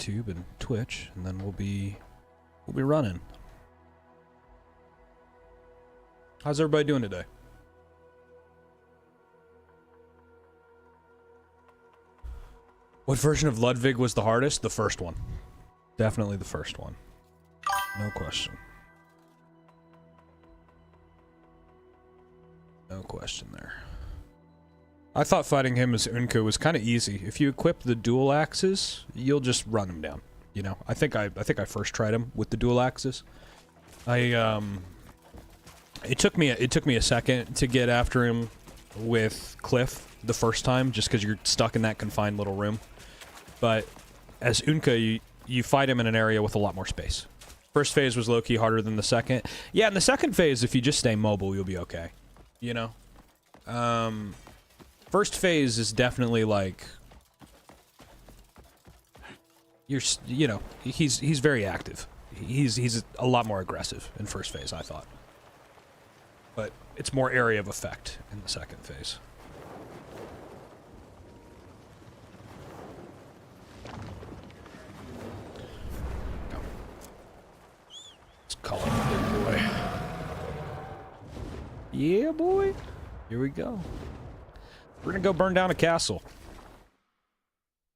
YouTube and Twitch, and then we'll be running. How's everybody doing today? What version of Ludwig was the hardest? The first one. Definitely the first one. No question. No question there. I thought fighting him as Unka was kind of easy. If you equip the dual axes, you'll just run him down. You know, I think I first tried him with the dual axes. It took me a second to get after him with Cliff the first time, just because you're stuck in that confined little room. But as Unka, you fight him in an area with a lot more space. First phase was low-key harder than the second. Yeah, in the second phase, if you just stay mobile, you'll be okay. You know? First phase is definitely like... you know, he's very active. He's a lot more aggressive in first phase, I thought. But it's more area of effect in the second phase. Let's call it a big boy. Yeah, boy. Here we go. We're gonna go burn down a castle.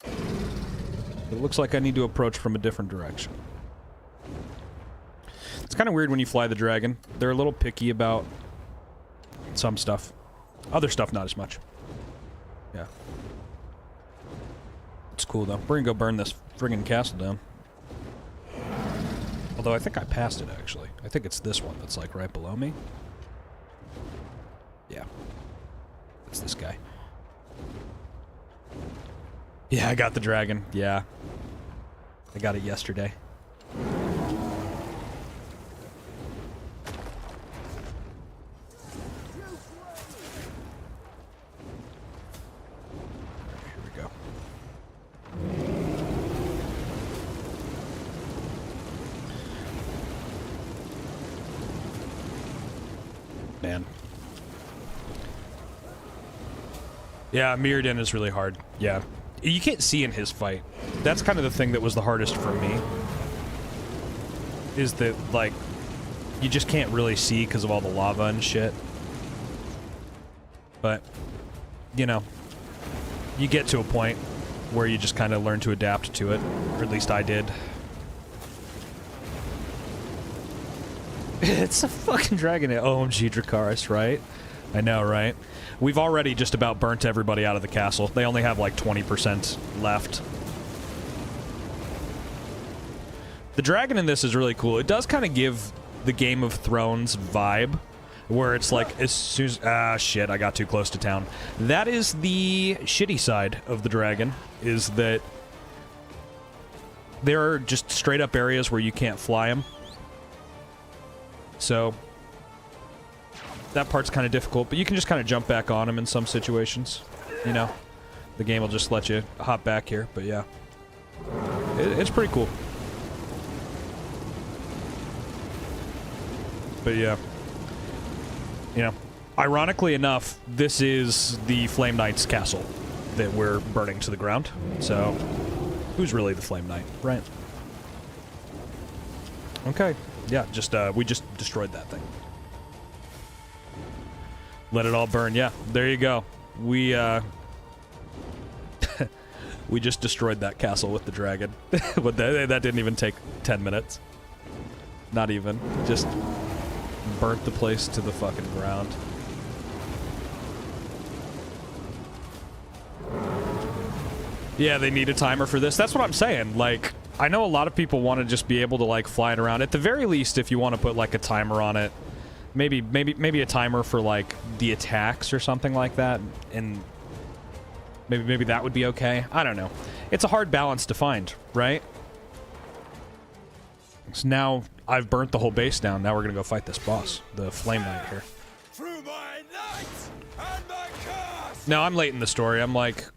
It looks like I need to approach from a different direction. It's kind of weird when you fly the dragon. They're a little picky about some stuff. Other stuff, not as much. Yeah. It's cool, though. We're gonna go burn this friggin' castle down. Although I think I passed it, actually. I think it's this one that's, like, right below me. Yeah. It's this guy. Yeah, I got the dragon. Yeah. I got it yesterday. Here we go. Man. Yeah, Mirrodin is really hard. Yeah. You can't see in his fight. That's kind of the thing that was the hardest for me. Is that, like, you just can't really see because of all the lava and shit. But, you know, you get to a point where you just kind of learn to adapt to it. Or at least I did. It's a fucking dragon. OMG Dracarys, right? I know, right? We've already just about burnt everybody out of the castle. They only have like 20% left. The dragon in this is really cool. It does kind of give the Game of Thrones vibe, where it's like as soon as... Ah, shit, I got too close to town. That is the shitty side of the dragon, is that there are just straight up areas where you can't fly them. So... that part's kind of difficult, but you can just kind of jump back on him in some situations. You know? The game will just let you hop back here, but yeah. It's pretty cool. But yeah. You know, ironically enough, this is the Flame Knight's castle that we're burning to the ground. So, who's really the Flame Knight, right? Okay. Yeah, just, we just destroyed that thing. Let it all burn. Yeah, there you go. We we just destroyed that castle with the dragon. But that didn't even take 10 minutes. Not even. Just burnt the place to the fucking ground. Yeah, they need a timer for this. That's what I'm saying. Like, I know a lot of people want to just be able to, like, fly it around. At the very least, if you want to put, like, a timer on it, maybe a timer for, like, the attacks or something like that, and maybe that would be okay. I don't know. It's a hard balance to find, right? So now I've burnt the whole base down. Now we're gonna go fight this boss, the Flame Knight here. No, I'm late in the story. I'm like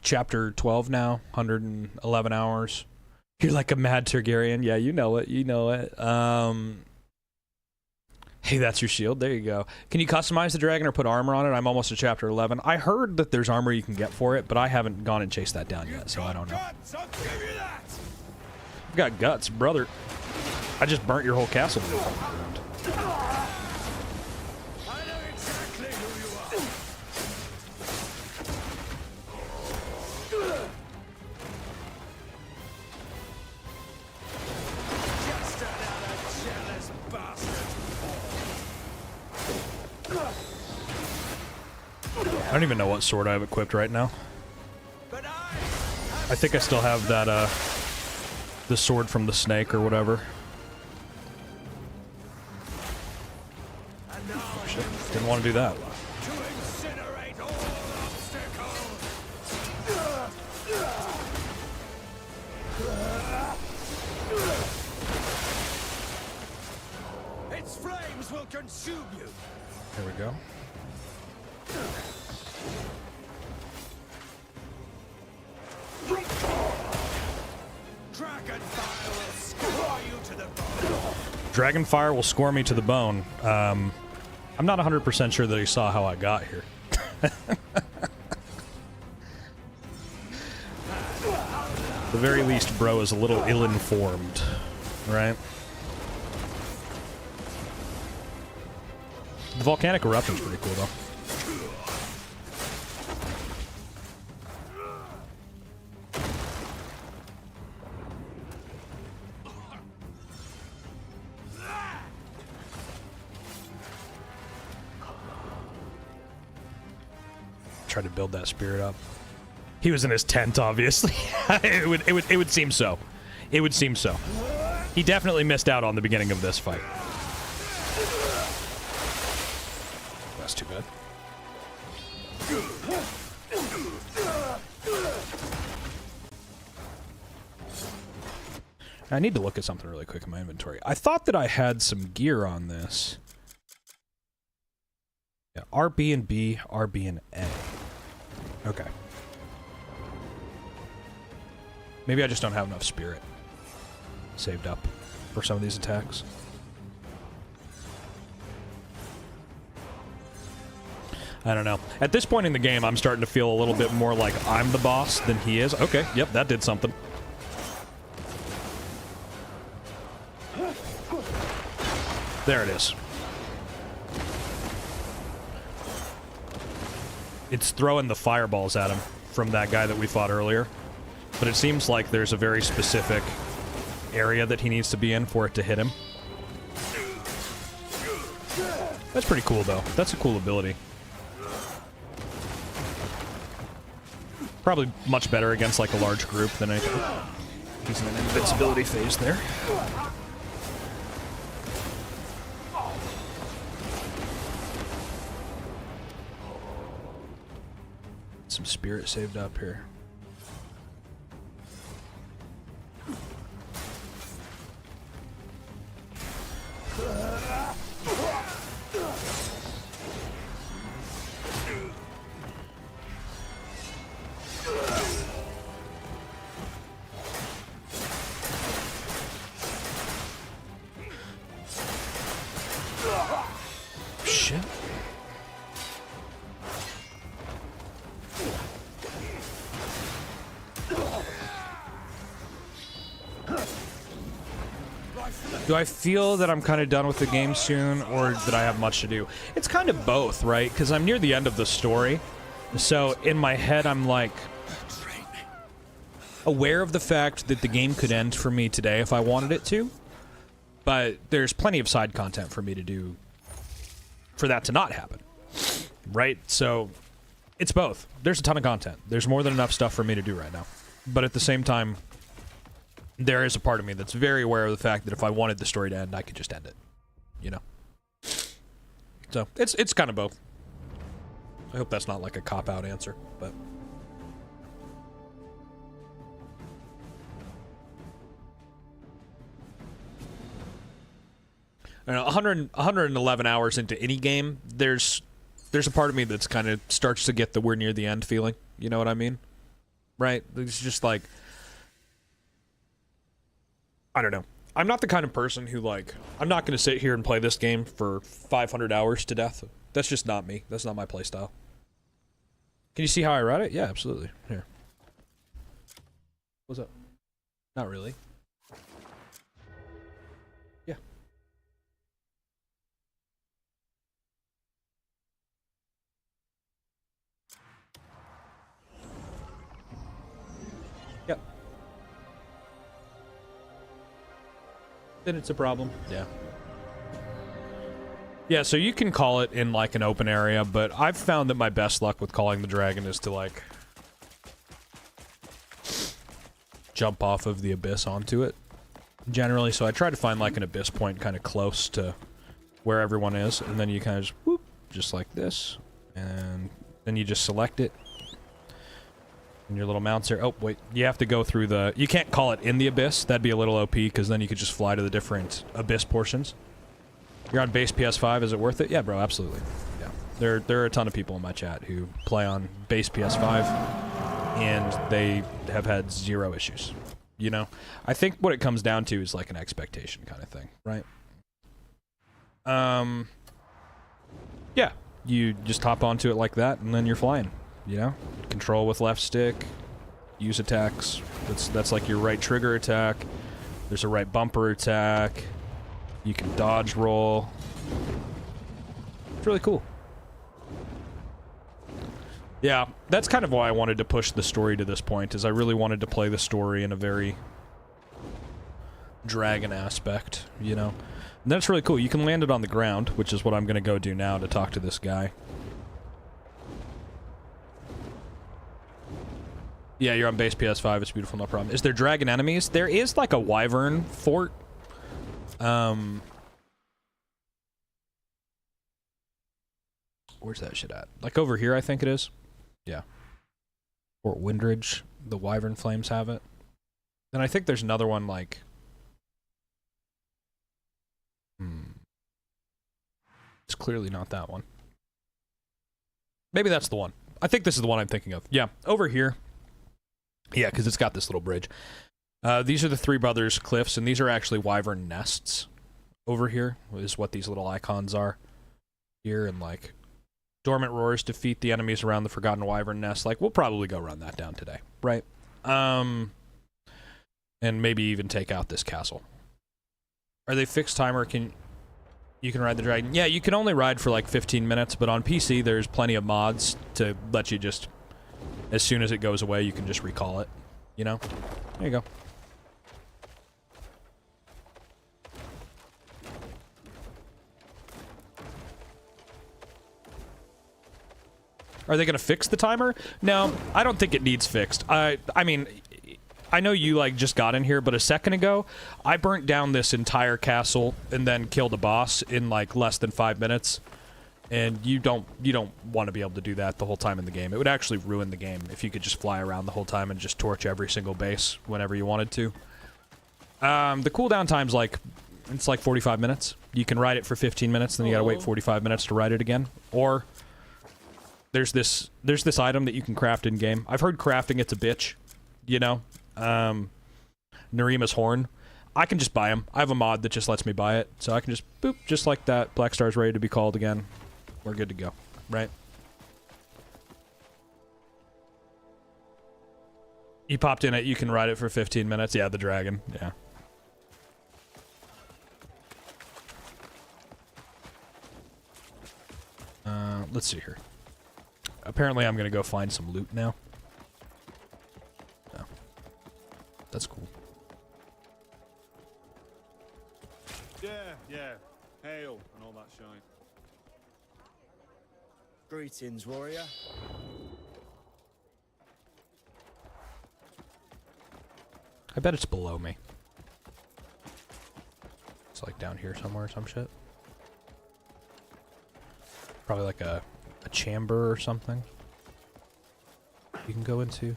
chapter 12 now, 111 hours. You're like a mad Targaryen. Yeah, you know it. You know it. Hey, that's your shield. There you go. Can you customize the dragon or put armor on it? I'm almost to chapter 11. I heard that there's armor you can get for it, but I haven't gone and chased that down yet, so I don't know. I've got guts, brother. I just burnt your whole castle to the ground. I know exactly who you are. Just another jealous bastard. I don't even know what sword I have equipped right now. But I think I still have that, the sword from the snake or whatever. Oh, shit. Didn't want to do that. to incinerate all obstacles. Its flames will consume you. There we go. Dragonfire will score you to the bone. Dragonfire will score me to the bone. I'm not 100% sure that he saw how I got here. At the very least, bro is a little ill-informed, right? The volcanic eruption's pretty cool, though. Try to build that spirit up. He was in his tent, obviously. it would seem so. It would seem so. He definitely missed out on the beginning of this fight. That's too bad. I need to look at something really quick in my inventory. I thought that I had some gear on this. Yeah, RB and B, RB and A. Okay. Maybe I just don't have enough spirit saved up for some of these attacks. I don't know. At this point in the game, I'm starting to feel a little bit more like I'm the boss than he is. Okay, yep, that did something. There it is. It's throwing the fireballs at him from that guy that we fought earlier. But it seems like there's a very specific area that he needs to be in for it to hit him. That's pretty cool, though. That's a cool ability. Probably much better against, like, a large group than anything. He's in an invincibility phase there. Some spirit saved up here. Shit. Do I feel that I'm kind of done with the game soon, or that I have much to do? It's kind of both, right? Because I'm near the end of the story. So in my head, I'm like aware of the fact that the game could end for me today if I wanted it to. But there's plenty of side content for me to do for that to not happen, right? So it's both. There's a ton of content. There's more than enough stuff for me to do right now. But at the same time, there is a part of me that's very aware of the fact that if I wanted the story to end, I could just end it, you know? So, it's kind of both. I hope that's not like a cop-out answer, but... I don't know, 111 hours into any game, there's a part of me that's kind of starts to get the we're near the end feeling, you know what I mean? Right? It's just like... I don't know. I'm not the kind of person who, like, I'm not going to sit here and play this game for 500 hours to death. That's just not me. That's not my playstyle. Can you see how I read it? Yeah, absolutely. Here. What's up? Not really. Yeah. Yep. Then it's a problem. Yeah. Yeah, so you can call it in, like, an open area, but I've found that my best luck with calling the dragon is to, like, jump off of the abyss onto it, generally. So I try to find, like, an abyss point kind of close to where everyone is, and then you kind of just, whoop, just like this, and then you just select it, and your little mounts are, oh, wait, you have to go through the, you can't call it in the abyss, that'd be a little OP, because then you could just fly to the different abyss portions. You're on base PS5, is it worth it? Yeah, bro, absolutely. Yeah. There are a ton of people in my chat who play on base PS5, and they have had zero issues. You know? I think what it comes down to is like an expectation kind of thing, right? Yeah. You just hop onto it like that, and then you're flying, you know? Control with left stick, use attacks. That's like your right trigger attack. There's a right bumper attack. You can dodge roll. It's really cool. Yeah, that's kind of why I wanted to push the story to this point, is I really wanted to play the story in a very dragon aspect, you know? And that's really cool. You can land it on the ground, which is what I'm going to go do now to talk to this guy. Yeah, you're on base PS5. It's beautiful, no problem. Is there dragon enemies? There is, like, a wyvern fort. Where's that shit at? Like over here, I think it is. Yeah. Fort Windridge. The Wyvern Flames have it. Then I think there's another one like... It's clearly not that one. Maybe that's the one. I think this is the one I'm thinking of. Yeah, over here. Yeah, because it's got this little bridge. These are the Three Brothers Cliffs, and these are actually wyvern nests. Over here is what these little icons are. Here, and like... Dormant Roars defeat the enemies around the Forgotten Wyvern Nest. Like, we'll probably go run that down today, right? And maybe even take out this castle. Are they fixed timer? You can ride the dragon? Yeah, you can only ride for like 15 minutes, but on PC there's plenty of mods to let you just, as soon as it goes away, you can just recall it. You know? There you go. Are they gonna fix the timer? No, I don't think it needs fixed. I mean, I know you like just got in here, but a second ago, I burnt down this entire castle and then killed a boss in like less than 5 minutes. And you don't want to be able to do that the whole time in the game. It would actually ruin the game if you could just fly around the whole time and just torch every single base whenever you wanted to. The cooldown time's like, it's like 45 minutes. You can ride it for 15 minutes, then you gotta wait 45 minutes to ride it again. Or there's this item that you can craft in game. I've heard crafting it's a bitch, you know. Narima's Horn. I can just buy them. I have a mod that just lets me buy it, so I can just boop, just like that. Black Star's ready to be called again. We're good to go, right? You popped in it. You can ride it for 15 minutes. Yeah, the dragon. Yeah. Let's see here. Apparently, I'm gonna go find some loot now. Oh. That's cool. Yeah. Hail and all that shine. Greetings, warrior. I bet it's below me. It's like down here somewhere or some shit. Probably like a chamber or something you can go into.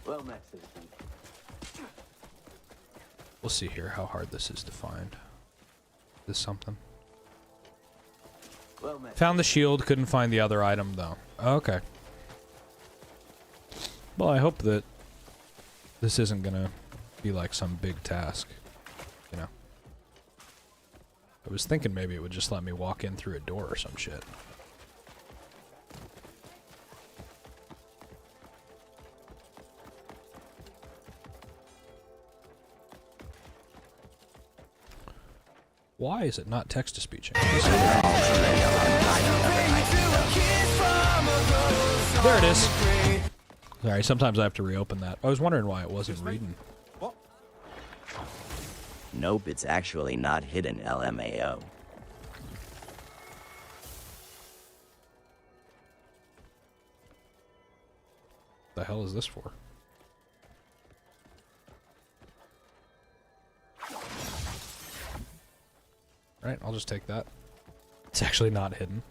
Well met, citizen. We'll see here how hard this is to find. This something. Well met. Found the shield, couldn't find the other item though. Okay. Well, I hope that this isn't gonna be like some big task, you know. I was thinking maybe it would just let me walk in through a door or some shit. Why is it not text-to-speech? There it is. Sorry, sometimes I have to reopen that. I was wondering why it wasn't reading. Nope, it's actually not hidden, LMAO. The hell is this for? Right, I'll just take that. It's actually not hidden.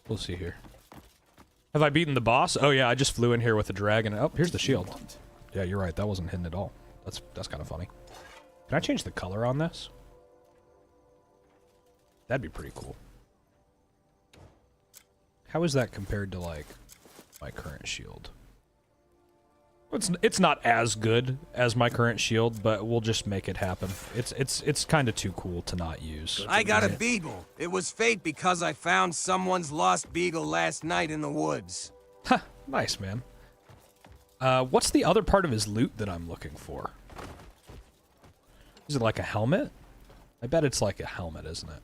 We'll see here. Have I beaten the boss? Oh yeah, I just flew in here with a dragon. Oh, here's the shield. Yeah, you're right. That wasn't hidden at all. That's kind of funny. Can I change the color on this? That'd be pretty cool. How is that compared to, like, my current shield? It's not as good as my current shield, but we'll just make it happen. It's kind of too cool to not use. I got a beagle. It was fate because I found someone's lost beagle last night in the woods. Ha! Nice, man. What's the other part of his loot that I'm looking for? Is it like a helmet? I bet it's like a helmet, isn't it?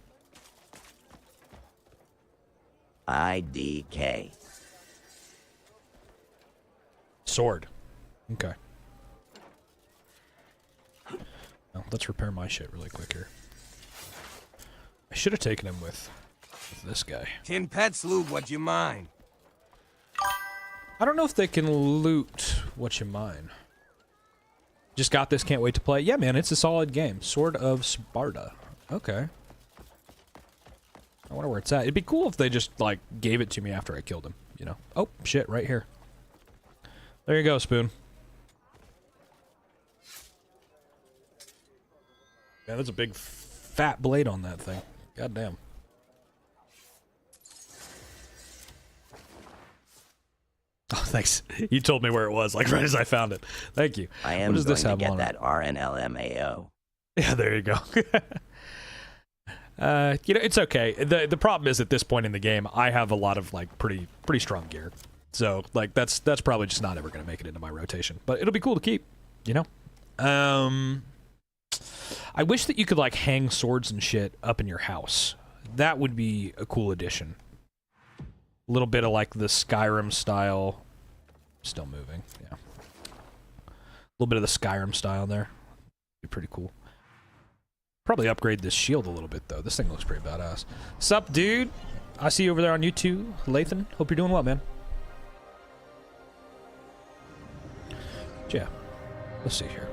IDK. Sword. Okay. Well, let's repair my shit really quick here. I should have taken him with this guy. Tin Pets loot, what you mind? I don't know if they can loot what you mine. Just got this, can't wait to play. Yeah, man, it's a solid game. Sword of Sparta. Okay. I wonder where it's at. It'd be cool if they just, like, gave it to me after I killed him, you know? Oh, shit, right here. There you go, Spoon. Yeah, there's a big fat blade on that thing. God damn. Oh, thanks. You told me where it was, like, right as I found it. Thank you. I am what does going this to have get on that it? RNLMAO. Yeah, there you go. You know, it's okay. The problem is at this point in the game, I have a lot of, like, pretty strong gear. So, like, that's probably just not ever going to make it into my rotation. But it'll be cool to keep, you know? I wish that you could, like, hang swords and shit up in your house. That would be a cool addition. A little bit of, like, the Skyrim style. Still moving, yeah. A little bit of the Skyrim style there. Be pretty cool. Probably upgrade this shield a little bit, though. This thing looks pretty badass. Sup, dude? I see you over there on YouTube, Lathan. Hope you're doing well, man. Yeah. Let's see here.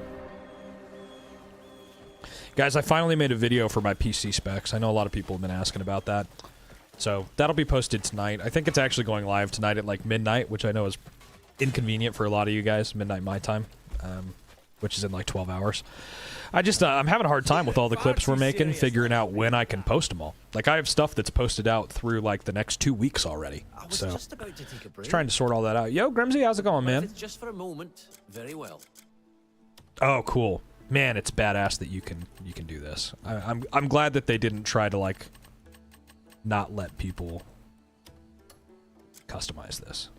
Guys, I finally made a video for my PC specs. I know a lot of people have been asking about that. So, that'll be posted tonight. I think it's actually going live tonight at, like, midnight, which I know is inconvenient for a lot of you guys. Midnight my time, which is in, like, 12 hours. I'm having a hard time with all the clips we're making, figuring out when I can post them all. Like, I have stuff that's posted out through, like, the next 2 weeks already. So, just about to take a break. trying to sort all that out. Yo, Grimsy, how's it going, man? If it's just for a moment, very well. Oh, cool. Man, it's badass that you can do this. I'm glad that they didn't try to, like, not let people customize this.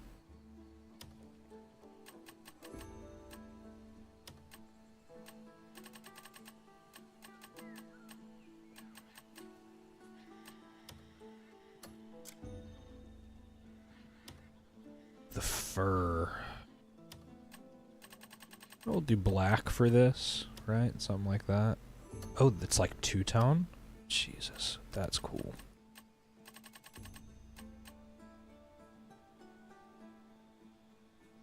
The fur. We'll do black for this, right? Something like that. Oh, it's like two-tone? Jesus, that's cool.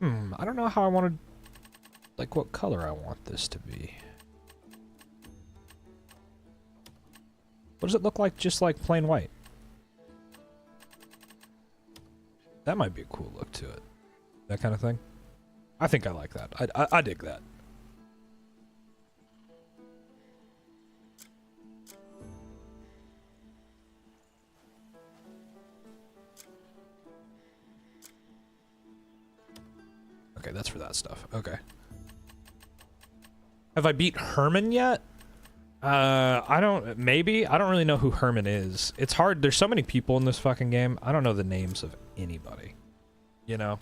I don't know how I want to... Like, what color I want this to be. What does it look like just like plain white? That might be a cool look to it. That kind of thing. I think I like that. I dig that. okay, that's for that stuff. Okay. Have I beat Herman yet? I don't really know who Herman is. It's hard. There's so many people in this fucking game. I don't know the names of anybody, you know?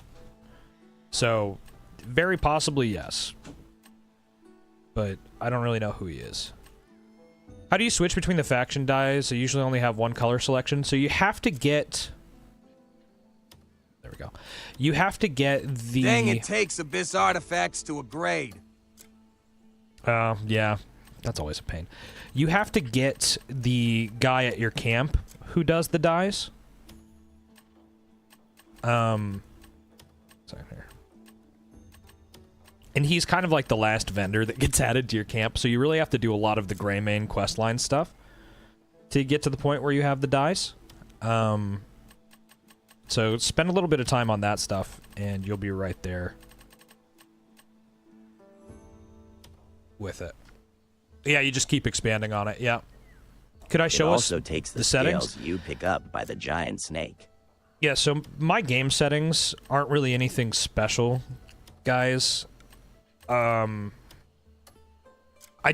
So, very possibly yes. But I don't really know who he is. How do you switch between the faction dies? I usually only have one color selection, so you have to get... There we go. You have to get the... Dang, it takes Abyss artifacts to a grade. Yeah. That's always a pain. You have to get the guy at your camp who does the dies. Sorry, here. And he's kind of like the last vendor that gets added to your camp, so you really have to do a lot of the Greymane questline stuff to get to the point where you have the dies. So spend a little bit of time on that stuff, and you'll be right there with it. Yeah, you just keep expanding on it. Yeah. Could I show us It also takes the settings scales you pick up by the giant snake. Yeah, so my game settings aren't really anything special, guys. I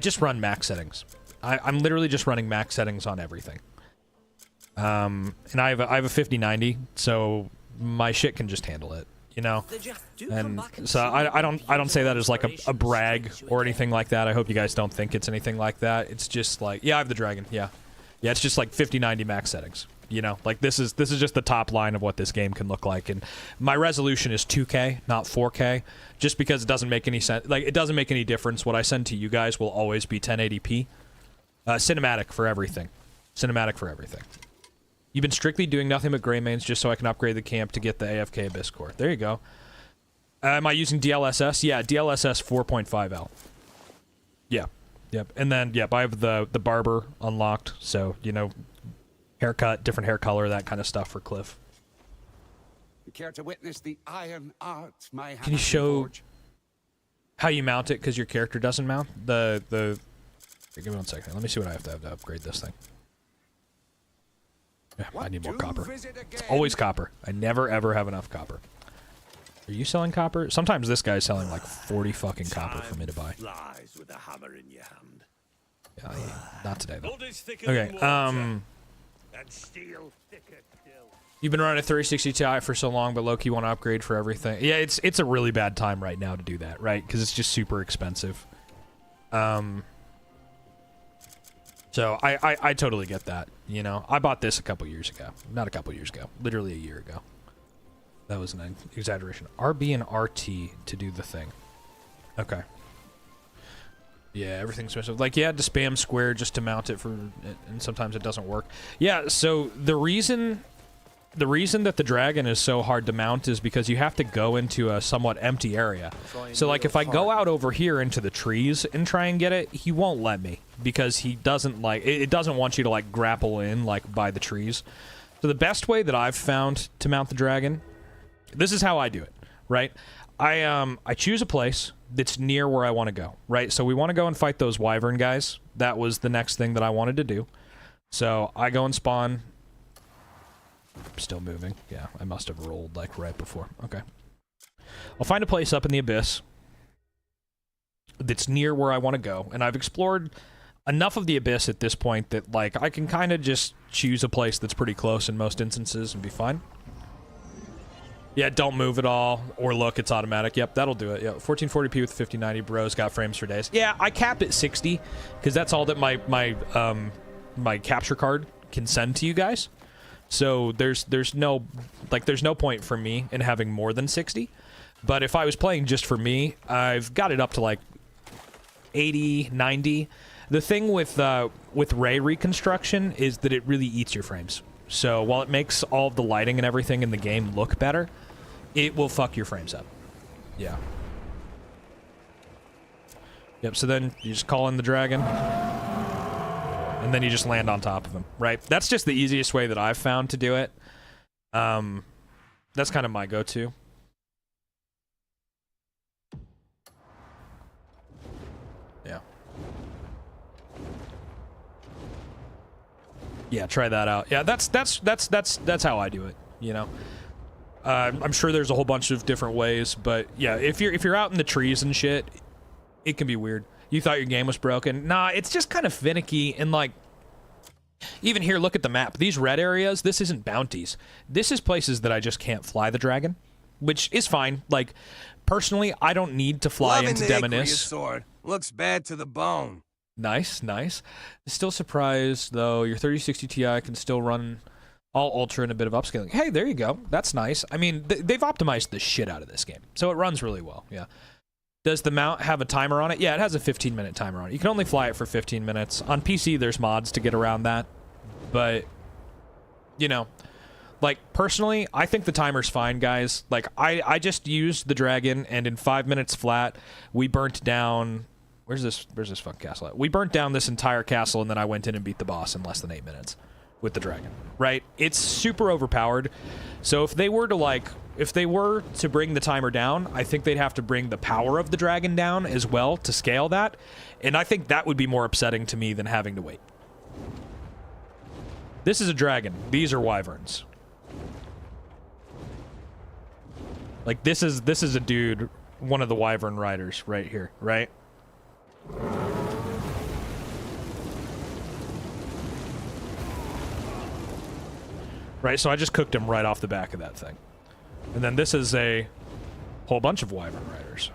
just run max settings. I'm literally just running max settings on everything. And I have a 5090, so my shit can just handle it, you know. And so I don't say that as like a brag or anything like that. I hope you guys don't think it's anything like that. It's just like, yeah, I have the dragon. Yeah, it's just like 5090 max settings. You know, like this is just the top line of what this game can look like, and my resolution is 2K, not 4K, just because it doesn't make any sense. Like, it doesn't make any difference. What I send to you guys will always be 1080p. Cinematic for everything. Cinematic for everything. You've been strictly doing nothing but Greymanes just so I can upgrade the camp to get the AFK Abyss Core. There you go. Am I using DLSS? Yeah, DLSS 4.5L. Yeah. Yep. And then, yep, I have the barber unlocked, so, you know, haircut, different hair color, that kind of stuff for Cliff. You care to witness the iron art my Can you show how you mount it, because your character doesn't mount? Here, give me 1 second. Let me see what I have to upgrade this thing. Yeah, I need more copper. It's always copper. I never, ever have enough copper. Are you selling copper? Sometimes this guy's selling like 40 fucking copper for me to buy. Flies with a hammer in your hand. Yeah, not today, though. Okay, And steel thicker still. you've been running a 3060 Ti for so long, but low-key want to upgrade for everything. Yeah, it's a really bad time right now to do that, right? Because it's just super expensive. So I totally get that, you know? I bought this a couple years ago. Not a couple years ago. Literally a year ago. That was an exaggeration. RB and RT to do the thing. Okay. Yeah, everything's special. Like, you had to spam square just to mount it and sometimes it doesn't work. Yeah, so the reason that the dragon is so hard to mount is because you have to go into a somewhat empty area. So, like, if I go out over here into the trees and try and get it, he won't let me because he doesn't like it. Doesn't want you to like grapple in like by the trees. So the best way that I've found to mount the dragon, this is how I do it, right? I choose a place that's near where I want to go, right? So we want to go and fight those wyvern guys. That was the next thing that I wanted to do. So I go and spawn. I'm still moving. Yeah, I must have rolled like right before. Okay. I'll find a place up in the abyss that's near where I want to go, and I've explored enough of the abyss at this point that like I can kind of just choose a place that's pretty close in most instances and be fine. Yeah, don't move at all or look, it's automatic. Yep, that'll do it. Yeah, 1440p with 5090 bros, got frames for days. Yeah, I cap at 60 because that's all that my capture card can send to you guys. So there's no point for me in having more than 60. But if I was playing just for me, I've got it up to like 80, 90. The thing with ray reconstruction is that it really eats your frames. So while it makes all of the lighting and everything in the game look better, it will fuck your frames up. Yeah. Yep, so then you just call in the dragon. And then you just land on top of him, right? That's just the easiest way that I've found to do it. That's kind of my go-to. Yeah. Yeah, try that out. Yeah, that's how I do it, you know. I'm sure there's a whole bunch of different ways, but yeah, if you're out in the trees and shit, it can be weird. You thought your game was broken? Nah, it's just kind of finicky, and like, even here, look at the map. These red areas, this isn't bounties. This is places that I just can't fly the dragon, which is fine. Like, personally, I don't need to fly Loving into the Demonis. Ichrius sword. Looks bad to the bone. Nice, nice. Still surprised, though, your 3060 Ti can still run all ultra and a bit of upscaling. Hey, there you go. That's nice. I mean, they've optimized the shit out of this game, so it runs really well, yeah. Does the mount have a timer on it? Yeah, it has a 15-minute timer on it. You can only fly it for 15 minutes. On PC, there's mods to get around that, but, you know, like, personally, I think the timer's fine, guys. Like, I just used the dragon, and in 5 minutes flat, we burnt down... Where's this fucking castle at? We burnt down this entire castle, and then I went in and beat the boss in less than 8 minutes with the dragon, right? It's super overpowered. So if they were to bring the timer down, I think they'd have to bring the power of the dragon down as well to scale that, and I think that would be more upsetting to me than having to wait. This is a dragon. These are wyverns. Like, this is a dude, one of the wyvern riders right here, right? Right, so I just cooked him right off the back of that thing. And then this is a whole bunch of wyvern riders.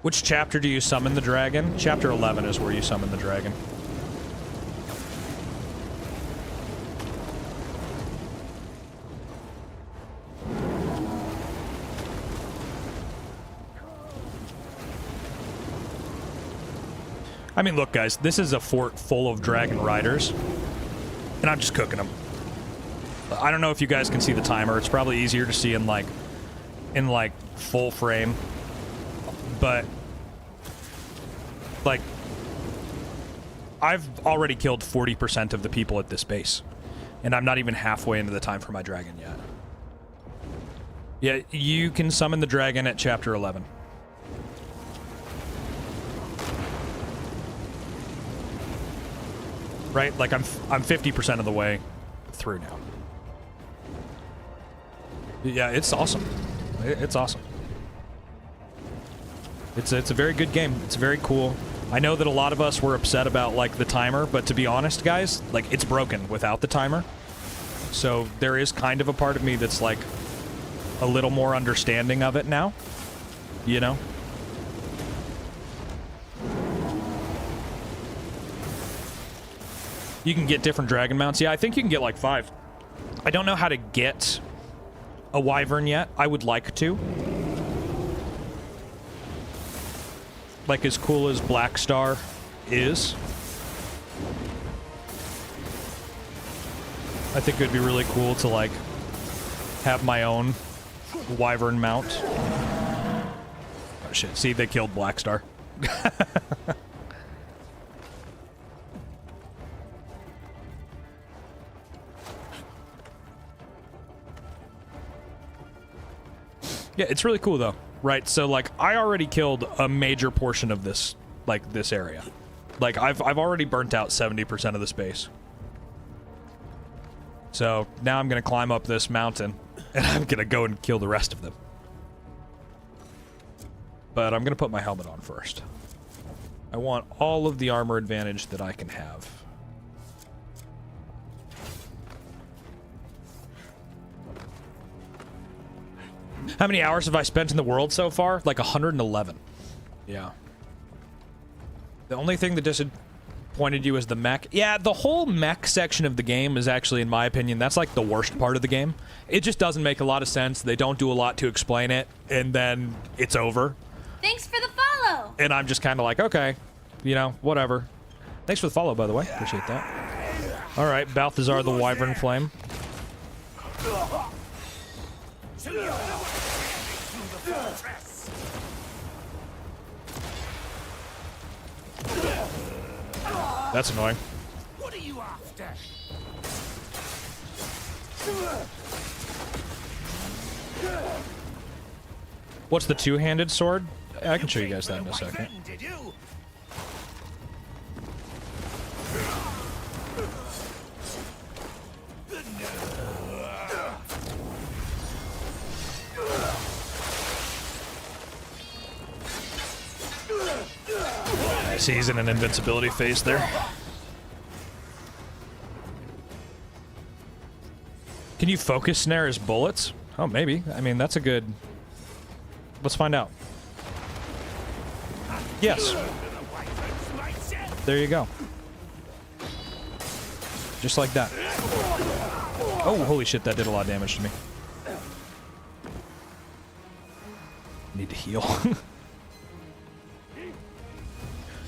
Which chapter do you summon the dragon? Chapter 11 is where you summon the dragon. I mean, look, guys, this is a fort full of dragon riders, and I'm just cooking them. I don't know if you guys can see the timer. It's probably easier to see in like full frame. But, like, I've already killed 40% of the people at this base. And I'm not even halfway into the time for my dragon yet. Yeah, you can summon the dragon at chapter 11. Right? Like, I'm 50% of the way through now. Yeah, it's awesome. It's awesome. It's a very good game. It's very cool. I know that a lot of us were upset about, like, the timer, but to be honest, guys, like, it's broken without the timer. So there is kind of a part of me that's, like, a little more understanding of it now. You know? You can get different dragon mounts. Yeah, I think you can get, like, 5. I don't know how to get a wyvern yet. I would like to. Like, as cool as Blackstar is, I think it would be really cool to, like, have my own wyvern mount. Oh, shit. See, they killed Blackstar. Yeah, it's really cool, though. Right, so, like, I already killed a major portion of this, like, this area. Like, I've already burnt out 70% of the space. So, now I'm gonna climb up this mountain, and I'm gonna go and kill the rest of them. But I'm gonna put my helmet on first. I want all of the armor advantage that I can have. How many hours have I spent in the world so far? Like 111. Yeah. The only thing that disappointed you is the mech. Yeah, the whole mech section of the game is actually, in my opinion, that's like the worst part of the game. It just doesn't make a lot of sense. They don't do a lot to explain it, and then it's over. Thanks for the follow! And I'm just kind of like, okay, you know, whatever. Thanks for the follow, by the way. Appreciate that. All right, Balthazar the Wyvern Flame. That's annoying. What are you after? What's the two-handed sword? I can show you guys that in a second. I see he's in an invincibility phase there. Can you focus snare as bullets? Oh, maybe. I mean, that's a good... Let's find out. Yes. There you go. Just like that. Oh, holy shit, that did a lot of damage to me. Need to heal.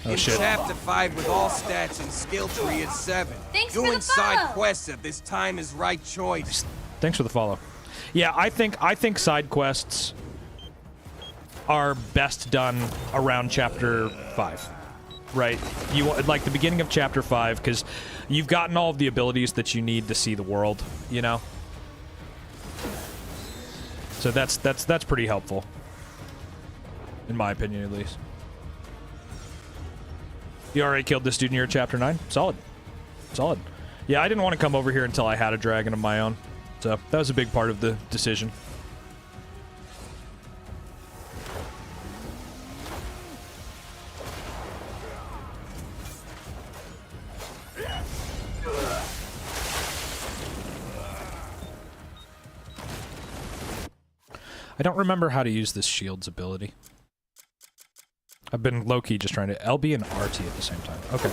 Oh, In shit. Chapter 5 with all stats and skill tree at 7. Thanks for Doing the side follow. quests at this time is right choice. Thanks for the follow. Yeah, I think side quests are best done around chapter 5. Right? You like the beginning of chapter 5 cuz you've gotten all of the abilities that you need to see the world, you know? So that's pretty helpful. In my opinion at least. You already killed this dude near chapter 9? Solid. Solid. Yeah, I didn't want to come over here until I had a dragon of my own. So that was a big part of the decision. I don't remember how to use this shield's ability. I've been low-key just trying to LB and RT at the same time. Okay.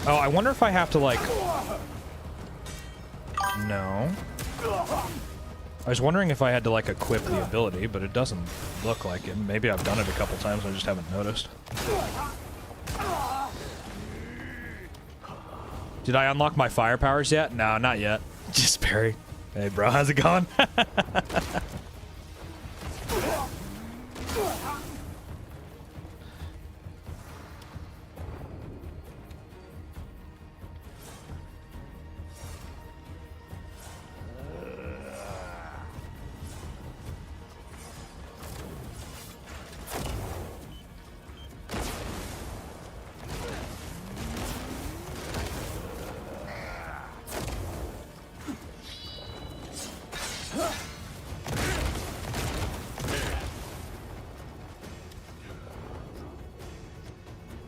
Oh, I wonder if I have to, like... No. I was wondering if I had to, like, equip the ability, but it doesn't look like it. Maybe I've done it a couple times, I just haven't noticed. Did I unlock my fire powers yet? No, not yet. Just Barry. Hey, bro, how's it going?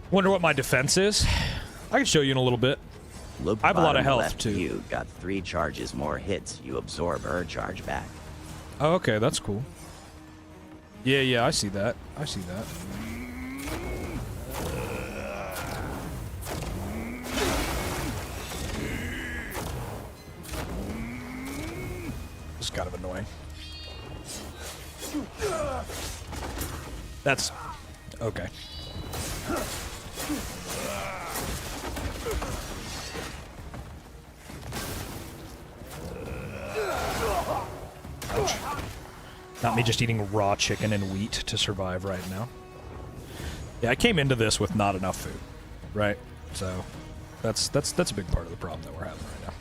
Wonder what my defense is. I can show you in a little bit. Look, I have a lot of bottom health, left too. You got 3 charges more hits. You absorb her charge back. Oh, okay, that's cool. Yeah, I see that. I see that. It's kind of annoying. That's... okay. Ouch. Not me just eating raw chicken and wheat to survive right now. Yeah, I came into this with not enough food, right? So that's a big part of the problem that we're having right now.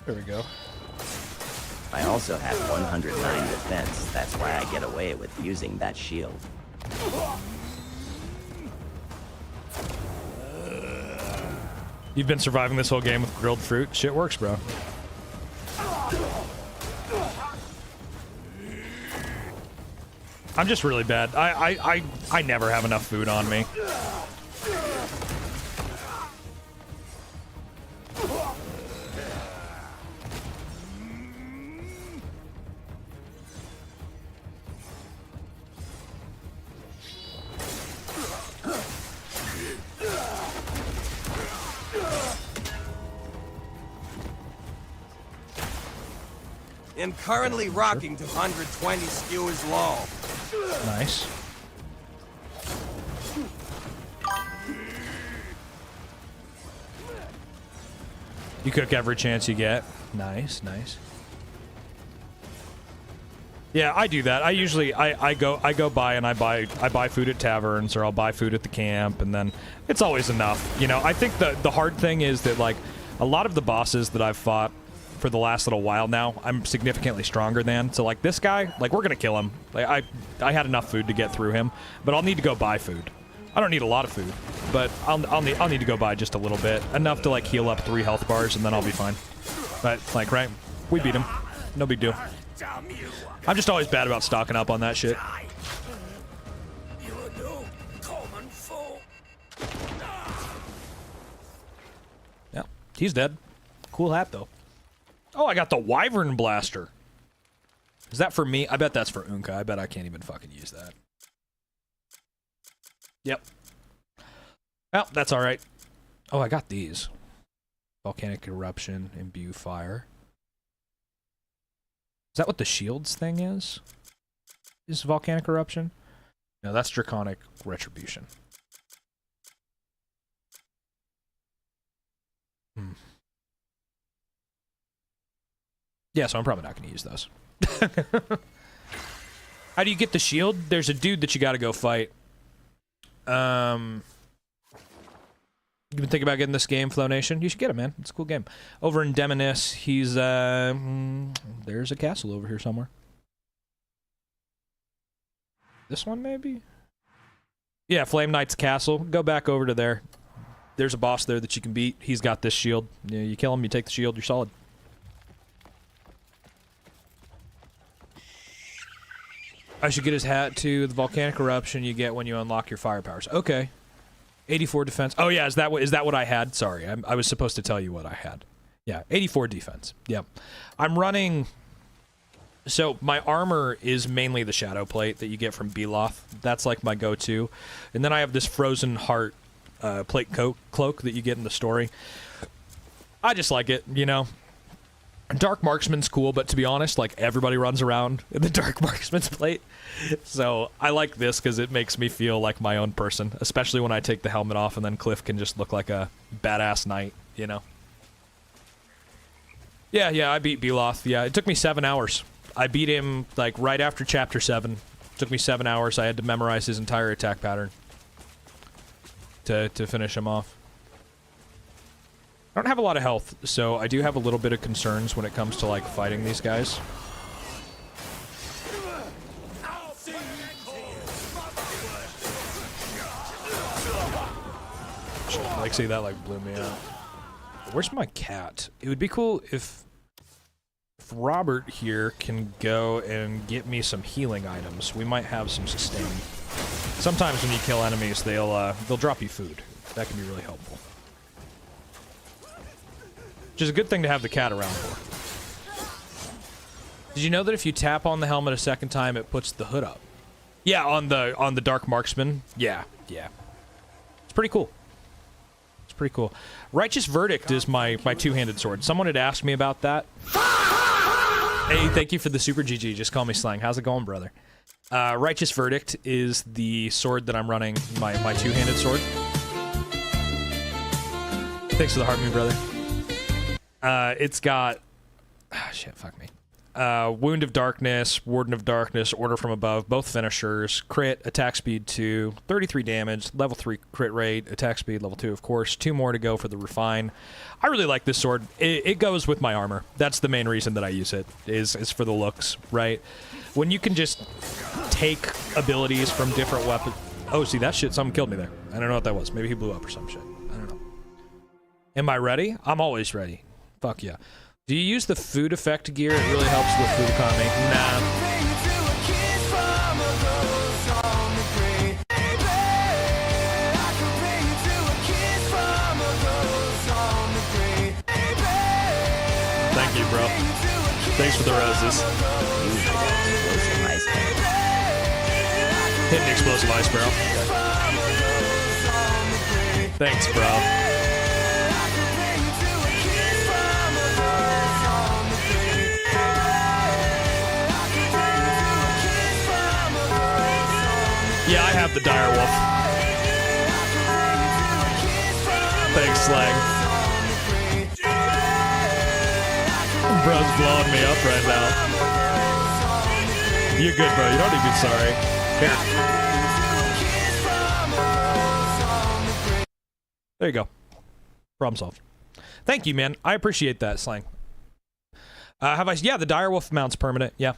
There we go. I also have 109 defense. That's why I get away with using that shield. You've been surviving this whole game with grilled fruit? Shit works, bro. I'm just really bad. I never have enough food on me. and currently rocking to 120 skewers low. Nice. You cook every chance you get. Nice, nice. Yeah, I do that. I usually I go by and I buy food at taverns, or I'll buy food at the camp, and then it's always enough. You know, I think the hard thing is that, like, a lot of the bosses that I've fought for the last little while now, I'm significantly stronger than. So, like, this guy, like, we're gonna kill him. Like, I had enough food to get through him, but I'll need to go buy food. I don't need a lot of food, but I'll need to go buy just a little bit, enough to, like, heal up 3 health bars, and then I'll be fine. But, like, right, we beat him, no big deal. I'm just always bad about stocking up on that shit. Yeah, he's dead. Cool hat, though. Oh, I got the Wyvern Blaster. Is that for me? I bet that's for Unka. I bet I can't even fucking use that. Yep. Well, that's all right. Oh, I got these. Volcanic Eruption, Imbue Fire. Is that what the shields thing is? Is Volcanic Eruption? No, that's Draconic Retribution. Yeah, so I'm probably not going to use those. How do you get the shield? There's a dude that you got to go fight. You been thinking about getting this game, Flow Nation? You should get it, man. It's a cool game. Over in Demonis, he's, there's a castle over here somewhere. This one, maybe? Yeah, Flame Knight's castle. Go back over to there. There's a boss there that you can beat. He's got this shield. You kill him, you take the shield, you're solid. I should get his hat to the Volcanic Eruption you get when you unlock your fire powers. Okay. 84 defense. Oh, yeah, is that what I had? Sorry, I was supposed to tell you what I had. Yeah, 84 defense. Yep. I'm running... So, my armor is mainly the Shadow Plate that you get from Beloth. That's, like, my go-to. And then I have this Frozen Heart plate cloak that you get in the story. I just like it, you know? Dark Marksman's cool, but to be honest, like, everybody runs around in the Dark Marksman's plate. So I like this because it makes me feel like my own person, especially when I take the helmet off and then Cliff can just look like a badass knight, you know? Yeah, I beat Beloth. Yeah, it took me 7 hours. I beat him, like, right after Chapter 7. It took me 7 hours. I had to memorize his entire attack pattern to finish him off. I don't have a lot of health, so I do have a little bit of concerns when it comes to, like, fighting these guys. Like, see, that, like, blew me out. Where's my cat? It would be cool if Robert here can go and get me some healing items. We might have some sustain. Sometimes when you kill enemies, they'll drop you food. That can be really helpful. Which is a good thing to have the cat around for. Did you know that if you tap on the helmet a second time, it puts the hood up? Yeah, on the Dark Marksman. Yeah. It's pretty cool. It's pretty cool. Righteous Verdict is my two-handed sword. Someone had asked me about that. Hey, thank you for the super GG. Just call me Slang. How's it going, brother? Righteous Verdict is the sword that I'm running, my two-handed sword. Thanks for the heart, me brother. It's got... shit, fuck me. Wound of Darkness, Warden of Darkness, Order from Above, both finishers, crit, attack speed 2, 33 damage, level 3 crit rate, attack speed level 2, of course, 2 more to go for the refine. I really like this sword. It goes with my armor. That's the main reason that I use it, is for the looks, right? When you can just take abilities from different weapons... Oh, see, that shit, someone killed me there. I don't know what that was. Maybe he blew up or some shit. I don't know. Am I ready? I'm always ready. Fuck yeah. Do you use the food effect gear? It really helps with food economy. Nah. Thank you, bro. Thanks for the roses. Hit an explosive ice barrel. Thanks, bro. Yeah, I have the dire wolf. Thanks, Slang. Bro's blowing me up right now. You're good, bro. You don't need to be sorry. Here. There you go. Problem solved. Thank you, man. I appreciate that, Slang. Have I? Yeah, the direwolf mount's permanent. Yeah,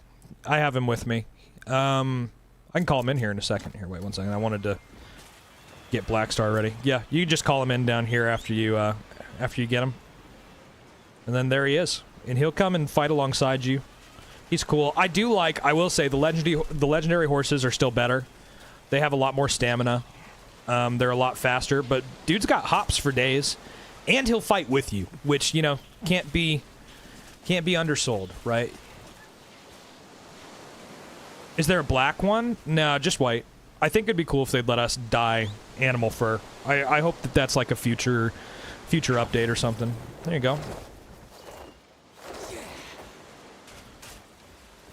I have him with me. I can call him in here in a second. Here, wait one second. I wanted to get Blackstar ready. Yeah, you can just call him in down here after you get him. And then there he is, and he'll come and fight alongside you. He's cool. I do like. I will say the legendary horses are still better. They have a lot more stamina. They're a lot faster, but dude's got hops for days, and he'll fight with you, which, you know, can't be undersold, right? Is there a black one? No, just white. I think it'd be cool if they'd let us dye animal fur. I hope that that's like a future update or something. There you go.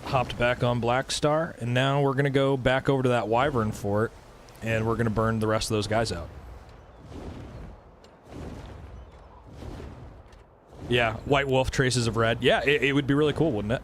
Hopped back on Blackstar, and now we're gonna go back over to that Wyvern fort, and we're gonna burn the rest of those guys out. Yeah, White Wolf, Traces of Red. Yeah, it would be really cool, wouldn't it?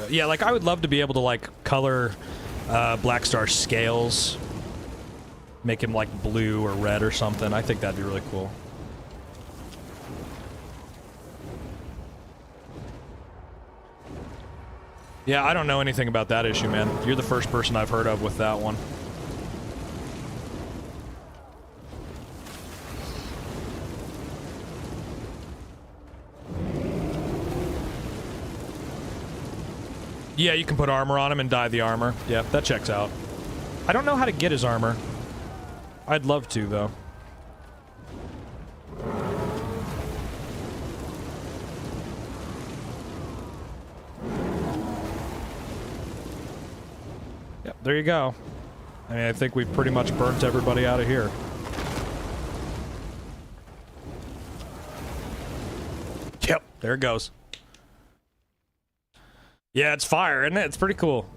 Yeah, like, I would love to be able to, like, color Blackstar's scales. Make him, like, blue or red or something. I think that'd be really cool. Yeah, I don't know anything about that issue, man. You're the first person I've heard of with that one. Yeah, you can put armor on him and dye the armor. Yeah, that checks out. I don't know how to get his armor. I'd love to, though. Yep, there you go. I mean, I think we've pretty much burnt everybody out of here. Yep, there it goes. Yeah, it's fire, isn't it? It's pretty cool.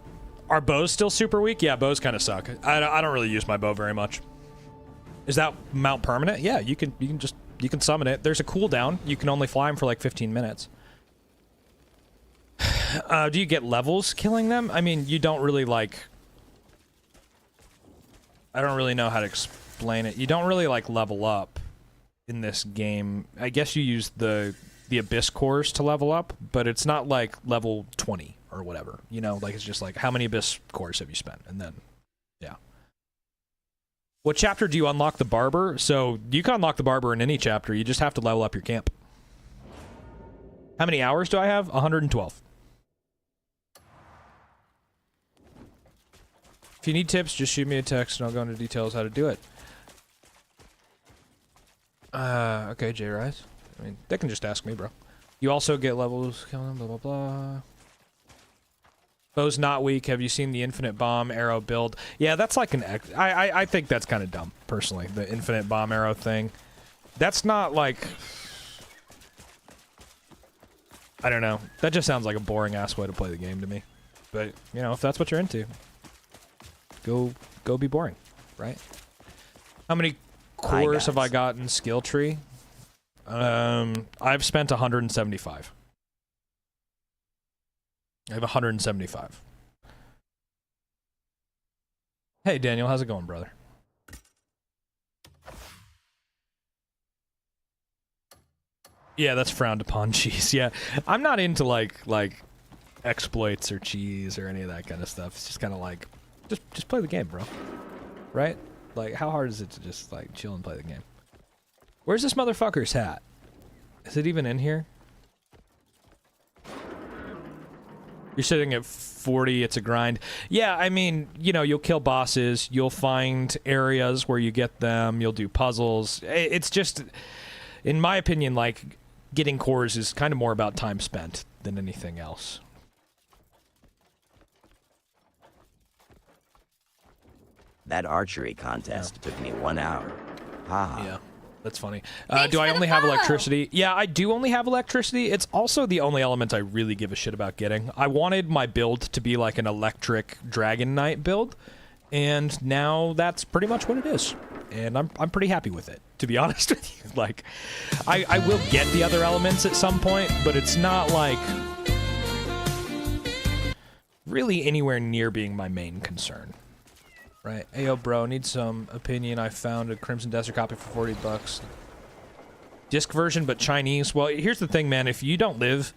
Are bows still super weak? Yeah, bows kind of suck. I don't really use my bow very much. Is that mount permanent? Yeah, you can summon it. There's a cooldown. You can only fly them for like 15 minutes. Do you get levels killing them? I mean, you don't really like... I don't really know how to explain it. You don't really like level up in this game. I guess you use the Abyss cores to level up, but it's not like level 20 or whatever, you know, like it's just like how many Abyss cores have you spent, and then yeah. What chapter do you unlock the barber? So you can unlock the barber in any chapter, you just have to level up your camp. How many hours do I have? 112. If you need tips, just shoot me a text and I'll go into details how to do it. Okay, J-Rise. I mean, they can just ask me, bro. You also get levels, blah, blah, blah. Bow's not weak. Have you seen the infinite bomb arrow build? Yeah, that's like an... I think that's kind of dumb, personally, the infinite bomb arrow thing. That's not like... I don't know. That just sounds like a boring-ass way to play the game to me. But, you know, if that's what you're into, go be boring, right? How many cores have I got in skill tree? I've spent 175. I have 175. Hey, Daniel, how's it going, brother? Yeah, that's frowned upon cheese. Yeah, I'm not into like exploits or cheese or any of that kind of stuff. It's just kind of like, just play the game, bro. Right? Like, how hard is it to just like chill and play the game? Where's this motherfucker's hat? Is it even in here? You're sitting at 40, it's a grind. Yeah, I mean, you know, you'll kill bosses, you'll find areas where you get them, you'll do puzzles. It's just, in my opinion, like, getting cores is kind of more about time spent than anything else. That archery contest took me 1 hour. Haha. Yeah, that's funny. Thanks Do I for the only have follow. electricity? Yeah, I do only have electricity. It's also the only element I really give a shit about getting. I wanted my build to be like an electric Dragon Knight build, and now that's pretty much what it is. And I'm pretty happy with it, to be honest with you. Like, I will get the other elements at some point, but it's not like really anywhere near being my main concern. Right. Hey, yo, bro, need some opinion. I found a Crimson Desert copy for $40. Disc version, but Chinese. Well, here's the thing, man. If you don't live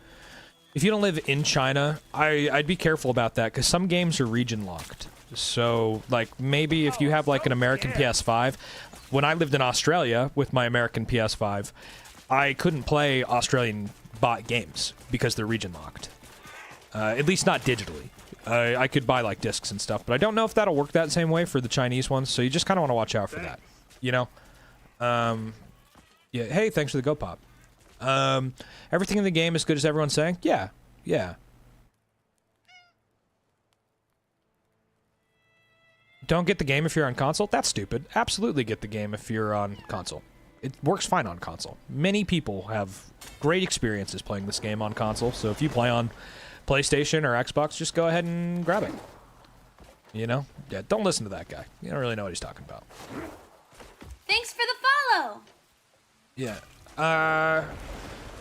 in China, I'd be careful about that, because some games are region locked. So, like, maybe if you have, like, an American PS5, when I lived in Australia with my American PS5, I couldn't play Australian bought games because they're region locked. At least not digitally. I could buy, like, discs and stuff, but I don't know if that'll work that same way for the Chinese ones, so you just kind of want to watch out for that, you know? Yeah, hey, thanks for the Go Pop. Everything in the game is good as everyone's saying? Yeah, yeah. Don't get the game if you're on console? That's stupid. Absolutely get the game if you're on console. It works fine on console. Many people have great experiences playing this game on console, so if you play on PlayStation or Xbox, just go ahead and grab it. You know? Yeah, don't listen to that guy. You don't really know what he's talking about. Thanks for the follow. Yeah.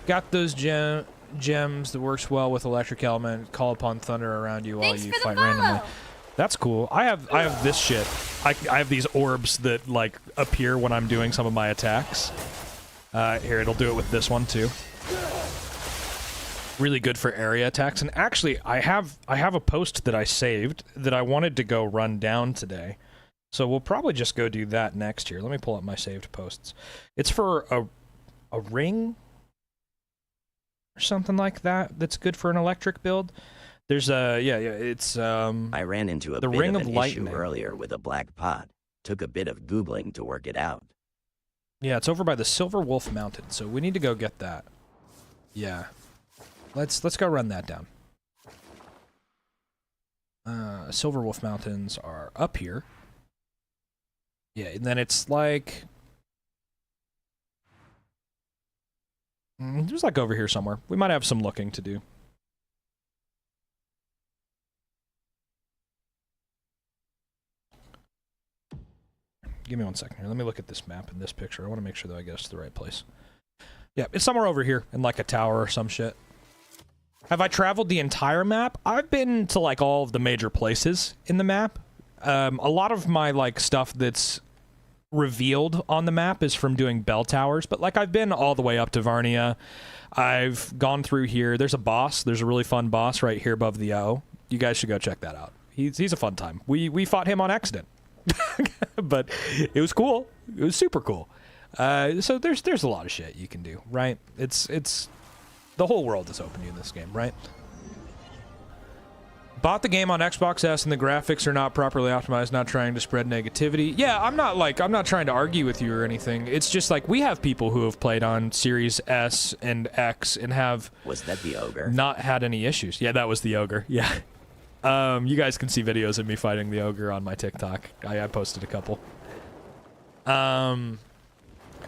Got those gems that works well with electric element. Call upon thunder around you while Thanks you for the fight follow. randomly. That's cool. I have this shit. I have these orbs that, like, appear when I'm doing some of my attacks. Here, it'll do it with this one too. Really good for area attacks. And actually, I have a post that I saved that I wanted to go run down today. So we'll probably just go do that next year. Let me pull up my saved posts. It's for a ring or something like that that's good for an electric build. There's it's I ran into a the bit Ring of of an Lightning. issue earlier with a black pot. Took a bit of Googling to work it out. Yeah, it's over by the Silver Wolf Mountain, so we need to go get that. Yeah. Let's go run that down. Silver Wolf Mountains are up here. Yeah, and then it's like there's like over here somewhere. We might have some looking to do. Give me 1 second here. Let me look at this map and this picture. I want to make sure that I get us to the right place. Yeah, it's somewhere over here in like a tower or some shit. Have I traveled the entire map? I've been to like all of the major places in the map. A lot of my like stuff that's revealed on the map is from doing bell towers, but like I've been all the way up to Varnia. I've gone through here. There's a boss. There's a really fun boss right here above the O. You guys should go check that out. He's a fun time. We fought him on accident. But it was cool. It was super cool. So there's a lot of shit you can do, right? It's the whole world is open to you in this game, right? Bought the game on Xbox S and the graphics are not properly optimized, not trying to spread negativity. Yeah, I'm not trying to argue with you or anything. It's just like we have people who have played on Series S and X and have Was that the ogre? not had any issues. Yeah, that was the ogre. Yeah. You guys can see videos of me fighting the ogre on my TikTok. I posted a couple.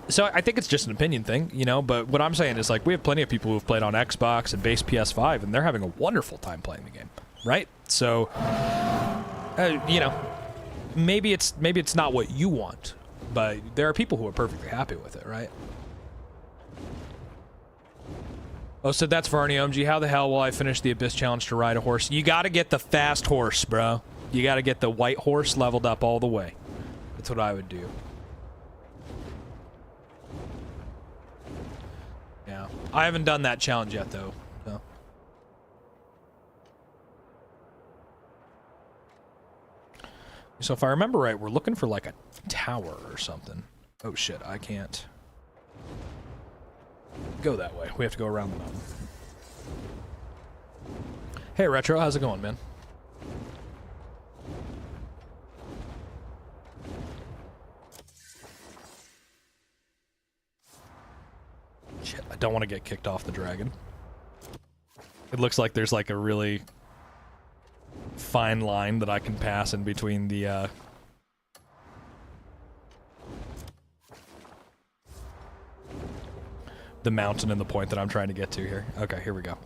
So I think it's just an opinion thing, you know, but what I'm saying is like we have plenty of people who have played on Xbox and base PS5 and they're having a wonderful time playing the game, right? So, you know, maybe it's not what you want, but there are people who are perfectly happy with it, right? Oh, so that's Varney OMG. How the hell will I finish the Abyss Challenge to ride a horse? You gotta get the fast horse, bro. You gotta get the white horse leveled up all the way. That's what I would do. Yeah. I haven't done that challenge yet, though. So if I remember right, we're looking for like a tower or something. Oh shit, I can't go that way. We have to go around the mountain. Hey, Retro, how's it going, man? Shit, I don't want to get kicked off the dragon. It looks like there's like a really fine line that I can pass in between the mountain and the point that I'm trying to get to here. Okay, here we go.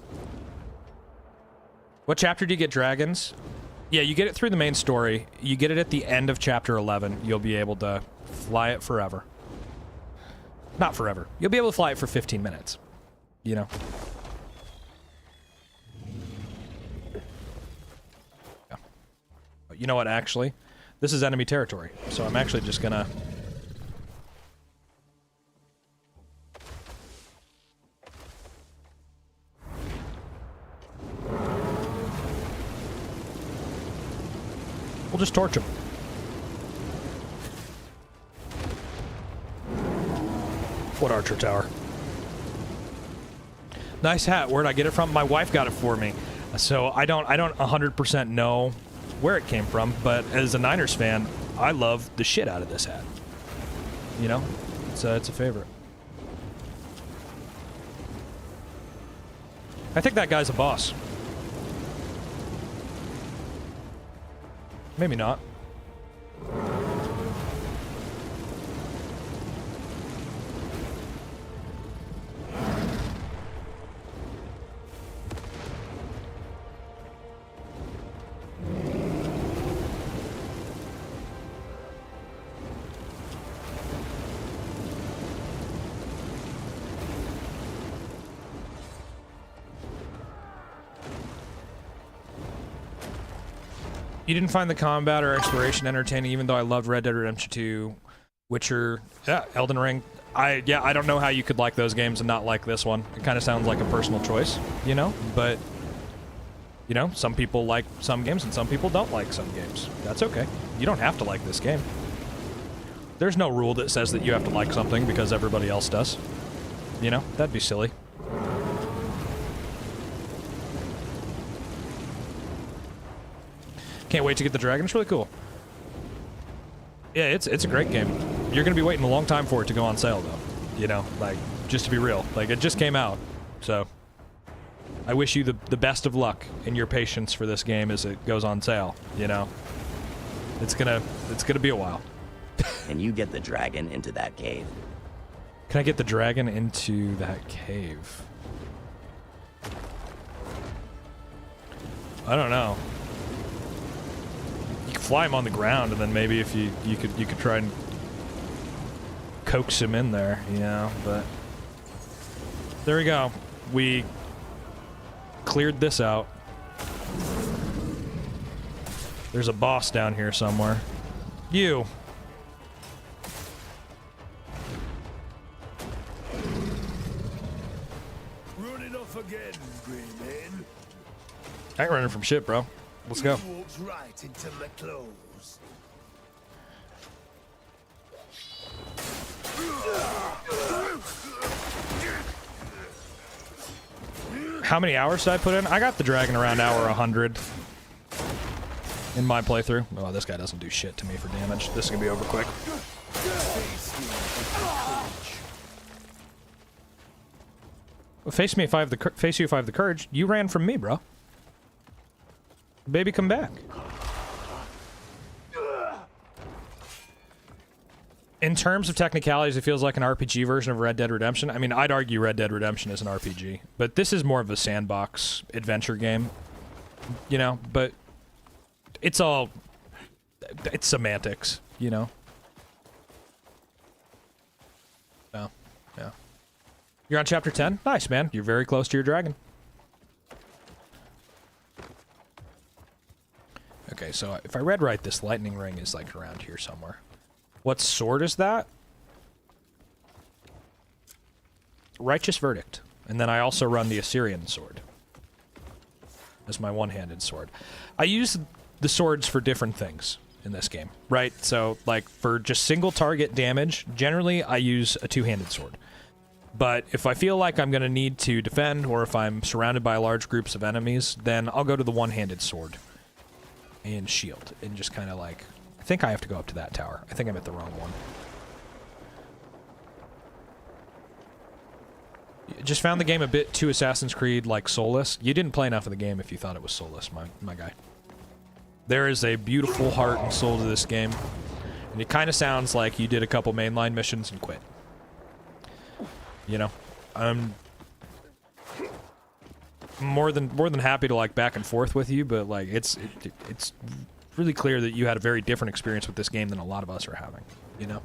What chapter do you get dragons? Yeah, you get it through the main story. You get it at the end of chapter 11. You'll be able to fly it forever. Not forever. You'll be able to fly it for 15 minutes. You know? Yeah. But you know what, actually? This is enemy territory. So I'm actually just gonna... We'll just torch him. What archer tower? Nice hat. Where'd I get it from? My wife got it for me. So I don't 100% know where it came from, but as a Niners fan, I love the shit out of this hat. You know? It's a favorite. I think that guy's a boss. Maybe not. You didn't find the combat or exploration entertaining, even though I loved Red Dead Redemption 2, Witcher, yeah, Elden Ring. I don't know how you could like those games and not like this one. It kind of sounds like a personal choice, you know? But, you know, some people like some games and some people don't like some games. That's okay. You don't have to like this game. There's no rule that says that you have to like something because everybody else does. You know? That'd be silly. Can't wait to get the dragon. It's really cool. Yeah, it's a great game. You're gonna be waiting a long time for it to go on sale, though. You know, like, just to be real. Like, it just came out, so... I wish you the best of luck in your patience for this game as it goes on sale, you know? It's gonna be a while. And you get the dragon into that cave. Can I get the dragon into that cave? I don't know. You could fly him on the ground, and then maybe if you could try and coax him in there, you know, but there we go. We cleared this out. There's a boss down here somewhere. You. Running off again, green man. I ain't running from shit, bro. Let's go. Walks right into my clothes. How many hours did I put in? I got the dragon around hour 100 in my playthrough. Oh, this guy doesn't do shit to me for damage. This is gonna be over quick. Well, face you if I have the courage. You ran from me, bro. Baby, come back. In terms of technicalities, it feels like an RPG version of Red Dead Redemption. I mean, I'd argue Red Dead Redemption is an RPG, but this is more of a sandbox adventure game, you know, but it's semantics, you know? Oh, yeah. You're on chapter 10? Nice, man. You're very close to your dragon. Okay, so if I read right, this lightning ring is like around here somewhere. What sword is that? Righteous Verdict. And then I also run the Assyrian sword as my one-handed sword. I use the swords for different things in this game, right? So, like, for just single target damage, generally I use a two-handed sword. But if I feel like I'm going to need to defend, or if I'm surrounded by large groups of enemies, then I'll go to the one-handed sword and shield, and just kind of like... I think I have to go up to that tower. I think I'm at the wrong one. Just found the game a bit too Assassin's Creed like soulless. You didn't play enough of the game if you thought it was soulless, my guy. There is a beautiful heart and soul to this game, and it kind of sounds like you did a couple mainline missions and quit. You know, I'm more than happy to like back and forth with you, but like it's really clear that you had a very different experience with this game than a lot of us are having. You know.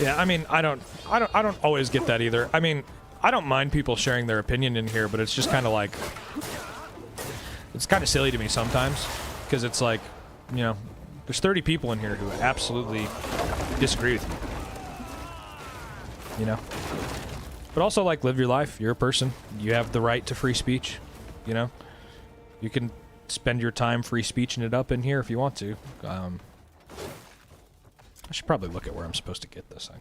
Yeah, I mean, I don't always get that either. I mean, I don't mind people sharing their opinion in here, but it's just kind of like, it's kind of silly to me sometimes, because it's like, you know, there's 30 people in here who absolutely disagree with you. You know? But also, like, live your life. You're a person. You have the right to free speech. You know? You can spend your time free speeching it up in here if you want to. I should probably look at where I'm supposed to get this thing.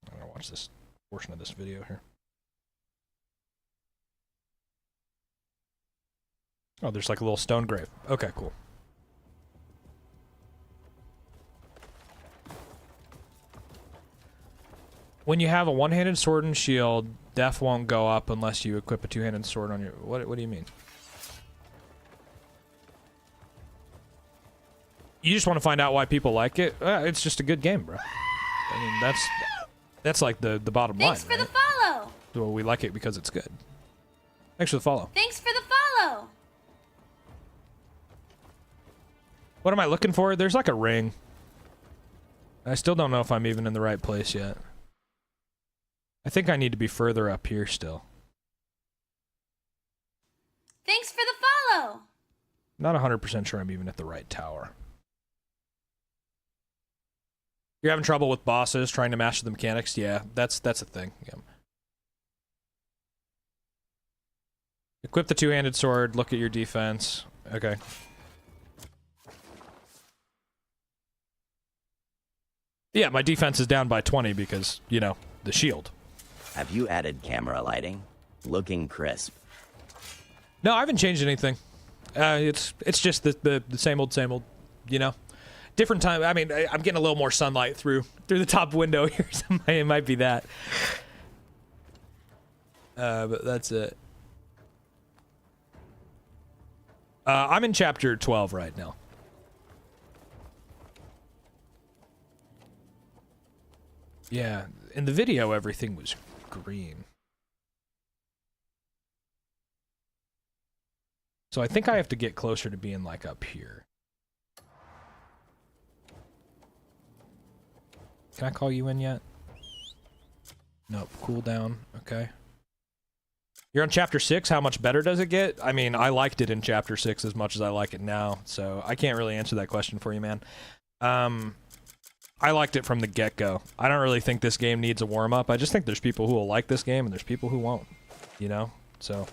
I'm gonna watch this portion of this video here. Oh, there's like a little stone grave. Okay, cool. When you have a one-handed sword and shield, death won't go up unless you equip a two-handed sword on your... What do you mean? You just want to find out why people like it? It's just a good game, bro. I mean, that's like the bottom line, Thanks for the follow. Well, we like it because it's good. Thanks for the follow. Thanks for the follow. What am I looking for? There's like a ring. I still don't know if I'm even in the right place yet. I think I need to be further up here still. Thanks for the follow. Not 100% sure I'm even at the right tower. You're having trouble with bosses, trying to master the mechanics? Yeah, that's a thing. Yeah. Equip the two-handed sword, look at your defense. Okay. Yeah, my defense is down by 20 because, you know, the shield. Have you added camera lighting? Looking crisp. No, I haven't changed anything. It's just the same old, you know? Different time. I mean, I'm getting a little more sunlight through the top window here, so it might be that. But that's it. I'm in chapter 12 right now. Yeah, in the video, everything was green. So I think I have to get closer to being, like, up here. Can I call you in yet? Nope. Cooldown. Okay. You're on chapter 6. How much better does it get? I mean, I liked it in chapter 6 as much as I like it now, so I can't really answer that question for you, man. I liked it from the get-go. I don't really think this game needs a warm-up. I just think there's people who will like this game and there's people who won't, you know? So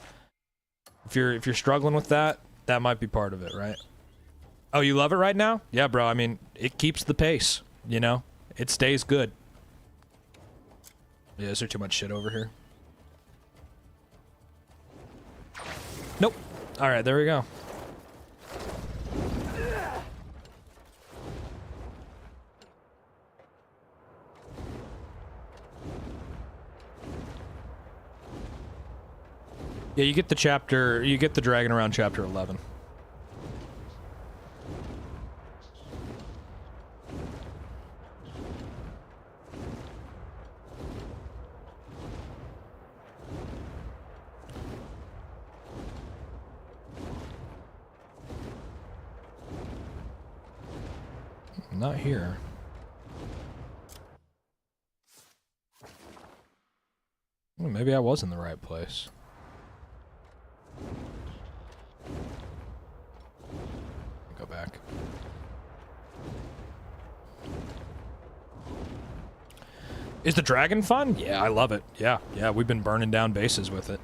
if you're struggling with that, that might be part of it, right? Oh, you love it right now? Yeah, bro. I mean, it keeps the pace, you know? It stays good. Yeah, is there too much shit over here? Nope. Alright, there we go. Yeah, you get the dragon around chapter 11. Not here. Well, maybe I was in the right place. Go back. Is the dragon fun? Yeah, I love it. Yeah, we've been burning down bases with it.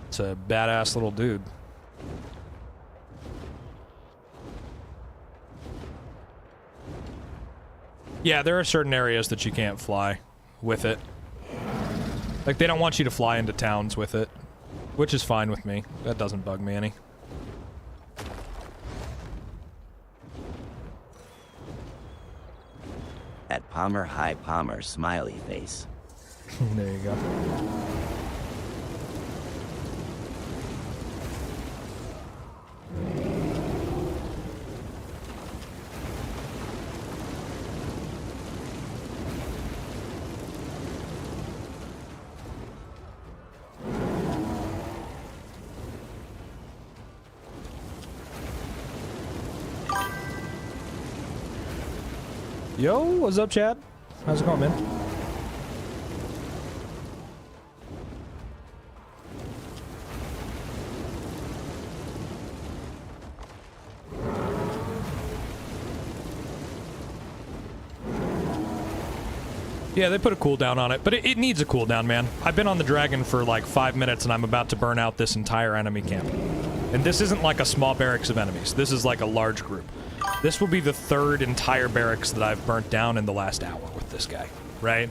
It's a badass little dude. Yeah, there are certain areas that you can't fly with it. Like, they don't want you to fly into towns with it, which is fine with me. That doesn't bug me any. At Palmer High Palmer smiley face. There you go. Yo, what's up, Chad? How's it going, man? Yeah, they put a cooldown on it, but it needs a cooldown, man. I've been on the dragon for like 5 minutes and I'm about to burn out this entire enemy camp. And this isn't like a small barracks of enemies. This is like a large group. This will be the 3rd entire barracks that I've burnt down in the last hour with this guy, right?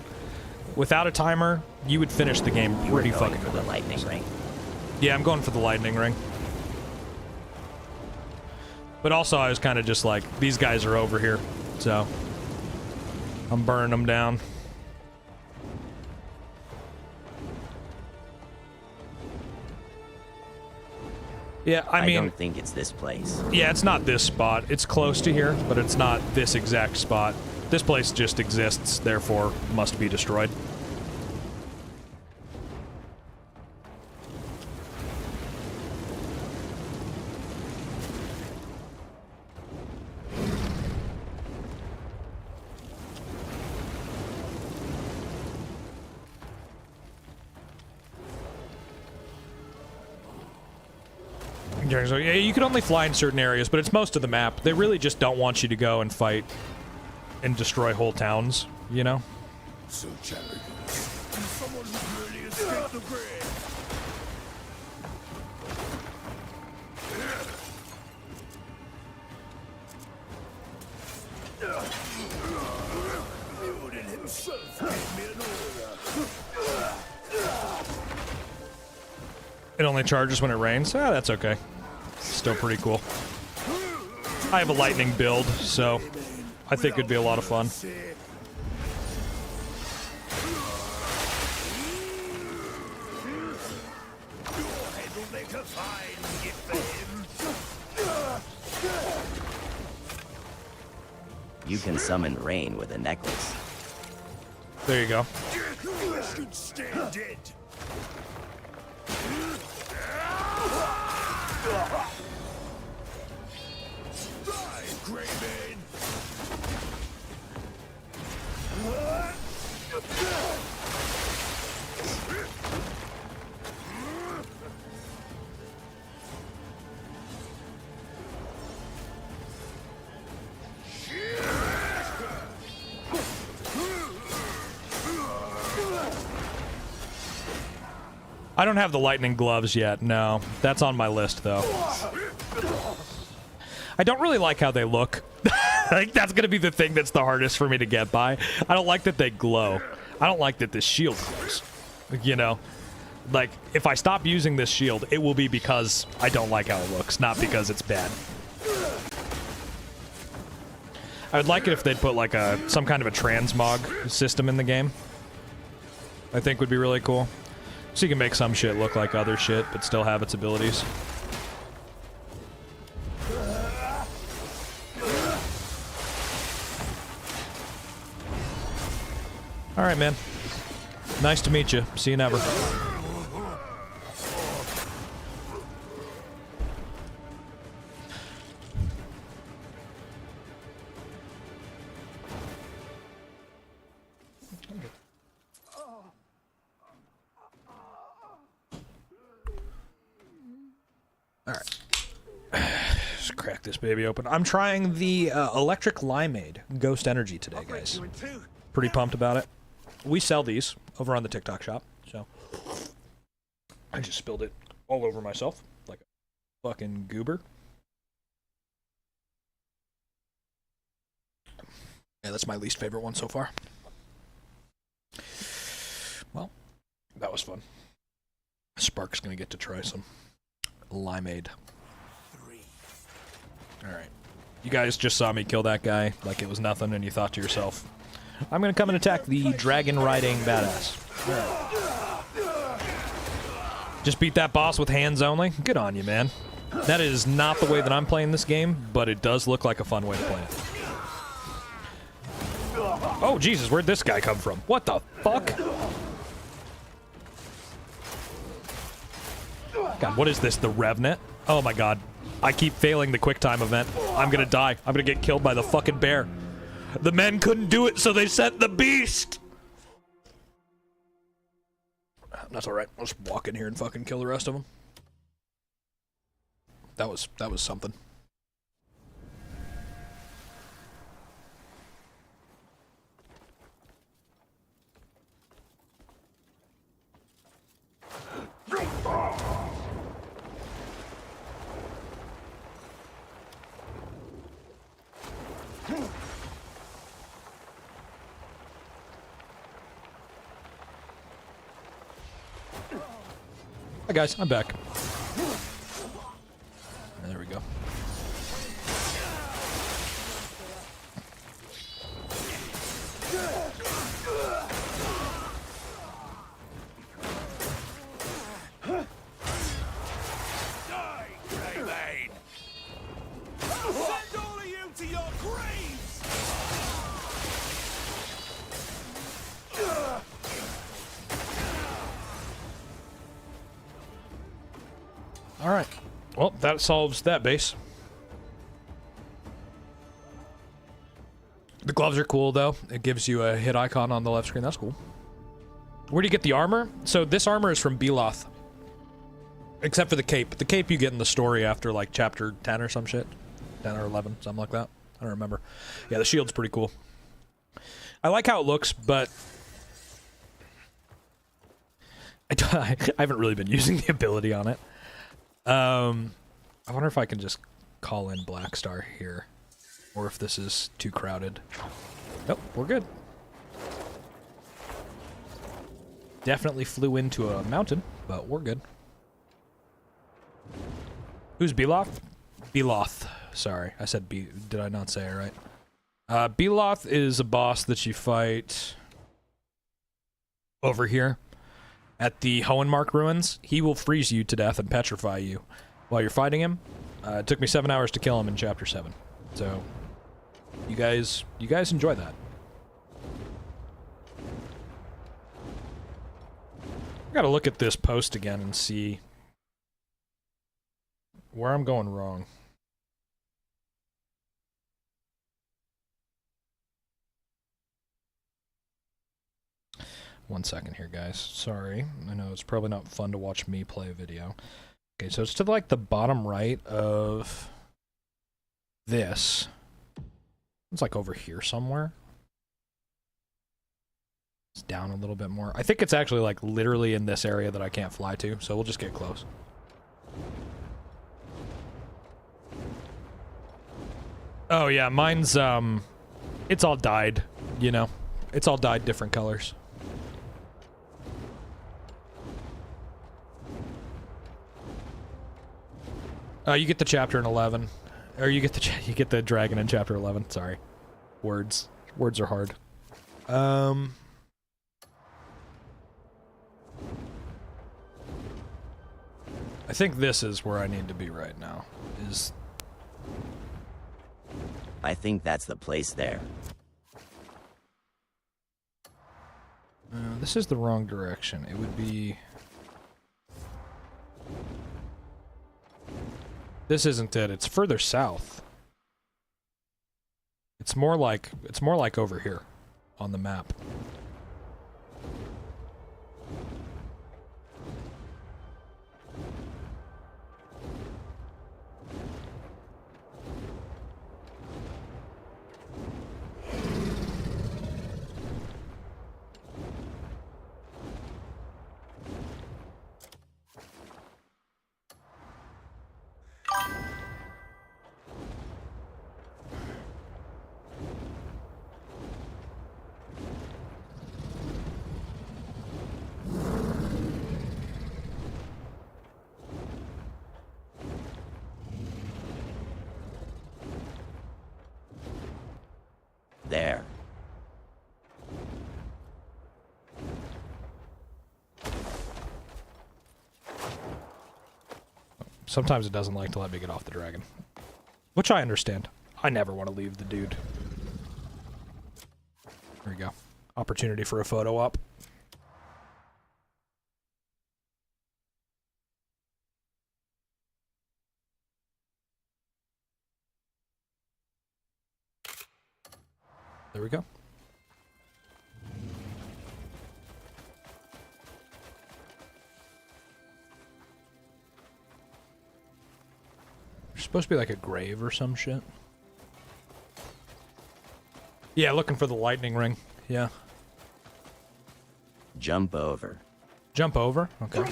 Without a timer, you would finish the game pretty fucking for the lightning ring. Yeah, I'm going for the lightning ring. But also, I was kind of just like, these guys are over here, so I'm burning them down. Yeah, I mean, don't think it's this place. Yeah, it's not this spot. It's close to here, but it's not this exact spot. This place just exists, therefore must be destroyed. So yeah, you can only fly in certain areas, but it's most of the map. They really just don't want you to go and fight and destroy whole towns, you know? So challenging. Someone who's really escaped the grave. Odin himself gave me an order. It only charges when it rains? Ah, that's okay. Still pretty cool. I have a lightning build, so I think it'd be a lot of fun. You can summon rain with a necklace. There you go. You should stay dead. Die, Greyman! I don't have the lightning gloves yet, no. That's on my list, though. I don't really like how they look. I think that's gonna be the thing that's the hardest for me to get by. I don't like that they glow. I don't like that this shield glows. You know? Like, if I stop using this shield, it will be because I don't like how it looks, not because it's bad. I would like it if they'd put, like, some kind of a transmog system in the game. I think would be really cool. So you can make some shit look like other shit, but still have its abilities. Alright, man. Nice to meet you. See you never. Alright. Just crack this baby open. I'm trying the electric limeade Ghost Energy today, guys. Pretty pumped about it. we sell these over on the TikTok shop. So I just spilled it all over myself like a fucking goober. Yeah, that's my least favorite one so far. Well, that was fun. Spark's gonna get to try some limeade. Alright. You guys just saw me kill that guy like it was nothing, and you thought to yourself, I'm gonna come and attack the dragon-riding badass. Right. Just beat that boss with hands only? Good on you, man. That is not the way that I'm playing this game, but it does look like a fun way to play it. Oh, Jesus, where'd this guy come from? What the fuck? God, what is this, the Revenant? Oh my god. I keep failing the quick time event. I'm gonna die. I'm gonna get killed by the fucking bear. The men couldn't do it, so they sent the beast! That's alright. I'll just walk in here and fucking kill the rest of them. That was something. Hi guys, I'm back. There we go. Send all of you to your graves! Alright. Well, that solves that base. The gloves are cool, though. It gives you a hit icon on the left screen. That's cool. Where do you get the armor? So this armor is from Beloth. Except for the cape. The cape you get in the story after, like, chapter 10 or some shit. 10 or 11, something like that. I don't remember. Yeah, the shield's pretty cool. I like how it looks, but I haven't really been using the ability on it. I wonder if I can just call in Blackstar here, or if this is too crowded. Nope, we're good. Definitely flew into a mountain, but we're good. Who's Beloth? Beloth. Sorry, I said B. Did I not say it right? Beloth is a boss that you fight over here. At the Hohenmark ruins, he will freeze you to death and petrify you while you're fighting him. It took me 7 hours to kill him in chapter 7. So, you guys enjoy that. I gotta look at this post again and see where I'm going wrong. One second here, guys. Sorry. I know it's probably not fun to watch me play a video. Okay, so it's to like the bottom right of this. It's like over here somewhere. It's down a little bit more. I think it's actually like literally in this area that I can't fly to, so we'll just get close. Oh yeah, mine's it's all dyed, you know. It's all dyed different colors. You get the chapter in 11, or you get the dragon in chapter 11. Sorry, words are hard. I think this is where I need to be right now. I think that's the place there. This is the wrong direction. It would be. This isn't it. It's further south. It's more like over here on the map. Sometimes it doesn't like to let me get off the dragon. Which I understand. I never want to leave the dude. There we go. Opportunity for a photo op. There we go. There's supposed to be like a grave or some shit. Yeah, looking for the lightning ring. Yeah. Jump over. Jump over? Okay.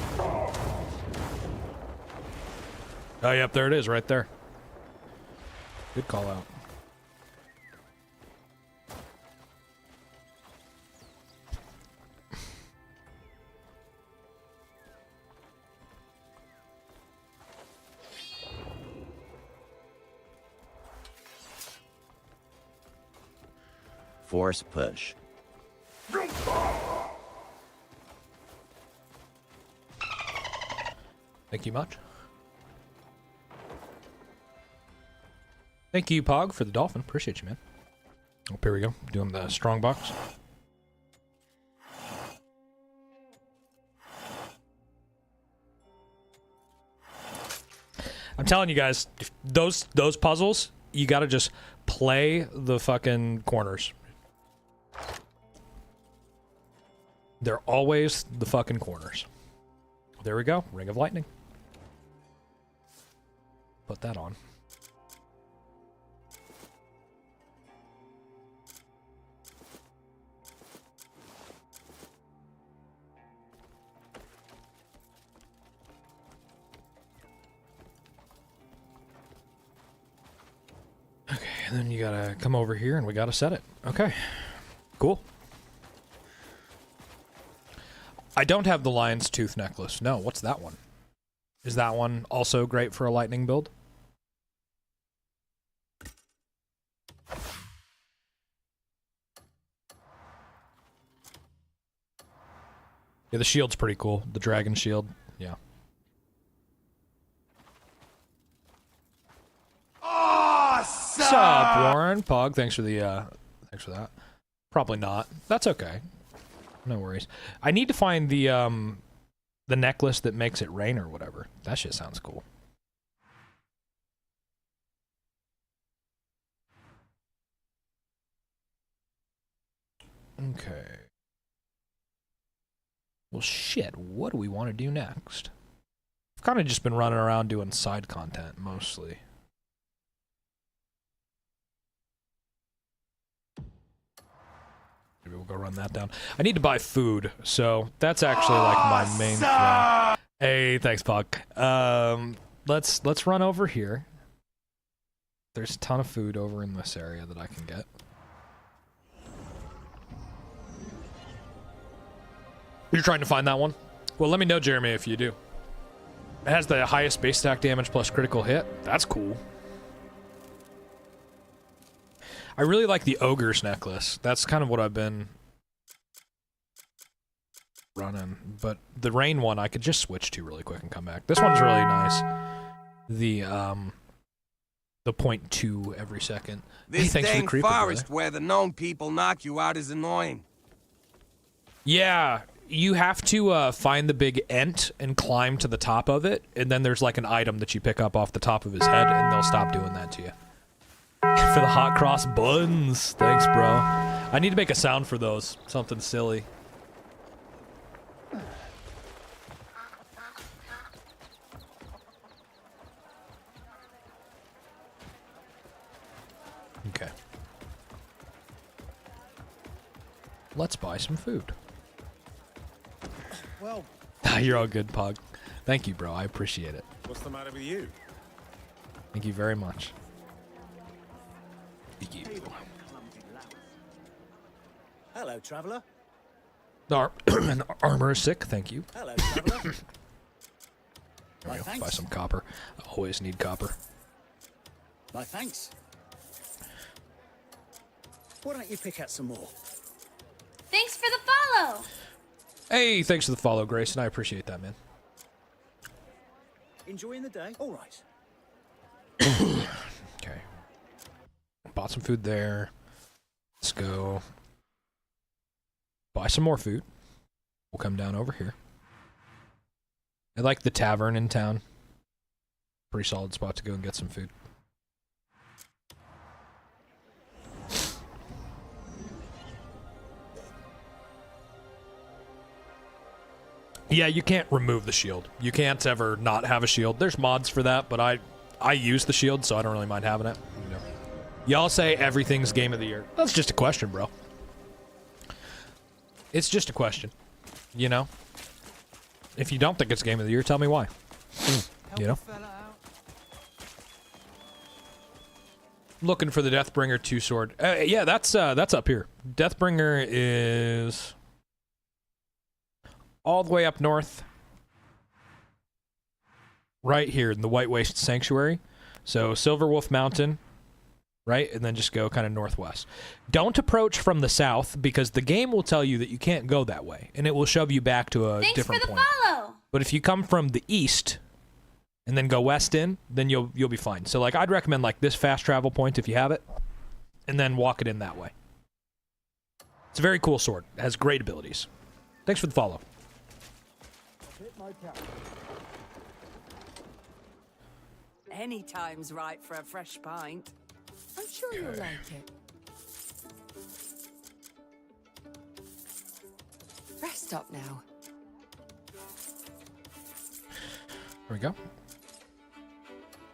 Oh, yep, there it is, right there. Good call out. Force push. Thank you much. Thank you, Pog, for the dolphin. Appreciate you, man. Oh, here we go. Doing the strong box. I'm telling you guys, those puzzles, you gotta just play the fucking corners. They're always the fucking corners. There we go. Ring of Lightning. Put that on. Okay, and then you gotta come over here and we gotta set it. Okay. Cool. I don't have the Lion's Tooth necklace. No, what's that one? Is that one also great for a lightning build? Yeah, the shield's pretty cool. The dragon shield. Yeah. Awesome! What's up, Warren? Pog, thanks for that. Probably not. That's okay. No worries. I need to find the necklace that makes it rain or whatever. That shit sounds cool. Okay. Well, shit. What do we want to do next? I've kind of just been running around doing side content, mostly. Maybe we'll go run that down. I need to buy food, so that's actually like my main thing. Hey, thanks, Pog. Let's run over here. There's a ton of food over in this area that I can get. You're trying to find that one? Well, let me know, Jeremy, if you do. It has the highest base attack damage plus critical hit. That's cool. I really like the Ogre's necklace. That's kind of what I've been running. But the rain one, I could just switch to really quick and come back. This one's really nice. The 0.2 every second. This hey, thanks for the dang creeper, forest brother. where the known people knock you out is annoying. Yeah, you have to find the big ent and climb to the top of it, and then there's like an item that you pick up off the top of his head, and they'll stop doing that to you. For the hot cross buns. Thanks, bro. I need to make a sound for those. Something silly. Okay. Let's buy some food. Well, You're all good, Pog. Thank you, bro. I appreciate it. what's the matter with you? Thank you very much. Thank you. Hello, traveller. An armor is sick. Thank you. Hello, traveller. There we go. Buy some copper. I always need copper. My thanks. Why don't you pick out some more? Thanks for the follow. Hey, thanks for the follow, Grayson. I appreciate that, man. Enjoying the day? All right. Okay. Bought some food there. Let's go buy some more food. We'll come down over here. I like the tavern in town. Pretty solid spot to go and get some food. Yeah, you can't remove the shield. You can't ever not have a shield. There's mods for that, but I use the shield, so I don't really mind having it. You know. Y'all say everything's game of the year. That's just a question, bro. It's just a question. You know? If you don't think it's game of the year, tell me why. You know? Looking for the Deathbringer 2 sword. Yeah, that's up here. Deathbringer is all the way up north. Right here in the White Waste Sanctuary. So Silverwolf Mountain, right? And then just go kind of northwest. Don't approach from the south because the game will tell you that you can't go that way. And it will shove you back to a different point. Thanks for the follow! But if you come from the east and then go west in, then you'll be fine. So like I'd recommend like this fast travel point if you have it, and then walk it in that way. It's a very cool sword. It has great abilities. Thanks for the follow. Any time's right for a fresh pint. I'm sure you'll like it. Rest up now. There we go.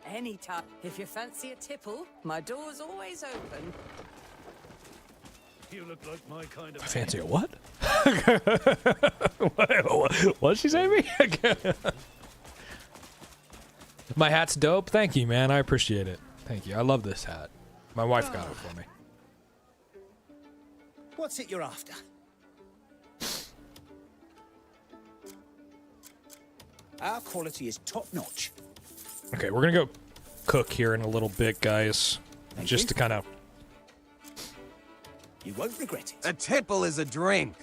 Anytime. If you fancy a tipple, my door's always open. You look like my kind of Fancy a what? What did she say to me? My hat's dope. Thank you, man. I appreciate it. Thank you. I love this hat. My wife got it for me. What's it you're after? Our quality is top-notch. Okay, we're gonna go cook here in a little bit, guys. Thank Just you. to kind of... You won't regret it. A tipple is a drink.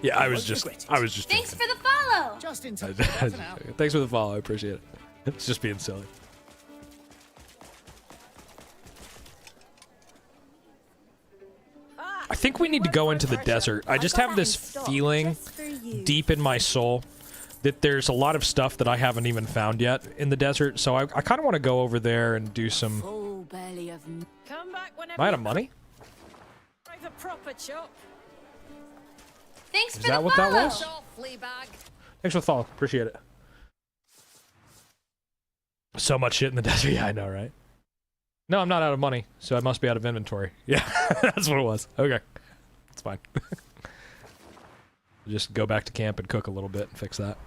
Yeah, I was won't just regret it. Thanks for the follow! Just in time. Half an hour. Thanks for the follow. I appreciate it. It's just being silly. I think we need to go into the desert. I just have this feeling deep in my soul that there's a lot of stuff that I haven't even found yet in the desert. So I kind of want to go over there and do some... Full belly of... Come back whenever Am I out of money? the proper chop. Thanks Is for that the what that follow! was? Flea bag. Thanks for the follow. Appreciate it. So much shit in the desert. Yeah, I know, right? No, I'm not out of money, so I must be out of inventory. Yeah, that's what it was. Okay. It's fine. Just go back to camp and cook a little bit and fix that.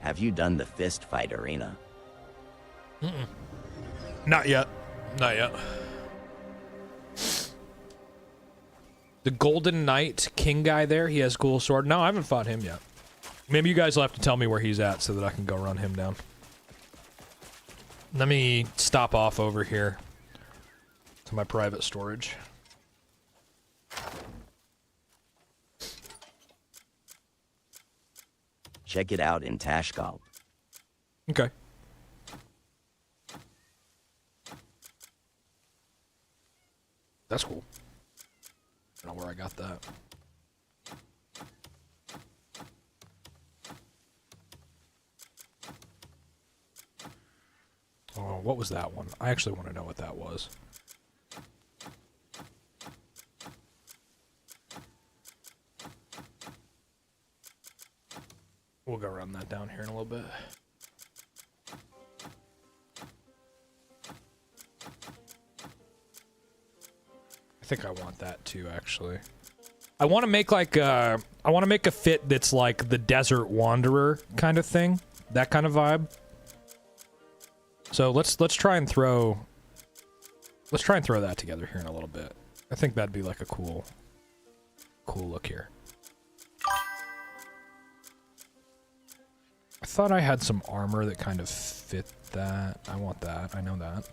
Have you done the fist fight arena? Not yet. Not yet. The Golden Knight King guy there, he has a cool sword. No, I haven't fought him yet. Maybe you guys will have to tell me where he's at so that I can go run him down. Let me stop off over here to my private storage. Check it out in Tashkal. Okay. That's cool. I don't know where I got that. Oh, what was that one? I actually want to know what that was. We'll go run that down here in a little bit. I think I want that too, actually. I want to make like I want to make a fit that's like the Desert Wanderer kind of thing, that kind of vibe. So let's try and throw that together here in a little bit. I think that'd be like a cool look here. I thought I had some armor that kind of fit that. I want that. I know that.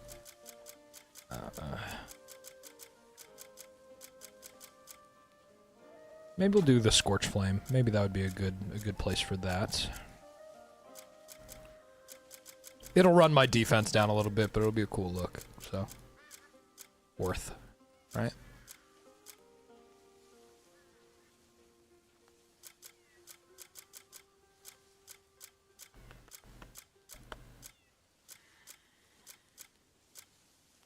Maybe we'll do the Scorch Flame. Maybe that would be a good place for that. It'll run my defense down a little bit, but it'll be a cool look. So, worth, right?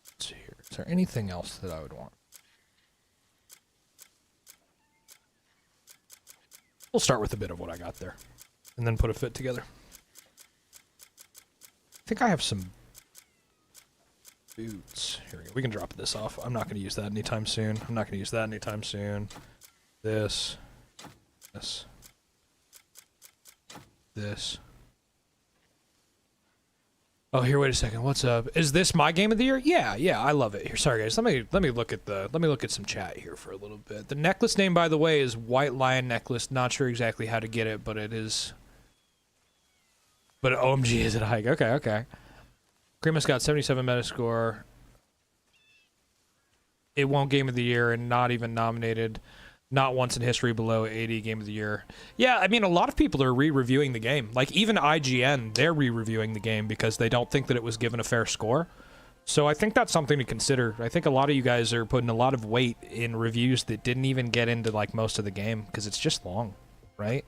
Let's see here. Is there anything else that I would want? We'll start with a bit of what I got there, and then put a fit together. I think I have some boots. Here we go. We can drop this off. I'm not going to use that anytime soon. I'm not going to use that anytime soon. This. Oh, here, wait a second. What's up? Is this my game of the year? Yeah, I love it. Here, sorry guys. Let me look at some chat here for a little bit. The necklace name, by the way, is White Lion Necklace. Not sure exactly how to get it, but it is. But OMG, is it a hike? Okay. Grimace got 77 Metascore. It won't Game of the Year and not even nominated. Not once in history below 80 Game of the Year. Yeah, I mean, a lot of people are re-reviewing the game. Like, even IGN, they're re-reviewing the game because they don't think that it was given a fair score. So I think that's something to consider. I think a lot of you guys are putting a lot of weight in reviews that didn't even get into, like, most of the game because it's just long, right?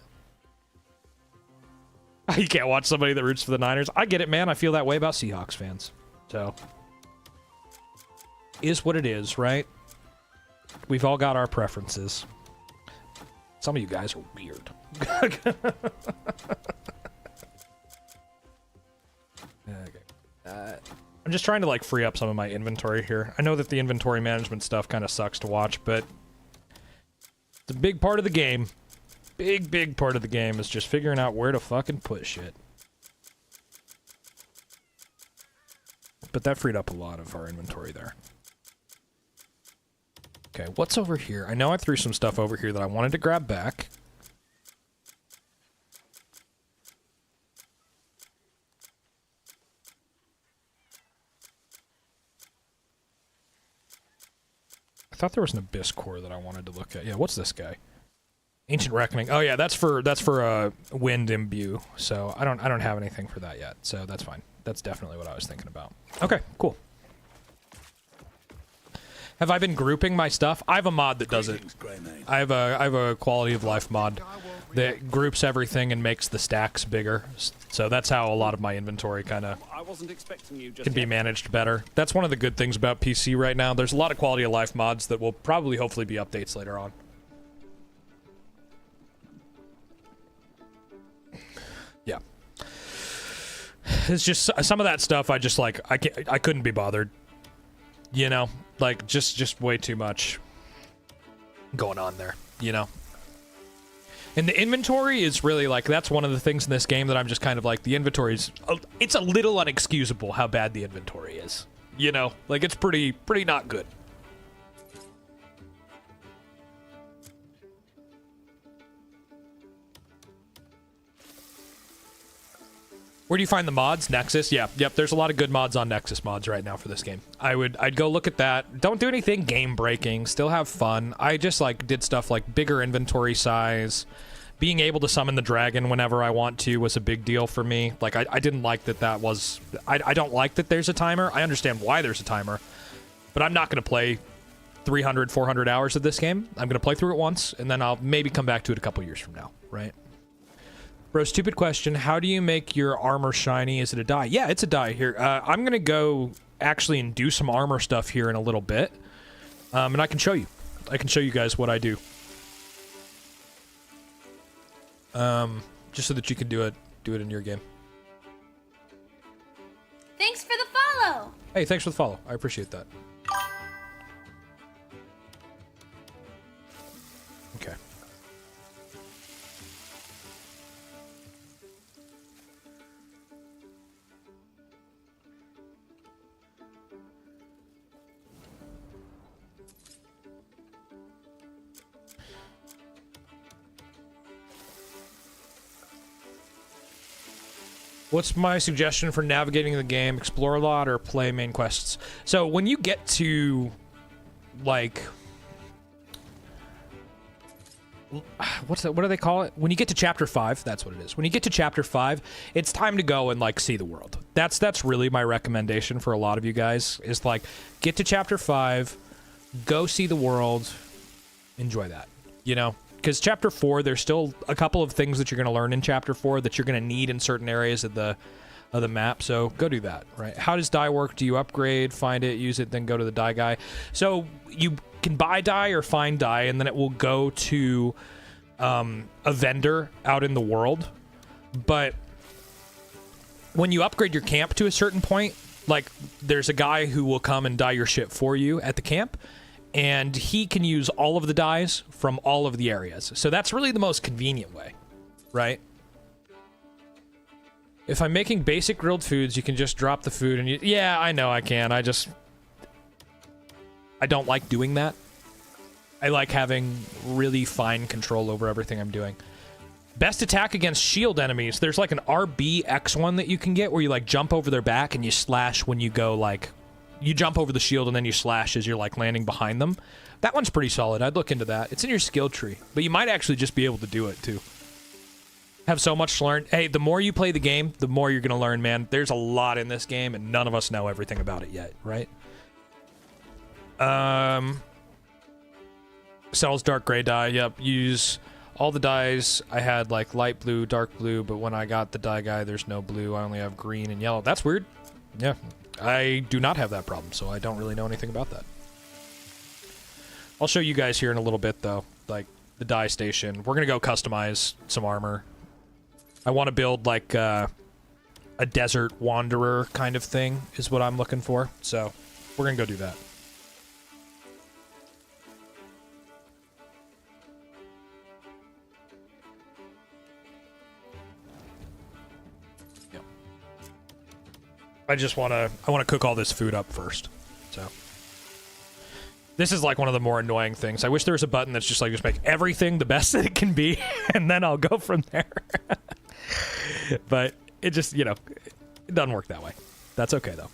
You can't watch somebody that roots for the Niners. I get it, man. I feel that way about Seahawks fans. So, is what it is, right? We've all got our preferences. Some of you guys are weird. Okay. I'm just trying to, like, free up some of my inventory here. I know that the inventory management stuff kind of sucks to watch, but it's a big part of the game. Big part of the game is just figuring out where to fucking put shit. But that freed up a lot of our inventory there. Okay, what's over here? I know I threw some stuff over here that I wanted to grab back. I thought there was an Abyss core that I wanted to look at. Yeah, what's this guy? Ancient Reckoning. Oh yeah, that's for Wind Imbue. So I don't have anything for that yet. So that's fine. That's definitely what I was thinking about. Okay, cool. Have I been grouping my stuff? I have a mod that does it. I have a quality of life mod that groups everything and makes the stacks bigger. So that's how a lot of my inventory kind of can be managed better. That's one of the good things about PC right now. There's a lot of quality of life mods that will probably hopefully be updates later on. Yeah. It's just some of that stuff I just like I couldn't be bothered. You know, like just way too much going on there, you know. And the inventory is really like that's one of the things in this game that I'm just kind of like the inventory's it's a little unexcusable how bad the inventory is. You know, like it's pretty not good. Where do you find the mods? Nexus? Yeah, yep, there's a lot of good mods on Nexus mods right now for this game. I'd go look at that. Don't do anything game-breaking, still have fun. I just, like, did stuff like bigger inventory size. Being able to summon the dragon whenever I want to was a big deal for me. Like, I didn't like that was... I don't like that there's a timer. I understand why there's a timer. But I'm not going to play 300, 400 hours of this game. I'm going to play through it once, and then I'll maybe come back to it a couple years from now, right? Bro, stupid question. How do you make your armor shiny? Is it a dye? Yeah, it's a dye here. I'm going to go actually and do some armor stuff here in a little bit. And I can show you. I can show you guys what I do. Just so that you can do it in your game. Thanks for the follow. Hey, thanks for the follow. I appreciate that. Okay. What's my suggestion for navigating the game? Explore a lot or play main quests? So when you get to, like... What do they call it? When you get to chapter 5, that's what it is. When you get to chapter 5, it's time to go and like see the world. That's really my recommendation for a lot of you guys, is like get to chapter 5, go see the world, enjoy that. You know, because chapter 4, there's still a couple of things that you're going to learn in chapter 4 that you're going to need in certain areas of the map, so go do that, right? How does dye work? Do you upgrade, find it, use it, then go to the dye guy? So you can buy dye or find dye, and then it will go to a vendor out in the world. But when you upgrade your camp to a certain point, like there's a guy who will come and dye your shit for you at the camp, and he can use all of the dyes from all of the areas. So that's really the most convenient way, right? If I'm making basic grilled foods, you can just drop the food and you... Yeah, I know I can. I don't like doing that. I like having really fine control over everything I'm doing. Best attack against shield enemies. There's like an RBX1 that you can get where you like jump over their back and you slash when you go like... You jump over the shield and then you slash as you're like landing behind them. That one's pretty solid. I'd look into that. It's in your skill tree. But you might actually just be able to do it too. Have so much to learn. Hey, the more you play the game, the more you're going to learn, man. There's a lot in this game and none of us know everything about it yet, right? Sells dark gray dye. Yep. Use all the dyes. I had like light blue, dark blue, but when I got the dye guy, there's no blue. I only have green and yellow. That's weird. Yeah. I do not have that problem, so I don't really know anything about that. I'll show you guys here in a little bit, though, like the dye station. We're going to go customize some armor. I want to build like a desert wanderer kind of thing is what I'm looking for. So we're going to go do that. I want to cook all this food up first. So this is like one of the more annoying things. I wish there was a button that's just like, just make everything the best that it can be, and then I'll go from there. But it just, you know, it doesn't work that way. That's okay, though.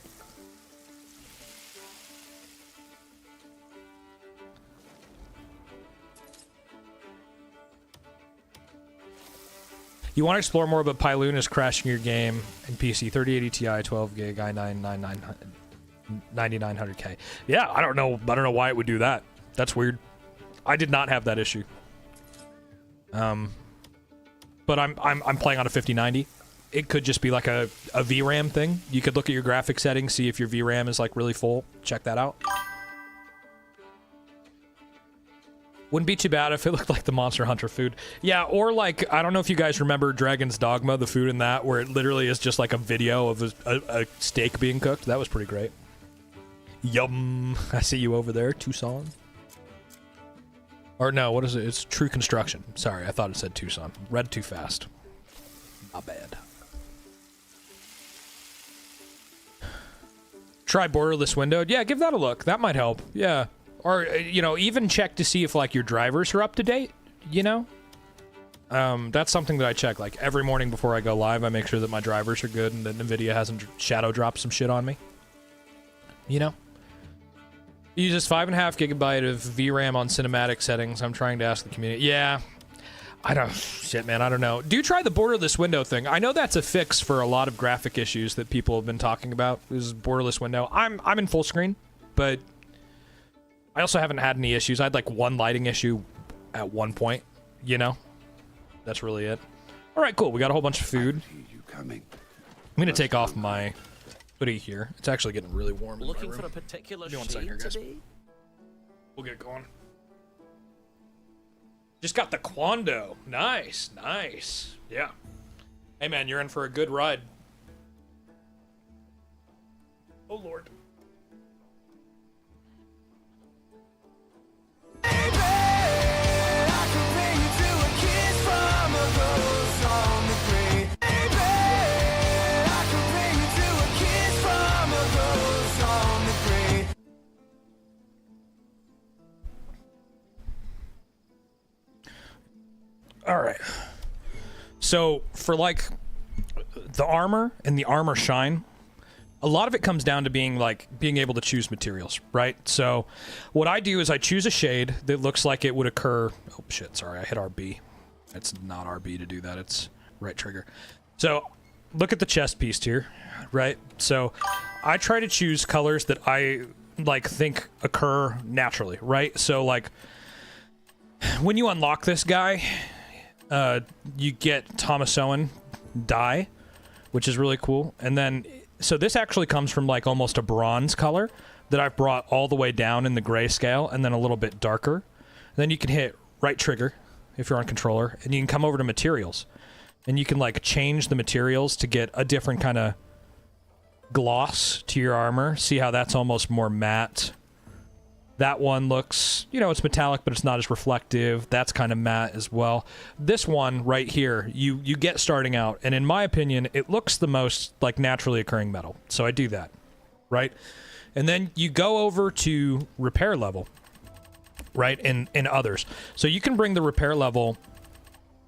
You want to explore more, but Pyloon is crashing your game in PC. 3080 Ti, 12 gig, i9 9900K. Yeah, I don't know why it would do that. That's weird. I did not have that issue. But I'm playing on a 5090. It could just be like a VRAM thing. You could look at your graphic settings, see if your VRAM is like really full. Check that out. Wouldn't be too bad if it looked like the Monster Hunter food. Yeah, or like, I don't know if you guys remember Dragon's Dogma, the food in that, where it literally is just like a video of a steak being cooked. That was pretty great. Yum. I see you over there, Tucson. Or no, what is it? It's True Construction. Sorry, I thought it said Tucson. Read too fast. Not bad. Try borderless windowed. Yeah, give that a look. That might help. Yeah. Or, you know, even check to see if, like, your drivers are up to date, you know? That's something that I check, like, every morning before I go live. I make sure that my drivers are good and that NVIDIA hasn't shadow dropped some shit on me. You know? It uses 5.5 gigabyte of VRAM on cinematic settings. I'm trying to ask the community. Yeah. Shit, man, I don't know. Do try the borderless window thing. I know that's a fix for a lot of graphic issues that people have been talking about, is borderless window. I'm in full screen, but I also haven't had any issues. I had like one lighting issue at one point, you know? That's really it. All right, cool. We got a whole bunch of food. I'm going to take off my hoodie here. It's actually getting really warm in my room. Looking for a particular Give me 1 second here, guys. today? We'll get going. Just got the Quando. Nice, nice. Yeah. Hey, man, you're in for a good ride. Oh, Lord. All right. So for like the armor and the armor shine, a lot of it comes down to being able to choose materials, right? So what I do is I choose a shade that looks like it would occur. Oh shit, sorry, I hit RB. It's not RB to do that, it's right trigger. So look at the chest piece here, right? So I try to choose colors that I think occur naturally, right? So like when you unlock this guy, you get Thomas Owen dye, which is really cool. And then, so this actually comes from like almost a bronze color that I've brought all the way down in the grayscale and then a little bit darker. Then you can hit right trigger if you're on controller, and you can come over to materials. And you can like change the materials to get a different kind of gloss to your armor. See how that's almost more matte. That one looks, you know, it's metallic, but it's not as reflective. That's kind of matte as well. This one right here, you get starting out, and in my opinion, it looks the most like naturally occurring metal. So I do that, right? And then you go over to repair level, right, in others. So you can bring the repair level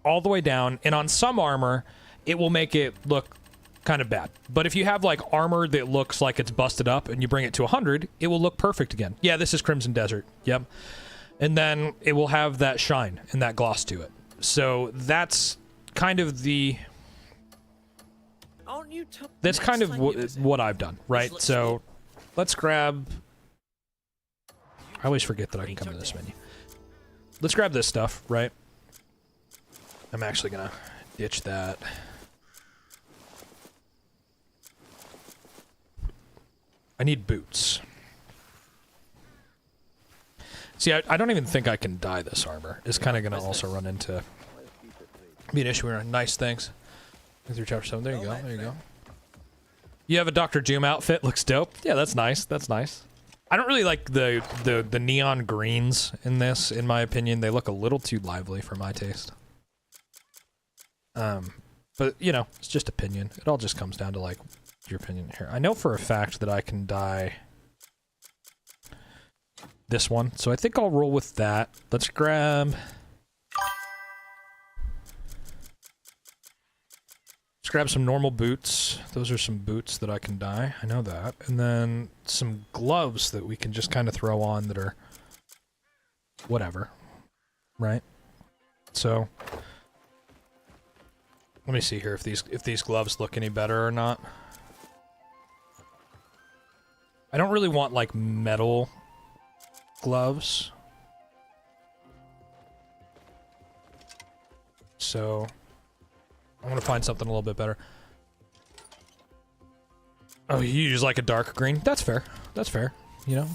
all the way down, and on some armor, it will make it look kind of bad. But if you have like armor that looks like it's busted up and you bring it to 100, it will look perfect again. Yeah, this is Crimson Desert. Yep. And then it will have that shine and that gloss to it. So that's kind of the... That's kind of what I've done, right? So let's grab... I always forget that I can come to this menu. Let's grab this stuff, right? I'm actually gonna ditch that. I need boots. See, I don't even think I can dye this armor. It's kind of going to also run into... be an issue here. Nice, thanks. Through chapter 7. There you go. There you go. You have a Dr. Doom outfit. Looks dope. Yeah, that's nice. That's nice. I don't really like the neon greens in this, in my opinion. They look a little too lively for my taste. But, you know, it's just opinion. It all just comes down to, like... your opinion here. I know for a fact that I can dye this one, so I think I'll roll with that. Let's grab... let's grab some normal boots. Those are some boots that I can dye. I know that. And then some gloves that we can just kind of throw on that are... whatever. Right? So... let me see here if these gloves look any better or not. I don't really want, like, metal gloves. So, I want to find something a little bit better. Oh, you use, like, a dark green? That's fair. That's fair, you know?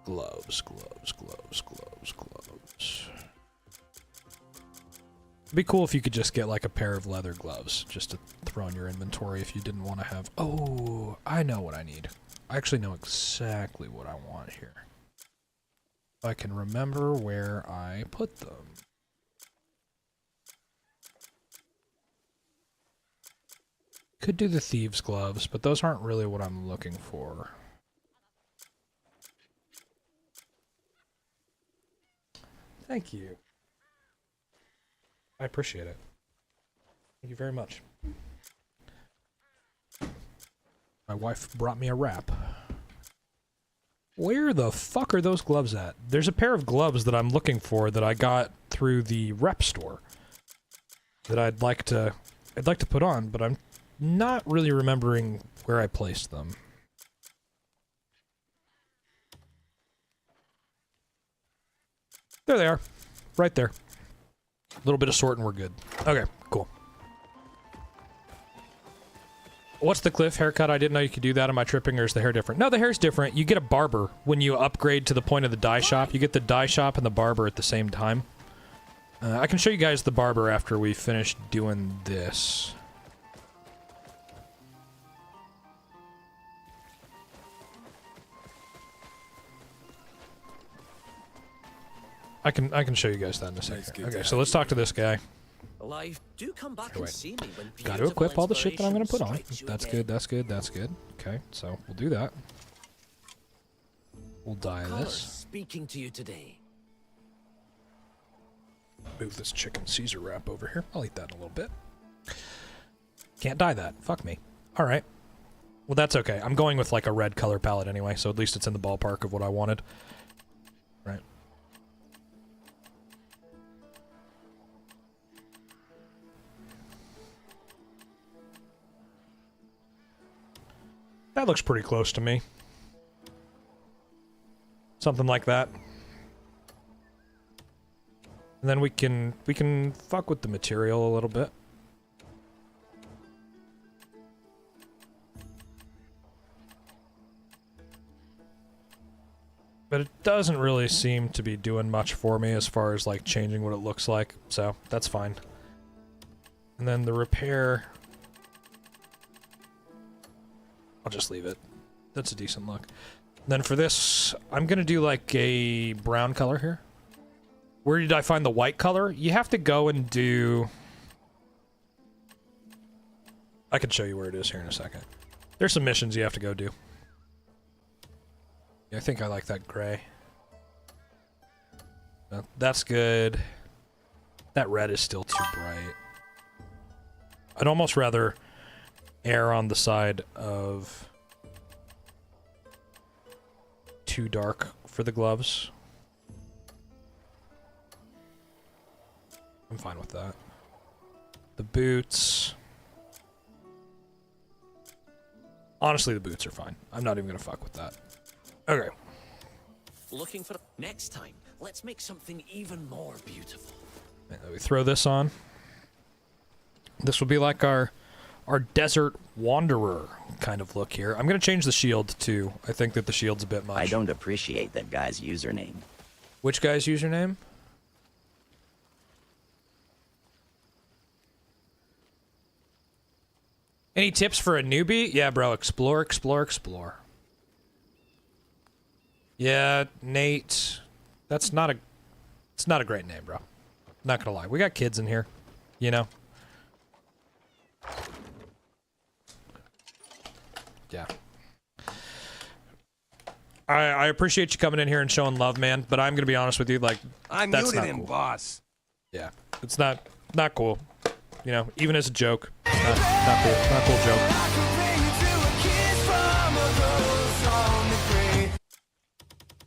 Gloves, gloves, gloves, gloves, gloves. It'd be cool if you could just get like a pair of leather gloves just to throw in your inventory if you didn't want to have... oh, I know what I need. I actually know exactly what I want here. If I can remember where I put them. Could do the thieves' gloves, but those aren't really what I'm looking for. Thank you. I appreciate it. Thank you very much. My wife brought me a wrap. Where the fuck are those gloves at? There's a pair of gloves that I'm looking for that I got through the rep store that I'd like to put on, but I'm not really remembering where I placed them. There they are. Right there. A little bit of sort and we're good. Okay, cool. What's the Cliff haircut? I didn't know you could do that. Am I tripping or is the hair different? No, the hair's different. You get a barber when you upgrade to the point of the dye shop. You get the dye shop and the barber at the same time. I can show you guys the barber after we finish doing this. I can show you guys that in a second. Okay, so let's talk to this guy. Alive, do come back and see me when got to equip all the shit that I'm going to put on. inspiration That's strikes you good, that's good, that's good. Okay, so we'll do that. We'll dye again. Colours this. speaking to you today. Move this chicken Caesar wrap over here. I'll eat that in a little bit. Can't dye that. Fuck me. All right. Well, that's okay. I'm going with like a red color palette anyway, so at least it's in the ballpark of what I wanted. Right. That looks pretty close to me. Something like that. And then we can fuck with the material a little bit. But it doesn't really seem to be doing much for me as far as like changing what it looks like, so that's fine. And then the repair, I'll just leave it. That's a decent look. Then for this, I'm gonna do like a brown color here. Where did I find the white color? You have to go and do... I can show you where it is here in a second. There's some missions you have to go do. Yeah, I think I like that gray. That's good. That red is still too bright. I'd almost rather err on the side of too dark for the gloves. I'm fine with that. The boots. Honestly, the boots are fine. I'm not even gonna fuck with that. Okay. Looking for next time. Let's make something even more beautiful. And then we throw this on. This will be like our desert wanderer kind of look here. I'm gonna change the shield too. I think that the shield's a bit much. I don't appreciate that guy's username. Which guy's username? Any tips for a newbie? Yeah, bro. Explore, explore, explore. Yeah, Nate. That's not a... It's not a great name, bro. Not gonna lie. We got kids in here. You know? Yeah. I appreciate you coming in here and showing love, man. But I'm gonna be honest with you, like, I'm that's muted not him, cool. boss. Yeah, it's not cool. You know, even as a joke, not cool. Not a cool joke.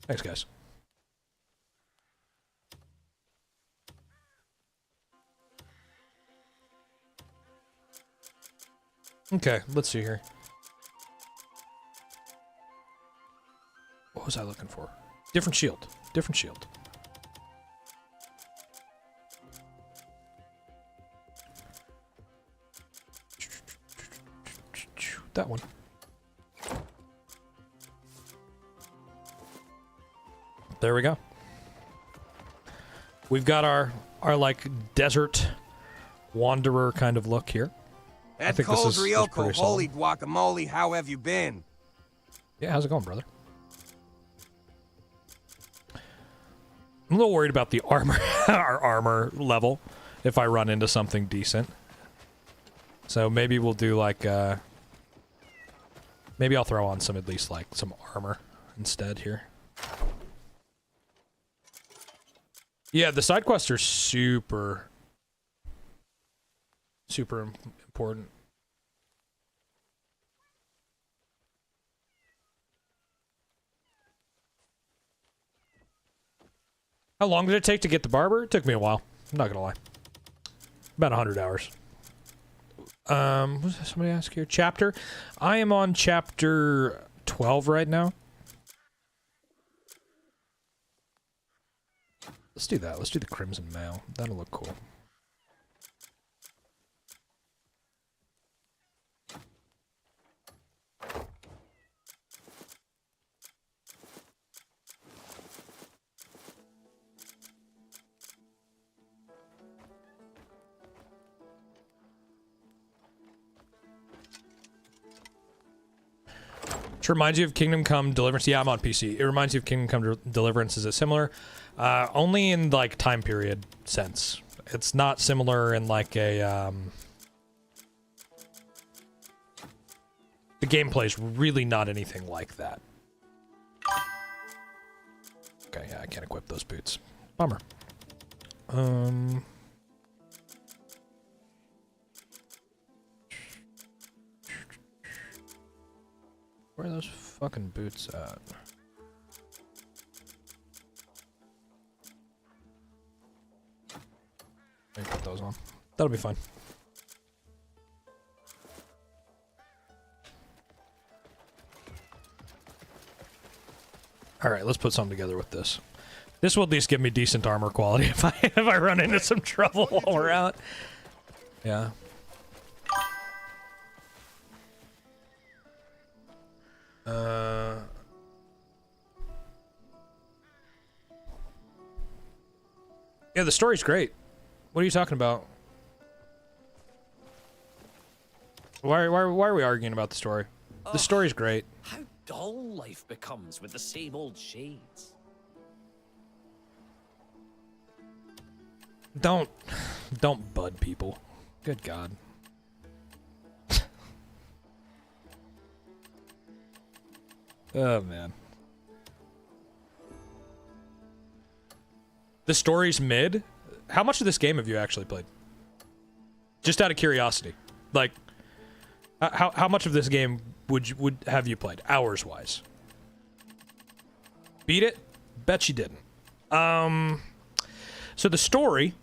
Thanks, guys. Okay, let's see here. What was I looking for? Different shield. Different shield. That one. There we go. We've got our like desert wanderer kind of look here. I At think Cole's this is Ryoko, pretty holy solid. guacamole, how have you been? Yeah, how's it going, brother? I'm a little worried about the armor, our armor level, if I run into something decent. So maybe we'll do like, maybe I'll throw on some, at least like, some armor instead here. Yeah, the side quests are super important. How long did it take to get the barber? It took me a while. I'm not gonna lie. About 100 hours. What did somebody ask here? Chapter? I am on chapter 12 right now. Let's do that. Let's do the Crimson Mail. That'll look cool. Which reminds you of Kingdom Come Deliverance. Yeah, I'm on PC. It reminds you of Kingdom Come Deliverance. Is it similar? Only in, like, time period sense. It's not similar in, like, a, The gameplay's really not anything like that. Okay, yeah, I can't equip those boots. Bummer. Where are those fucking boots at? Let me put those on. That'll be fine. Alright, let's put something together with this. This will at least give me decent armor quality if I run into some trouble while we're out. Yeah. Yeah, the story's great. What are you talking about? Why are we arguing about the story? The story's great. How dull life becomes with the same old shades. Don't bud people. Good God. Oh, man. The story's mid? How much of this game have you actually played? Just out of curiosity. Like, how much of this game would have you played, hours-wise? Beat it? Bet you didn't. So the story...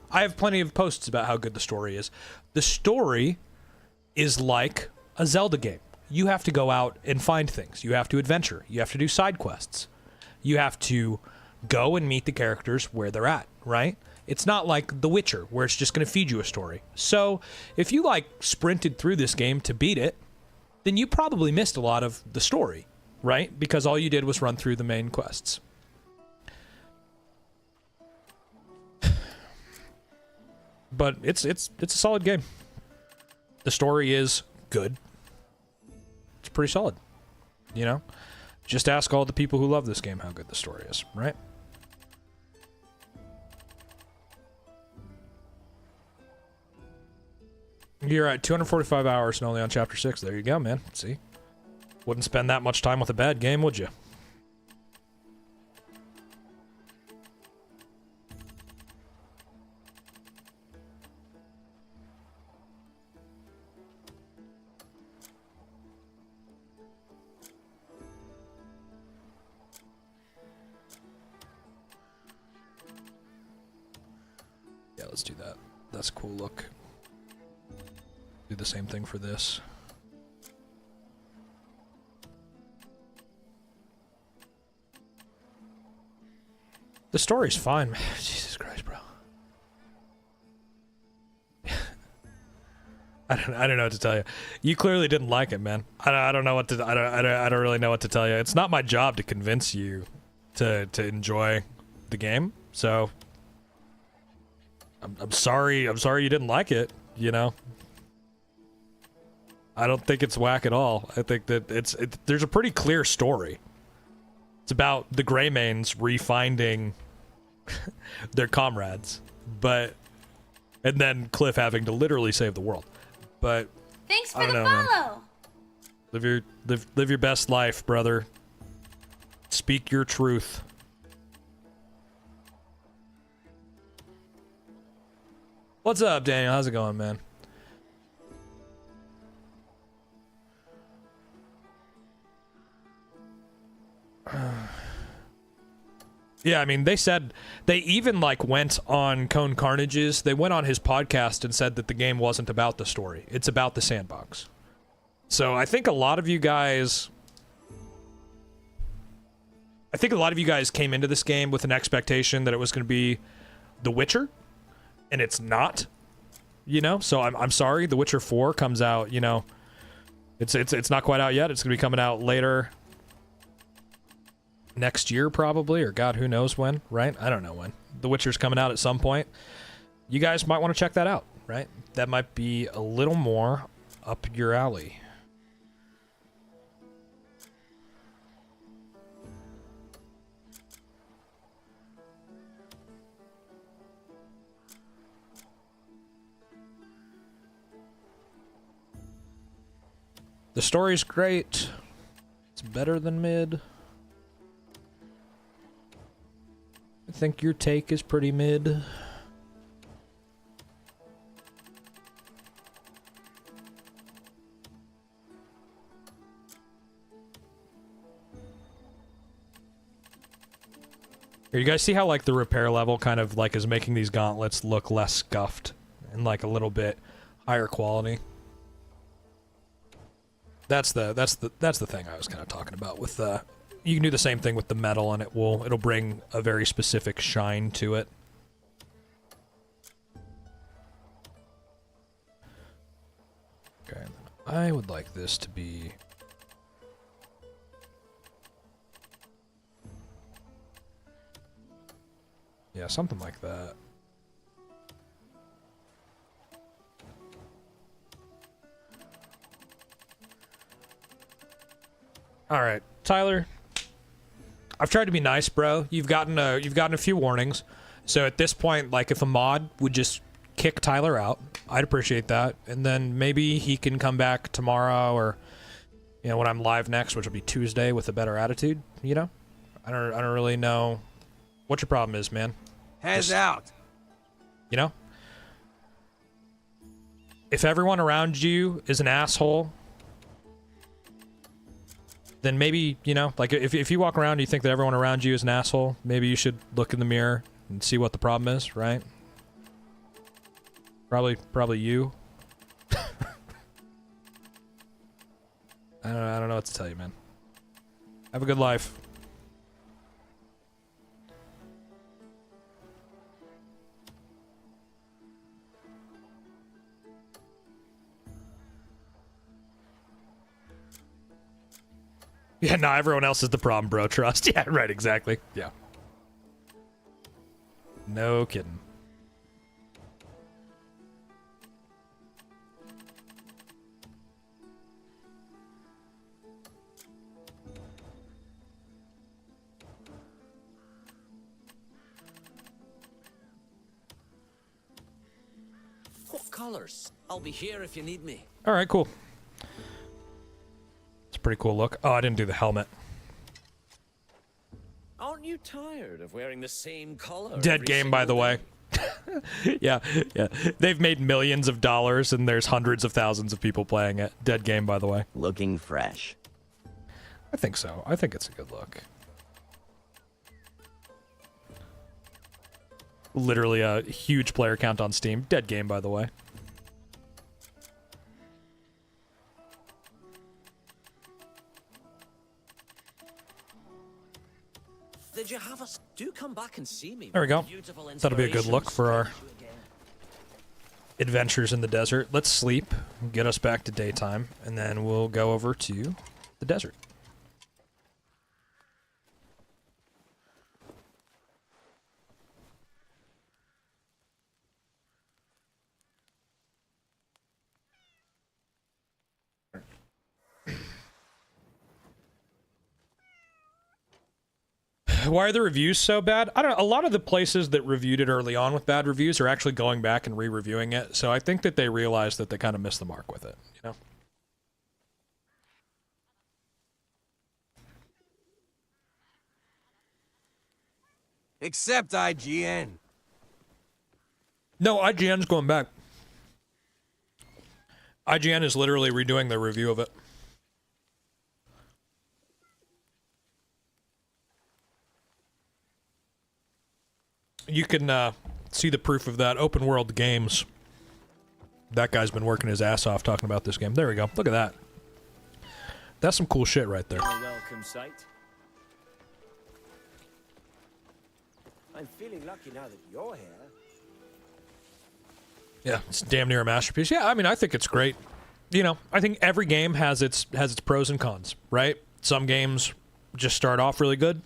I have plenty of posts about how good the story is. The story is like a Zelda game. You have to go out and find things. You have to adventure. You have to do side quests. You have to go and meet the characters where they're at, right? It's not like The Witcher, where it's just going to feed you a story. So, if you, like, sprinted through this game to beat it, then you probably missed a lot of the story, right? Because all you did was run through the main quests. But it's a solid game. The story is good. It's pretty solid. You know? Just ask all the people who love this game how good the story is, right? You're at 245 hours and only on chapter 6. There you go, man. See? Wouldn't spend that much time with a bad game, would you? Yeah, let's do that. That's a cool look. Do the same thing for this. The story's fine, man. Jesus Christ, bro. I don't know what to tell you. You clearly didn't like it, man. I don't know what to. I don't really know what to tell you. It's not my job to convince you to enjoy the game. So I'm sorry. I'm sorry you didn't like it. You know. I don't think it's whack at all. I think that there's a pretty clear story. It's about the Greymanes refinding their comrades, and then Cliff having to literally save the world. But Thanks for I the don't know, follow. man. Live your best life, brother. Speak your truth. What's up, Daniel? How's it going, man? Yeah, I mean, they even like went on Cone Carnage's, they went on his podcast and said that the game wasn't about the story. It's about the sandbox. So I think a lot of you guys came into this game with an expectation that it was going to be The Witcher, and it's not, you know? So I'm sorry, The Witcher 4 comes out, you know, it's not quite out yet. It's going to be coming out later next year probably, or God, who knows when, right? I don't know when. The Witcher's coming out at some point. You guys might want to check that out, right? That might be a little more up your alley. The story's great. It's better than mid. think your take is pretty mid. Here, you guys see how like the repair level kind of like is making these gauntlets look less scuffed and like a little bit higher quality? That's the thing I was kind of talking about with the. You can do the same thing with the metal, and it'll bring a very specific shine to it. Okay, and then I would like this to be. Yeah, something like that. All right, Tyler. I've tried to be nice, bro. You've gotten a few warnings. So at this point, like if a mod would just kick Tyler out, I'd appreciate that. And then maybe he can come back tomorrow or when I'm live next, which will be Tuesday, with a better attitude, I don't really know what your problem is, man. Hands out. If everyone around you is an asshole, then maybe, like if you walk around and you think that everyone around you is an asshole, maybe you should look in the mirror and see what the problem is, right? Probably you. I don't know what to tell you, man. Have a good life. Yeah, no, everyone else is the problem, bro. Trust. Yeah, right, exactly. Yeah. No kidding. What colors? I'll be here if you need me. All right, cool. It's a pretty cool look. Oh, I didn't do the helmet. Aren't you tired of wearing the same color? Dead every game, by the single way. day? Yeah. They've made millions of dollars, and there's hundreds of thousands of people playing it. Dead game, by the way. Looking fresh. I think so. I think it's a good look. Literally a huge player count on Steam. Dead game, by the way. Did you have us? Do come back and see me. There we go. Beautiful That'll be a good look for our adventures in the desert. Let's sleep, get us back to daytime, and then we'll go over to the desert. Why are the reviews so bad? I don't know. A lot of the places that reviewed it early on with bad reviews are actually going back and re-reviewing it. So I think that they realized that they kind of missed the mark with it, Except IGN. No, IGN's going back. IGN is literally redoing their review of it. You can see the proof of that. Open World Games. That guy's been working his ass off talking about this game. There we go. Look at that. That's some cool shit right there. Welcome sight. I'm feeling lucky now that you're here. Yeah, it's damn near a masterpiece. Yeah, I mean, I think it's great. I think every game has its pros and cons, right? Some games just start off really good.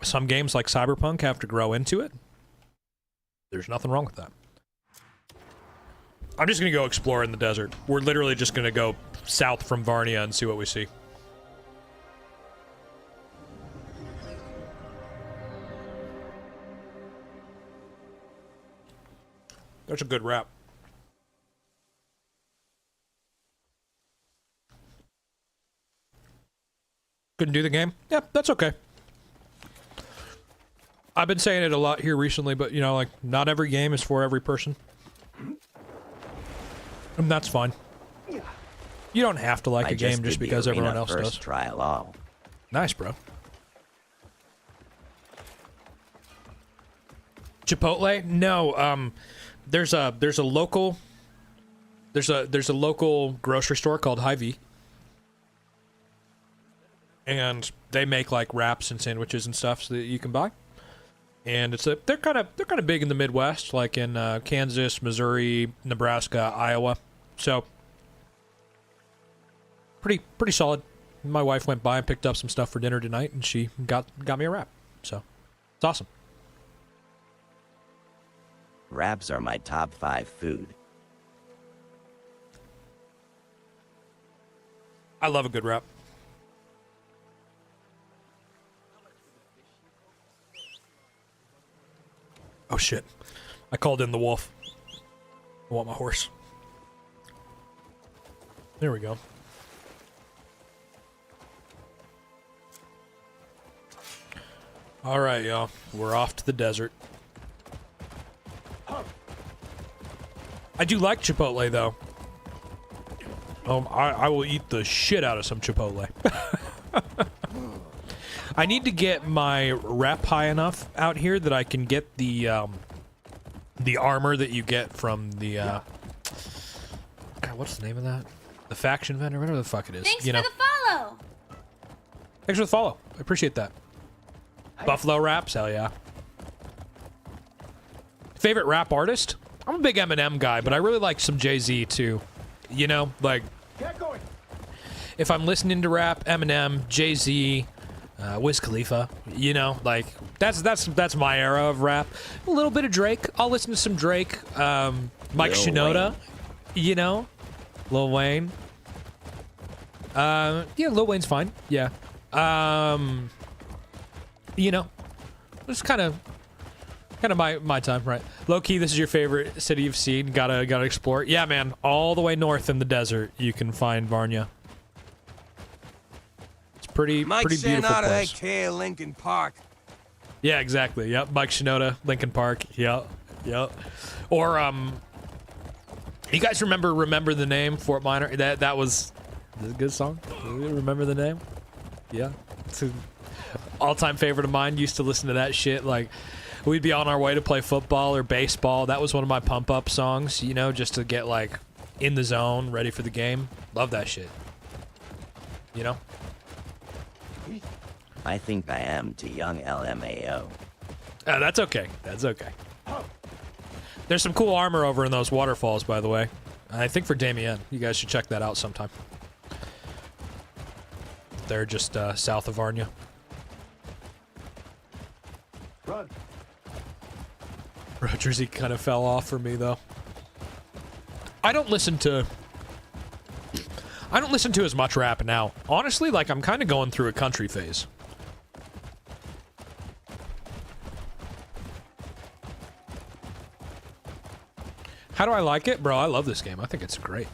Some games like Cyberpunk have to grow into it. There's nothing wrong with that. I'm just going to go explore in the desert. We're literally just going to go south from Varnia and see what we see. That's a good wrap. Couldn't do the game? Yeah, that's okay. I've been saying it a lot here recently, but, you know, like, not every game is for every person. And that's fine. You don't have to like a game just because everyone else does. Trial all. Nice, bro. Chipotle? No, there's a local grocery store called Hy-Vee. And they make like wraps and sandwiches and stuff so that you can buy. And they're kind of big in the Midwest, like in Kansas, Missouri, Nebraska, Iowa. So pretty solid. My wife went by and picked up some stuff for dinner tonight, and she got me a wrap. So it's awesome. Wraps are my top 5 food. I love a good wrap. Oh shit. I called in the wolf. I want my horse. There we go. Alright, y'all. We're off to the desert. I do like Chipotle, though. I will eat the shit out of some Chipotle. I need to get my rep high enough out here that I can get the armor that you get from the God, what's the name of that? The faction vendor, whatever the fuck it is. Thanks for the follow. Thanks for the follow. I appreciate that. Buffalo Raps, hell yeah. Favorite rap artist? I'm a big Eminem guy, but I really like some Jay-Z too. You know, like if I'm listening to rap, Eminem, Jay-Z, Wiz Khalifa, you know, like that's my era of rap. A little bit of Drake. I'll listen to some Drake. Mike Shinoda, you know, Lil Wayne. Yeah, Lil Wayne's fine. Yeah. You know, it's kind of my time, right? Low key, this is your favorite city you've seen. Gotta explore. Yeah, man, all the way north in the desert, you can find Varnia. It's pretty beautiful place. Shinoda, Lincoln Park. Yeah, exactly. Yep, Mike Shinoda, Lincoln Park. Yep. Or you guys remember the name Fort Minor? That was a good song. Remember the name? Yeah, it's an all-time favorite of mine. Used to listen to that shit like. We'd be on our way to play football or baseball. That was one of my pump-up songs, you know, just to get, like, in the zone, ready for the game. Love that shit. You know? I think I am to young LMAO. That's okay. That's okay. There's some cool armor over in those waterfalls, by the way. I think for Damien. You guys should check that out sometime. They're just south of Varnia. Run. Jersey kind of fell off for me, though. I don't listen to as much rap now. Honestly, like, I'm kind of going through a country phase. How do I like it? Bro, I love this game. I think it's great.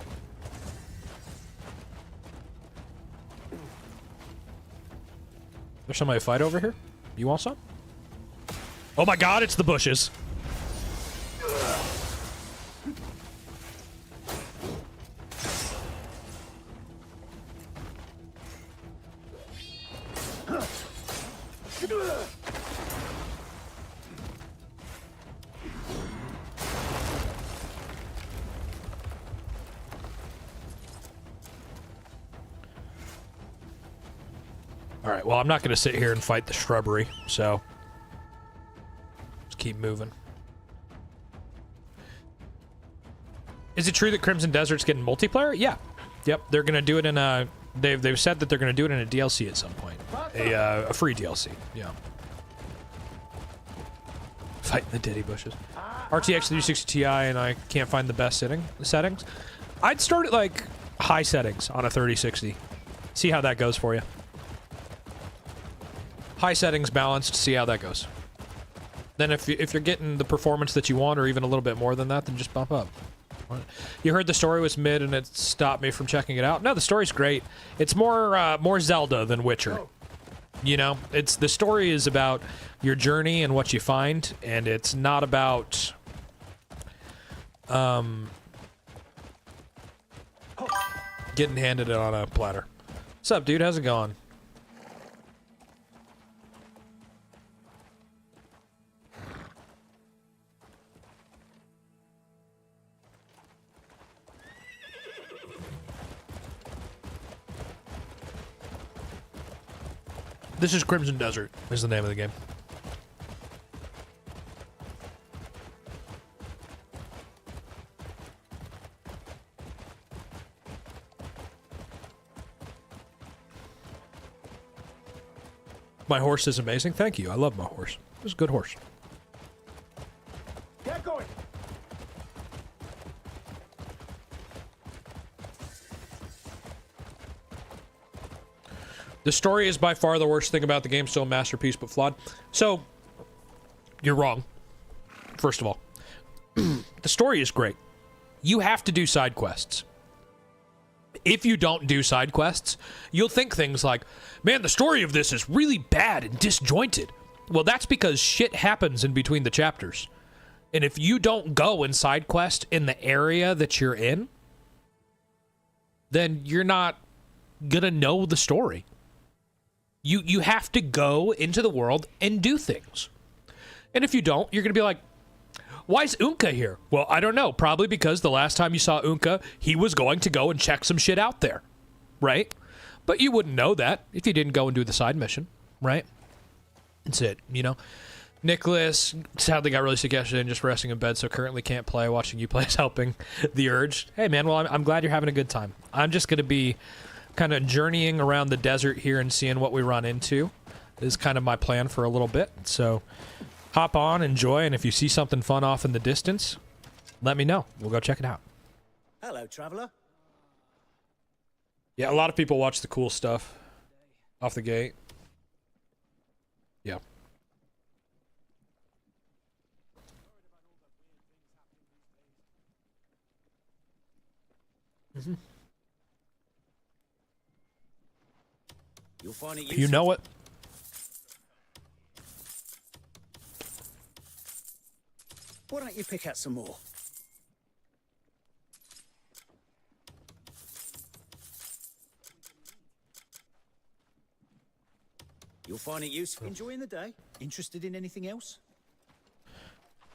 There's somebody to fight over here? You want some? Oh my god, it's the bushes. Alright, well, I'm not going to sit here and fight the shrubbery, so let's keep moving. Is it true that Crimson Desert's getting multiplayer? Yeah. Yep, they're going to do it in a... They've said that they're going to do it in a DLC at some point. A free DLC, yeah. Fighting the Diddy bushes. RTX 360 Ti and I can't find the best settings. I'd start at, like, high settings on a 3060. See how that goes for you. High settings, balanced, see how that goes. Then if you're getting the performance that you want, or even a little bit more than that, then just bump up. You heard the story was mid and it stopped me from checking it out. No, the story's great. It's more Zelda than Witcher. You know, the story is about your journey and what you find, and it's not about getting handed it on a platter. What's up, dude? How's it going? This is Crimson Desert, is the name of the game. My horse is amazing. Thank you. I love my horse. It's a good horse. Get going. The story is by far the worst thing about the game. Still a masterpiece, but flawed. So, you're wrong. First of all, the story is great. You have to do side quests. If you don't do side quests, you'll think things like, man, the story of this is really bad and disjointed. Well, that's because shit happens in between the chapters. And if you don't go and side quest in the area that you're in, then you're not gonna know the story. You have to go into the world and do things. And if you don't, you're gonna be like, why is Unka here? Well, I don't know. Probably because the last time you saw Unka, he was going to go and check some shit out there, right? But you wouldn't know that if you didn't go and do the side mission, right? That's it, you know? Nicholas sadly got really sick yesterday and just resting in bed, so currently can't play. Watching you play is helping the urge. Hey, man, well, I'm glad you're having a good time. I'm just going to be kind of journeying around the desert here and seeing what we run into. This is kind of my plan for a little bit, so hop on, enjoy, and if you see something fun off in the distance, let me know. We'll go check it out. Hello, traveler. Yeah, a lot of people watch the cool stuff off the gate. Yeah. Mm-hmm. You'll find it You know it. Why don't you pick out some more? You'll find it useful. Enjoying the day? Interested in anything else?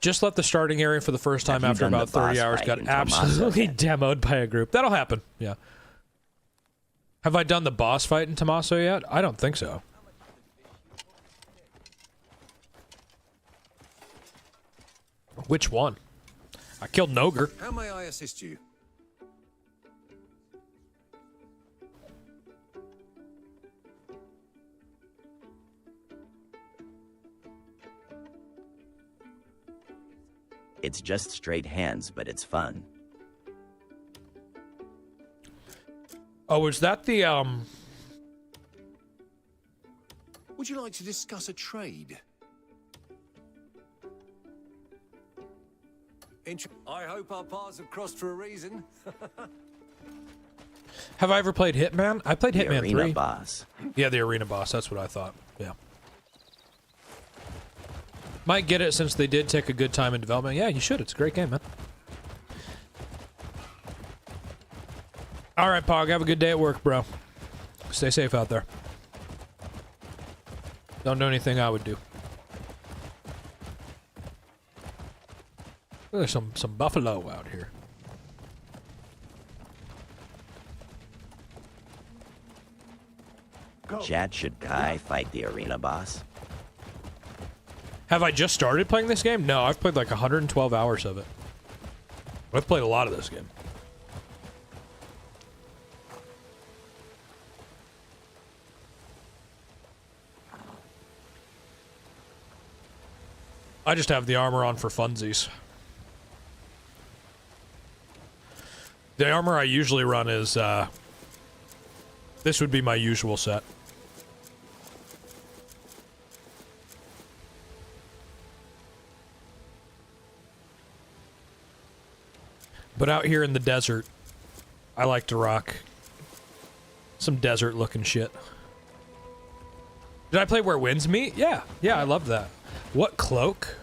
Just left the starting area for the first time Have you after done about the boss 30 hours. fight Got in Tommaso absolutely yet? demoed by a group. That'll happen. Yeah. Have I done the boss fight in Tommaso yet? I don't think so. Which one? I killed an ogre. How may I assist you? It's just straight hands, but it's fun. Oh, is that the, Would you like to discuss a trade? I hope our paths have crossed for a reason. have I ever played Hitman? I played The Hitman arena 3. boss. Yeah, the arena boss. That's what I thought. Yeah. Might get it since they did take a good time in development. Yeah, you should. It's a great game, man. All right, Pog. Have a good day at work, bro. Stay safe out there. Don't do anything I would do. There's some buffalo out here. Chat, should Kai fight the arena boss? Have I just started playing this game? No, I've played like 112 hours of it. I've played a lot of this game. I just have the armor on for funsies. The armor I usually run is, this would be my usual set. But out here in the desert, I like to rock some desert-looking shit. Did I play Where Winds Meet? Yeah. Yeah, I love that. What cloak?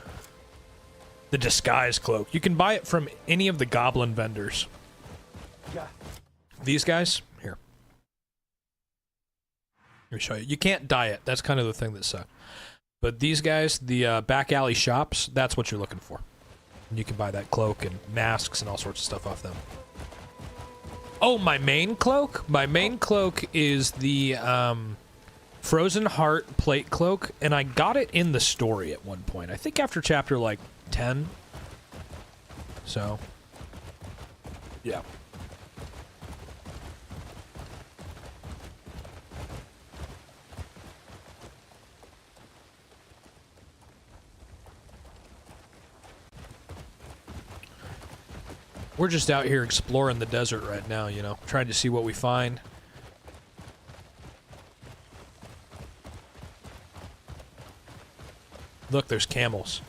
The disguise cloak. You can buy it from any of the goblin vendors. These guys? Here. Let me show you. You can't dye it. That's kind of the thing that sucks. But these guys, the back alley shops, that's what you're looking for. And you can buy that cloak and masks and all sorts of stuff off them. Oh, my main cloak? My main cloak is the Frozen Heart plate cloak, and I got it in the story at one point. I think after chapter, like, 10. So, yeah. We're just out here exploring the desert right now, you know, trying to see what we find. Look, there's camels.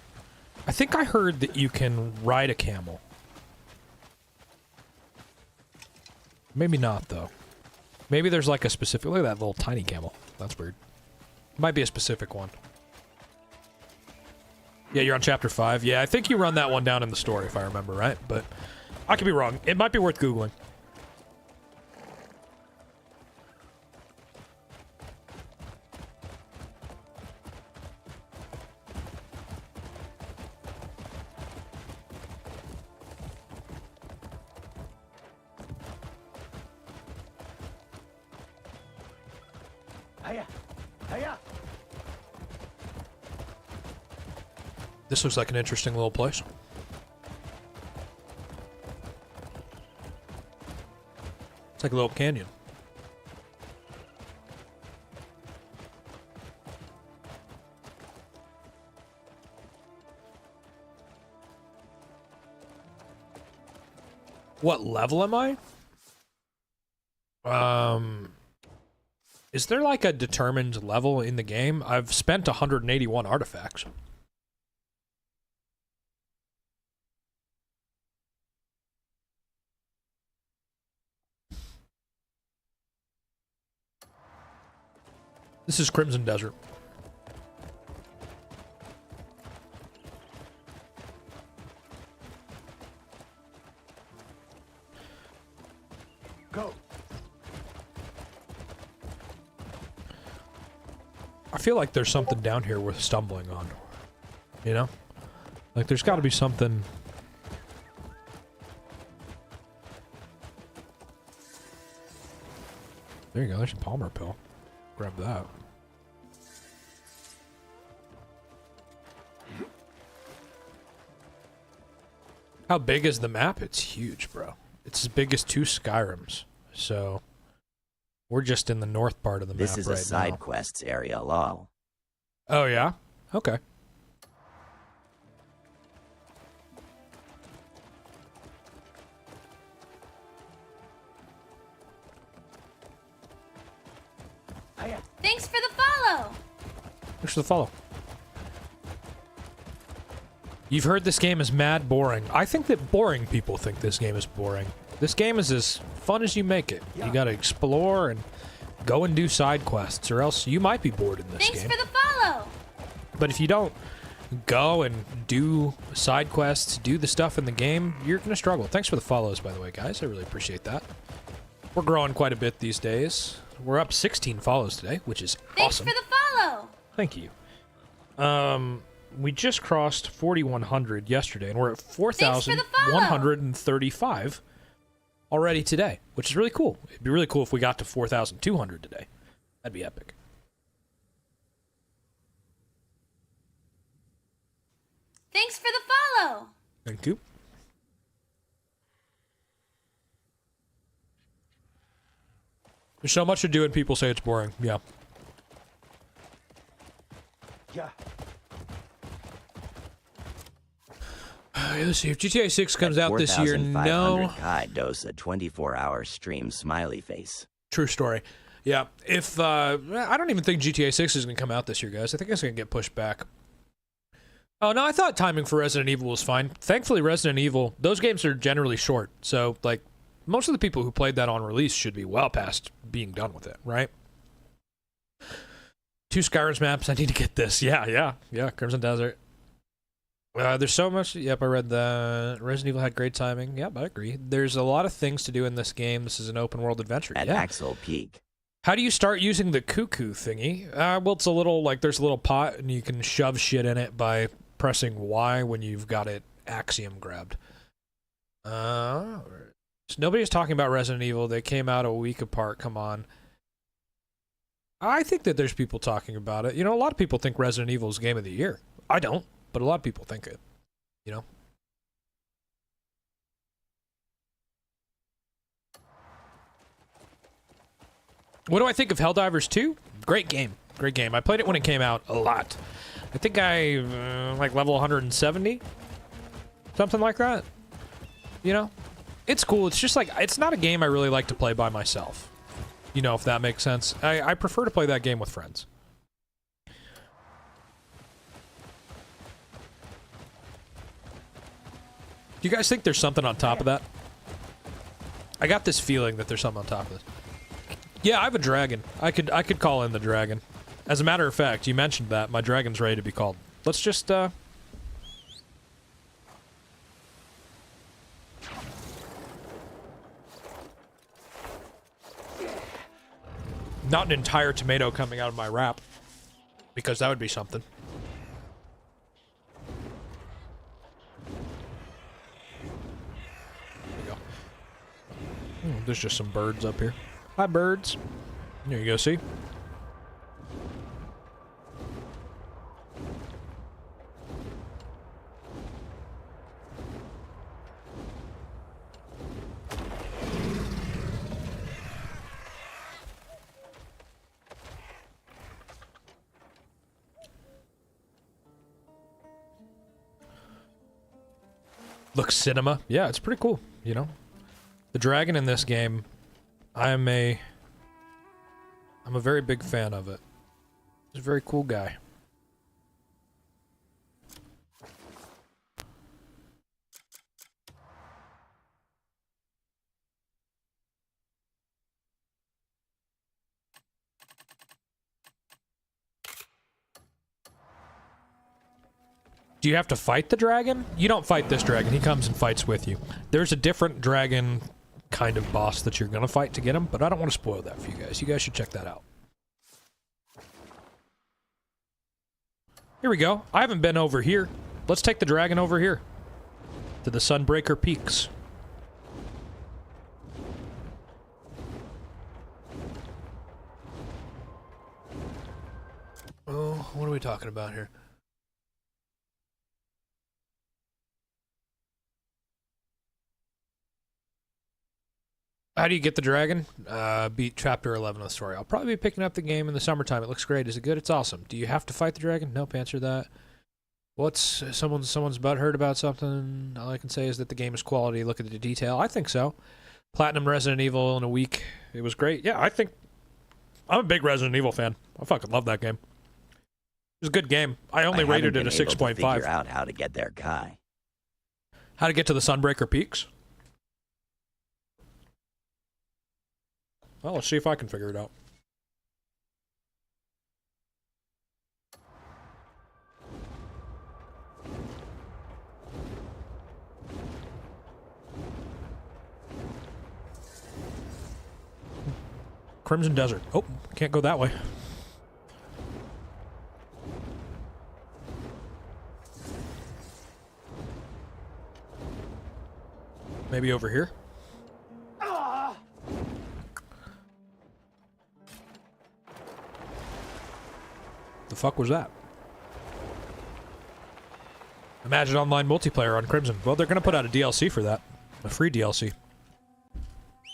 I think I heard that you can ride a camel. Maybe not, though. Maybe there's like a specific... Look at that little tiny camel. That's weird. Might be a specific one. Yeah, you're on chapter 5. Yeah, I think you run that one down in the story, if I remember right, but... I could be wrong. It might be worth Googling. This looks like an interesting little place. It's like a little canyon. What level am I? Is there like a determined level in the game? I've spent 181 artifacts. This is Crimson Desert. Go. I feel like there's something down here worth stumbling on. You know? Like there's got to be something... There you go, there's a Palmer pill. Grab that. How big is the map? It's huge, bro. It's as big as 2 Skyrims. So, we're just in the north part of the map right now. This is a side quests area, lol. Oh, yeah? Okay. Thanks for the follow. Thanks for the follow. You've heard this game is mad boring. I think that boring people think this game is boring. This game is as fun as you make it. You gotta explore and go and do side quests, or else you might be bored in this game. Thanks for the follow. But if you don't go and do side quests, do the stuff in the game, you're gonna struggle. Thanks for the follows, by the way, guys. I really appreciate that. We're growing quite a bit these days. We're up 16 follows today, which is awesome. Thanks for the follow. Thank you. We just crossed 4,100 yesterday, and we're at 4,135 already today, which is really cool. It'd be really cool if we got to 4,200 today. That'd be epic. Thanks for the follow. Thank you. There's so much to do and people say it's boring. Yeah. Yeah. Let's see if GTA 6 comes out this year. No. Dose a 24-hour stream smiley face. True story. Yeah. If I don't even think GTA 6 is going to come out this year, guys. I think it's going to get pushed back. Oh, no, I thought timing for Resident Evil was fine. Thankfully, Resident Evil, those games are generally short. So, like, most of the people who played that on release should be well past being done with it, right? 2 Skyrim's maps. I need to get this. Yeah. Crimson Desert. There's so much. Yep, I read that. Resident Evil had great timing. Yep, I agree. There's a lot of things to do in this game. This is an open world adventure. At Axel Peak. How do you start using the cuckoo thingy? Well, it's a little, like, there's a little pot, and you can shove shit in it by pressing Y when you've got it axiom grabbed. So nobody's talking about Resident Evil. They came out a week apart. Come on. I think that there's people talking about it. You know, a lot of people think Resident Evil is Game of the Year. I don't, but a lot of people think it. You know? What do I think of Helldivers 2? Great game. Great game. I played it when it came out a lot. I think I, like, level 170? Something like that. You know? It's cool. It's just like, it's not a game I really like to play by myself. You know, if that makes sense. I prefer to play that game with friends. Do you guys think there's something on top of that? I got this feeling that there's something on top of this. Yeah, I have a dragon. I could call in the dragon. As a matter of fact, you mentioned that. My dragon's ready to be called. Let's just, Not an entire tomato coming out of my wrap. Because that would be something. There you go. There's just some birds up here. Hi, birds. There you go, see? Looks cinema. Yeah, it's pretty cool, you know? The dragon in this game, I'm a very big fan of it. He's a very cool guy. Do you have to fight the dragon? You don't fight this dragon. He comes and fights with you. There's a different dragon kind of boss that you're going to fight to get him, but I don't want to spoil that for you guys. You guys should check that out. Here we go. I haven't been over here. Let's take the dragon over here to the Sunbreaker Peaks. Oh, what are we talking about here? How do you get the dragon? Beat chapter 11 of the story. I'll probably be picking up the game in the summertime. It looks great. Is it good? It's awesome. Do you have to fight the dragon? Nope, answer that. What's someone's butthurt about something? All I can say is that the game is quality. Look at the detail. I think so. Platinum Resident Evil in a week. It was great. Yeah, I think I'm a big Resident Evil fan. I fucking love that game. It was a good game. I only rated it a 6.5. Figure out how to get there, Kai. How to get to the Sunbreaker Peaks? Well, let's see if I can figure it out. Crimson Desert. Oh, can't go that way. Maybe over here? The fuck was that? Imagine online multiplayer on Crimson. Well, they're gonna put out a DLC for that. A free DLC.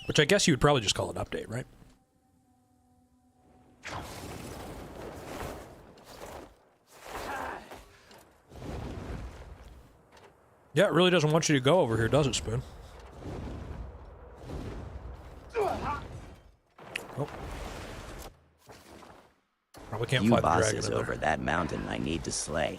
Which I guess you would probably just call an update, right? Yeah, it really doesn't want you to go over here, does it, Spoon? Oh. Probably can't fight the dragon bosses in there. over that mountain I need to slay.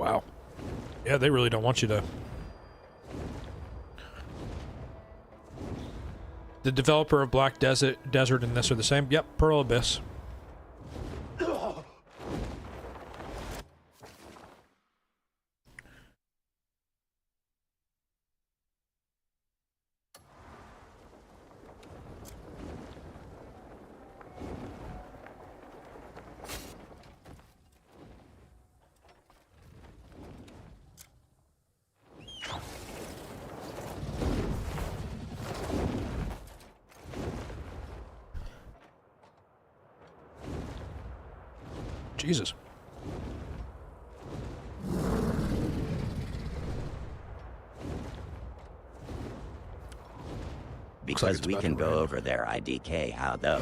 Wow. Yeah, they really don't want you to. The developer of Black Desert and this are the same? Yep, Pearl Abyss. Jesus. Because it's we about can to go rain. over there, IDK, how though?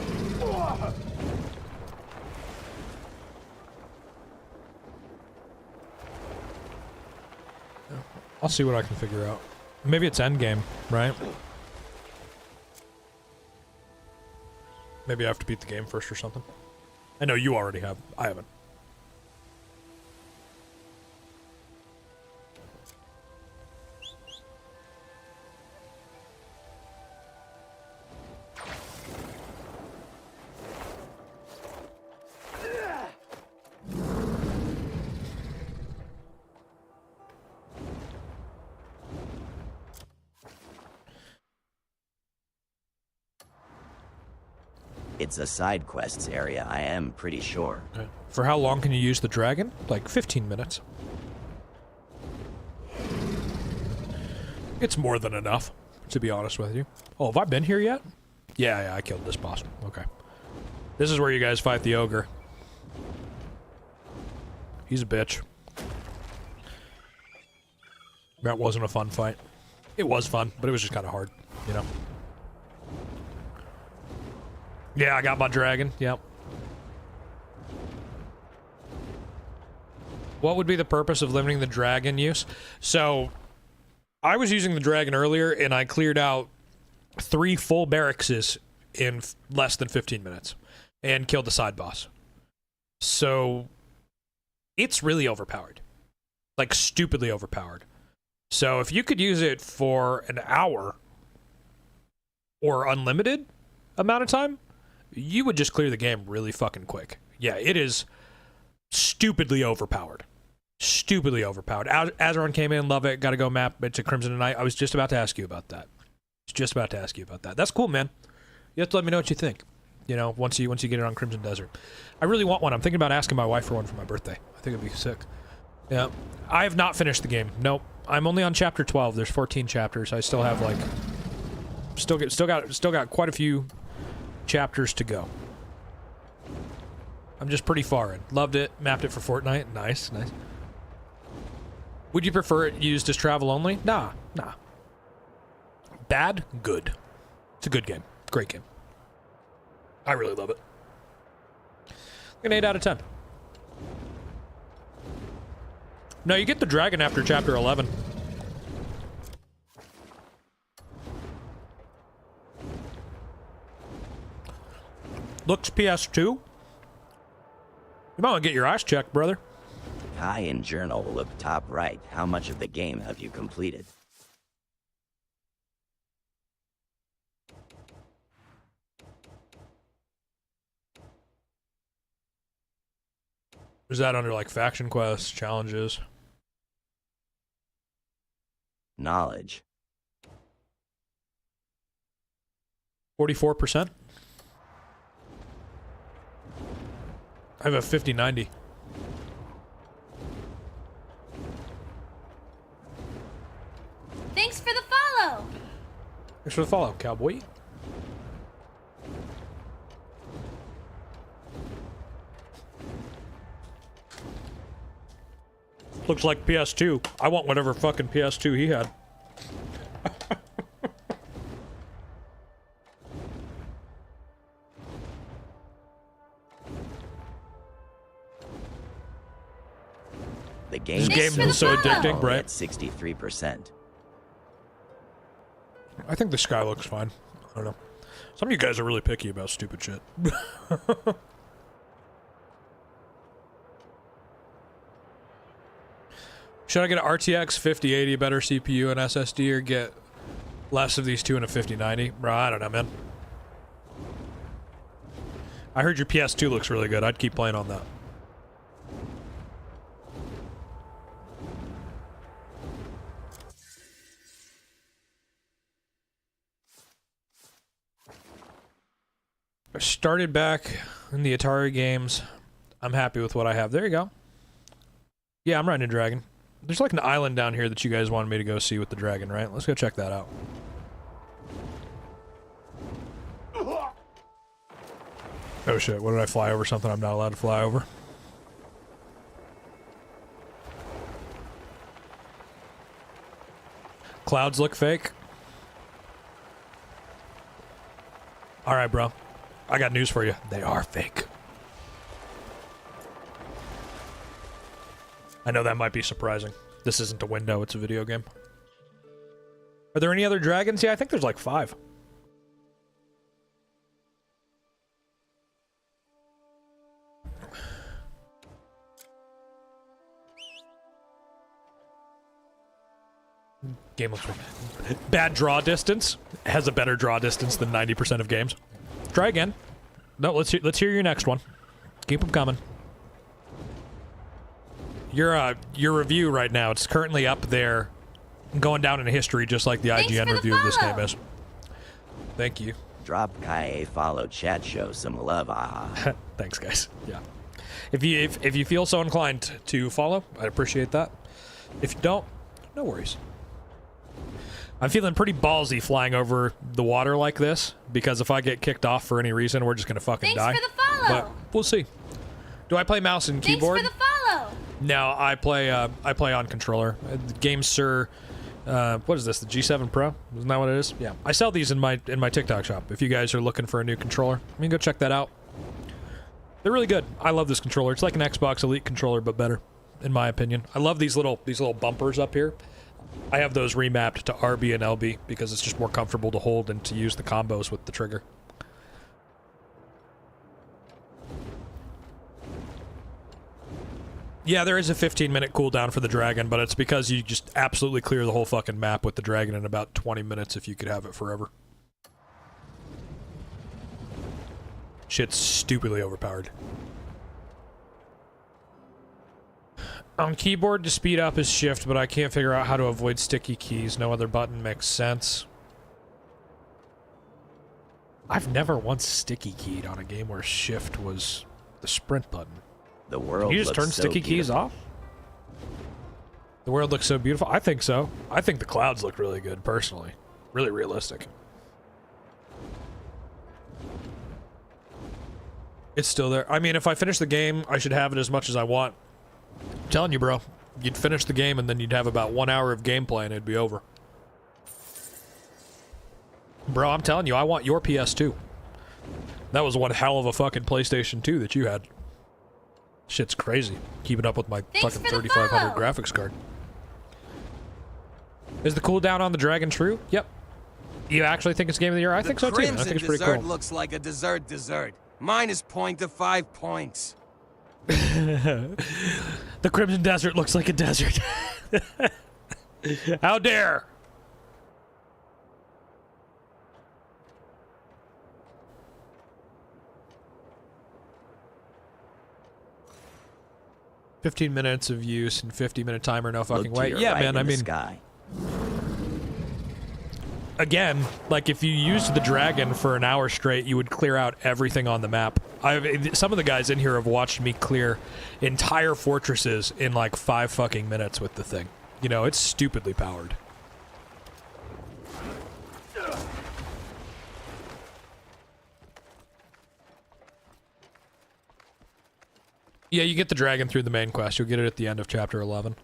I'll see what I can figure out. Maybe it's endgame, right? Maybe I have to beat the game first or something. I know you already have. I haven't. It's a side quests area, I am pretty sure. Okay. For how long can you use the dragon? Like 15 minutes. It's more than enough, to be honest with you. Oh, have I been here yet? Yeah, I killed this boss. Okay. This is where you guys fight the ogre. He's a bitch. That wasn't a fun fight. It was fun, but it was just kind of hard, you know? Yeah, I got my dragon. Yep. What would be the purpose of limiting the dragon use? So, I was using the dragon earlier, and I cleared out 3 full barracks in less than 15 minutes, and killed the side boss. So, it's really overpowered. Like, stupidly overpowered. So, if you could use it for an hour, or unlimited amount of time, you would just clear the game really fucking quick. Yeah, it is stupidly overpowered. Stupidly overpowered. Azeron came in, love it, gotta go map it to Crimson Knight. I was just about to ask you about that. That's cool, man. You have to let me know what you think. You know, once you get it on Crimson Desert. I really want one. I'm thinking about asking my wife for one for my birthday. I think it'd be sick. Yeah. I have not finished the game. Nope. I'm only on chapter 12. There's 14 chapters. I still have like still got quite a few chapters to go. I'm just pretty far in. Loved it. Mapped it for Fortnite. Nice. Would you prefer it used as travel only? Nah. Bad? Good. It's a good game. Great game. I really love it. An 8 out of 10. No, you get the dragon after chapter 11. Looks PS2. You might want to get your eyes checked, brother. Hi in journal, look top right. How much of the game have you completed? Is that under like faction quests, challenges? Knowledge. 44%? I have a 50-90. Thanks for the follow. Thanks for the follow, cowboy. Looks like PS2. I want whatever fucking PS2 he had. The game This game is is so follow. addicting, right? At 63%. I think the sky looks fine. I don't know. Some of you guys are really picky about stupid shit. Should I get an RTX 5080, better CPU and SSD, or get less of these two and a 5090? Bro, I don't know, man. I heard your PS2 looks really good. I'd keep playing on that. I started back in the Atari games. I'm happy with what I have. There you go. Yeah, I'm riding a dragon. There's like an island down here that you guys wanted me to go see with the dragon, right? Let's go check that out. Oh shit, what did I fly over? Something I'm not allowed to fly over? Clouds look fake. Alright, bro. I got news for you. They are fake. I know that might be surprising. This isn't a window, it's a video game. Are there any other dragons? Yeah, I think there's like 5. Game looks bad draw distance. Has a better draw distance than 90% of games. Try again. No, let's hear your next one. Keep them coming. Your review right now, it's currently up there, going down in history just like the IGN review of this game is. Thank you. Drop Kai a follow, chat, show some love. Ah. Thanks, guys. Yeah. If you feel so inclined to follow, I'd appreciate that. If you don't, no worries. I'm feeling pretty ballsy flying over the water like this, because if I get kicked off for any reason, we're just gonna fucking die. Thanks for the follow. But we'll see. Do I play mouse and keyboard? Thanks for the follow. No, I play on controller. Game Sir, what is this? The G7 Pro? Isn't that what it is? Yeah. I sell these in my TikTok shop. If you guys are looking for a new controller, I mean, go check that out. They're really good. I love this controller. It's like an Xbox Elite controller, but better, in my opinion. I love these little bumpers up here. I have those remapped to RB and LB because it's just more comfortable to hold and to use the combos with the trigger. Yeah, there is a 15-minute cooldown for the dragon, but it's because you just absolutely clear the whole fucking map with the dragon in about 20 minutes if you could have it forever. Shit's stupidly overpowered. On keyboard, to speed up is shift, but I can't figure out how to avoid sticky keys. No other button makes sense. I've never once sticky keyed on a game where shift was the sprint button. The world. Can you just turn so sticky keys off? The world looks so beautiful. I think so. I think the clouds look really good, personally. Really realistic. It's still there. I mean, if I finish the game, I should have it as much as I want. I'm telling you, bro. You'd finish the game and then you'd have about 1 hour of gameplay and it'd be over. Bro, I'm telling you, I want your PS2. That was one hell of a fucking PlayStation 2 that you had. Shit's crazy. Keeping up with my fucking 3500 graphics card. Is the cooldown on the dragon true? Yep. You actually think it's game of the year? I think so too. I think it's pretty cool. Looks like a dessert. Minus point to 5 points. The Crimson Desert looks like a desert. How dare! "15 minutes of use and 50-minute timer, no fucking way." Yeah, man, I mean... Sky. Again, like, if you used the dragon for an hour straight, you would clear out everything on the map. Some of the guys in here have watched me clear entire fortresses in, like, 5 fucking minutes with the thing. You know, it's stupidly powered. Yeah, you get the dragon through the main quest. You'll get it at the end of chapter 11.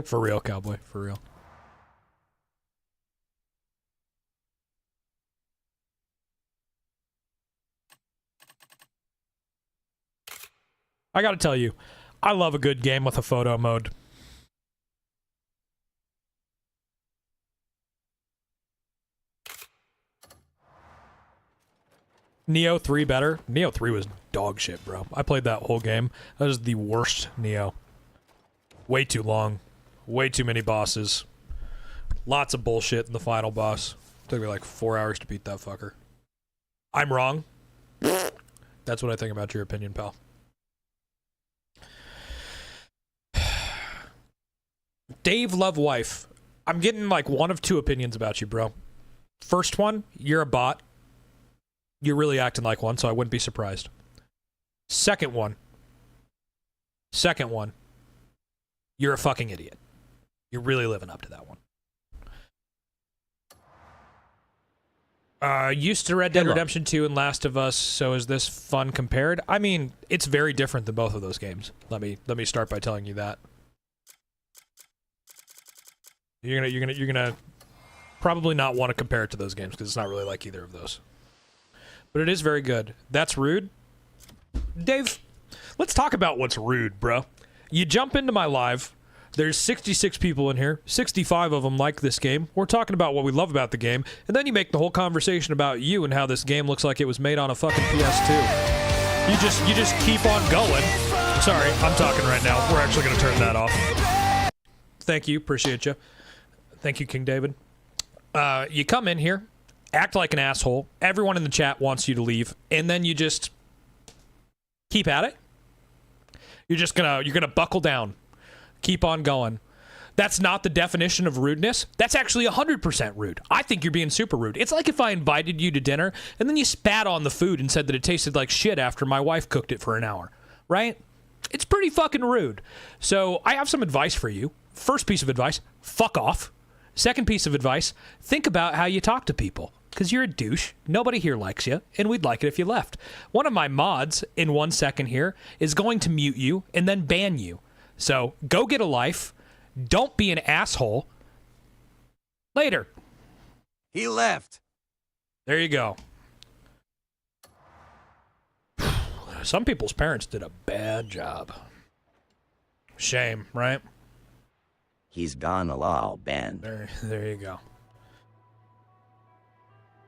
For real, cowboy. For real. I gotta tell you, I love a good game with a photo mode. Neo 3 better? Neo 3 was dog shit, bro. I played that whole game. That was the worst Neo. Way too long. Way too many bosses. Lots of bullshit in the final boss. Took me like 4 hours to beat that fucker. I'm wrong. That's what I think about your opinion, pal. Dave Love Wife. I'm getting like one of two opinions about you, bro. First one, you're a bot. You're really acting like one, so I wouldn't be surprised. Second one, you're a fucking idiot. You're really living up to that one. Used to Red Dead Redemption 2 and Last of Us, so is this fun compared? I mean, it's very different than both of those games. Let me start by telling you that. You're gonna probably not want to compare it to those games because it's not really like either of those. But it is very good. That's rude. Dave, let's talk about what's rude, bro. You jump into my live. There's 66 people in here. 65 of them like this game. We're talking about what we love about the game. And then you make the whole conversation about you and how this game looks like it was made on a fucking PS2. You just keep on going. Sorry, I'm talking right now. We're actually going to turn that off. Thank you. Appreciate you. Thank you, King David. You come in here, act like an asshole. Everyone in the chat wants you to leave. And then you just keep at it. You're gonna buckle down. Keep on going. That's not the definition of rudeness. That's actually 100% rude. I think you're being super rude. It's like if I invited you to dinner and then you spat on the food and said that it tasted like shit after my wife cooked it for an hour, right? It's pretty fucking rude. So I have some advice for you. First piece of advice, fuck off. Second piece of advice, think about how you talk to people. Because you're a douche. Nobody here likes you, and we'd like it if you left. One of my mods, in 1 second here, is going to mute you and then ban you. So, go get a life. Don't be an asshole. Later. He left. There you go. Some people's parents did a bad job. Shame, right? He's gone all Ben. There you go.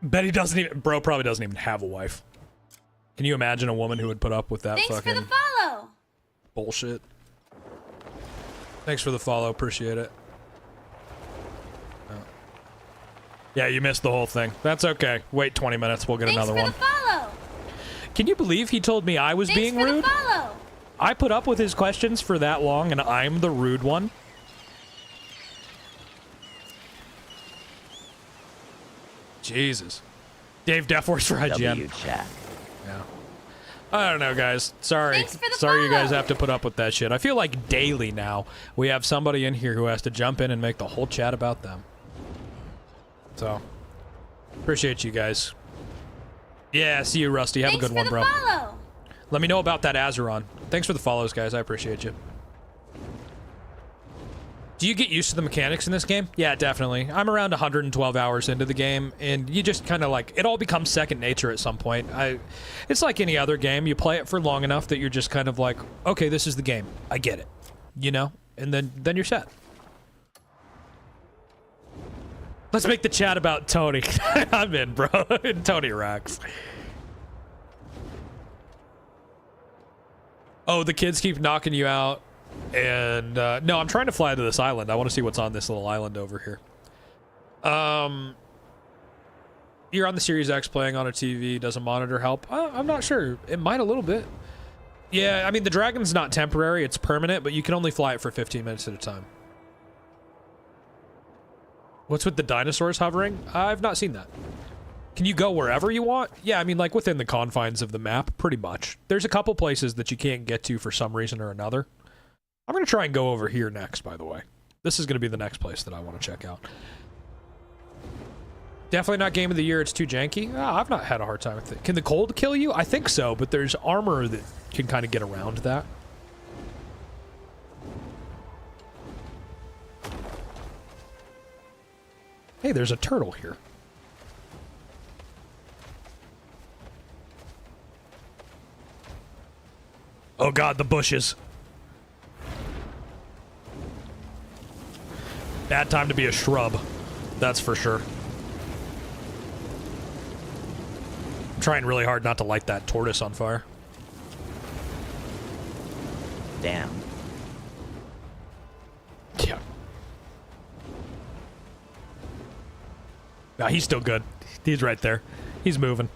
Bet he doesn't even... Bro probably doesn't even have a wife. Can you imagine a woman who would put up with that Thanks fucking... for the follow. Bullshit. Thanks for the follow. Appreciate it. Oh. Yeah, you missed the whole thing. That's okay. Wait 20 minutes. We'll get another one. Thanks for the follow. Can you believe he told me I was being rude? Thanks for the follow. I put up with his questions for that long, and I'm the rude one? Jesus. Dave Deathforce for IGN. Chat. Yeah. I don't know, guys. Sorry. Thanks for the Sorry you guys follow. have to put up with that shit. I feel like daily now we have somebody in here who has to jump in and make the whole chat about them. So, appreciate you guys. Yeah, see you, Rusty. Have a good one, bro. Follow. Let me know about that Azeron. Thanks for the follows, guys. I appreciate you. Do you get used to the mechanics in this game? Yeah, definitely. I'm around 112 hours into the game, and you just kind of like, it all becomes second nature at some point. It's like any other game. You play it for long enough that you're just kind of like, okay, this is the game. I get it. You know? And then you're set. Let's make the chat about Tony. I'm in, bro. Tony rocks. Oh, the kids keep knocking you out. And, no, I'm trying to fly to this island. I want to see what's on this little island over here. You're on the Series X playing on a TV. Does a monitor help? I'm not sure. It might a little bit. Yeah, I mean, the Dragon's not temporary. It's permanent, but you can only fly it for 15 minutes at a time. What's with the dinosaurs hovering? I've not seen that. Can you go wherever you want? Yeah, I mean, like, within the confines of the map, pretty much. There's a couple places that you can't get to for some reason or another. I'm going to try and go over here next, by the way. This is going to be the next place that I want to check out. Definitely not game of the year. It's too janky. I've not had a hard time with it. Can the cold kill you? I think so, but there's armor that can kind of get around that. Hey, there's a turtle here. Oh god, the bushes. Bad time to be a shrub. That's for sure. trying really hard not to light that tortoise on fire. Damn. Yeah. No, he's still good. He's right there. He's moving.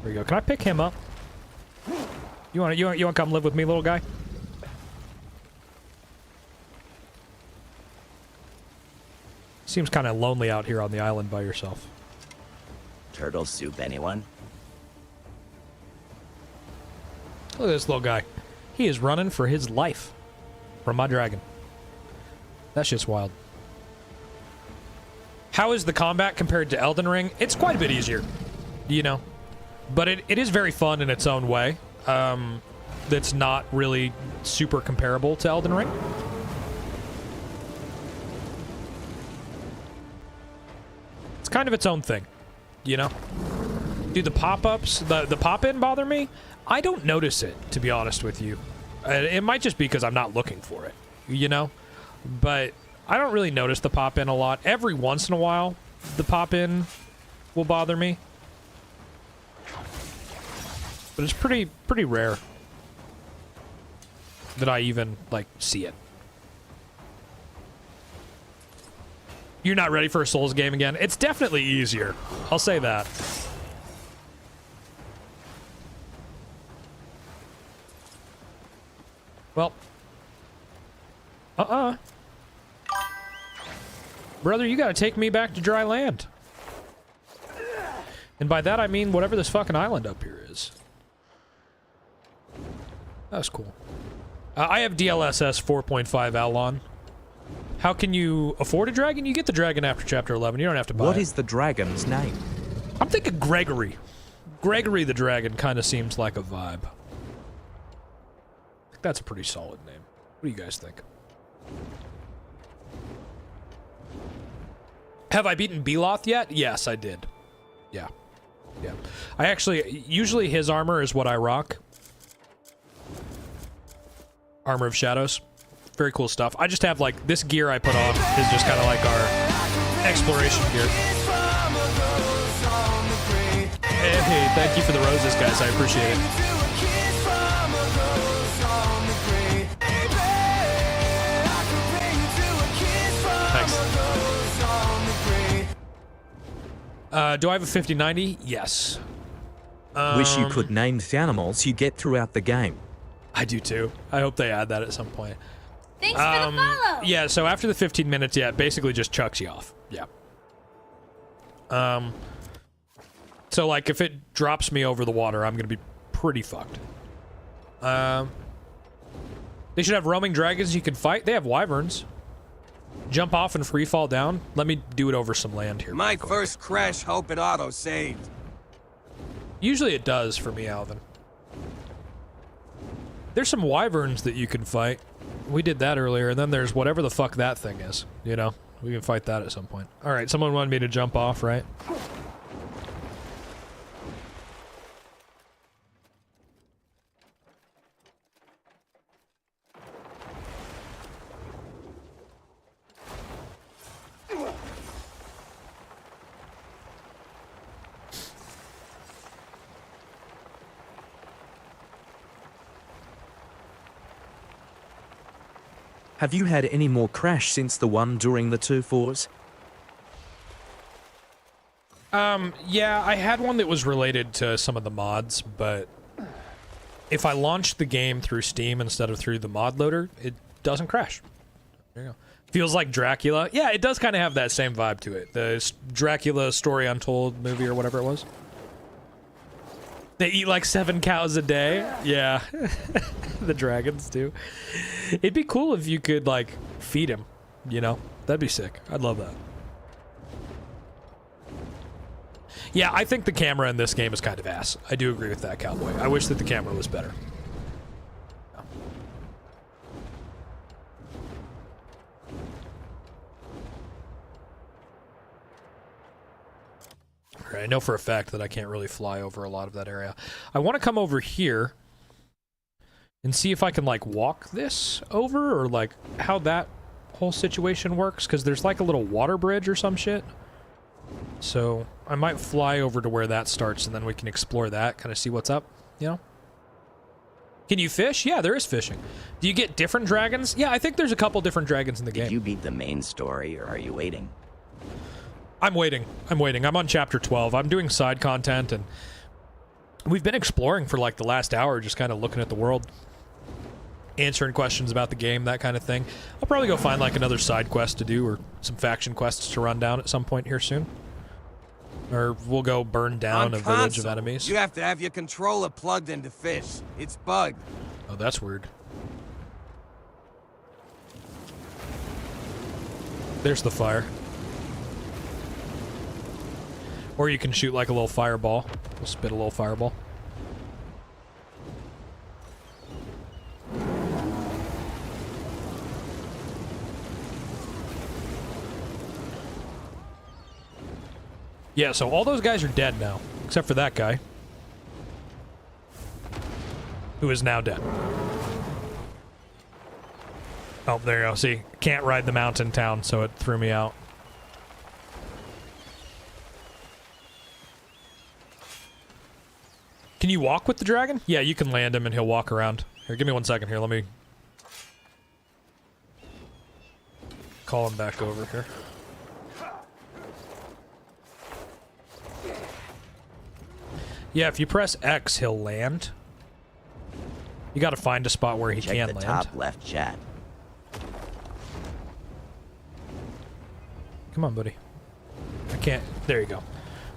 There you go. Can I pick him up? You want to come live with me, little guy? Seems kind of lonely out here on the island by yourself. Turtle soup, anyone? Look at this little guy. He is running for his life from my dragon. That shit's wild. How is the combat compared to Elden Ring? It's quite a bit easier, you know. But it is very fun in its own way. That's not really super comparable to Elden Ring. It's kind of its own thing, you know? Do the pop-ups, the pop-in bother me? I don't notice it, to be honest with you. It might just be because I'm not looking for it, you know? But I don't really notice the pop-in a lot. Every once in a while, the pop-in will bother me. But it's pretty rare that I even, like, see it. You're not ready for a Souls game again? It's definitely easier. I'll say that. Well. Brother, you gotta take me back to dry land. And by that I mean whatever this fucking island up here is. That was cool. I have DLSS 4.5 Alon. How can you afford a dragon? You get the dragon after Chapter 11. You don't have to buy it. What is the dragon's name? I'm thinking Gregory. Gregory the dragon kind of seems like a vibe. I think that's a pretty solid name. What do you guys think? Have I beaten Beloth yet? Yes, I did. Yeah. Yeah. I actually... Usually his armor is what I rock. Armor of Shadows. Very cool stuff. I just have, like, this gear I put on is just kind of like our exploration gear. Hey, thank you for the roses, guys. I appreciate it. Thanks. Do I have a 5090? Yes. Wish you could name the animals you get throughout the game. I do too. I hope they add that at some point. Thanks for the follow. Yeah, so after the 15 minutes, yeah, it basically just chucks you off. Yeah. So, like, if it drops me over the water, I'm gonna be pretty fucked. They should have roaming dragons you can fight. They have wyverns. Jump off and free fall down. Let me do it over some land here. My first crash, hope it auto-saved. Usually it does for me, Alvin. There's some wyverns that you can fight. We did that earlier, and then there's whatever the fuck that thing is. You know? We can fight that at some point. Alright, someone wanted me to jump off, right? Have you had any more crash since the one during the 2-4s? Yeah, I had one that was related to some of the mods, but if I launched the game through Steam instead of through the mod loader, it doesn't crash. There you go. Feels like Dracula. Yeah, it does kind of have that same vibe to it. The Dracula Story Untold movie or whatever it was. They eat like 7 cows a day. Yeah. The dragons do. It'd be cool if you could, like, feed him, you know? That'd be sick. I'd love that. Yeah, I think the camera in this game is kind of ass. I do agree with that, Cowboy. I wish that the camera was better. I know for a fact that I can't really fly over a lot of that area. I want to come over here and see if I can, like, walk this over, or, like, how that whole situation works, because there's, like, a little water bridge or some shit. So I might fly over to where that starts, and then we can explore that, kind of see what's up, you know? Can you fish? Yeah, there is fishing. Do you get different dragons? Yeah, I think there's a couple different dragons in the game. Did you beat the main story, or are you waiting? I'm waiting. I'm on chapter 12. I'm doing side content, and we've been exploring for like the last hour, just kind of looking at the world, answering questions about the game, that kind of thing. I'll probably go find like another side quest to do, or some faction quests to run down at some point here soon. Or we'll go burn down On a village of console, enemies. You have to have your controller plugged into fish. It's bugged. Oh, that's weird. There's the fire. Or you can shoot like a little fireball. We'll spit a little fireball. Yeah, so all those guys are dead now, except for that guy, who is now dead. Oh, there you go. See, can't ride the mountain town, so it threw me out. Can you walk with the dragon? Yeah, you can land him and he'll walk around. Here, give me 1 second here. Let me call him back over here. Yeah, if you press X, he'll land. You gotta find a spot where he Check can the land. top left chat. Come on, buddy. I can't. There you go.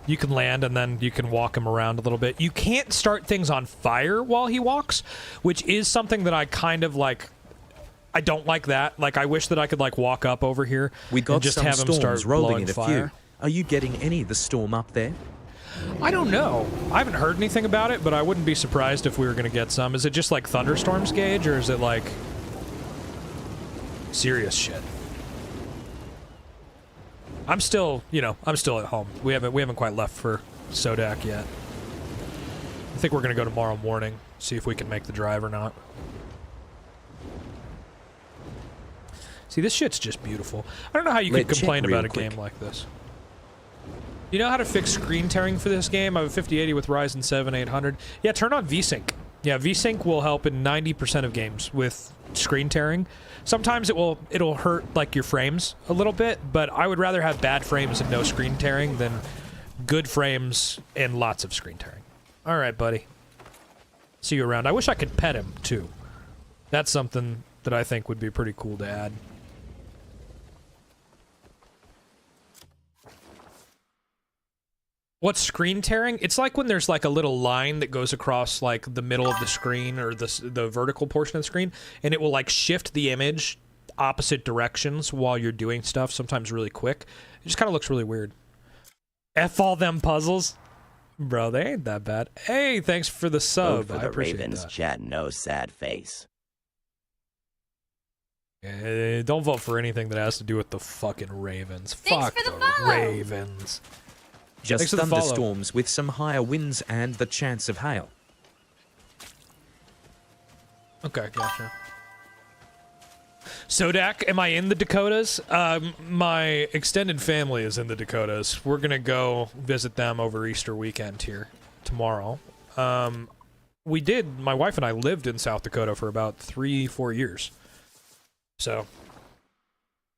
You can land, and then you can walk him around a little bit. You can't start things on fire while he walks, which is something that I kind of like. I don't like that. Like, I wish that I could like walk up over here We got and just some have him storms start rolling blowing in a fire. few. Are you getting any of the storm up there? I don't know. I haven't heard anything about it, but I wouldn't be surprised if we were going to get some. Is it just like thunderstorms, Gage, or is it like serious shit? I'm still, you know, I'm still at home. We haven't quite left for Sodak yet. I think we're going to go tomorrow morning, see if we can make the drive or not. See, this shit's just beautiful. I don't know how you could complain about a game like this. You know how to fix screen tearing for this game? I have a 5080 with Ryzen 7 800. Yeah, turn on VSync. Yeah, VSync will help in 90% of games with screen tearing. Sometimes it'll hurt like your frames a little bit, but I would rather have bad frames and no screen tearing than good frames and lots of screen tearing. All right, buddy. See you around. I wish I could pet him too. That's something that I think would be pretty cool to add. What's screen tearing? It's like when there's like a little line that goes across like the middle of the screen or the vertical portion of the screen, and it will like shift the image opposite directions while you're doing stuff, sometimes really quick. It just kind of looks really weird. F all them puzzles. Bro, they ain't that bad. Hey, thanks for the sub. Vote for the Ravens, chat, no sad face. Don't vote for anything that has to do with the fucking Ravens. Thanks Fuck for the the follow. Ravens. Just Thanks for the follow. thunderstorms with some higher winds and the chance of hail. Okay, gotcha. Sodak, am I in the Dakotas? My extended family is in the Dakotas. We're gonna go visit them over Easter weekend here tomorrow. My wife and I lived in South Dakota for about 3-4 years. So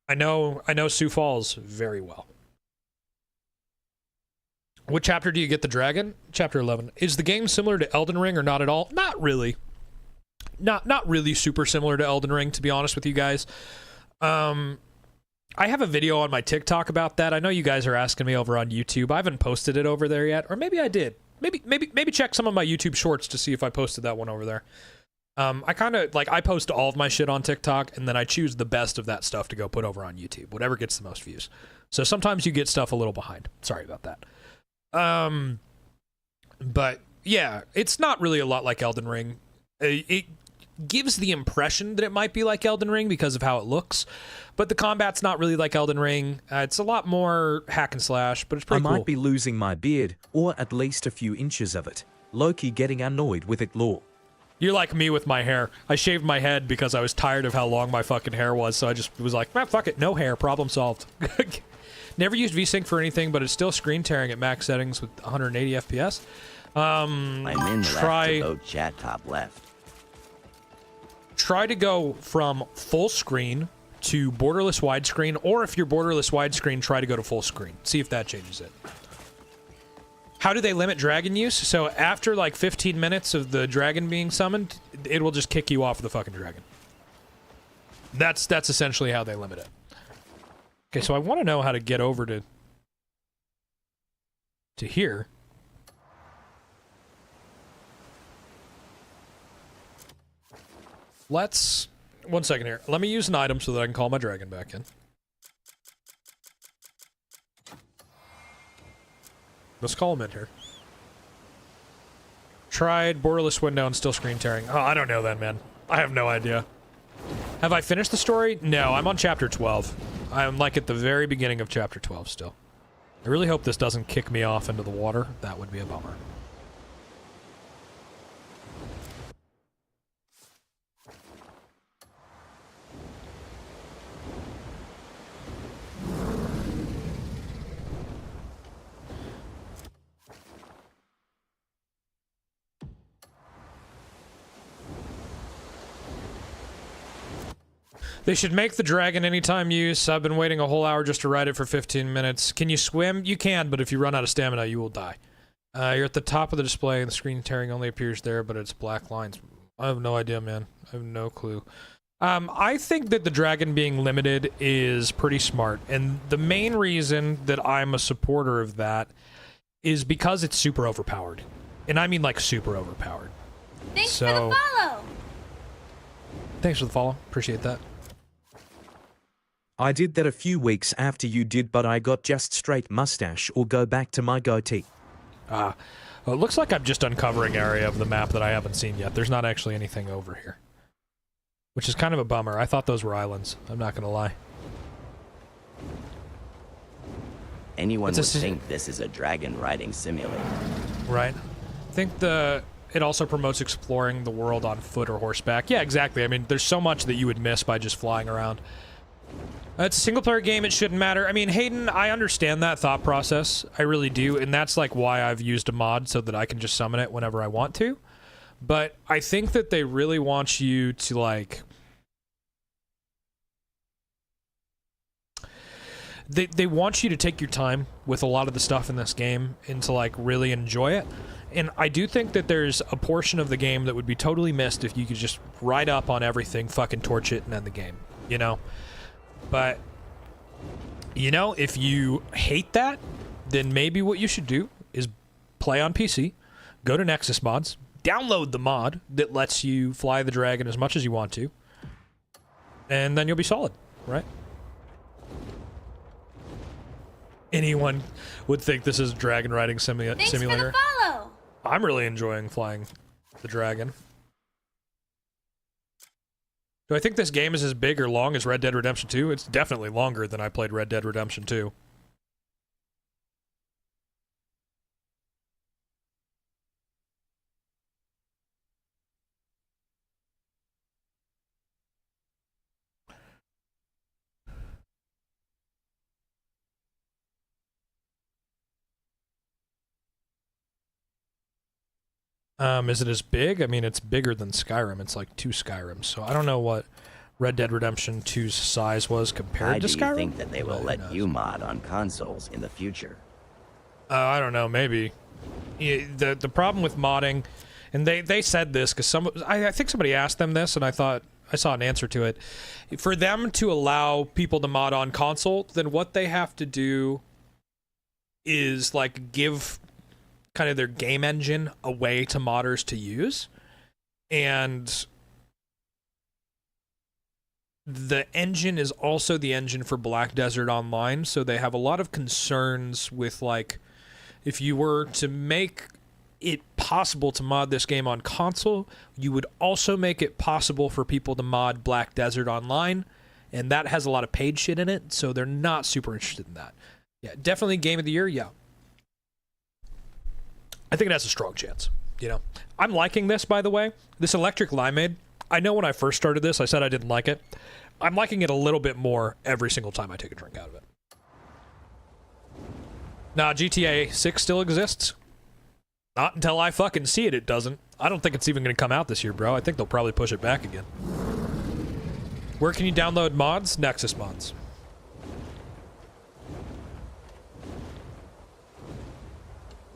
I know Sioux Falls very well. What chapter do you get the dragon? Chapter 11. Is the game similar to Elden Ring or not at all? Not really. Not really super similar to Elden Ring, to be honest with you guys. I have a video on my TikTok about that. I know you guys are asking me over on YouTube. I haven't posted it over there yet, or maybe I did. Maybe check some of my YouTube shorts to see if I posted that one over there. I kind of like I post all of my shit on TikTok, and then I choose the best of that stuff to go put over on YouTube, whatever gets the most views. So sometimes you get stuff a little behind. Sorry about that. But yeah, it's not really a lot like Elden Ring. It gives the impression that it might be like Elden Ring because of how it looks, but the combat's not really like Elden Ring. It's a lot more hack and slash, but it's pretty cool. I might be losing my beard, or at least a few inches of it. Loki getting annoyed with it lore. You're like me with my hair. I shaved my head because I was tired of how long my fucking hair was, so I just was like, fuck it, no hair, problem solved. Never used VSync for anything, but it's still screen tearing at max settings with 180 FPS. I'm in left to vote chat top left. Try to go from full screen to borderless widescreen, or if you're borderless widescreen, try to go to full screen. See if that changes it. How do they limit dragon use? So after like 15 minutes of the dragon being summoned, it will just kick you off the fucking dragon. That's essentially how they limit it. Okay, so I want to know how to get over to here. Let's... One second here. Let me use an item so that I can call my dragon back in. Let's call him in here. Tried borderless window and still screen tearing. Oh, I don't know then, man. I have no idea. Have I finished the story? No, I'm on chapter 12. I'm like at the very beginning of chapter 12 still. I really hope this doesn't kick me off into the water. That would be a bummer. They should make the dragon anytime use. I've been waiting a whole hour just to ride it for 15 minutes. Can you swim? You can, but if you run out of stamina, you will die. You're at the top of the display, and the screen tearing only appears there, but it's black lines. I have no idea, man. I have no clue. I think that the dragon being limited is pretty smart, and the main reason that I'm a supporter of that is because it's super overpowered. And I mean, like, super overpowered. Thanks for the follow! Thanks for the follow. Appreciate that. I did that a few weeks after you did, but I got just straight mustache or go back to my goatee. Well, it looks like I'm just uncovering area of the map that I haven't seen yet. There's not actually anything over here. Which is kind of a bummer. I thought those were islands. I'm not gonna lie. Anyone would think this is a dragon riding simulator. Right. I think it also promotes exploring the world on foot or horseback. Yeah, exactly. I mean, there's so much that you would miss by just flying around. It's a single-player game, it shouldn't matter. I mean, Hayden, I understand that thought process. I really do, and that's, like, why I've used a mod so that I can just summon it whenever I want to. But I think that they really want you to, like... They want you to take your time with a lot of the stuff in this game and to, like, really enjoy it. And I do think that there's a portion of the game that would be totally missed if you could just ride up on everything, fucking torch it, and end the game, you know? But, you know, if you hate that, then maybe what you should do is play on PC, go to Nexus Mods, download the mod that lets you fly the dragon as much as you want to, and then you'll be solid, right? Anyone would think this is a dragon riding simulator. Thanks for the follow! I'm really enjoying flying the dragon. Do I think this game is as big or long as Red Dead Redemption 2? It's definitely longer than I played Red Dead Redemption 2. Is it as big? I mean, it's bigger than Skyrim. It's like 2 Skyrims. So I don't know what Red Dead Redemption 2's size was compared to Skyrim. How do you think that they will let you mod on consoles in the future? I don't know. Maybe. The problem with modding, and they said this because I think somebody asked them this, and I thought I saw an answer to it. For them to allow people to mod on console, then what they have to do is like give kind of their game engine a way to modders to use, and the engine is also the engine for Black Desert Online, so they have a lot of concerns with, like, if you were to make it possible to mod this game on console, you would also make it possible for people to mod Black Desert Online, and that has a lot of paid shit in it, so they're not super interested in that. Yeah, definitely Game of the Year, yeah. I think it has a strong chance, you know. I'm liking this, by the way. This Electric Limeade, I know when I first started this, I said I didn't like it. I'm liking it a little bit more every single time I take a drink out of it. Nah, GTA 6 still exists. Not until I fucking see it, it doesn't. I don't think it's even going to come out this year, bro. I think they'll probably push it back again. Where can you download mods? Nexus mods.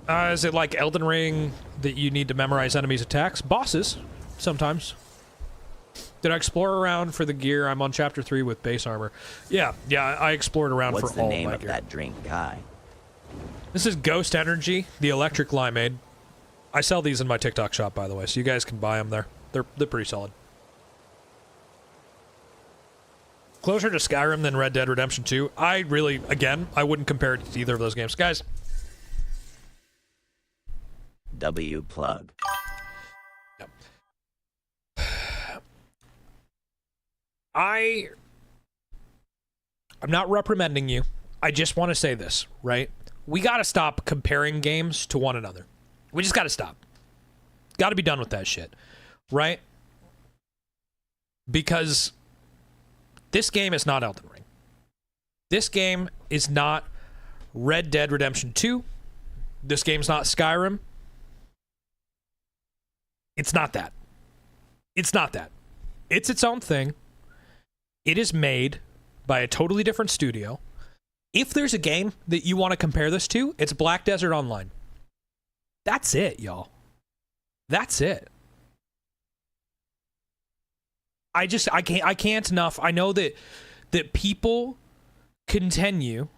Is it like Elden Ring that you need to memorize enemies' attacks? Bosses, sometimes. Did I explore around for the gear? I'm on chapter 3 with base armor. Yeah, I explored around What's for all the name my of gear. that drink, Kai? This is Ghost Energy, the electric limeade. I sell these in my TikTok shop, by the way, so you guys can buy them there. They're pretty solid. Closer to Skyrim than Red Dead Redemption 2. I really, again, I wouldn't compare it to either of those games. Guys. W plug. Yep. I'm not reprimanding you. I just want to say this, right? We got to stop comparing games to one another. We just got to stop. Got to be done with that shit, right? Because this game is not Elden Ring. This game is not Red Dead Redemption 2. This game's not Skyrim. It's not that. It's not that. It's its own thing. It is made by a totally different studio. If there's a game that you want to compare this to, it's Black Desert Online. That's it, y'all. That's it. I can't enough. I know that people continue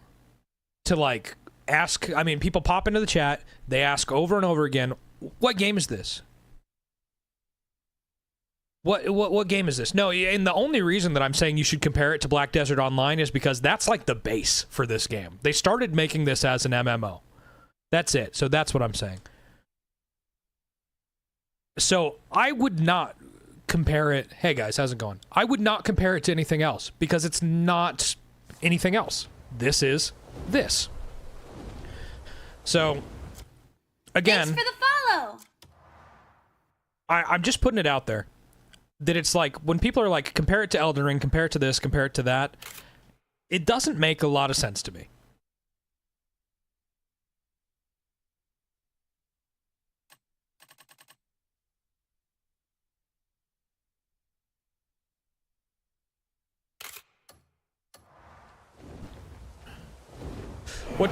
to like ask. I mean, people pop into the chat. They ask over and over again, "What game is this? What game is this?" No, and the only reason that I'm saying you should compare it to Black Desert Online is because that's like the base for this game. They started making this as an MMO. That's it. So that's what I'm saying. So I would not compare it. Hey guys, how's it going? I would not compare it to anything else because it's not anything else. This is this. So again, Thanks for the follow. I'm just putting it out there that it's like when people are like, compare it to Elden Ring, compare it to this, compare it to that, it doesn't make a lot of sense to me. What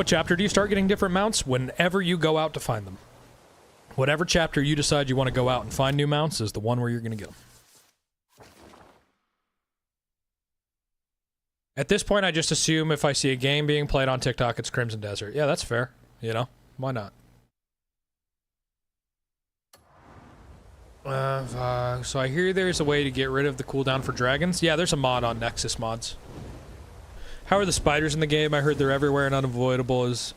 chapter do you start getting different mounts? Whenever you go out to find them. Whatever chapter you decide you want to go out and find new mounts is the one where you're going to get them. At this point, I just assume if I see a game being played on TikTok, it's Crimson Desert. Yeah, that's fair. You know? Why not? So I hear there's a way to get rid of the cooldown for dragons. Yeah, there's a mod on Nexus Mods. How are the spiders in the game? I heard they're everywhere and unavoidable is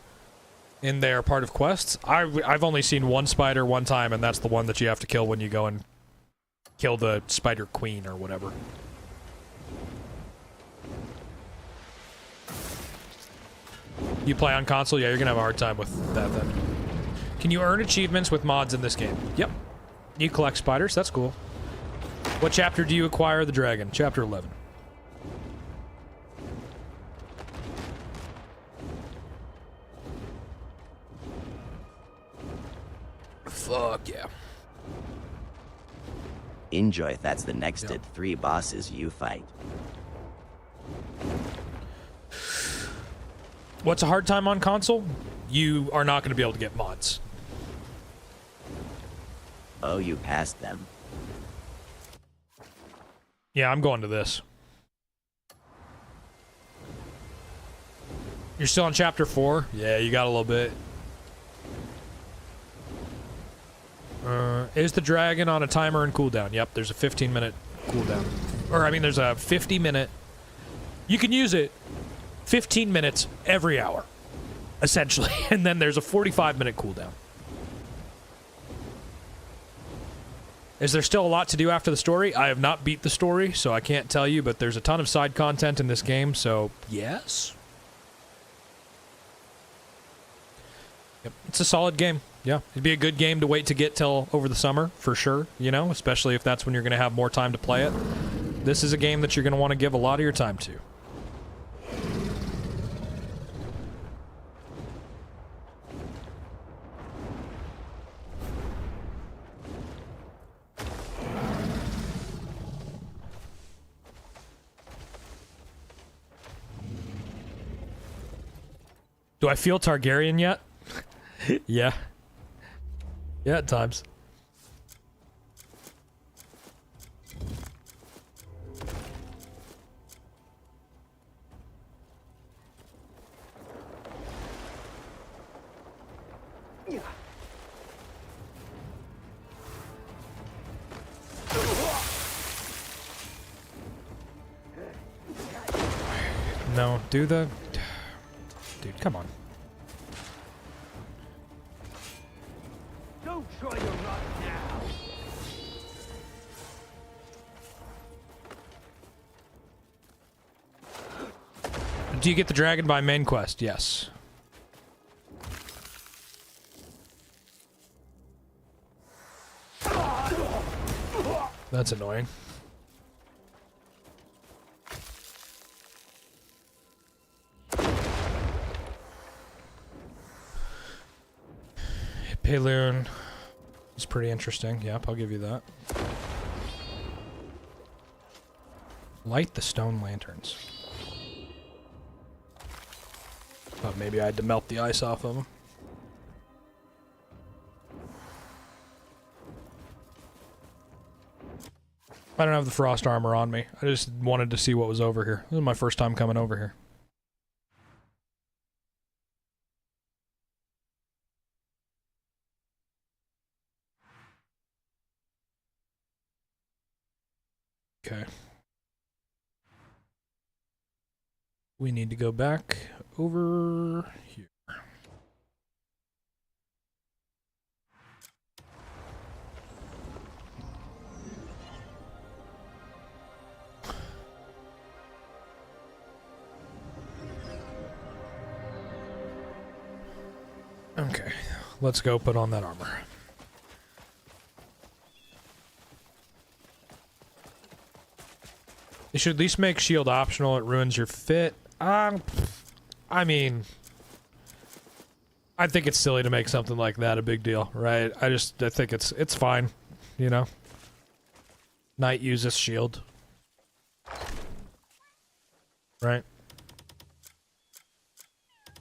in there part of quests. I've only seen one spider one time, and that's the one that you have to kill when you go and kill the spider queen or whatever. You play on console? Yeah, you're gonna have a hard time with that then. Can you earn achievements with mods in this game? Yep. You collect spiders, that's cool. What chapter do you acquire the dragon? Chapter 11. Fuck yeah. Enjoy. That's the next 3 bosses you fight. What's a hard time on console? You are not going to be able to get mods. Oh, you passed them. Yeah, I'm going to this. You're still on chapter 4? Yeah, you got a little bit. Is the dragon on a timer and cooldown? Yep, there's a 15-minute cooldown. Or, I mean, there's a 50-minute... You can use it 15 minutes every hour, essentially. And then there's a 45-minute cooldown. Is there still a lot to do after the story? I have not beat the story, so I can't tell you, but there's a ton of side content in this game, so yes. Yep, it's a solid game. Yeah, it'd be a good game to wait to get till over the summer, for sure, you know, especially if that's when you're going to have more time to play it. This is a game that you're going to want to give a lot of your time to. Do I feel Targaryen yet? Yeah. Yeah, at times. No, do the... Dude, come on. Don't try to run now. Do you get the dragon by main quest? Yes. That's annoying. Payloon is pretty interesting. Yep, I'll give you that. Light the stone lanterns. Thought maybe I had to melt the ice off of them. I don't have the frost armor on me. I just wanted to see what was over here. This is my first time coming over here. Okay. We need to go back over here. Okay, let's go put on that armor. You should at least make shield optional. It ruins your fit. I mean, I think it's silly to make something like that a big deal, right? I think it's fine, you know. Knight uses shield, right?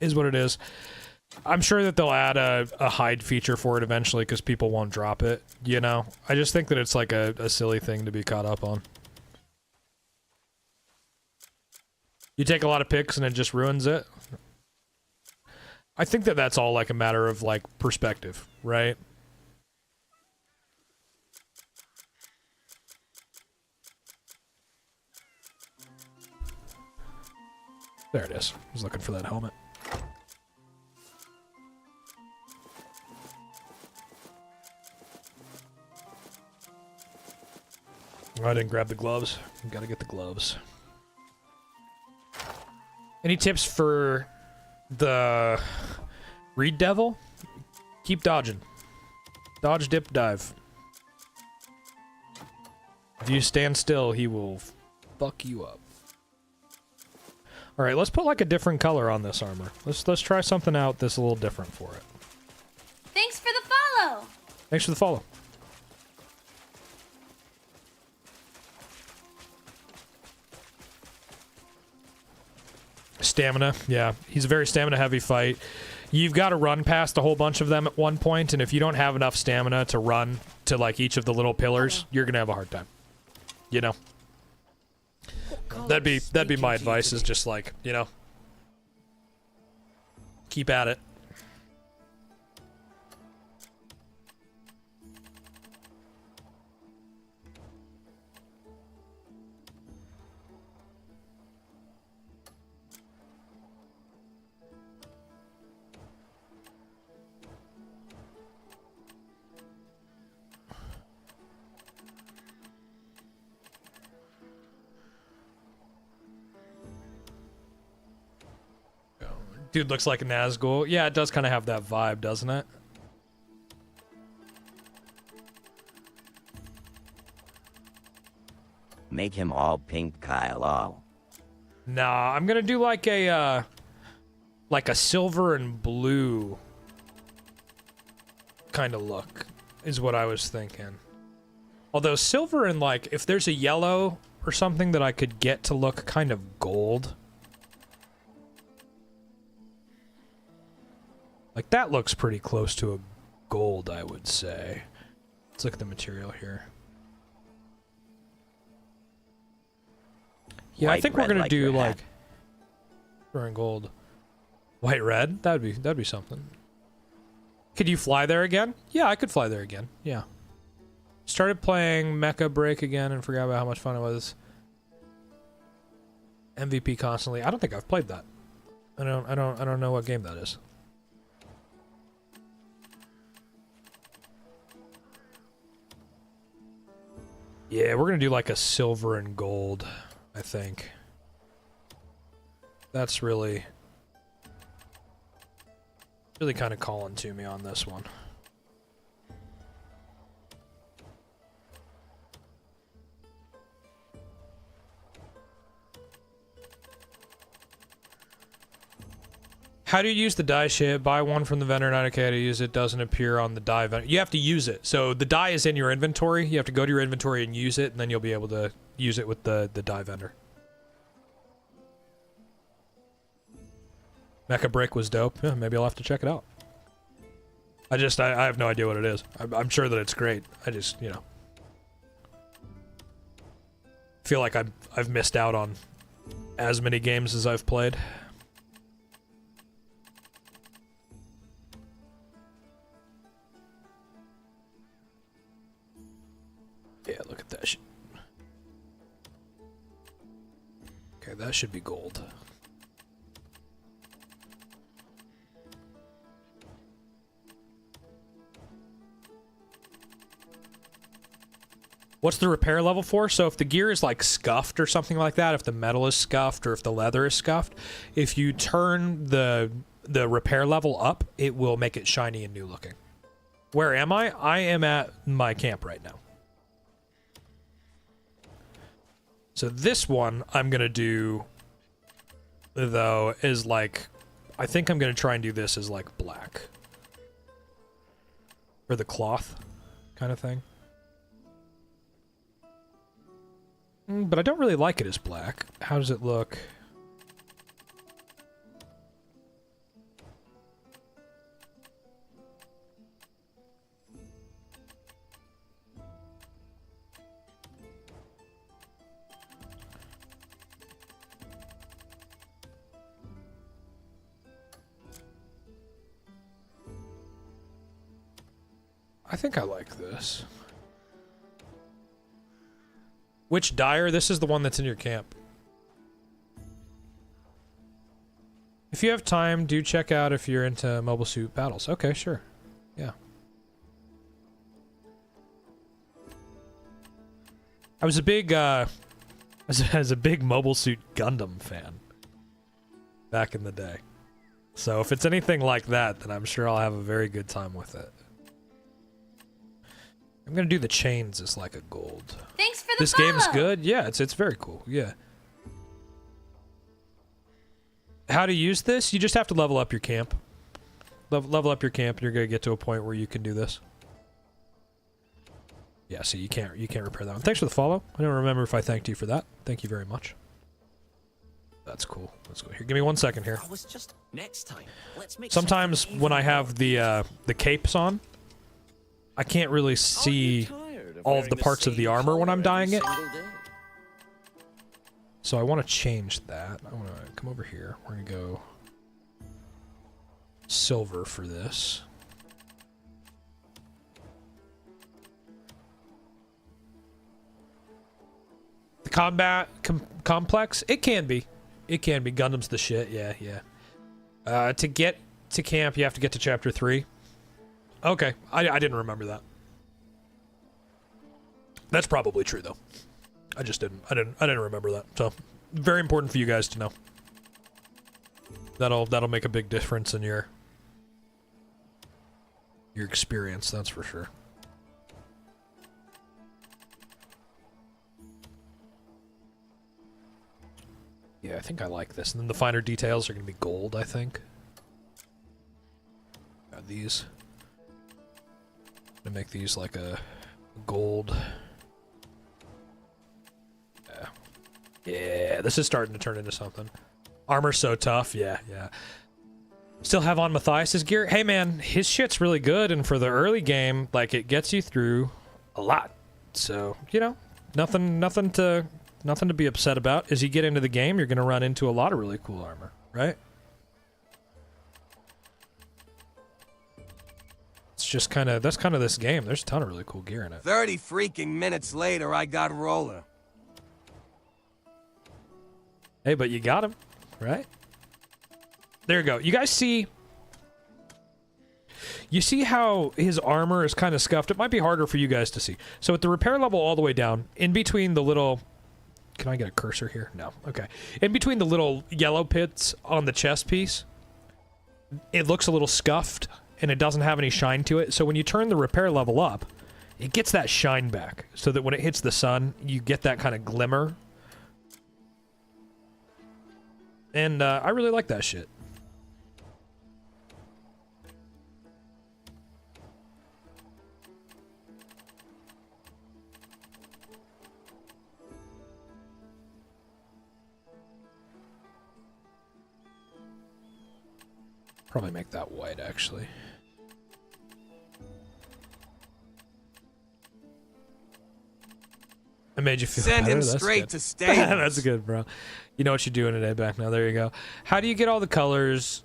Is what it is. I'm sure that they'll add a hide feature for it eventually because people won't drop it, you know? I just think that it's like a silly thing to be caught up on. You take a lot of picks and it just ruins it. I think that that's all like a matter of like perspective, right? There it is. I was looking for that helmet. I didn't grab the gloves. Gotta get the gloves. Any tips for the Reed Devil? Keep dodging. Dodge, dip, dive. If you stand still, he will fuck you up. Alright, let's put like a different color on this armor. Let's try something out that's a little different for it. Thanks for the follow. Thanks for the follow. Stamina, yeah. He's a very stamina-heavy fight. You've got to run past a whole bunch of them at one point, and if you don't have enough stamina to run to, like, each of the little pillars, you're gonna have a hard time. You know? That'd be my advice, is just, like, you know, keep at it. Dude looks like a Nazgul. Yeah, it does kind of have that vibe, doesn't it? Make him all pink, Kyle. All. Nah, I'm gonna do like a silver and blue kind of look, is what I was thinking. Although silver and like, if there's a yellow or something that I could get to look kind of gold. Like, that looks pretty close to a gold, I would say. Let's look at the material here. Yeah, I White, think we're red gonna like do your hat. like silver and gold. White red? That'd be something. Could you fly there again? Yeah, I could fly there again. Yeah. Started playing Mecha Break again and forgot about how much fun it was. MVP constantly. I don't think I've played that. I don't know what game that is. Yeah, we're gonna do like a silver and gold, I think. That's really kind of calling to me on this one. How do you use the die shit? Buy one from the vendor, not okay to use it. Doesn't appear on the die vendor. You have to use it. So the die is in your inventory. You have to go to your inventory and use it, and then you'll be able to use it with the die vendor. Mecha Break was dope. Yeah, maybe I'll have to check it out. I have no idea what it is. I'm sure that it's great. I just, you know, feel like I've missed out on as many games as I've played. Yeah, look at that shit. Okay, that should be gold. What's the repair level for? So if the gear is like scuffed or something like that, if the metal is scuffed or if the leather is scuffed, if you turn the repair level up, it will make it shiny and new looking. Where am I? I am at my camp right now. So this one I'm gonna do, though, is like, I think I'm gonna try and do this as like black. Or the cloth kind of thing. But I don't really like it as black. How does it look? I think I like this. Which dyer? This is the one that's in your camp. If you have time, do check out if you're into Mobile Suit Battles. Okay, sure. Yeah. I was a big, as a big Mobile Suit Gundam fan back in the day. So if it's anything like that, then I'm sure I'll have a very good time with it. I'm gonna do the chains as like a gold. Thanks for the This follow. game is good. Yeah, it's very cool. Yeah. How to use this? You just have to level up your camp. Level up your camp, and you're gonna get to a point where you can do this. Yeah. See, you can't repair that one. Thanks for the follow. I don't remember if I thanked you for that. Thank you very much. That's cool. Let's go here. Give me 1 second here. I was just next time. Let's make Sometimes something when I even have the capes on, I can't really see all of the parts of the armor when I'm dyeing it. So I want to change that. I want to come over here. We're going to go silver for this. The combat complex? It can be. It can be. Gundam's the shit. Yeah, yeah. To get to camp, you have to get to chapter 3. Okay, I didn't remember that. That's probably true though. I didn't remember that. So, very important for you guys to know. That'll make a big difference in your experience, that's for sure. Yeah, I think I like this. And then the finer details are going to be gold, I think. Got these. To make these like a gold. Yeah. Yeah, this is starting to turn into something. Armor's so tough. Yeah, yeah. Still have on Matthias's gear. Hey man, his shit's really good, and for the early game, like it gets you through a lot. So, you know, nothing to be upset about. As you get into the game, you're gonna run into a lot of really cool armor, right? It's just that's kind of this game. There's a ton of really cool gear in it. 30 freaking minutes later, I got Roller. Hey, but you got him, right? There you go. You guys see... You see how his armor is kind of scuffed? It might be harder for you guys to see. So at the repair level all the way down, in between the little... Can I get a cursor here? No. Okay. In between the little yellow pits on the chest piece, it looks a little scuffed, and it doesn't have any shine to it. So when you turn the repair level up, it gets that shine back, so that when it hits the sun, you get that kind of glimmer. And I really like that shit. Probably make that white, actually. I made you feel Send better. him That's straight good. to Stables. That's good, bro. You know what you're doing today, back now. There you go. How do you get all the colors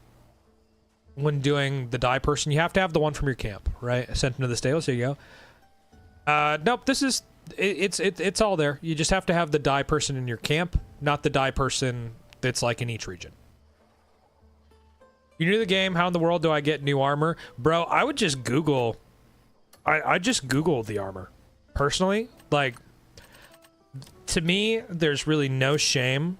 when doing the dye person? You have to have the one from your camp, right? Sent into the stables. There you go. Nope. This is it's all there. You just have to have the dye person in your camp, not the dye person that's like in each region. You new to the game. How in the world do I get new armor, bro? I would just Google. I just Google the armor, personally. Like, to me, there's really no shame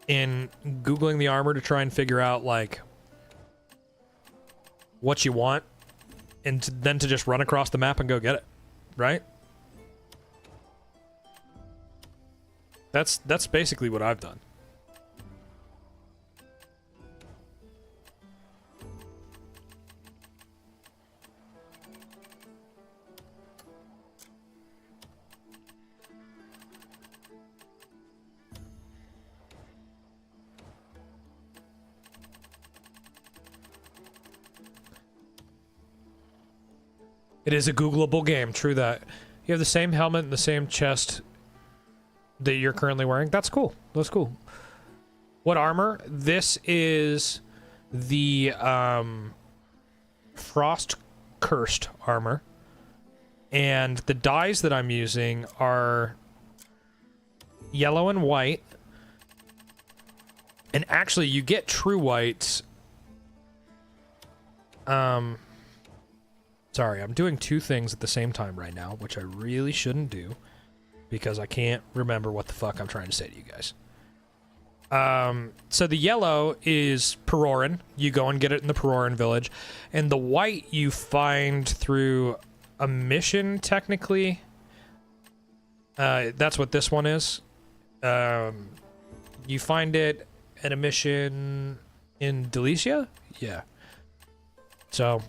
in Googling the armor to try and figure out, like, what you want, and then to just run across the map and go get it, right? That's basically what I've done. It is a Googleable game, true that. You have the same helmet and the same chest that you're currently wearing. That's cool. That's cool. What armor? This is the Frost Cursed armor. And the dyes that I'm using are yellow and white. And actually, you get true whites. Sorry, I'm doing two things at the same time right now, which I really shouldn't do, because I can't remember what the fuck I'm trying to say to you guys. So the yellow is Peroran. You go and get it in the Peroran village. And the white you find through a mission, technically. That's what this one is. You find it at a mission in Delicia? Yeah. So...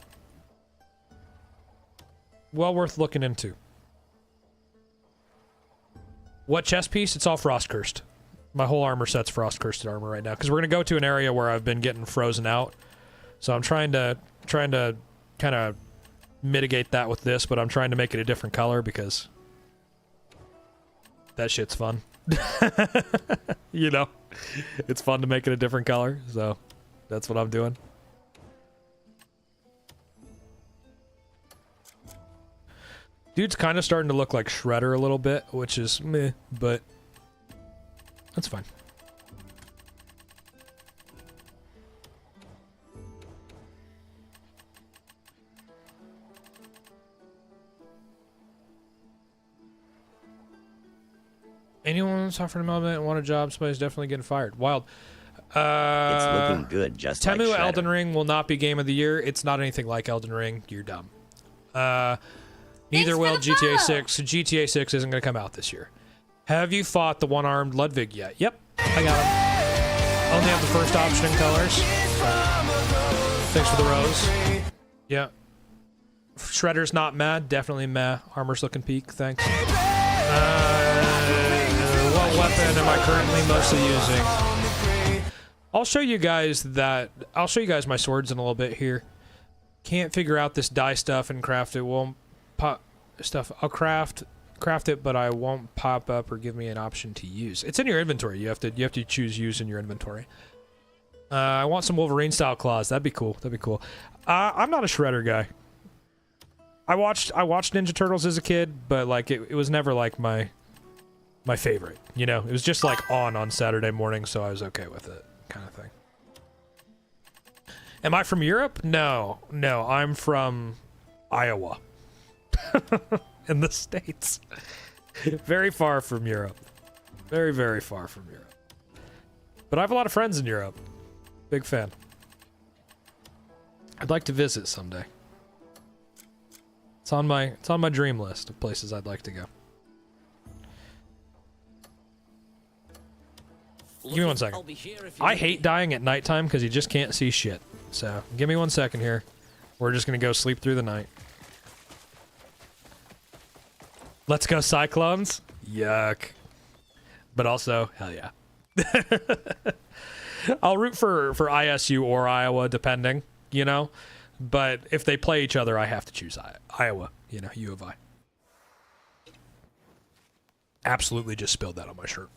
well worth looking into. What chest piece? It's all Frost Cursed. My whole armor set's Frost Cursed armor right now, because we're gonna go to an area where I've been getting frozen out. So I'm trying to kind of mitigate that with this, but I'm trying to make it a different color because that shit's fun. You know, it's fun to make it a different color, so that's what I'm doing. Dude's kind of starting to look like Shredder a little bit, which is meh, but that's fine. Anyone that's offered a moment and want a job, somebody's definitely getting fired. Wild. It's looking good, just like Temu Shredder. Elden Ring will not be Game of the Year. It's not anything like Elden Ring. You're dumb. Neither will GTA 6. GTA 6 isn't going to come out this year. Have you fought the one-armed Ludwig yet? Yep, I got him. Only have the first option in colors. Thanks for the rose. Yeah. Shredder's not mad. Definitely meh. Armor's looking peak. Thanks. What weapon am I currently mostly using? I'll show you guys my swords in a little bit here. Can't figure out this dye stuff and craft it. Won't pop stuff. I'll craft it, but I won't pop up or give me an option to use. It's in your inventory. You have to choose use in your inventory. I want some Wolverine style claws. That'd be cool. That'd be cool. I'm not a Shredder guy. I watched Ninja Turtles as a kid, but like it was never like my favorite. You know, it was just like on Saturday morning, so I was okay with it, kind of thing. Am I from Europe? No, I'm from Iowa. In the States. Very far from Europe. Very, very far from Europe. But I have a lot of friends in Europe. Big fan. I'd like to visit someday. It's on my dream list of places I'd like to go. Give me 1 second. I hate dying at nighttime because you just can't see shit. So, give me 1 second here. We're just gonna go sleep through the night. Let's go Cyclones. Yuck. But also, hell yeah. I'll root for ISU or Iowa, depending, you know? But if they play each other, I have to choose Iowa, you know, U of I. Absolutely just spilled that on my shirt.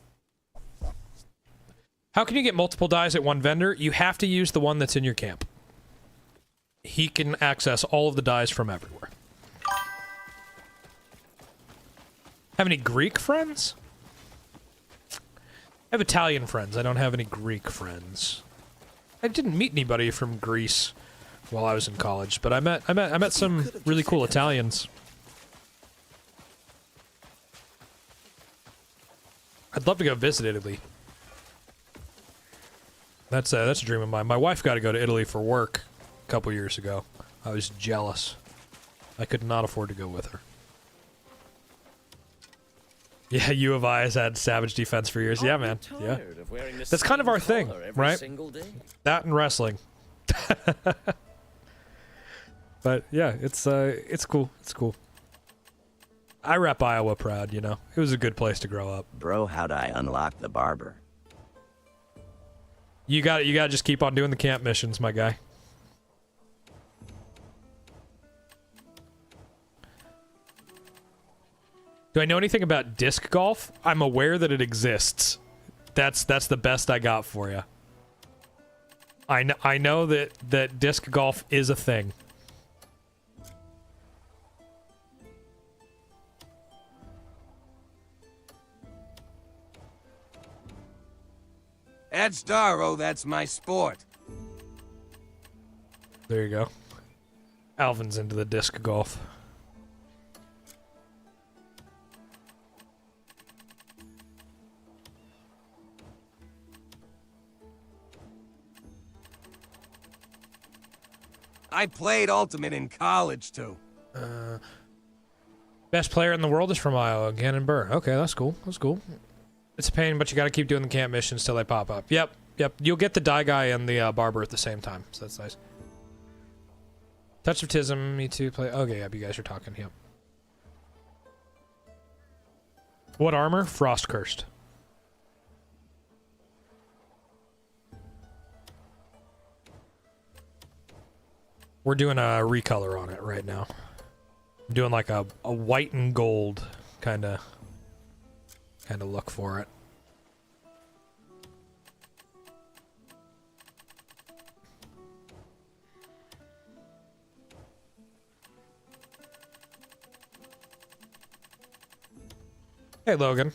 How can you get multiple dyes at one vendor? You have to use the one that's in your camp. He can access all of the dyes from everywhere. Have any Greek friends? I have Italian friends. I don't have any Greek friends. I didn't meet anybody from Greece while I was in college, but I met some really cool Italians. I'd love to go visit Italy. That's a dream of mine. My wife got to go to Italy for work a couple years ago. I was jealous. I could not afford to go with her. Yeah, U of I has had Savage Defense for years. Yeah, man. Yeah. That's kind of our thing, right? That and wrestling. But yeah, it's cool. It's cool. I rep Iowa proud, you know. It was a good place to grow up. Bro, how'd I unlock the barber? You got to just keep on doing the camp missions, my guy. Do I know anything about disc golf? I'm aware that it exists. That's the best I got for you. I know that disc golf is a thing. At Starro, that's my sport. There you go. Alvin's into the disc golf. I played Ultimate in college, too. Best player in the world is from Iowa, Gannon Burr. Okay, that's cool. That's cool. It's a pain, but you gotta keep doing the camp missions till they pop up. Yep. You'll get the dye guy and the barber at the same time, so that's nice. Touch of Tism, me too. Play. Okay, yep, you guys are talking. Yep. What armor? Frost Cursed. We're doing a recolor on it right now. I'm doing like a white and gold kind of look for it. Hey, Logan.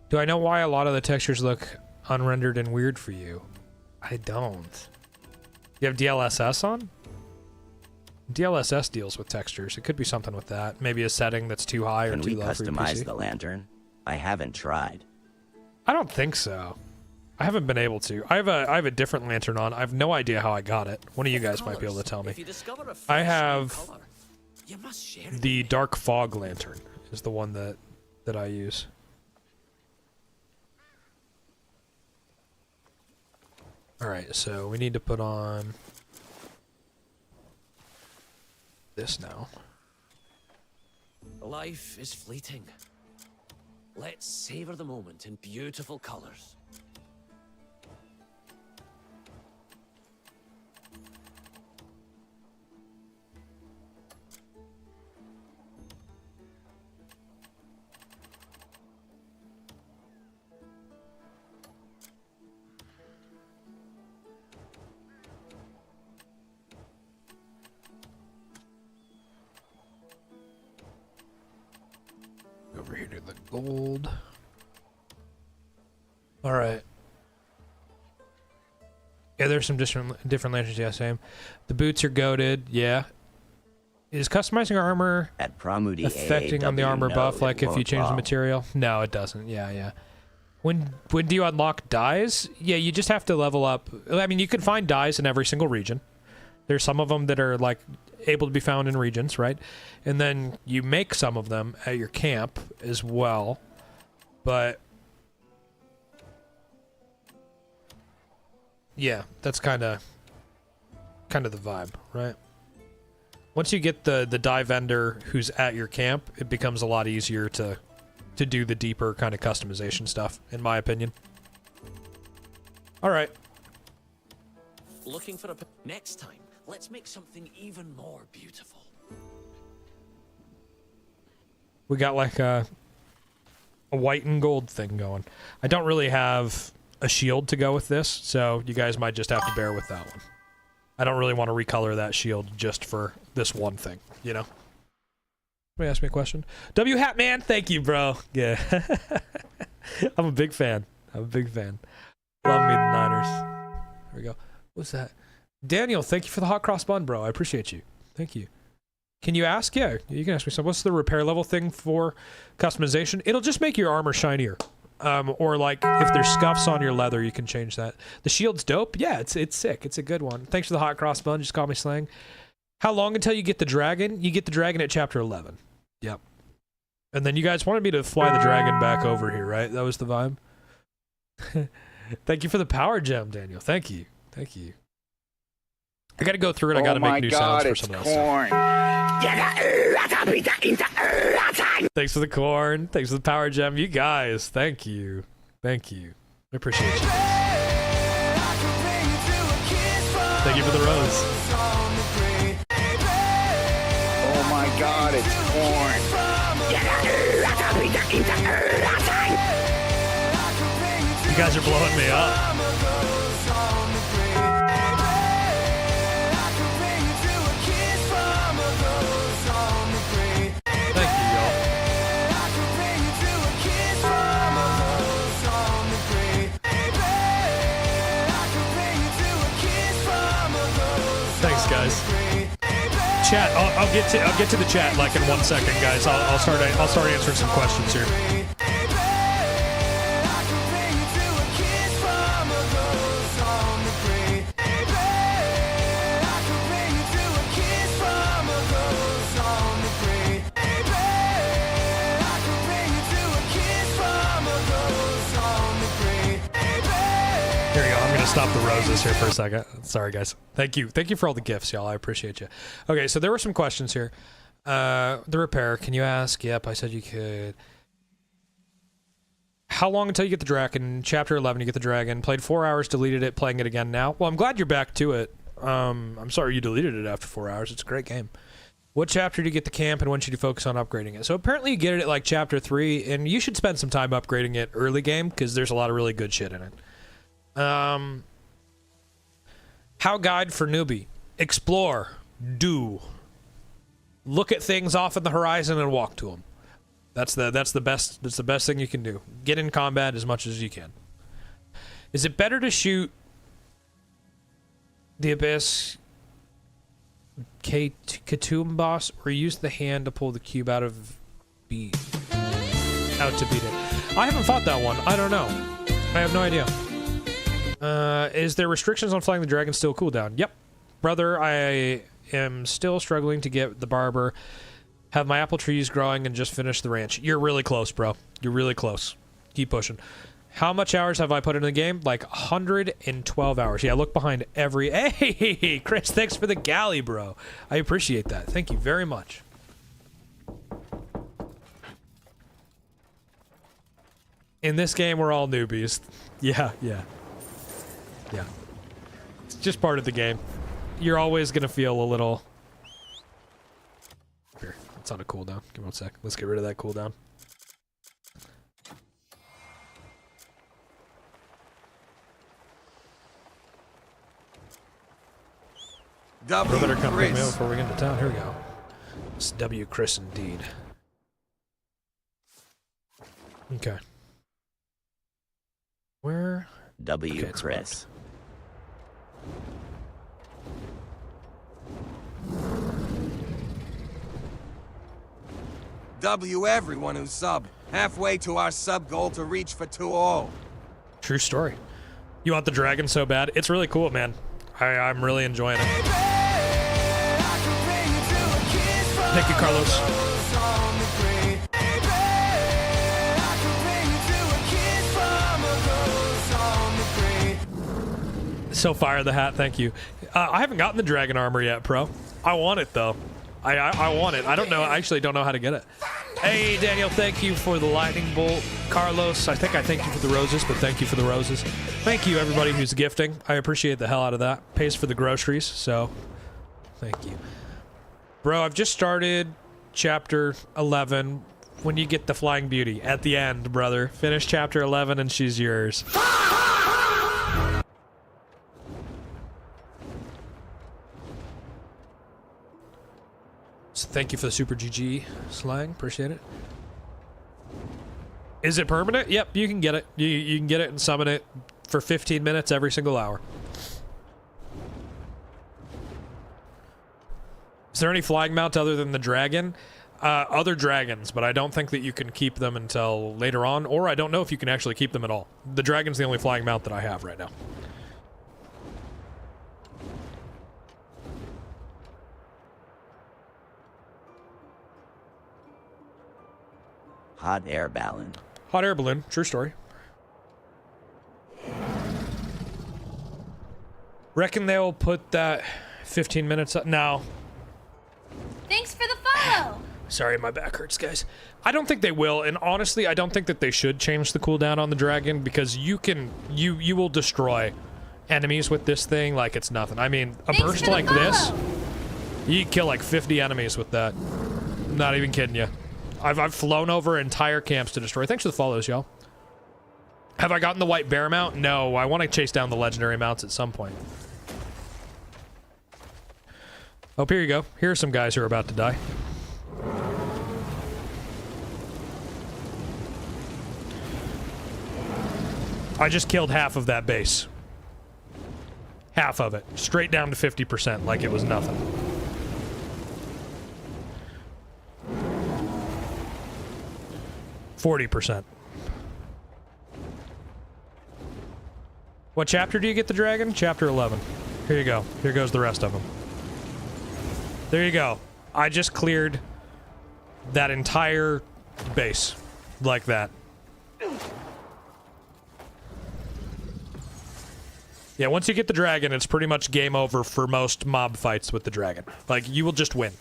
Do I know why a lot of the textures look unrendered and weird for you? I don't. You have DLSS on? DLSS deals with textures. It could be something with that. Maybe a setting that's too high or too low for your PC. Can we customize the lantern? I haven't tried. I don't think so. I haven't been able to. I have a different lantern on. I have no idea how I got it. One of you guys might be able to tell me. I have the Dark Fog lantern is the one that I use. Alright, so we need to put on this now. Life is fleeting. Let's savor the moment in beautiful colors. Over here to the gold. All right. Yeah, there's some different lanterns. Yeah, same. The boots are goated. Yeah. Is customizing armor At Pramudi affecting on the AAW, armor no, buff it like if you won't change the fall. material? No, it doesn't. Yeah. When do you unlock dyes? Yeah, you just have to level up. I mean, you can find dyes in every single region. There's some of them that are like able to be found in regions, right? And then you make some of them at your camp as well. But yeah, that's kind of the vibe, right? Once you get the dye vendor who's at your camp, it becomes a lot easier to do the deeper kind of customization stuff, in my opinion. All right. Looking for a... Next time, let's make something even more beautiful. We got like a white and gold thing going. I don't really have a shield to go with this, so you guys might just have to bear with that one. I don't really want to recolor that shield just for this one thing, you know? Somebody ask me a question. W Hat Man, thank you, bro. Yeah. I'm a big fan. Love me the Niners. There we go. What's that? Daniel, thank you for the hot cross bun, bro. I appreciate you. Thank you. Can you ask? Yeah, you can ask me some. What's the repair level thing for customization? It'll just make your armor shinier. Or like if there's scuffs on your leather, you can change that. The shield's dope. Yeah, it's sick. It's a good one. Thanks for the hot cross bun. Just call me Slang. How long until you get the dragon? You get the dragon at chapter 11. Yep. And then you guys wanted me to fly the dragon back over here, right? That was the vibe. Thank you for the power gem, Daniel. Thank you. I gotta go through and I gotta make new sounds for some of that stuff. Thanks for the corn. Thanks for the power gem. You guys, thank you. I appreciate you. Thank you for the rose. Oh my god, it's corn. You guys are blowing me up. Thank you, y'all. Thanks, guys. Chat, I'll get to the chat like in 1 second, guys. I'll start answering some questions here. Here we go. I'm gonna stop the roses here for a second. Sorry, guys. Thank you for all the gifts, y'all. I appreciate you. Okay, so there were some questions here. The repair. Can you ask? Yep, I said you could. How long until you get the dragon? Chapter 11, you get the dragon. Played 4 hours, deleted it, playing it again now. Well, I'm glad you're back to it. I'm sorry you deleted it after 4 hours. It's a great game. What chapter do you get the camp, and when should you focus on upgrading it? So apparently you get it at like chapter 3, and you should spend some time upgrading it early game, because there's a lot of really good shit in it. How guide for newbie. Explore. Do. Look at things off in the horizon and walk to them. That's the best thing you can do. Get in combat as much as you can. Is it better to shoot the Abyss Katoom boss or use the hand to pull the cube out to beat it? I haven't fought that one. I don't know. I have no idea. Is there restrictions on flying the dragon still cooldown? Yep. Brother, I am still struggling to get the barber. Have my apple trees growing and just finished the ranch. You're really close, bro. You're really close. Keep pushing. How much hours have I put into the game? Like 112 hours. Yeah, look behind every... Hey, Chris, thanks for the galley, bro. I appreciate that. Thank you very much. In this game, we're all newbies. Yeah. It's just part of the game. You're always gonna feel a little... Here, it's on a cooldown. Give me 1 sec. Let's get rid of that cooldown. W. Better come pick me up Chris. before we get into town. Here we go. It's W. Chris indeed. Okay. Where? W. Okay, it's Chris. W. Everyone who subbed. Halfway to our sub goal to reach for 2-0. True story. You want the dragon so bad? It's really cool, man. I'm really enjoying it. Thank you, Carlos. So fire the hat, thank you. I haven't gotten the dragon armor yet, pro. I want it though. I want it. I don't know. I actually don't know how to get it. Hey, Daniel, thank you for the lightning bolt. Carlos, I think I thank you for the roses, but thank you for the roses. Thank you, everybody who's gifting. I appreciate the hell out of that. Pays for the groceries, so thank you. Bro, I've just started chapter 11. When you get the Flying Beauty at the end, brother. Finish chapter 11 and she's yours. So thank you for the super GG slang. Appreciate it. Is it permanent? Yep, you can get it. You can get it and summon it for 15 minutes every single hour. Is there any flying mount other than the dragon? Other dragons, but I don't think that you can keep them until later on, or I don't know if you can actually keep them at all. The dragon's the only flying mount that I have right now. Hot air balloon. Hot air balloon, true story. Reckon they'll put that 15 minutes up? No. Thanks for the follow. Sorry, my back hurts, guys. I don't think they will, and honestly, I don't think that they should change the cooldown on the dragon, because you will destroy enemies with this thing like it's nothing. I mean, a Thanks burst for the like this, follow. you can kill like 50 enemies with that. I'm not even kidding you. I've flown over entire camps to destroy. Thanks for the follows, y'all. Have I gotten the white bear mount? No, I want to chase down the legendary mounts at some point. Oh, here you go. Here are some guys who are about to die. I just killed half of that base. Half of it. Straight down to 50%, like it was nothing. %. What chapter do you get the dragon? Chapter 11. Here you go. Here goes the rest of them. There you go. I just cleared that entire base. Like that. Yeah, once you get the dragon, it's pretty much game over for most mob fights with the dragon. Like, you will just win.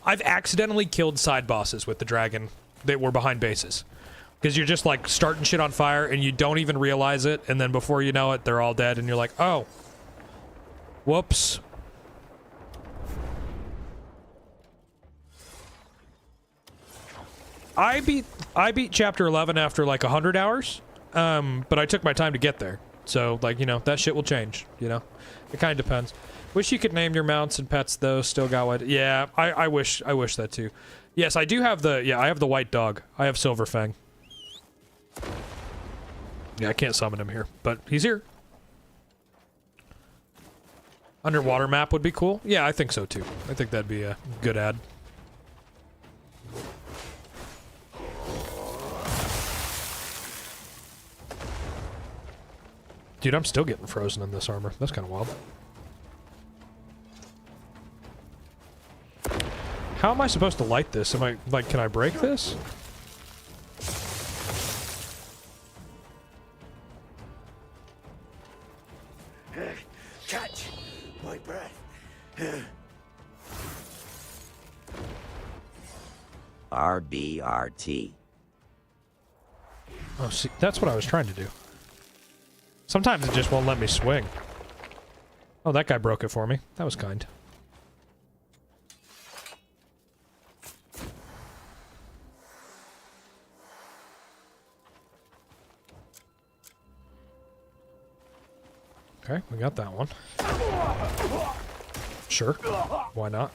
I've accidentally killed side bosses with the dragon that were behind bases. Because you're just, like, starting shit on fire, and you don't even realize it, and then before you know it, they're all dead, and you're like, oh. Whoops. I beat chapter 11 after, like, 100 hours, but I took my time to get there. So, like, you know, that shit will change, you know? It kind of depends. Wish you could name your mounts and pets, though. Still got white. Yeah, I wish that, too. Yes, I do have the... Yeah, I have the white dog. I have Silverfang. Yeah, I can't summon him here, but he's here. Underwater map would be cool. Yeah, I think so, too. I think that'd be a good ad. Dude, I'm still getting frozen in this armor. That's kind of wild. How am I supposed to light this? Am I, like, can I break this? Catch my breath. RBRT. Oh, see, that's what I was trying to do. Sometimes it just won't let me swing. Oh, that guy broke it for me. That was kind. Okay, we got that one. Sure. Why not?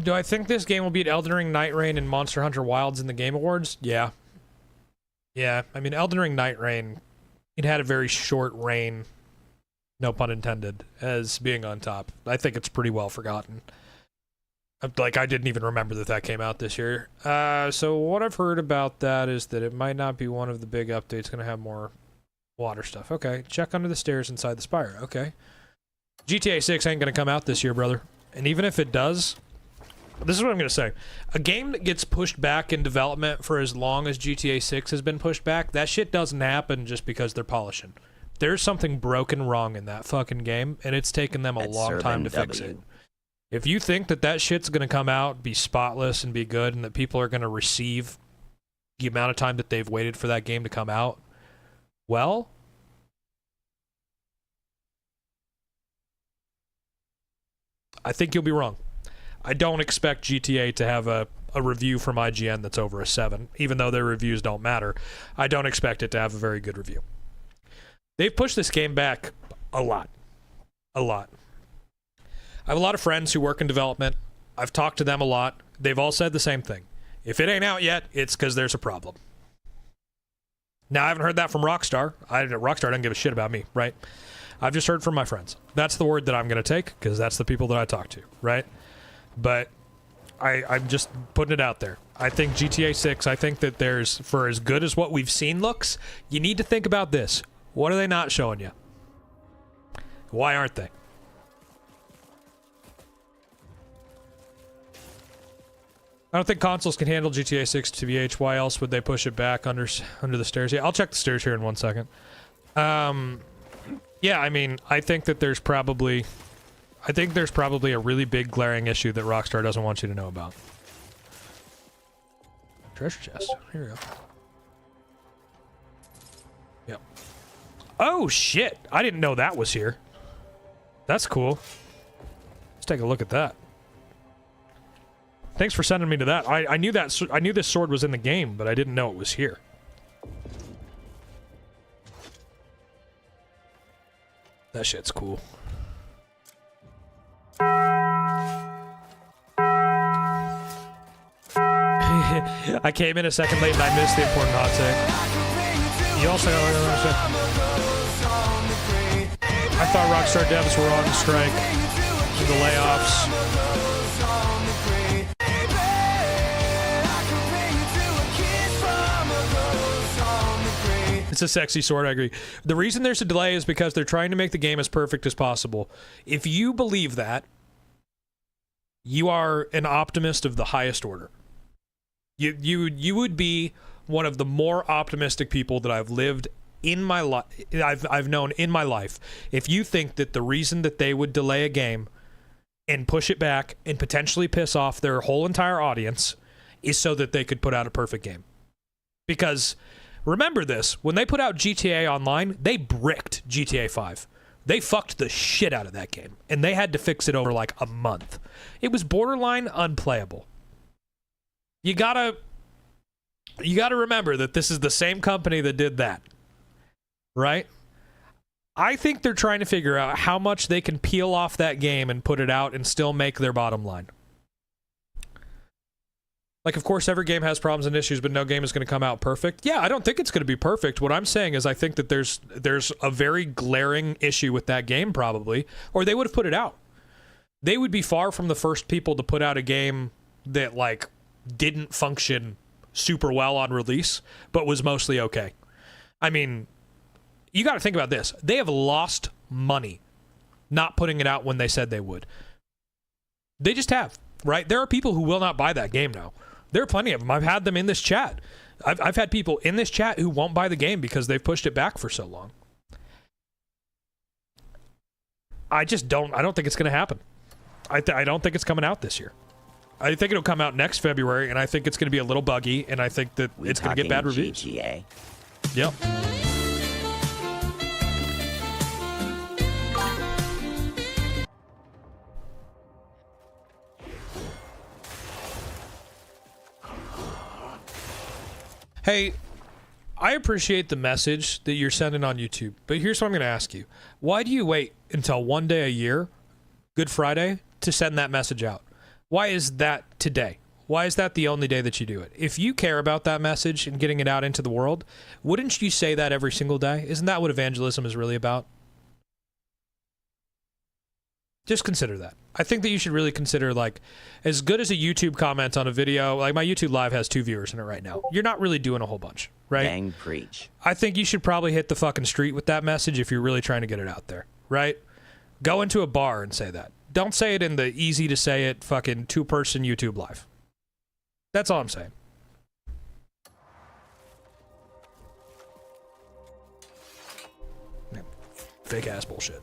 Do I think this game will beat Elden Ring, Night Rain, and Monster Hunter Wilds in the Game Awards? Yeah. Yeah, I mean, Elden Ring, Night Rain, it had a very short reign, no pun intended, as being on top. I think it's pretty well forgotten. Like, I didn't even remember that that came out this year. So what I've heard about that is that it might not be one of the big updates, going to have more water stuff. Okay, check under the stairs inside the spire. Okay. GTA 6 ain't going to come out this year, brother. And even if it does, this is what I'm going to say. A game that gets pushed back in development for as long as GTA 6 has been pushed back, that shit doesn't happen just because they're polishing. There's something broken wrong in that fucking game, and it's taken them a long time to fix it. If you think that that shit's going to come out, be spotless, and be good, and that people are going to receive the amount of time that they've waited for that game to come out, well, I think you'll be wrong. I don't expect GTA to have a review from IGN that's over a 7, even though their reviews don't matter. I don't expect it to have a very good review. They've pushed this game back a lot. A lot. I have a lot of friends who work in development. I've talked to them a lot. They've all said the same thing. If it ain't out yet, it's because there's a problem. Now, I haven't heard that from Rockstar. Rockstar doesn't give a shit about me, right? I've just heard from my friends. That's the word that I'm going to take, because that's the people that I talk to, right? But I'm just putting it out there. I think GTA 6, I think that there's, for as good as what we've seen looks, you need to think about this. What are they not showing you? Why aren't they? I don't think consoles can handle GTA 6 TBH. Why else would they push it back under the stairs? Yeah, I'll check the stairs here in 1 second. Yeah, I mean, I think there's probably a really big glaring issue that Rockstar doesn't want you to know about. Treasure chest. Here we go. Yep. Oh, shit! I didn't know that was here. That's cool. Let's take a look at that. Thanks for sending me to that. I knew that. I knew this sword was in the game, but I didn't know it was here. That shit's cool. I came in a second late and I missed the important hot take. You also I thought Rockstar devs were on strike in the layoffs. It's a sexy sword, I agree. The reason there's a delay is because they're trying to make the game as perfect as possible. If you believe that, you are an optimist of the highest order. You would be one of the more optimistic people that I've lived in my life. I've known in my life. If you think that the reason that they would delay a game and push it back and potentially piss off their whole entire audience is so that they could put out a perfect game. Because remember this, when they put out GTA Online, they bricked GTA 5. They fucked the shit out of that game, and they had to fix it over like a month. It was borderline unplayable. You gotta remember that this is the same company that did that, right? I think they're trying to figure out how much they can peel off that game and put it out and still make their bottom line. Like, of course, every game has problems and issues, but no game is going to come out perfect. Yeah, I don't think it's going to be perfect. What I'm saying is I think that there's a very glaring issue with that game, probably, or they would have put it out. They would be far from the first people to put out a game that, like, didn't function super well on release, but was mostly okay. I mean, you got to think about this. They have lost money not putting it out when they said they would. They just have, right? There are people who will not buy that game now. There are plenty of them. I've had them in this chat. I've had people in this chat who won't buy the game because they've pushed it back for so long. I don't think it's going to happen. I don't think it's coming out this year. I think it'll come out next February, and I think it's going to be a little buggy, and I think that it's going to get bad reviews. GTA? Yep. Hey, I appreciate the message that you're sending on YouTube, but here's what I'm going to ask you. Why do you wait until one day a year, Good Friday, to send that message out? Why is that today? Why is that the only day that you do it? If you care about that message and getting it out into the world, wouldn't you say that every single day? Isn't that what evangelism is really about? Just consider that. I think that you should really consider, like, as good as a YouTube comment on a video, like my YouTube live has 2 viewers in it right now. You're not really doing a whole bunch, right? Dang preach. I think you should probably hit the fucking street with that message if you're really trying to get it out there, right? Go into a bar and say that. Don't say it in the easy to say it fucking 2-person YouTube live. That's all I'm saying. Fake ass bullshit.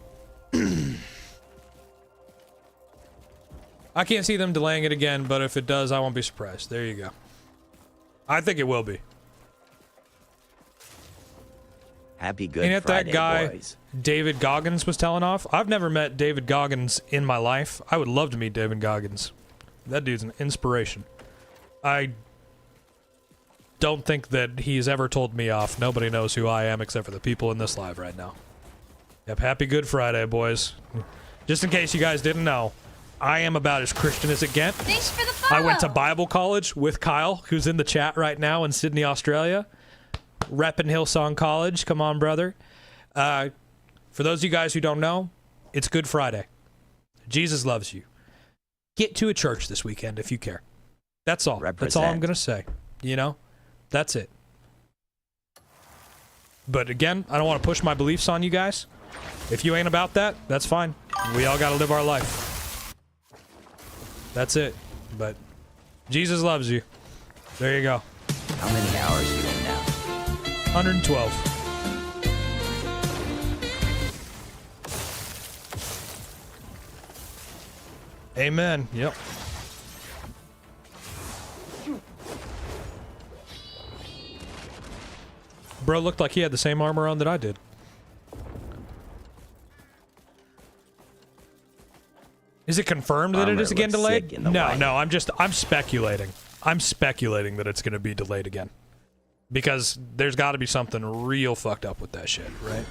I can't see them delaying it again, but if it does, I won't be surprised. There you go. I think it will be. Happy Good Ain't it Friday, that guy boys. David Goggins was telling off? I've never met David Goggins in my life. I would love to meet David Goggins. That dude's an inspiration. I don't think that he's ever told me off. Nobody knows who I am except for the people in this live right now. Yep, happy Good Friday, boys. Just in case you guys didn't know, I am about as Christian as it gets. Thanks for the follow. I went to Bible college with Kyle, who's in the chat right now in Sydney, Australia. Reppin' Hillsong College. Come on, brother. For those of you guys who don't know, it's Good Friday. Jesus loves you. Get to a church this weekend if you care. That's all. That's all I'm going to say. You know? That's it. But again, I don't want to push my beliefs on you guys. If you ain't about that, that's fine. We all got to live our life. That's it. But Jesus loves you. There you go. How many hours you in now? 112. Amen. Yep. Bro looked like he had the same armor on that I did. Is it confirmed that it is again delayed? No, I'm speculating. I'm speculating that it's going to be delayed again. Because there's got to be something real fucked up with that shit, right?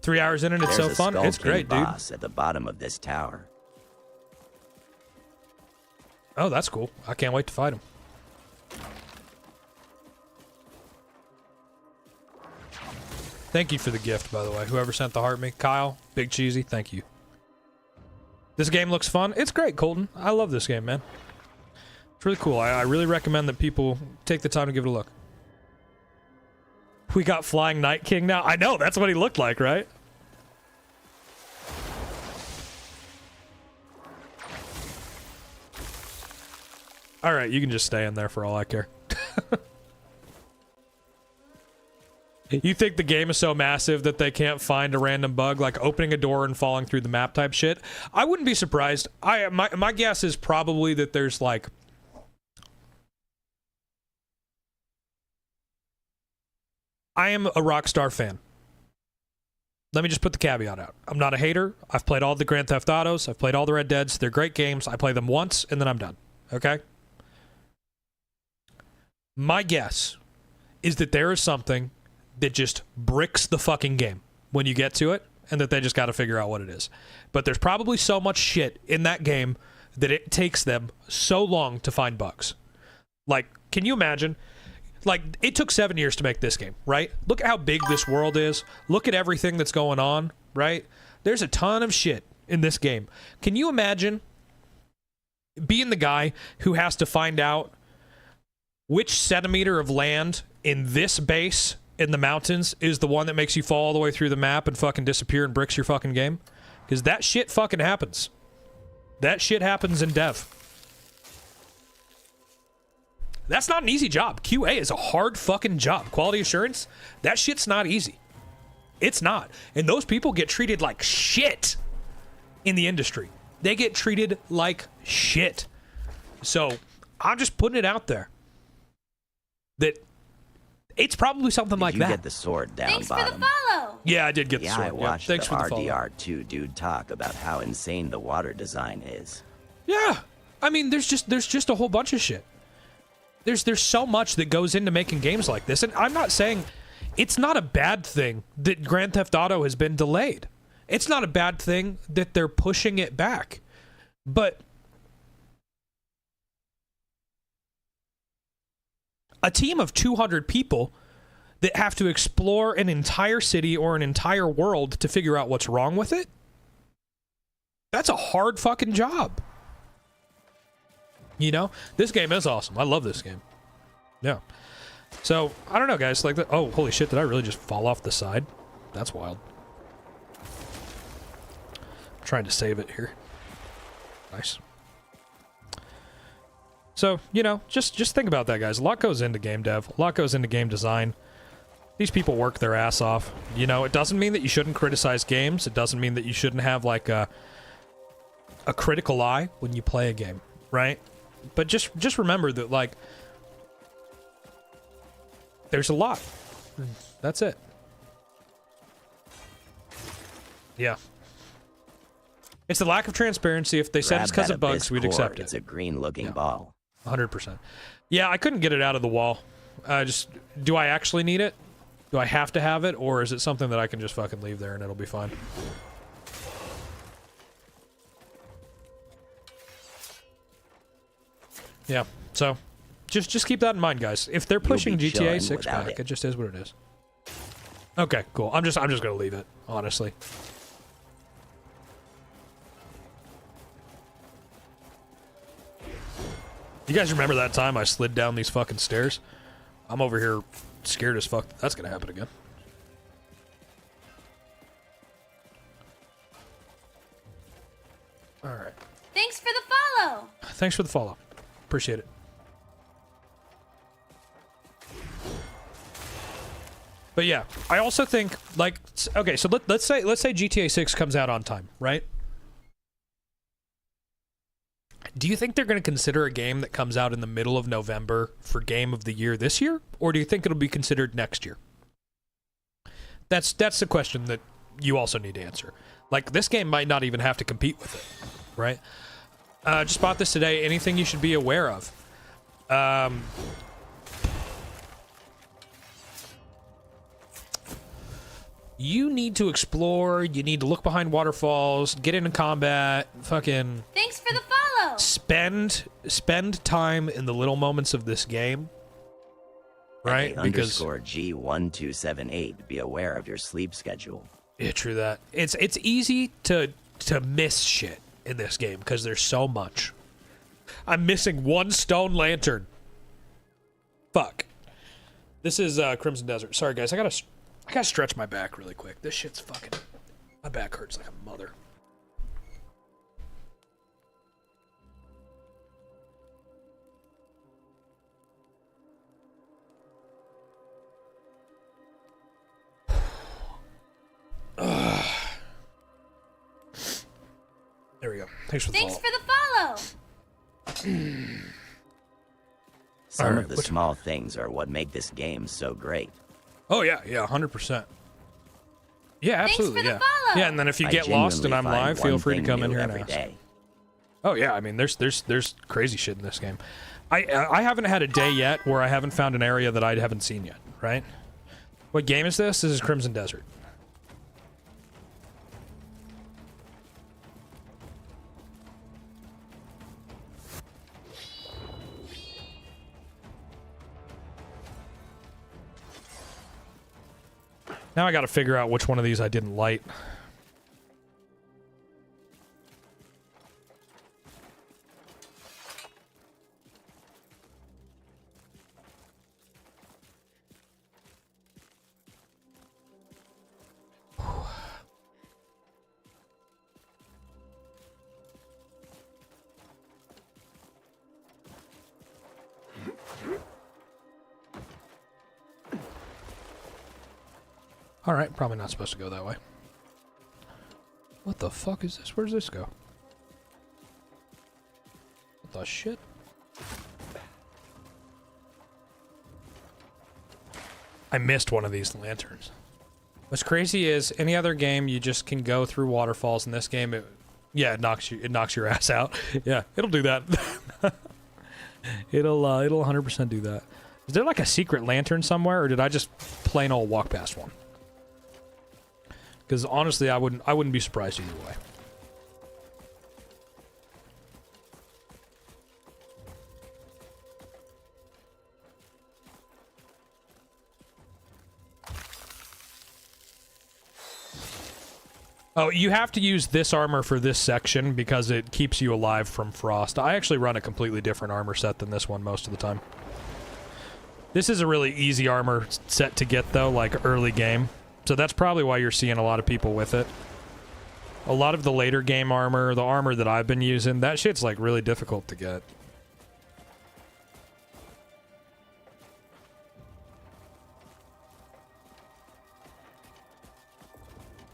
Three hours in and it's so fun. It's great, dude. Boss at the bottom of this tower. Oh, that's cool. I can't wait to fight him. Thank you for the gift, by the way. Whoever sent the heart me. Kyle, Big Cheesy, thank you. This game looks fun. It's great, Colton. I love this game, man. It's really cool. I really recommend that people take the time to give it a look. We got Flying Night King now. I know, that's what he looked like, right? All right, you can just stay in there for all I care. You think the game is so massive that they can't find a random bug, like opening a door and falling through the map type shit? I wouldn't be surprised. My guess is probably that there's like... I am a Rockstar fan. Let me just put the caveat out. I'm not a hater. I've played all the Grand Theft Autos. I've played all the Red Deads. They're great games. I play them once, and then I'm done. Okay? My guess is that there is something that just bricks the fucking game when you get to it, and that they just got to figure out what it is. But there's probably so much shit in that game that it takes them so long to find bugs. Like, can you imagine? Like, it took 7 years to make this game, right? Look at how big this world is. Look at everything that's going on, right? There's a ton of shit in this game. Can you imagine being the guy who has to find out which centimeter of land in this base in the mountains is the one that makes you fall all the way through the map and fucking disappear and bricks your fucking game? Because that shit fucking happens. That shit happens in dev. That's not an easy job. QA is a hard fucking job. Quality assurance, that shit's not easy. It's not. And those people get treated like shit in the industry. They get treated like shit. So I'm just putting it out there that it's probably something like Did that. you get the sword down Thanks bottom? for the follow. Yeah, I did get the Yeah, sword. I watched Thanks the for the follow. RDR2 dude talk about how insane the water design is. Yeah, I mean, there's just a whole bunch of shit. There's so much that goes into making games like this, and I'm not saying it's not a bad thing that Grand Theft Auto has been delayed. It's not a bad thing that they're pushing it back, but a team of 200 people that have to explore an entire city or an entire world to figure out what's wrong with it, that's a hard fucking job. You know, this game is awesome. I love this game. Yeah. So, I don't know, guys. Like, oh, holy shit, did I really just fall off the side? That's wild. I'm trying to save it here. Nice. So, you know, just think about that, guys. A lot goes into game dev. A lot goes into game design. These people work their ass off. You know, it doesn't mean that you shouldn't criticize games. It doesn't mean that you shouldn't have, like, a critical eye when you play a game, right? But just remember that, like, there's a lot. That's it. Yeah. It's the lack of transparency. If they said it's because of bugs, we'd accept it. It's a green-looking ball. 100%. Yeah, I couldn't get it out of the wall. Do I actually need it? Do I have to have it? Or is it something that I can just fucking leave there and it'll be fine? Yeah, so just keep that in mind, guys. If they're pushing GTA 6 back, it just is what it is. Okay, cool. I'm just gonna leave it, honestly. You guys remember that time I slid down these fucking stairs? I'm over here scared as fuck that's gonna happen again. Alright. Thanks for the follow. Thanks for the follow. Appreciate it. But yeah, I also think, like, okay, so let's say GTA 6 comes out on time, right? Do you think they're going to consider a game that comes out in the middle of November for Game of the Year this year? Or do you think it'll be considered next year? That's the question that you also need to answer. Like, this game might not even have to compete with it, right? Just bought this today. Anything you should be aware of? You need to explore. You need to look behind waterfalls. Get into combat. Fucking. Thanks for the follow. Spend time in the little moments of this game. Right? Because G1278. Be aware of your sleep schedule. Yeah, true that. It's easy to miss shit in this game because there's so much. I'm missing one stone lantern. Fuck. This is Crimson Desert. Sorry guys, I gotta stretch my back really quick. This shit's fucking. My back hurts like a mother. There we go. Thanks for the Thanks follow. for the follow. Some of the small things are what make this game so great. Oh yeah, 100%. Yeah, absolutely, Thanks for yeah. the follow. Yeah, and then if you get lost and I'm live, feel free to come in here and ask. Day. Oh yeah, I mean, there's crazy shit in this game. I haven't had a day yet where I haven't found an area that I haven't seen yet, right? What game is this? This is Crimson Desert. Now I gotta figure out which one of these I didn't light. Alright, probably not supposed to go that way. What the fuck is this? Where's this go? What the shit? I missed one of these lanterns. What's crazy is any other game you just can go through waterfalls. In this game, it knocks your ass out. Yeah, it'll do that. it'll 100% do that. Is there like a secret lantern somewhere, or did I just plain old walk past one? Because honestly, I wouldn't be surprised either way. Oh, you have to use this armor for this section because it keeps you alive from frost. I actually run a completely different armor set than this one most of the time. This is a really easy armor set to get, though, like early game. So that's probably why you're seeing a lot of people with it. A lot of the later game armor, the armor that I've been using, that shit's like really difficult to get.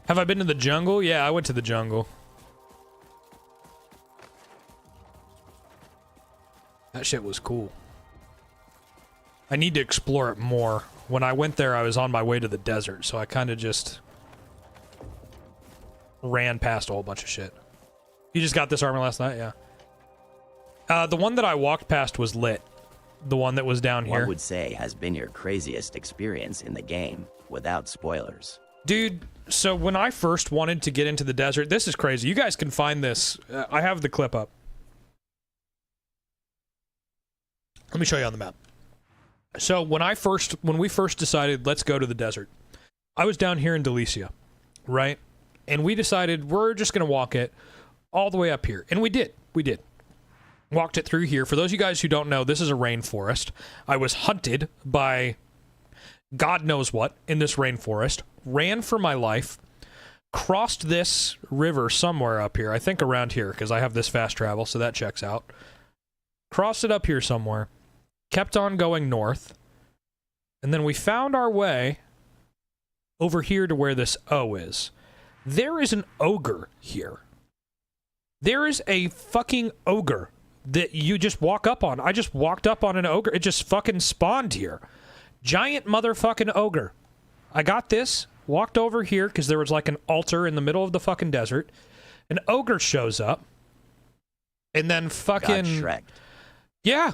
Have I been to the jungle? Yeah, I went to the jungle. That shit was cool. I need to explore it more. When I went there, I was on my way to the desert, so I kind of just ran past a whole bunch of shit. You just got this armor last night? Yeah. The one that I walked past was lit. The one that was down here. What would say has been your craziest experience in the game, without spoilers? Dude, so when I first wanted to get into the desert, this is crazy. You guys can find this. I have the clip up. Let me show you on the map. So when we first decided, let's go to the desert, I was down here in Delicia, right? And we decided we're just going to walk it all the way up here. And we did. We did. Walked it through here. For those of you guys who don't know, this is a rainforest. I was hunted by God knows what in this rainforest. Ran for my life. Crossed this river somewhere up here. I think around here, because I have this fast travel, so that checks out. Crossed it up here somewhere. Kept on going north. And then we found our way over here to where this O is. There is an ogre here. There is a fucking ogre that you just walk up on. I just walked up on an ogre. It just fucking spawned here. Giant motherfucking ogre. I got this. Walked over here because there was like an altar in the middle of the fucking desert. An ogre shows up. And then fucking... Got Shrek. Yeah.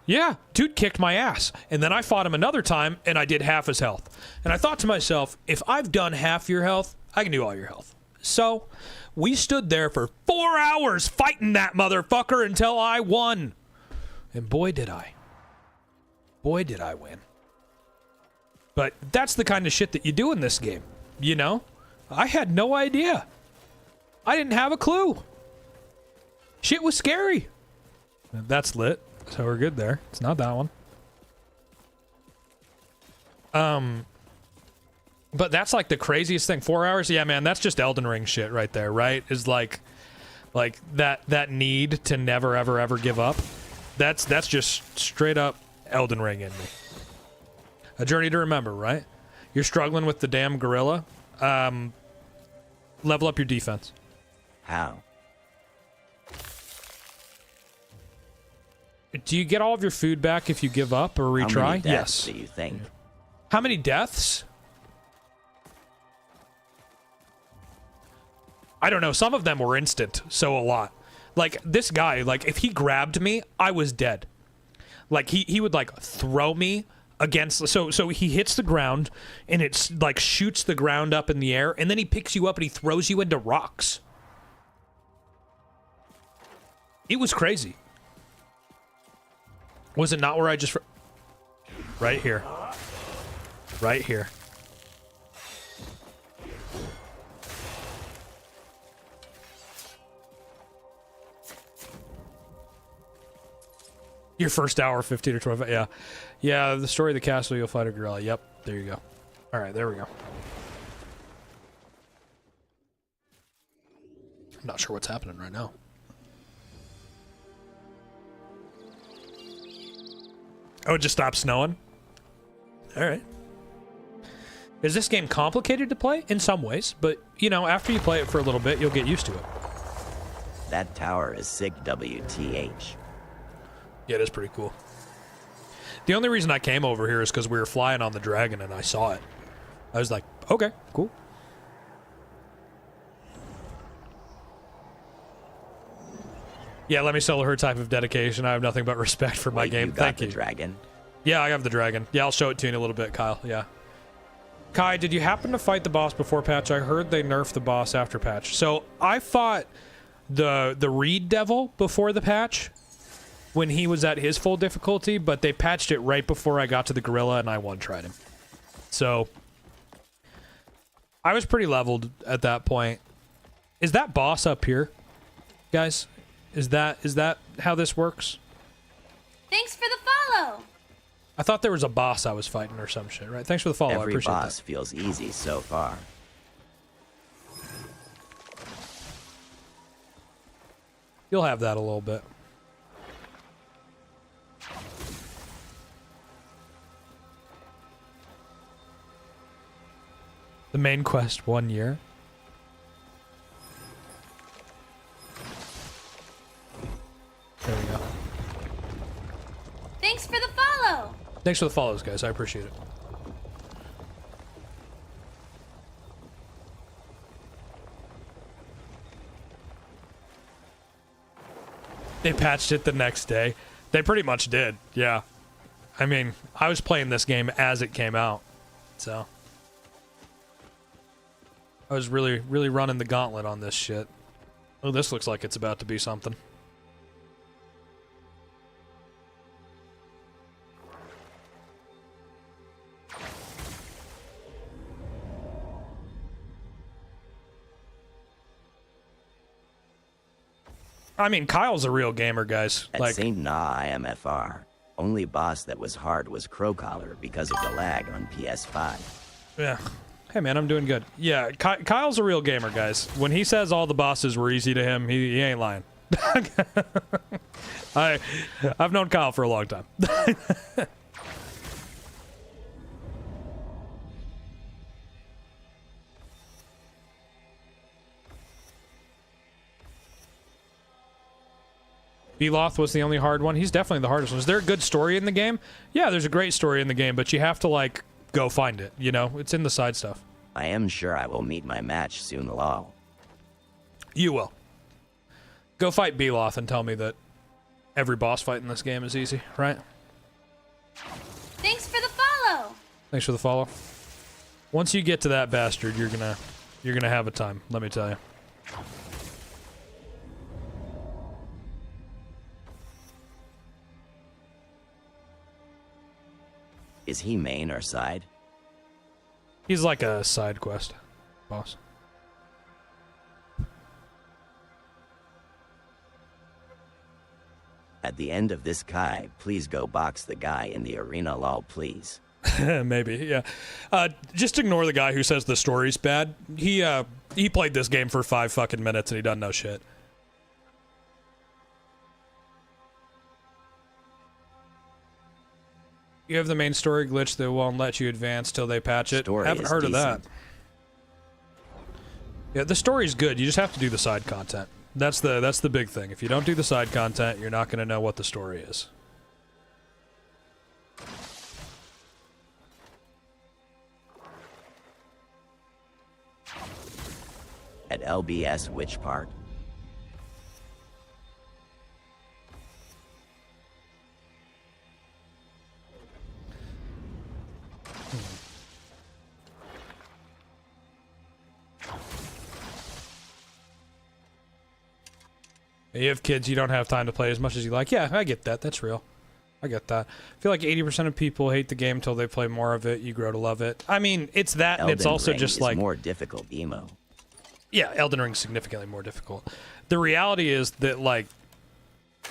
Yeah. Dude kicked my ass. And then I fought him another time and I did half his health. And I thought to myself, if I've done half your health, I can do all your health. So, we stood there for 4 hours fighting that motherfucker until I won. And boy, did I. Boy, did I win. But that's the kind of shit that you do in this game, you know? I had no idea. I didn't have a clue. Shit was scary. That's lit, so we're good there. It's not that one. But that's like the craziest thing. 4 hours? Yeah, man, that's just Elden Ring shit right there, right? Is like that need to never, ever, ever give up. That's just straight up Elden Ring in me. A journey to remember, right? You're struggling with the damn gorilla. Level up your defense. How? Do you get all of your food back if you give up or retry? How many deaths yes. do you think? How many deaths? I don't know. Some of them were instant, so a lot. Like, this guy, like, if he grabbed me, I was dead. Like, he would, like, throw me against... So he hits the ground, and it's, like, shoots the ground up in the air, and then he picks you up and he throws you into rocks. It was crazy. Was it not where I just... Right here. Right here. Your first hour, 15 or 25. Yeah. Yeah, the story of the castle, you'll fight a gorilla. Yep, there you go. All right, there we go. I'm not sure what's happening right now. Oh, it just stopped snowing? All right. Is this game complicated to play? In some ways, but, you know, after you play it for a little bit, you'll get used to it. That tower is sick WTH. Yeah, it is pretty cool. The only reason I came over here is because we were flying on the dragon and I saw it. I was like, okay, cool. Yeah, let me sell her type of dedication. I have nothing but respect for my game. You got Thank the you. dragon? Yeah, I have the dragon. Yeah, I'll show it to you in a little bit, Kyle. Yeah. Kai, did you happen to fight the boss before patch? I heard they nerfed the boss after patch. So I fought the Reed Devil before the patch when he was at his full difficulty, but they patched it right before I got to the gorilla and I one-tried him. So I was pretty leveled at that point. Is that boss up here, guys? Is that how this works? Thanks for the follow. I thought there was a boss I was fighting or some shit, right? Thanks for the follow. I Every appreciate boss that. feels easy so far. You'll have that a little bit. The main quest, 1 year. There we go. Thanks for the follow. Thanks for the follows, guys. I appreciate it. They patched it the next day. They pretty much did, yeah. I mean, I was playing this game as it came out, so I was really running the gauntlet on this shit. Oh, this looks like it's about to be something. I mean, Kyle's a real gamer, guys. At Like, St. Nah IMFR, only boss that was hard was Crowcollar because of the lag on PS5. yeah. Hey, man, I'm doing good. Yeah, Kyle's a real gamer, guys. When he says all the bosses were easy to him, he ain't lying. I've known Kyle for a long time. Beloth was the only hard one. He's definitely the hardest one. Is there a good story in the game? Yeah, there's a great story in the game, but you have to, like, go find it, you know? It's in the side stuff. I am sure I will meet my match soon, lol. You will. Go fight Beloth and tell me that every boss fight in this game is easy, right? Thanks for the follow. Thanks for the follow. Once you get to that bastard, you're gonna have a time, let me tell you. Is he main or side? He's like a side quest boss. At the end of this Kai, please go box the guy in the arena, lol, please. Maybe, yeah. Just ignore the guy who says the story's bad. He played this game for 5 fucking minutes and he doesn't know shit. You have the main story glitch that won't let you advance till they patch it. Story Haven't is heard of that. decent. Yeah, the story's good. You just have to do the side content. That's the big thing. If you don't do the side content, you're not going to know what the story is. At LBS, which part? You have kids, you don't have time to play as much as you like. Yeah, I get that. That's real. I get that. I feel like 80% of people hate the game until they play more of it. You grow to love it. I mean, it's that, and it's Elden also Ring just is like more difficult emo. Yeah, Elden Ring's significantly more difficult. The reality is that, like,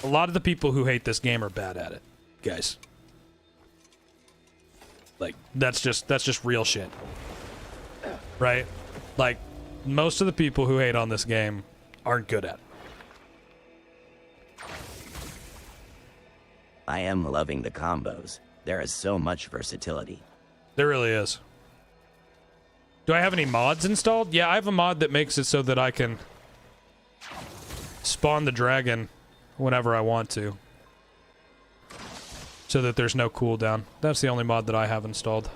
a lot of the people who hate this game are bad at it, guys. Like, that's just real shit. Right? Like, most of the people who hate on this game aren't good at it. I am loving the combos. There is so much versatility. There really is. Do I have any mods installed? Yeah, I have a mod that makes it so that I can spawn the dragon whenever I want to. So that there's no cooldown. That's the only mod that I have installed.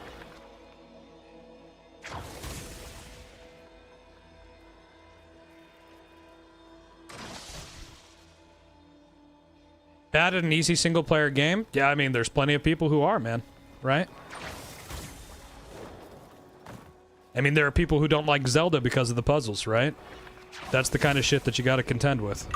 Bad at an easy single player game? Yeah, I mean, there's plenty of people who are, man. Right? I mean, there are people who don't like Zelda because of the puzzles, right? That's the kind of shit that you gotta contend with.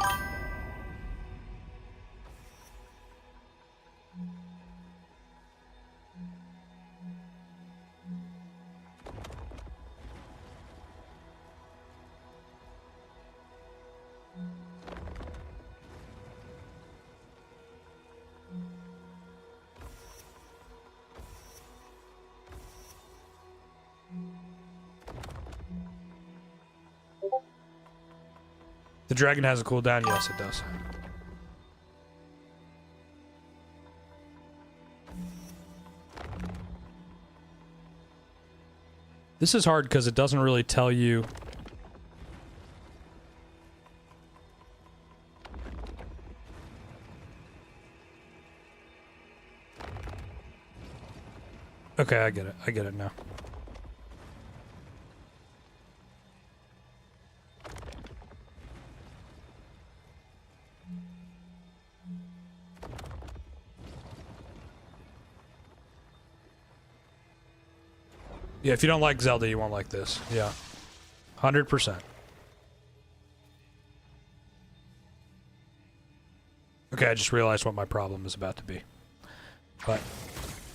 The dragon has a cooldown? Yes, it does. This is hard because it doesn't really tell you... Okay, I get it. I get it now. Yeah, if you don't like Zelda, you won't like this. Yeah. 100%. Okay, I just realized what my problem is about to be. But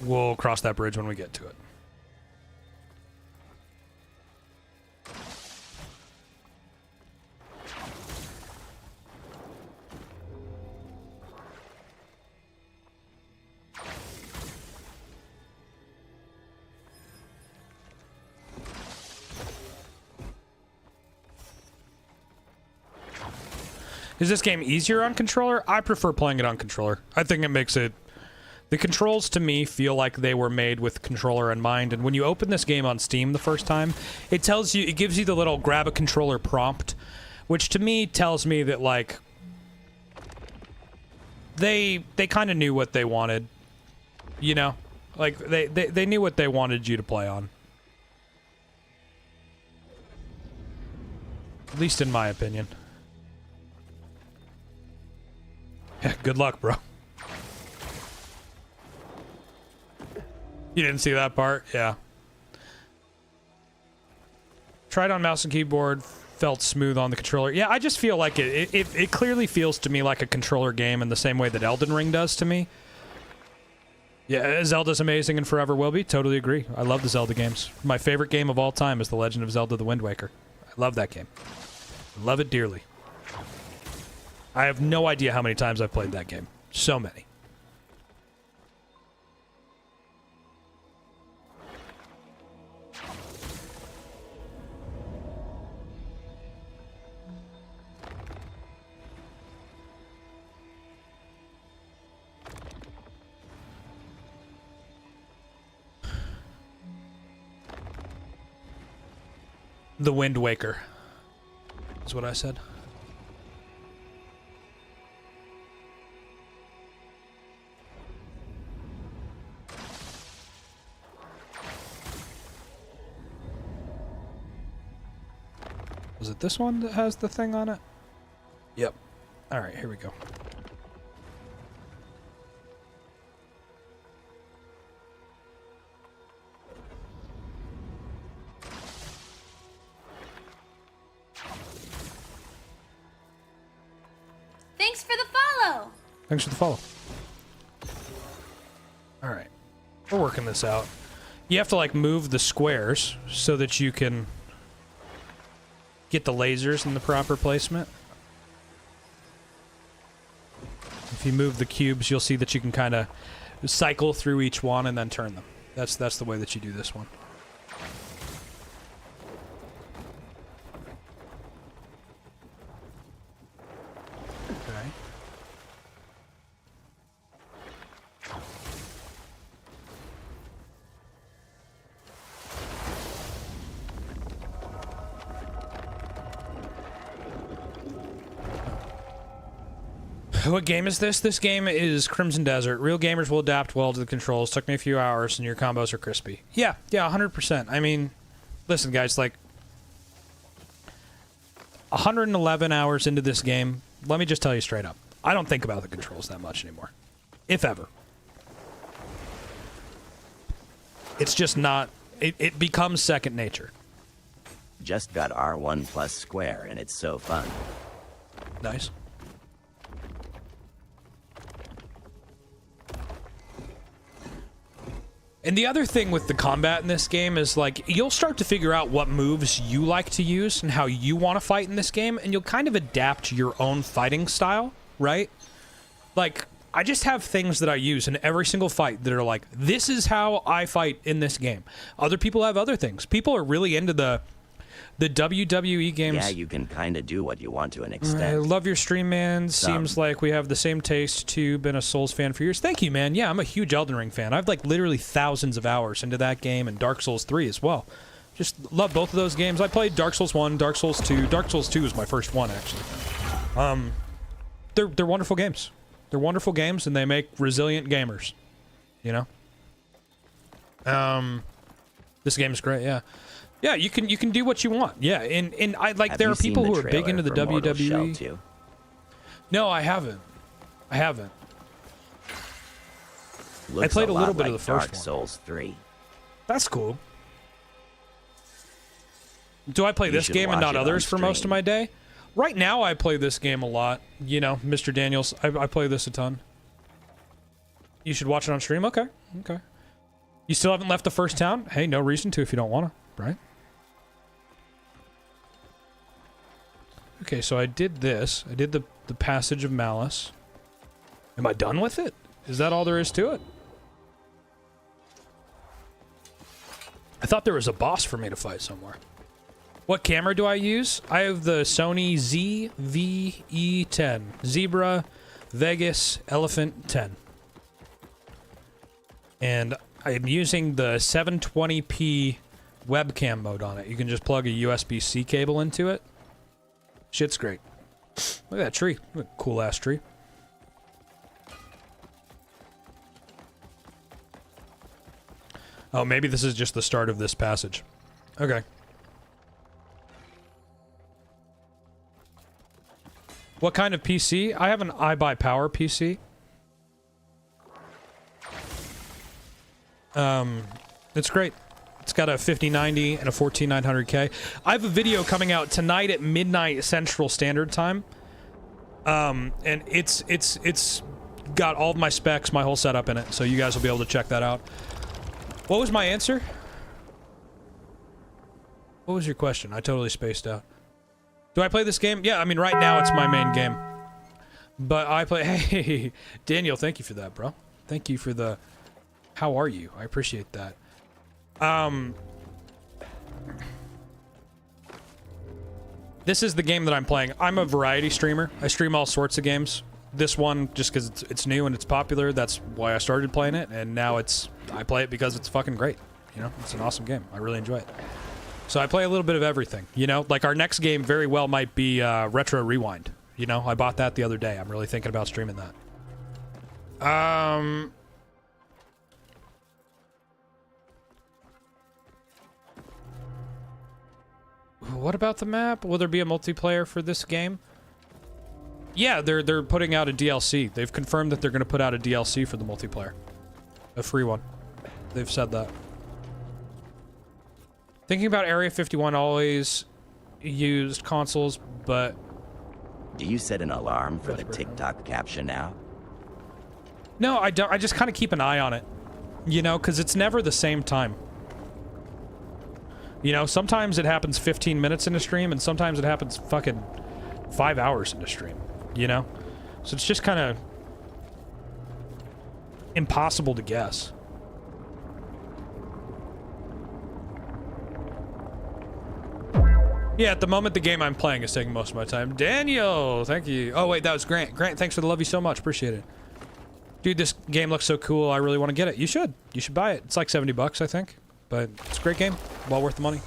we'll cross that bridge when we get to it. Is this game easier on controller? I prefer playing it on controller. I think it makes it... The controls, to me, feel like they were made with controller in mind, and when you open this game on Steam the first time, it tells you... It gives you the little grab a controller prompt, which to me tells me that, like... They kind of knew what they wanted. You know? Like, they knew what they wanted you to play on. At least in my opinion. Yeah, good luck, bro. You didn't see that part? Yeah. Tried on mouse and keyboard, felt smooth on the controller. Yeah, I just feel like it clearly feels to me like a controller game in the same way that Elden Ring does to me. Yeah, Zelda's amazing and forever will be. Totally agree. I love the Zelda games. My favorite game of all time is The Legend of Zelda: The Wind Waker. I love that game. I love it dearly. I have no idea how many times I've played that game. So many. The Wind Waker is what I said. Was it this one that has the thing on it? Yep. Alright, here we go. Thanks for the follow. Thanks for the follow. Alright. We're working this out. You have to, like, move the squares so that you can get the lasers in the proper placement. If you move the cubes, you'll see that you can kind of cycle through each one and then turn them. That's the way that you do this one. Okay. What game is this? This game is Crimson Desert. Real gamers will adapt well to the controls. Took me a few hours, and your combos are crispy. Yeah, 100%. I mean, listen, guys, like, 111 hours into this game, let me just tell you straight up. I don't think about the controls that much anymore. If ever. It's just not... It becomes second nature. Just got R1 plus square, and it's so fun. Nice. And the other thing with the combat in this game is, like, you'll start to figure out what moves you like to use and how you want to fight in this game, and you'll kind of adapt your own fighting style, right? Like, I just have things that I use in every single fight that are like, this is how I fight in this game. Other people have other things. People are really into the WWE games. Yeah, you can kind of do what you want to an extent. I love your stream, man. Seems like we have the same taste, too. Been a Souls fan for years. Thank you, man. Yeah, I'm a huge Elden Ring fan. I've, like, literally thousands of hours into that game and Dark Souls 3 as well. Just love both of those games. I played Dark Souls 1, Dark Souls 2. Dark Souls 2 was my first one, actually. They're wonderful games. They're wonderful games, and they make resilient gamers. You know? This game is great, yeah. Yeah, you can do what you want. Yeah, and I like Have there you are people seen who the are big into the trailer for Mortal Shell WWE. 2? No, I haven't. Looks I played a lot little bit like of the first Dark one. Souls 3. That's cool. Do I play You this should game and watch not it on others for most of stream. my day? Right now, I play this game a lot. You know, Mr. Daniels, I play this a ton. You should watch it on stream? Okay. Okay. You still haven't left the first town? Hey, no reason to if you don't want to, right? Okay, so I did this. I did the Passage of Malice. Am I done with it? Is that all there is to it? I thought there was a boss for me to fight somewhere. What camera do I use? I have the Sony ZV-E10. Zebra Vegas Elephant 10. And I'm using the 720p webcam mode on it. You can just plug a USB-C cable into it. Shit's great. Look at that tree. What a cool-ass tree. Oh, maybe this is just the start of this passage. Okay. What kind of PC? I have an iBuyPower PC. It's great. It's got a 5090 and a 14900K. I have a video coming out tonight at midnight Central Standard Time. And it's got all of my specs, my whole setup in it, so you guys will be able to check that out. What was my answer? What was your question? I totally spaced out. Do I play this game? Yeah, I mean, right now it's my main game. But I play... Hey, Daniel, thank you for that, bro. Thank you for the... How are you? I appreciate that. This is the game that I'm playing. I'm a variety streamer. I stream all sorts of games. This one, just because it's new and it's popular, that's why I started playing it. And now I play it because it's fucking great. You know, it's an awesome game. I really enjoy it. So I play a little bit of everything, you know? Like, our next game very well might be Retro Rewind. You know, I bought that the other day. I'm really thinking about streaming that. What about the map? Will there be a multiplayer for this game? Yeah, they're putting out a DLC. They've confirmed that they're going to put out a DLC for the multiplayer. A free one. They've said that. Thinking about Area 51, always used consoles, but... Do you set an alarm for the TikTok caption now? No, I don't. I just kind of keep an eye on it. You know, because it's never the same time. You know, sometimes it happens 15 minutes in a stream, and sometimes it happens fucking 5 hours in a stream. You know? So it's just kind of impossible to guess. Yeah, at the moment, the game I'm playing is taking most of my time. Daniel, thank you. Oh, wait, that was Grant. Grant, thanks for the love you so much. Appreciate it. Dude, this game looks so cool. I really want to get it. You should. You should buy it. It's like 70 bucks, I think. But it's a great game. Well worth the money.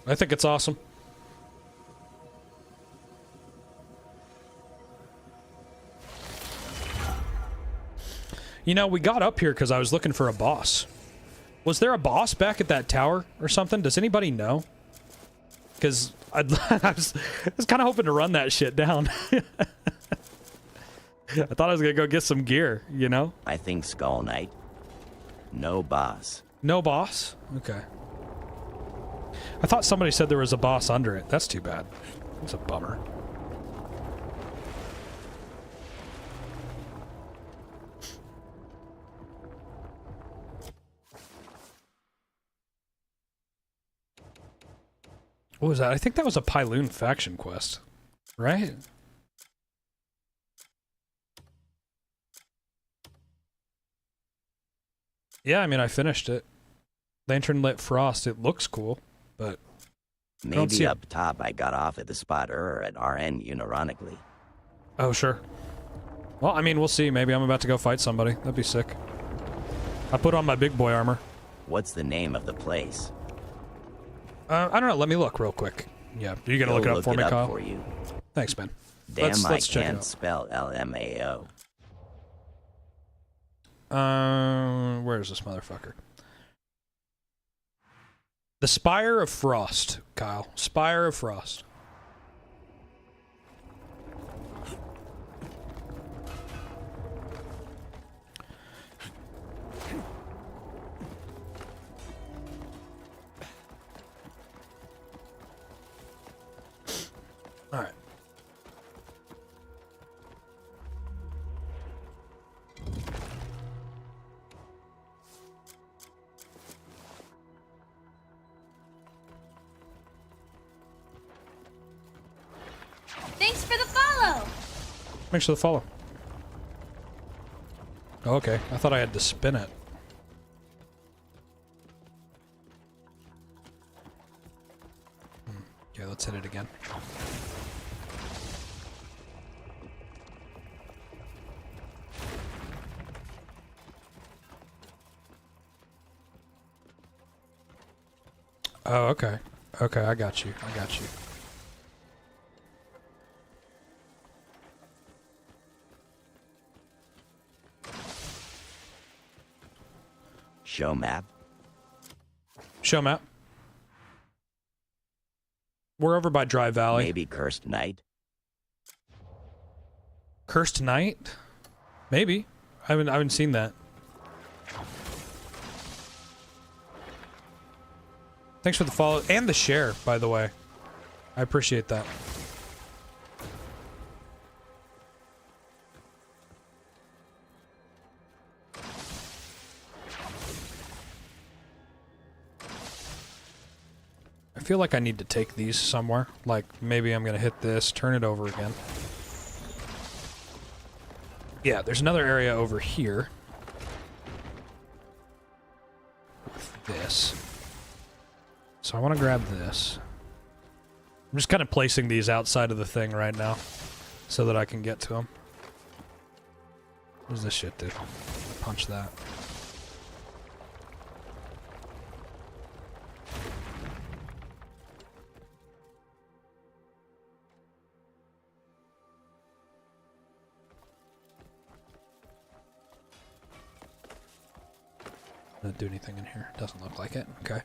I think it's awesome. You know, we got up here because I was looking for a boss. Was there a boss back at that tower or something? Does anybody know? Because I was kind of hoping to run that shit down. I thought I was going to go get some gear, you know? I think Skull Knight. No boss. No boss? Okay. I thought somebody said there was a boss under it. That's too bad. It's a bummer. What was that? I think that was a Pyloon faction quest, right? Yeah, I mean, I finished it. Lantern Lit Frost, it looks cool, but... Maybe up top I got off at the spot at RN unironically. Oh, sure. Well, I mean, we'll see. Maybe I'm about to go fight somebody. That'd be sick. I put on my big boy armor. What's the name of the place? I don't know. Let me look real quick. Yeah, you gonna look it up for me, Kyle? For you. Thanks, man. Damn, let's check it can't out. spell LMAO. Where's this motherfucker? The Spire of Frost, Kyle. Spire of Frost. All right. Thanks for the follow. Thanks for the follow. Oh, okay. I thought I had to spin it. Okay, let's hit it again. Oh, okay. Okay, I got you. I got you. Show map. Show map. We're over by Dry Valley. Maybe Cursed Knight. Cursed Knight? Maybe. I haven't seen that. Thanks for the follow and the share, by the way. I appreciate that. I feel like I need to take these somewhere. Like, maybe I'm gonna hit this, turn it over again. Yeah, there's another area over here. With this. So I want to grab this. I'm just kind of placing these outside of the thing right now. So that I can get to them. What does this shit do? Punch that. Doesn't do anything in here. Doesn't look like it. Okay.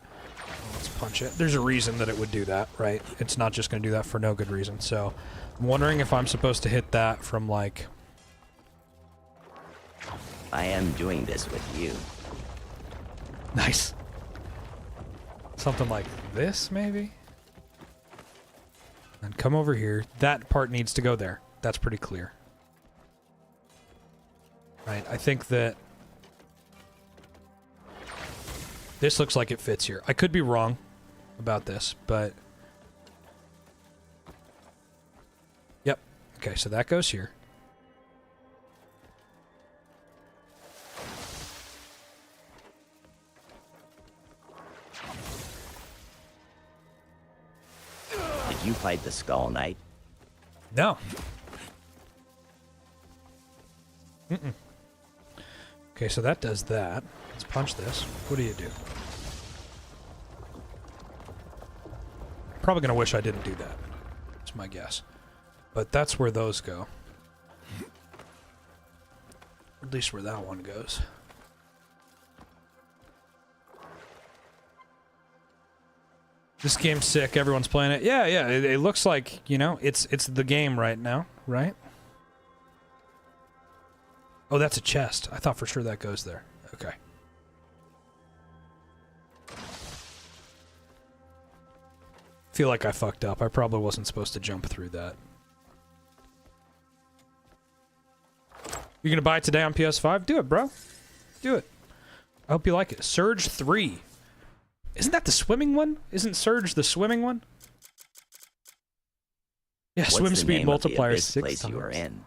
Well, let's punch it. There's a reason that it would do that, right? It's not just going to do that for no good reason. So I'm wondering if I'm supposed to hit that from like... I am doing this with you. Nice. Something like this, maybe? And come over here. That part needs to go there. That's pretty clear. Right, I think that... This looks like it fits here. I could be wrong about this, but... Yep. Okay, so that goes here. Did you fight the Skull Knight? No. Mm-mm. Okay, so that does that. Let's punch this. What do you do? Probably gonna wish I didn't do that. That's my guess. But that's where those go. at least where that one goes. This game's sick. Everyone's playing it. Yeah, yeah. It looks like, you know, it's the game right now, right? Oh, that's a chest. I thought for sure that goes there. Okay. Feel like I fucked up. I probably wasn't supposed to jump through that. You're gonna buy it today on PS5? Do it, bro. Do it. I hope you like it. Surge 3. Isn't that the swimming one? Isn't Surge the swimming one? Yeah, What's swim the speed name of the multiplier abyss 6 place times. you are in?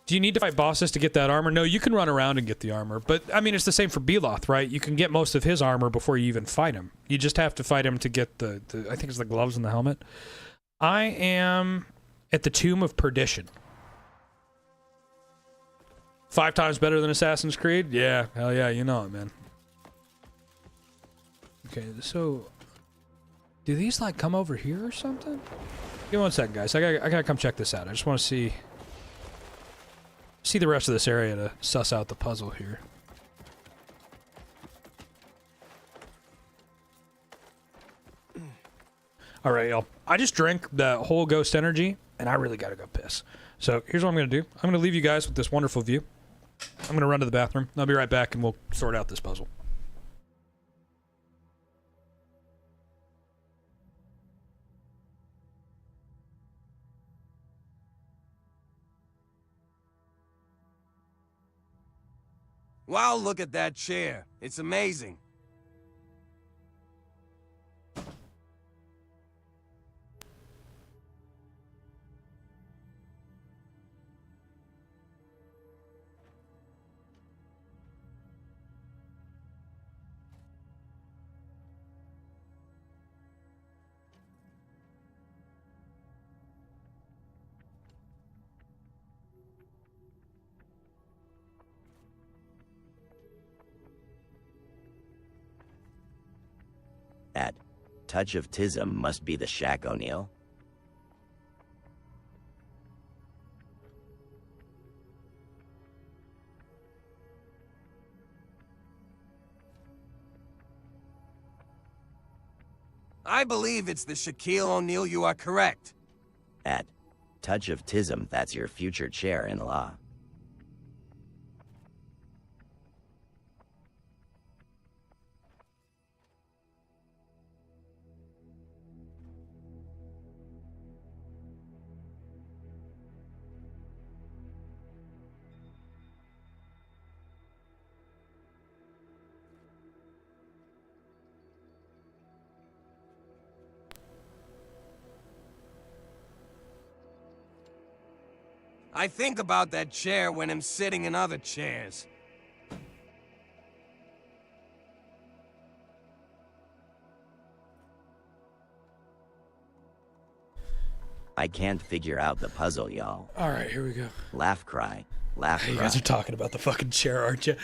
Do you need to fight bosses to get that armor? No, you can run around and get the armor. But, I mean, it's the same for Beloth, right? You can get most of his armor before you even fight him. You just have to fight him to get the I think it's the gloves and the helmet. I am at the Tomb of Perdition. 5 times better than Assassin's Creed? Yeah, hell yeah, you know it, man. Okay, so... do these, like, come over here or something? Give me 1 second, guys. I gotta come check this out. I just want to see the rest of this area to suss out the puzzle here. All right, y'all. I just drank the whole Ghost Energy, and I really gotta go piss. So here's what I'm gonna do. I'm gonna leave you guys with this wonderful view. I'm gonna run to the bathroom. I'll be right back, and we'll sort out this puzzle. Wow, look at that chair. It's amazing. That touch of Tism must be the shack, O'Neill. I believe it's the Shaquille O'Neal. You are correct. At touch of Tism, that's your future chair-in-law. I think about that chair when I'm sitting in other chairs. I can't figure out the puzzle, y'all. All right, here we go. Laugh cry. Laugh You cry. guys are talking about the fucking chair, aren't you?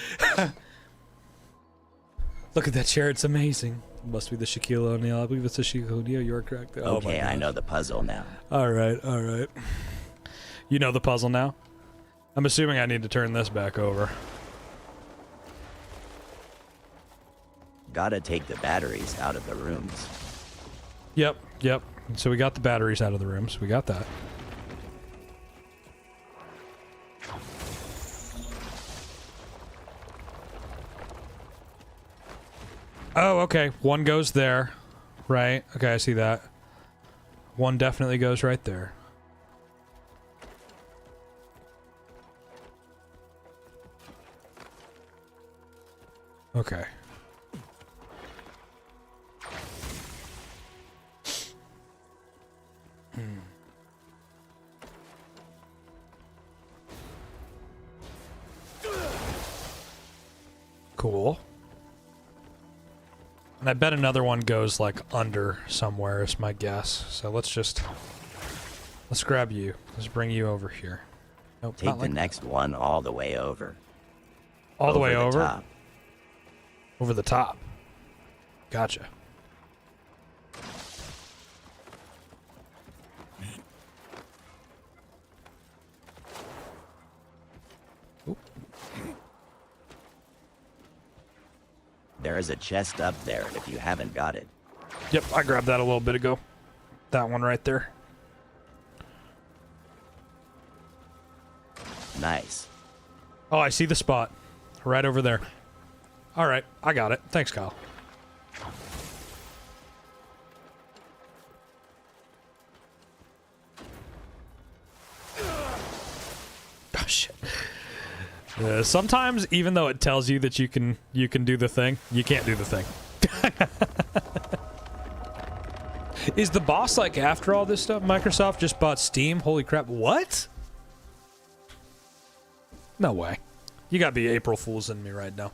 Look at that chair. It's amazing. It must be the Shaquille O'Neal. I believe it's the Shaquille O'Neal. You're correct. Oh, Okay, I know the puzzle now. All right, all right. You know the puzzle now? I'm assuming I need to turn this back over. Gotta take the batteries out of the rooms. Yep, yep. So we got the batteries out of the rooms. We got that. Oh, okay. One goes there. Right. Okay, I see that. One definitely goes right there. Okay. Cool. And I bet another one goes like under somewhere is my guess. So let's grab you. Let's bring you over here. Nope, Take not the like next one all the way over. all the way the over. top. Over the top. Gotcha. There is a chest up there if you haven't got it. Yep, I grabbed that a little bit ago. That one right there. Nice. Oh, I see the spot. Right over there. All right, I got it. Thanks, Kyle. Oh, shit. Sometimes, even though it tells you that you can do the thing, you can't do the thing. Is the boss like after all this stuff? Microsoft just bought Steam? Holy crap. What? No way. You gotta be April Fools in me right now.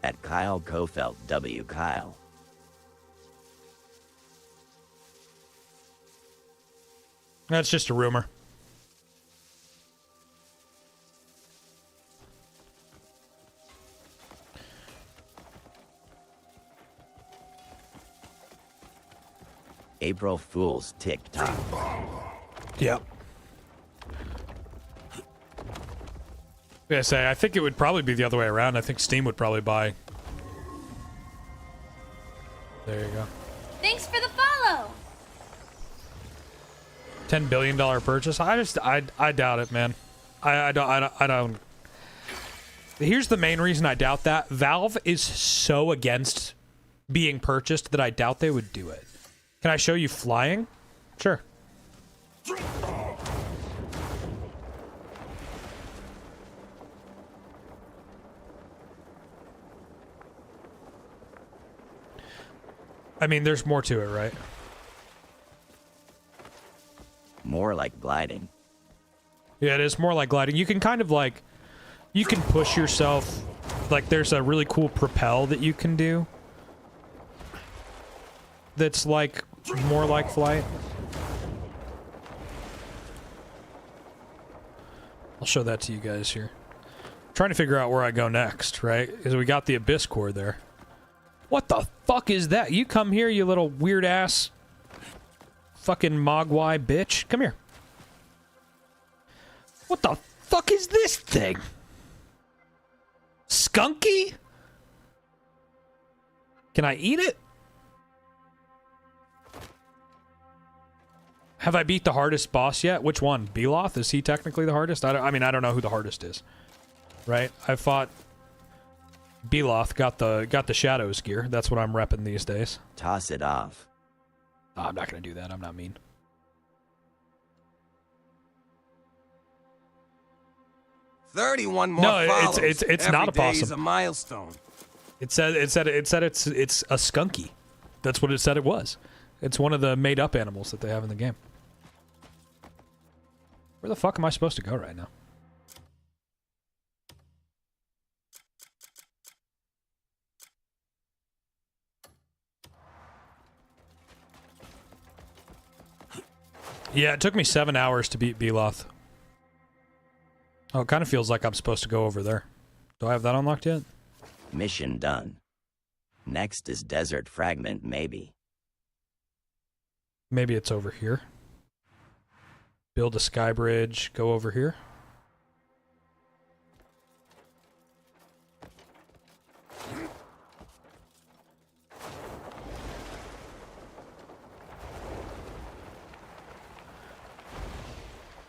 At Kyle Kofelt W. Kyle. That's just a rumor. April Fool's TikTok. Yep. Yeah, say I think it would probably be the other way around. I think Steam would probably buy. There you go. Thanks for the follow. $10 billion purchase. I doubt it, man. I don't. Here's the main reason I doubt that. Valve is so against being purchased that I doubt they would do it. Can I show you flying? Sure. I mean, there's more to it, right? More like gliding. Yeah, it is more like gliding. You can kind of like, you can push yourself. Like, there's a really cool propel that you can do. That's like, more like flight. I'll show that to you guys here. I'm trying to figure out where I go next, right? Because we got the Abyss Core there. What the fuck is that? You come here, you little weird ass fucking Mogwai bitch. Come here. What the fuck is this thing? Skunky? Can I eat it? Have I beat the hardest boss yet? Which one? Beloth? Is he technically the hardest? I mean, I don't know who the hardest is. Right? I fought Beloth, got the Shadows gear. That's what I'm repping these days. Toss it off. Oh, I'm not going to do that. I'm not mean. $31 more No, follows. it's not a Every day is possum. a milestone. It said it's a skunky. That's what it said it was. It's one of the made up animals that they have in the game. Where the fuck am I supposed to go right now? Yeah, it took me 7 hours to beat Beloth. Oh, it kind of feels like I'm supposed to go over there. Do I have that unlocked yet? Mission done. Next is Desert Fragment, maybe. Maybe it's over here. Build a sky bridge, go over here.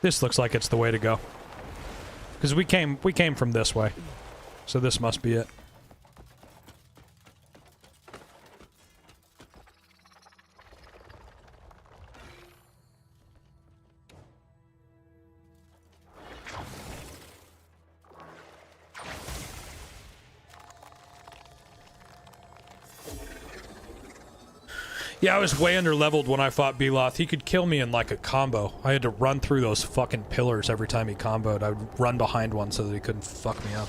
This looks like it's the way to go. Because we came from this way. So this must be it. Yeah, I was way under-leveled when I fought Beloth. He could kill me in, like, a combo. I had to run through those fucking pillars every time he comboed. I would run behind one so that he couldn't fuck me up.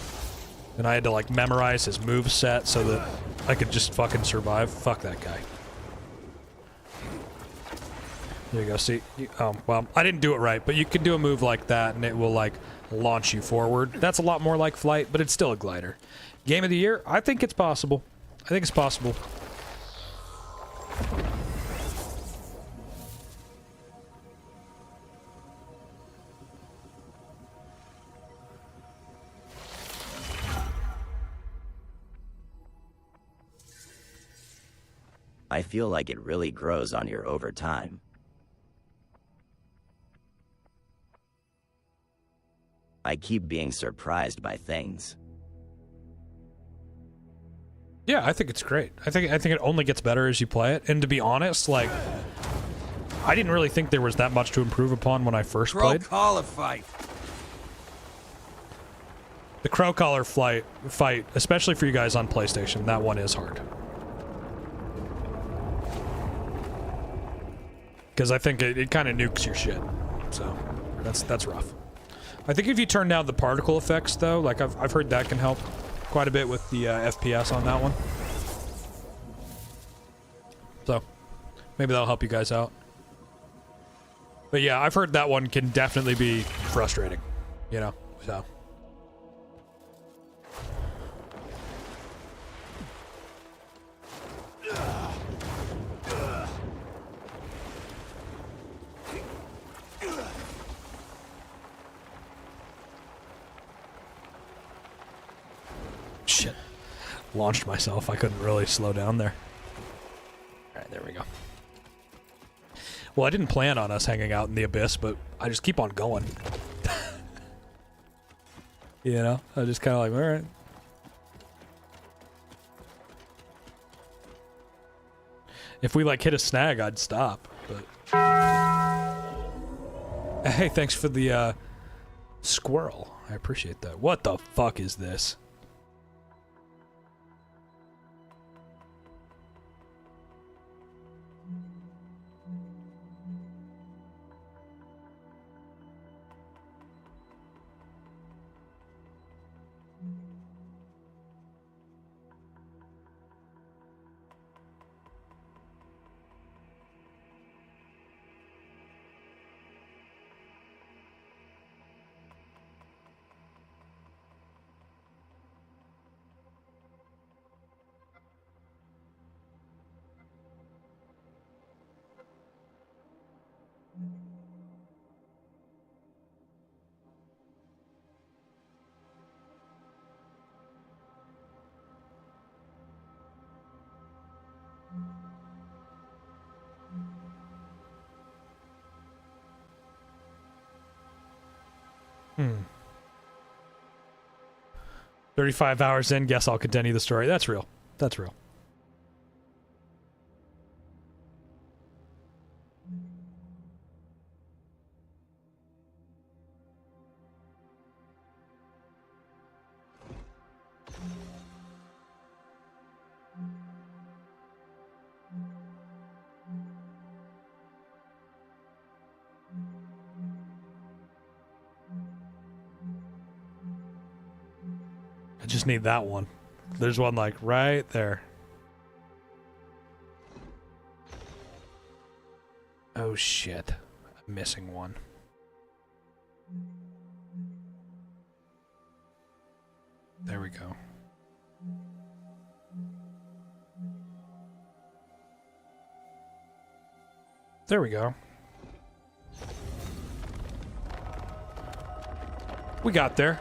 And I had to, like, memorize his moveset so that I could just fucking survive. Fuck that guy. There you go, see? Oh, well, I didn't do it right, but you can do a move like that and it will, like, launch you forward. That's a lot more like flight, but it's still a glider. Game of the year? I think it's possible. I think it's possible. I feel like it really grows on you over time. I keep being surprised by things. Yeah, I think it's great. I think it only gets better as you play it. And to be honest, like, I didn't really think there was that much to improve upon when I first played. Collar fight. The Crow Collar fight, especially for you guys on PlayStation, that one is hard. Because I think it kind of nukes your shit. So, that's rough. I think if you turn down the particle effects, though, like I've heard that can help quite a bit with the FPS on that one. So, maybe that'll help you guys out. But yeah, I've heard that one can definitely be frustrating, you know, so. Shit. Launched myself. I couldn't really slow down there. Alright, there we go. Well, I didn't plan on us hanging out in the abyss, but I just keep on going. You know? I just kind of like, alright. If we, like, hit a snag, I'd stop, but... Hey, thanks for the, squirrel. I appreciate that. What the fuck is this? Hmm. 35 hours in, guess I'll continue the story. That's real. That's real. I just need that one. There's one like right there. Oh shit. I'm missing one. There we go. There we go. We got there.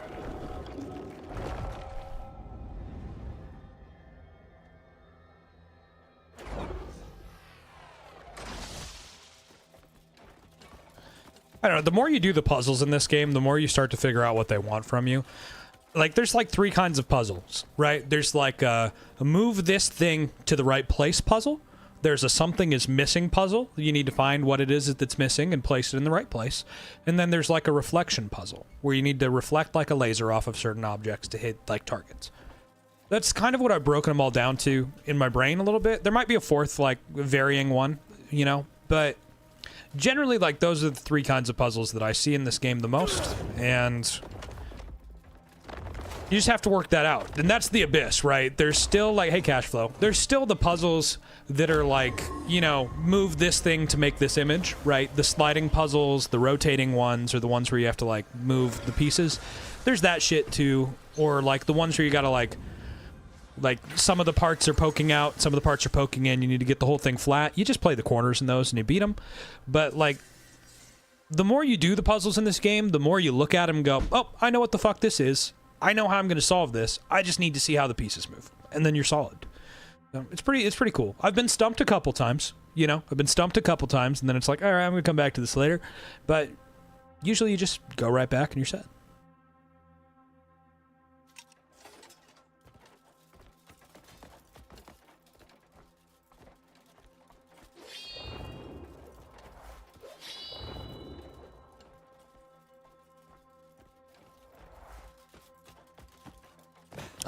I don't know, the more you do the puzzles in this game, the more you start to figure out what they want from you. Like, there's like 3 kinds of puzzles, right? There's like a move this thing to the right place puzzle. There's a something is missing puzzle. You need to find what it is that's missing and place it in the right place. And then there's like a reflection puzzle, where you need to reflect like a laser off of certain objects to hit like targets. That's kind of what I've broken them all down to in my brain a little bit. There might be a 4th, like, varying one, you know, but generally, like, those are the 3 kinds of puzzles that I see in this game the most, and you just have to work that out. And that's the abyss, right? There's still, like, hey, Cashflow, there's still the puzzles that are, like, you know, move this thing to make this image, right? The sliding puzzles, the rotating ones, or the ones where you have to, like, move the pieces. There's that shit, too. Or, like, the ones where you gotta, like, some of the parts are poking out, some of the parts are poking in, you need to get the whole thing flat. You just play the corners in those and you beat them. But, like, the more you do the puzzles in this game, the more you look at them and go, oh, I know what the fuck this is. I know how I'm going to solve this. I just need to see how the pieces move. And then you're solid. It's pretty cool. I've been stumped a couple times, you know. I've been stumped a couple times, and then it's like, all right, I'm gonna come back to this later. But usually, you just go right back and you're set.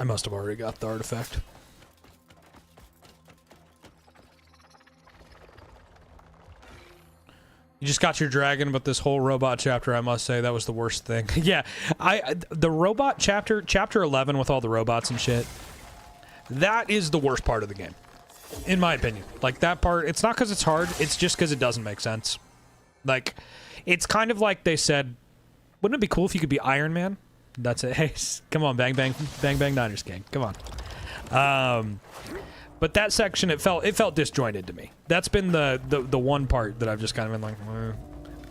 I must have already got the artifact. You just got your dragon, but this whole robot chapter, I must say, that was the worst thing. Yeah, the robot chapter 11 with all the robots and shit, that is the worst part of the game, in my opinion. Like, that part, it's not because it's hard, it's just because it doesn't make sense. Like, it's kind of like they said, wouldn't it be cool if you could be Iron Man? That's it. Hey, come on, bang, bang, bang, bang, Niners gang. Come on. But that section, it felt disjointed to me. That's been the one part that I've just kind of been like,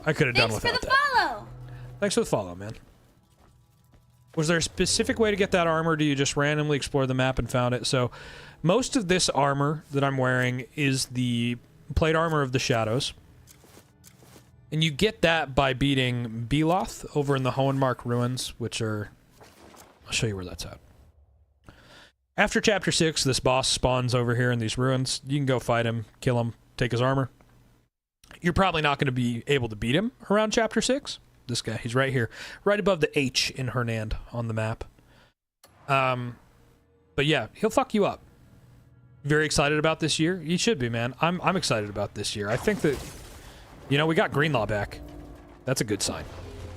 I could have done without that. Thanks for the follow. Thanks for the follow, man. Was there a specific way to get that armor? Or do you just randomly explore the map and found it? So, most of this armor that I'm wearing is the plate armor of the Shadows. And you get that by beating Beloth over in the Hohenmark Ruins, which are... I'll show you where that's at. After Chapter 6, this boss spawns over here in these ruins. You can go fight him, kill him, take his armor. You're probably not going to be able to beat him around Chapter 6. This guy, he's right here. Right above the H in Hernand on the map. But yeah, he'll fuck you up. Very excited about this year? You should be, man. I'm excited about this year. I think that... You know, we got Greenlaw back. That's a good sign.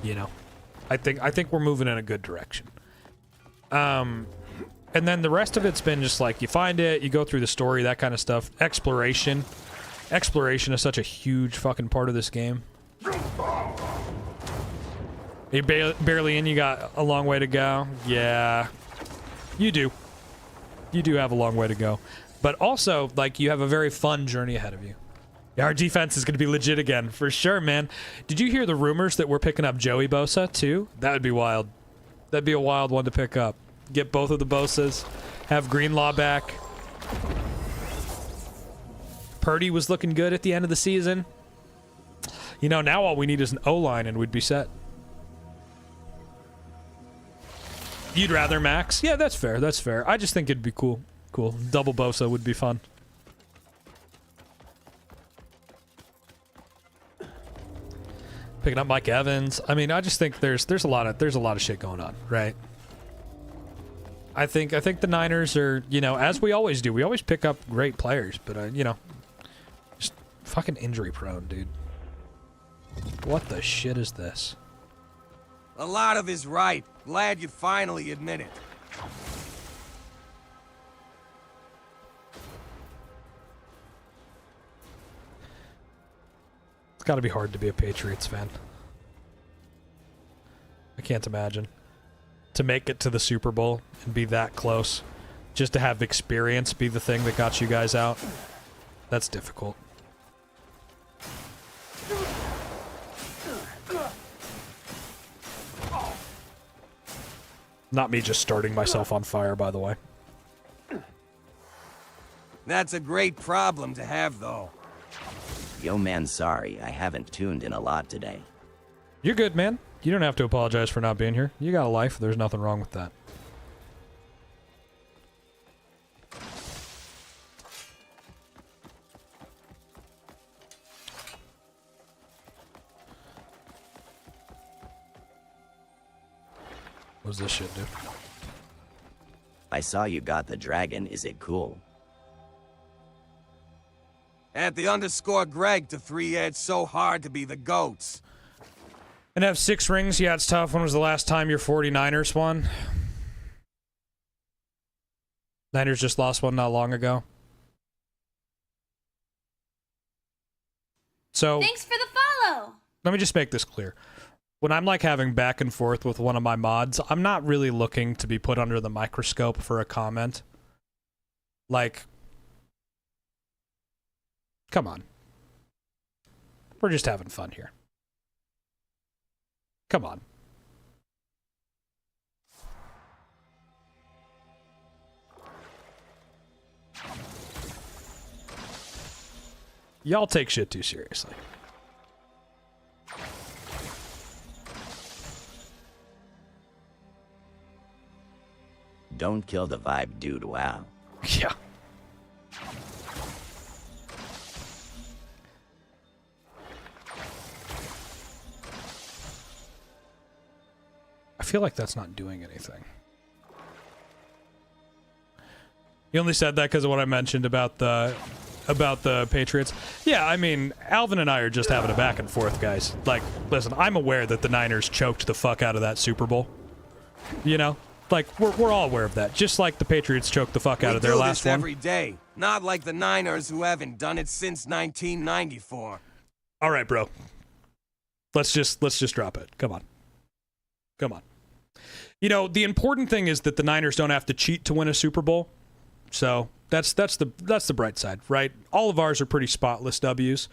You know, I think we're moving in a good direction. And then the rest of it's been just like you find it, you go through the story, that kind of stuff. Exploration is such a huge fucking part of this game. You're barely in. You got a long way to go. Yeah, you do. You do have a long way to go, but also like you have a very fun journey ahead of you. Our defense is going to be legit again, for sure, man. Did you hear the rumors that we're picking up Joey Bosa, too? That would be wild. That'd be a wild one to pick up. Get both of the Bosas. Have Greenlaw back. Purdy was looking good at the end of the season. You know, now all we need is an O-line and we'd be set. You'd rather Max? Yeah, that's fair. That's fair. I just think it'd be cool. Cool. Double Bosa would be fun. Picking up Mike Evans. I mean, I just think there's a lot of shit going on, right? I think the Niners are, you know, as we always do. We always pick up great players, but you know, just fucking injury prone, dude. What the shit is this? A lot of is right. Glad you finally admit it. It's got to be hard to be a Patriots fan. I can't imagine. To make it to the Super Bowl and be that close, just to have experience be the thing that got you guys out, that's difficult. Not me just starting myself on fire, by the way. That's a great problem to have, though. Yo, man, sorry, I haven't tuned in a lot today. You're good, man. You don't have to apologize for not being here. You got a life. There's nothing wrong with that. What's this shit do? I saw you got the dragon. Is it cool? At the underscore Greg to 3-edge so hard to be the goats. And have 6 rings? Yeah, it's tough. When was the last time your 49ers won? Niners just lost one not long ago. So Thanks for the follow. Let me just make this clear. When I'm like having back and forth with one of my mods, I'm not really looking to be put under the microscope for a comment. Like, come on. We're just having fun here. Come on. Y'all take shit too seriously. Don't kill the vibe, dude. Wow. Yeah. I feel like that's not doing anything. You only said that because of what I mentioned about the Patriots. Yeah, I mean, Alvin and I are just having a back and forth, guys. Like, listen, I'm aware that the Niners choked the fuck out of that Super Bowl. You know? Like, we're all aware of that. Just like the Patriots choked the fuck out of their last one. We do this every day. Not like the Niners who haven't done it since 1994. All right, bro. Let's just drop it. Come on. Come on. You know, the important thing is that the Niners don't have to cheat to win a Super Bowl. So that's the bright side, right? All of ours are pretty spotless W's.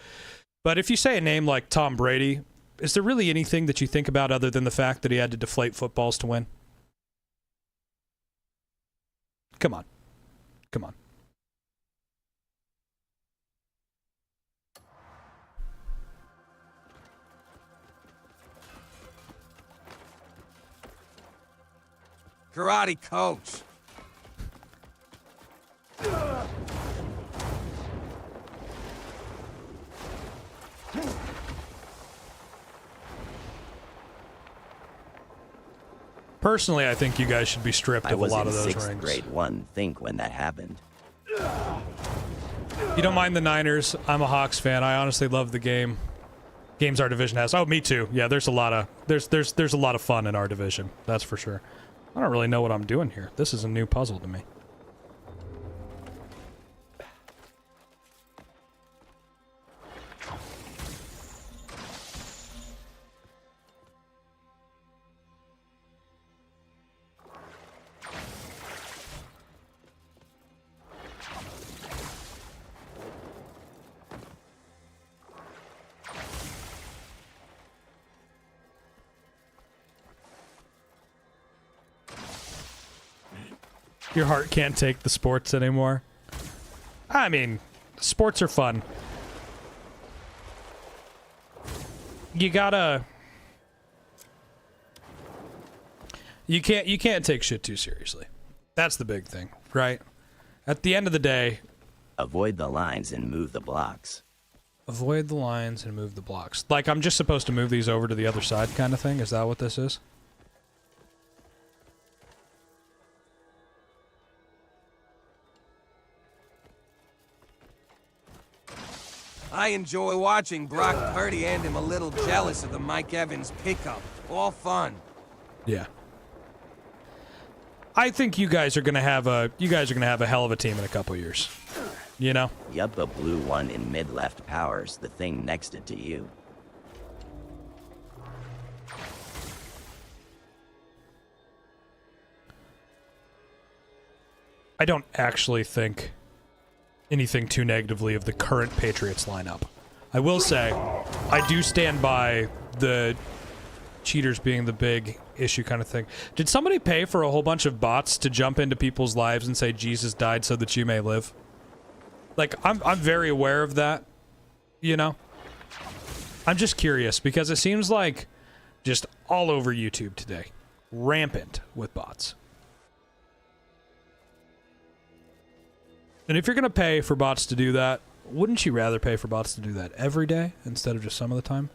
But if you say a name like Tom Brady, is there really anything that you think about other than the fact that he had to deflate footballs to win? Come on. Come on. Karate coach. Personally, I think you guys should be stripped of a lot of those rings. I was in 6th grade 1, think, when that happened. You don't mind the Niners. I'm a Hawks fan. I honestly love the game. Games our division has. Oh, me too. Yeah, there's a lot of there's a lot of fun in our division. That's for sure. I don't really know what I'm doing here. This is a new puzzle to me. Your heart can't take the sports anymore. I mean, sports are fun. You gotta... You can't take shit too seriously. That's the big thing, right? At the end of the day... Avoid the lines and move the blocks. Avoid the lines and move the blocks. Like, I'm just supposed to move these over to the other side kind of thing? Is that what this is? I enjoy watching Brock Purdy, and I'm a little jealous of the Mike Evans pickup. All fun. Yeah. I think you guys are gonna have a hell of a team in a couple years. You know? Yup, the blue one in mid-left powers, the thing next it to you. I don't actually think anything too negatively of the current Patriots lineup. I will say, I do stand by the cheaters being the big issue kind of thing. Did somebody pay for a whole bunch of bots to jump into people's lives and say Jesus died so that you may live? Like, I'm very aware of that, you know? I'm just curious because it seems like just all over YouTube today, rampant with bots. And if you're going to pay for bots to do that, wouldn't you rather pay for bots to do that every day instead of just some of the time?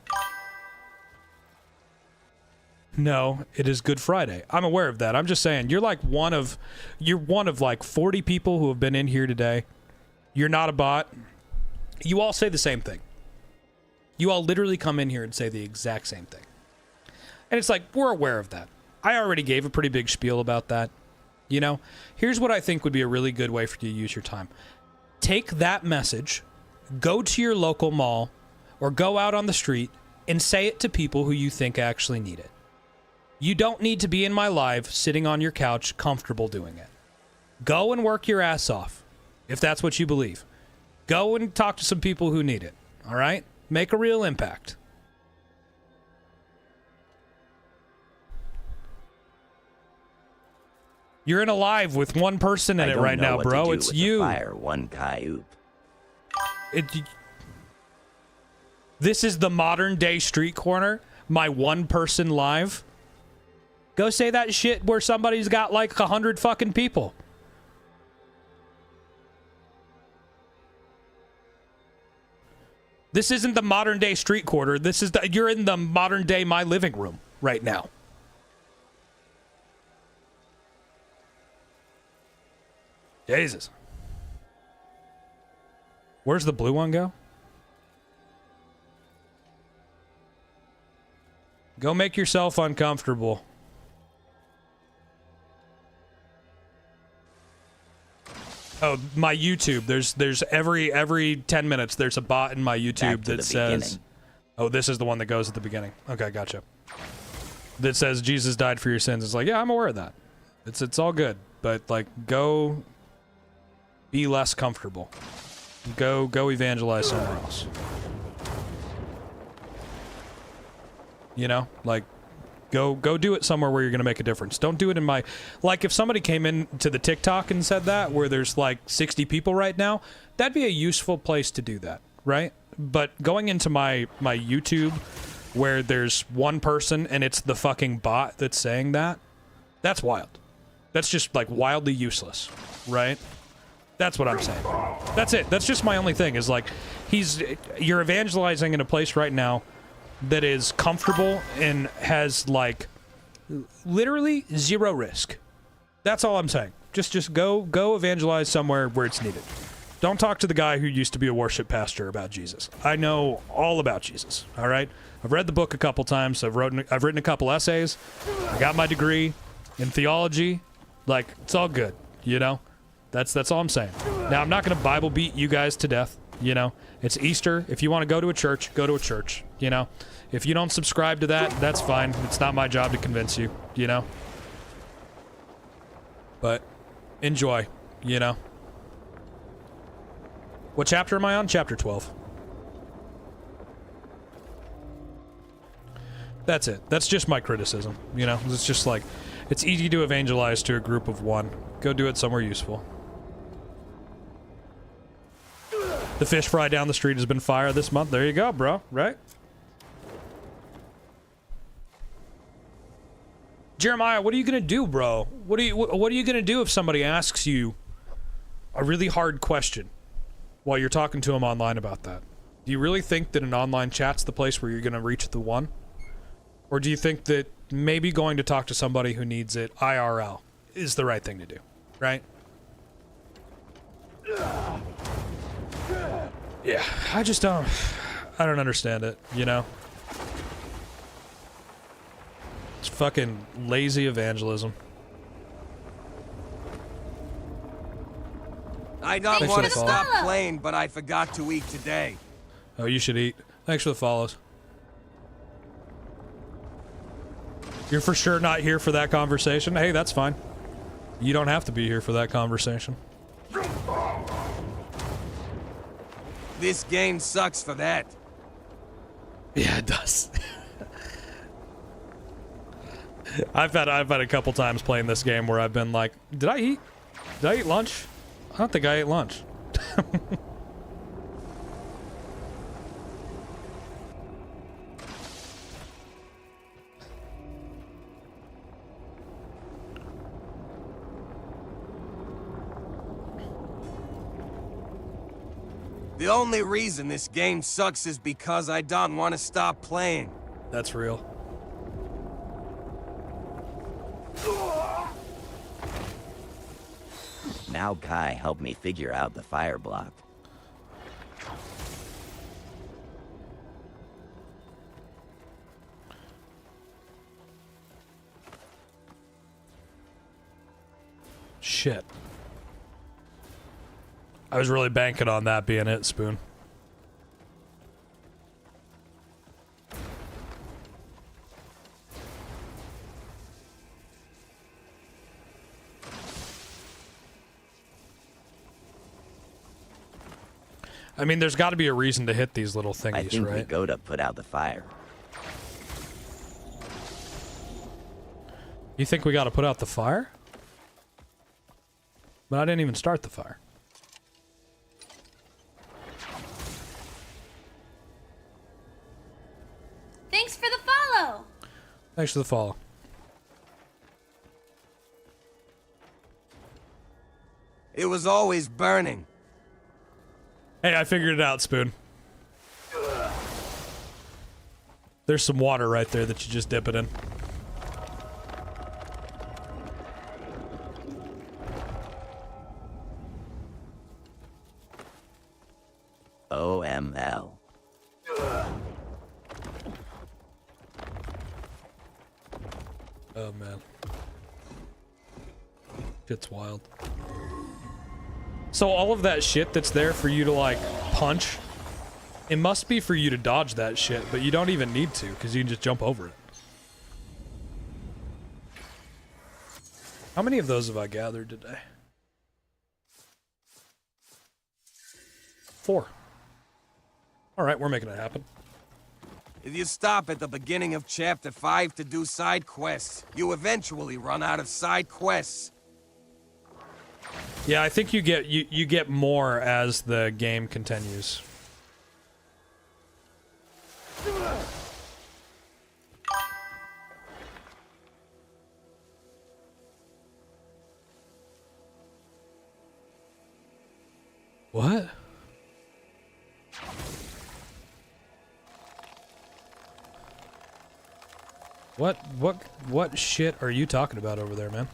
No, it is Good Friday. I'm aware of that. I'm just saying, you're one of like 40 people who have been in here today. You're not a bot. You all say the same thing. You all literally come in here and say the exact same thing. And it's like, we're aware of that. I already gave a pretty big spiel about that. You know, here's what I think would be a really good way for you to use your time. Take that message, go to your local mall, or go out on the street and say it to people who you think actually need it. You don't need to be in my live, sitting on your couch, comfortable doing it. Go and work your ass off, if that's what you believe. Go and talk to some people who need it, all right? Make a real impact. You're in a live with one person in it right now, bro. It's you. Fire one Kyoop. This is the modern day street corner. My one person live. Go say that shit where somebody's got like 100 fucking people. This isn't the modern day street corner. This is you're in the modern day my living room right now. Jesus. Where's the blue one go? Go make yourself uncomfortable. Oh, my YouTube. There's every 10 minutes there's a bot in my YouTube that says, "Oh, this is the one that goes at the beginning." Okay, gotcha. That says Jesus died for your sins. It's like, yeah, I'm aware of that. It's all good, but like, go be less comfortable. Go evangelize somewhere else. You know, like, go do it somewhere where you're gonna make a difference. Don't do it in my, like, if somebody came in to the TikTok and said that, where there's like 60 people right now, that'd be a useful place to do that, right? But going into my YouTube, where there's one person and it's the fucking bot that's saying that, that's wild. That's just like wildly useless, right? That's what I'm saying. That's it. That's just my only thing is like, you're evangelizing in a place right now that is comfortable and has like literally zero risk. That's all I'm saying. Just go evangelize somewhere where it's needed. Don't talk to the guy who used to be a worship pastor about Jesus. I know all about Jesus. All right, I've read the book a couple times. I've written a couple essays. I got my degree in theology. Like, it's all good, you know. That's all I'm saying. Now, I'm not going to Bible beat you guys to death, you know. It's Easter. If you want to go to a church, go to a church, you know. If you don't subscribe to that, that's fine. It's not my job to convince you, you know. But enjoy, you know. What chapter am I on? Chapter 12. That's it. That's just my criticism, you know. It's just like, it's easy to evangelize to a group of one. Go do it somewhere useful. The fish fry down the street has been fire this month. There you go, bro. Right? Jeremiah, what are you gonna do, bro? What are you gonna do if somebody asks you a really hard question while you're talking to them online about that? Do you really think that an online chat's the place where you're gonna reach the one? Or do you think that maybe going to talk to somebody who needs it IRL is the right thing to do, right? Yeah, I don't understand it, you know? It's fucking lazy evangelism. I don't want to stop playing, but I forgot to eat today. Oh, you should eat. Thanks for the follows. You're for sure not here for that conversation? Hey, that's fine. You don't have to be here for that conversation. This game sucks for that. Yeah, it does. I've had a couple times playing this game where I've been like, did I eat lunch? I don't think I ate lunch. The only reason this game sucks is because I don't want to stop playing. That's real. Now Kai helped me figure out the fire block. Shit. I was really banking on that being it, Spoon. I mean, there's got to be a reason to hit these little thingies, I think right? we go to put out the fire. You think we got to put out the fire? But I didn't even start the fire. Thanks for the follow. It was always burning. Hey, I figured it out, Spoon. There's some water right there that you just dip it in. OML. Oh man. Shit's wild. So all of that shit that's there for you to like punch, it must be for you to dodge that shit, but you don't even need to because you can just jump over it. How many of those have I gathered today? 4. Alright, we're making it happen. If you stop at the beginning of Chapter 5 to do side quests, you eventually run out of side quests. Yeah, I think you get more as the game continues. What? What shit are you talking about over there, man?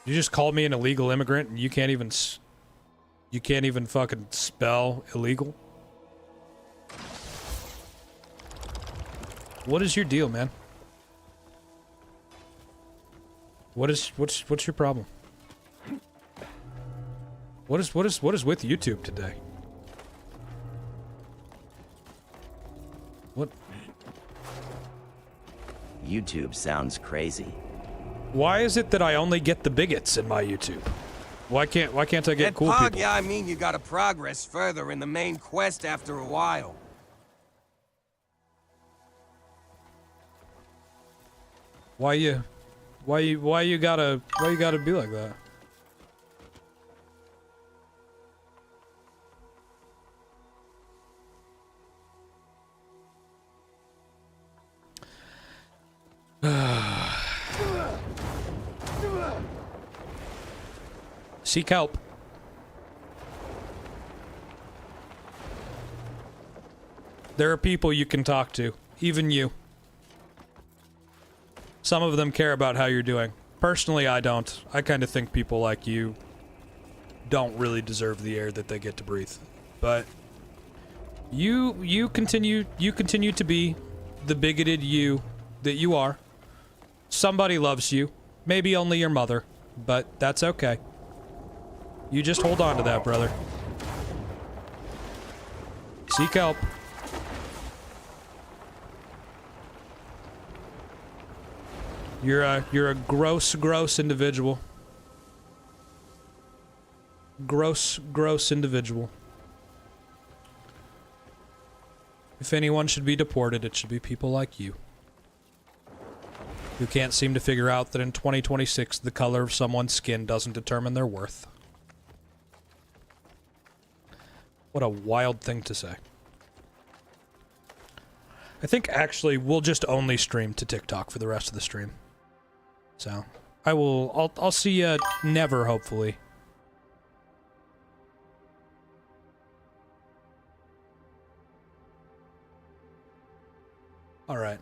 You just called me an illegal immigrant and you can't even fucking spell illegal? What is your deal, man? What's your problem? What is with YouTube today? What? YouTube sounds crazy. Why is it that I only get the bigots in my YouTube? Why can't I get cool people? Yeah, I mean you gotta progress further in the main quest after a while. Why you gotta be like that? Seek help. There are people you can talk to, even you. Some of them care about how you're doing. Personally, I don't. I kind of think people like you don't really deserve the air that they get to breathe. But you continue to be the bigoted you that you are. Somebody loves you. Maybe only your mother, but that's okay. You just hold on to that, brother. Seek help. You're a gross individual. Gross individual. If anyone should be deported, it should be people like you. Who can't seem to figure out that in 2026 the color of someone's skin doesn't determine their worth. What a wild thing to say. I think actually we'll just only stream to TikTok for the rest of the stream. So, I'll see you never, hopefully. Alright.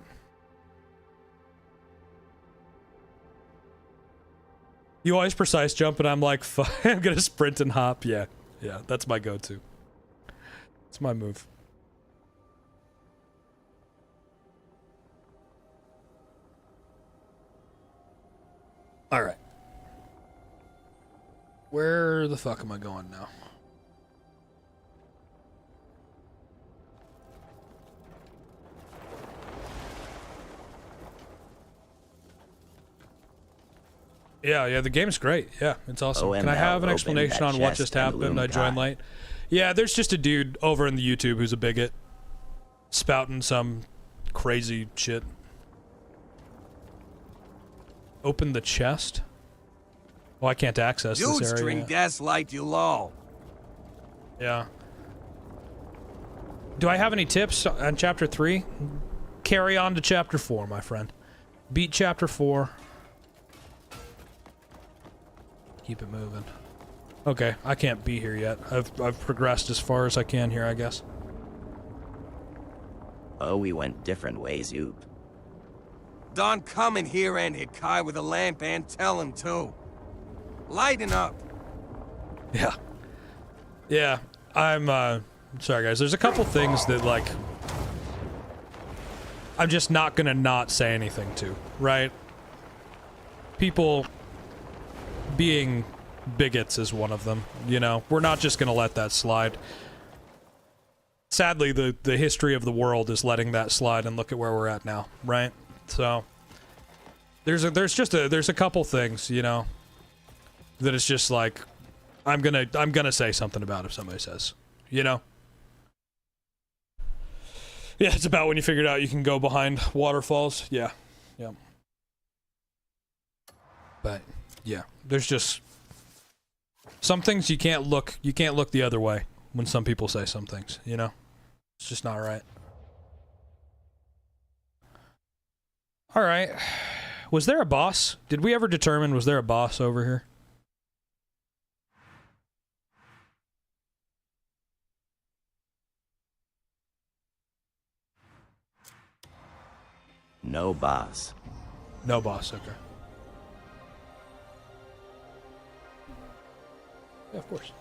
You always precise jump and I'm like, I'm gonna sprint and hop. Yeah, that's my go-to. It's my move. Alright. Where the fuck am I going now? Yeah, the game's great. Yeah, it's awesome. Can I have an explanation on what just happened? I joined late. Yeah, there's just a dude over in the YouTube who's a bigot. Spouting some crazy shit. Open the chest? Oh, I can't access this area. String gaslight you low. Yeah. Do I have any tips on chapter 3? Carry on to chapter 4, my friend. Beat chapter 4. Keep it moving. Okay, I can't be here yet. I've progressed as far as I can here, I guess. Oh, we went different ways, Oop. Don, come in here and hit Kai with a lamp and tell him to. Lighten up. Yeah. Yeah, I'm sorry guys. There's a couple things that like I'm just not gonna not say anything to, right? People being bigots is one of them, you know? We're not just gonna let that slide. Sadly, the history of the world is letting that slide, and look at where we're at now, right? So there's a couple things, you know, that it's just like I'm gonna say something about if somebody says, you know? Yeah, it's about when you figured out you can go behind waterfalls. Yeah. Yeah. But yeah, there's just some things you can't look the other way when some people say some things, you know? It's just not right. All right. Was there a boss? Did we ever determine was there a boss over here? No boss. No boss, okay. Yeah, of course.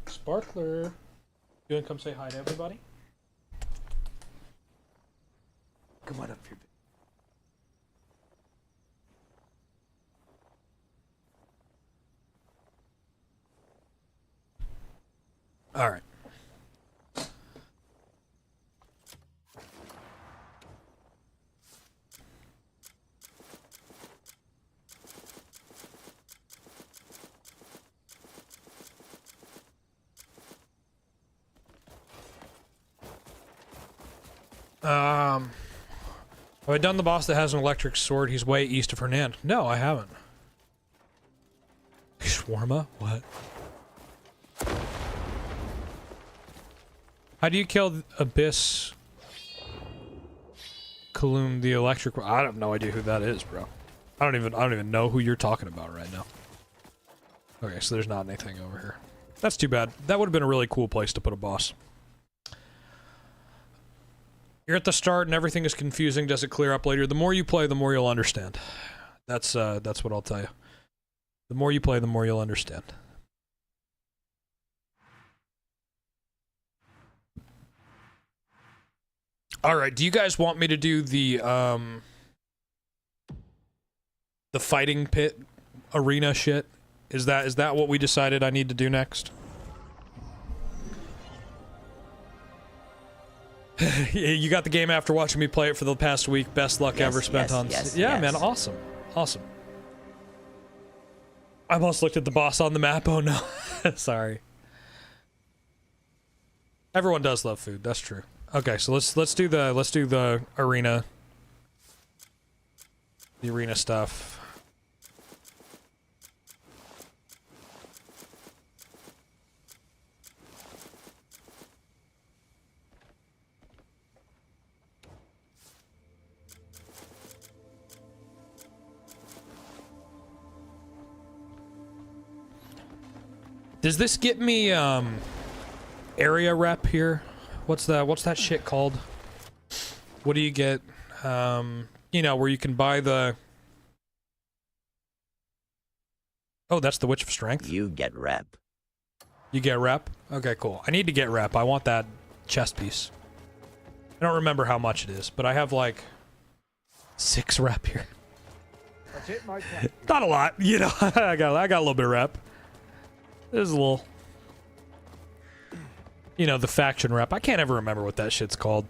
Sparkler. You wanna come say hi to everybody? Come on up here. All right. Have I done the boss that has an electric sword? He's way east of Hernand. No, I haven't. Shawarma? What? How do you kill Abyss Kaloum the electric? I have no idea who that is, bro. I don't even know who you're talking about right now. Okay, so there's not anything over here. That's too bad. That would have been a really cool place to put a boss. You're at the start and everything is confusing. Does it clear up later? The more you play, the more you'll understand. That's what I'll tell you. The more you play, the more you'll understand. All right, do you guys want me to do the fighting pit arena shit? Is that what we decided I need to do next? You got the game after watching me play it for the past week. Best luck ever spent on... Yeah, man, awesome. Awesome. I almost looked at the boss on the map. Oh, no. Sorry. Everyone does love food. That's true. Okay, so let's do the arena. The arena stuff. Does this get me area rep here? What's that shit called? What do you get? You know, where you can buy the... Oh, that's the Witch of Strength? You get rep. You get rep? Okay, cool. I need to get rep. I want that chest piece. I don't remember how much it is, but I have like 6 rep here. That's it, my friend. Not a lot, you know. I got a little bit of rep. There's a little... You know, the faction rep. I can't ever remember what that shit's called.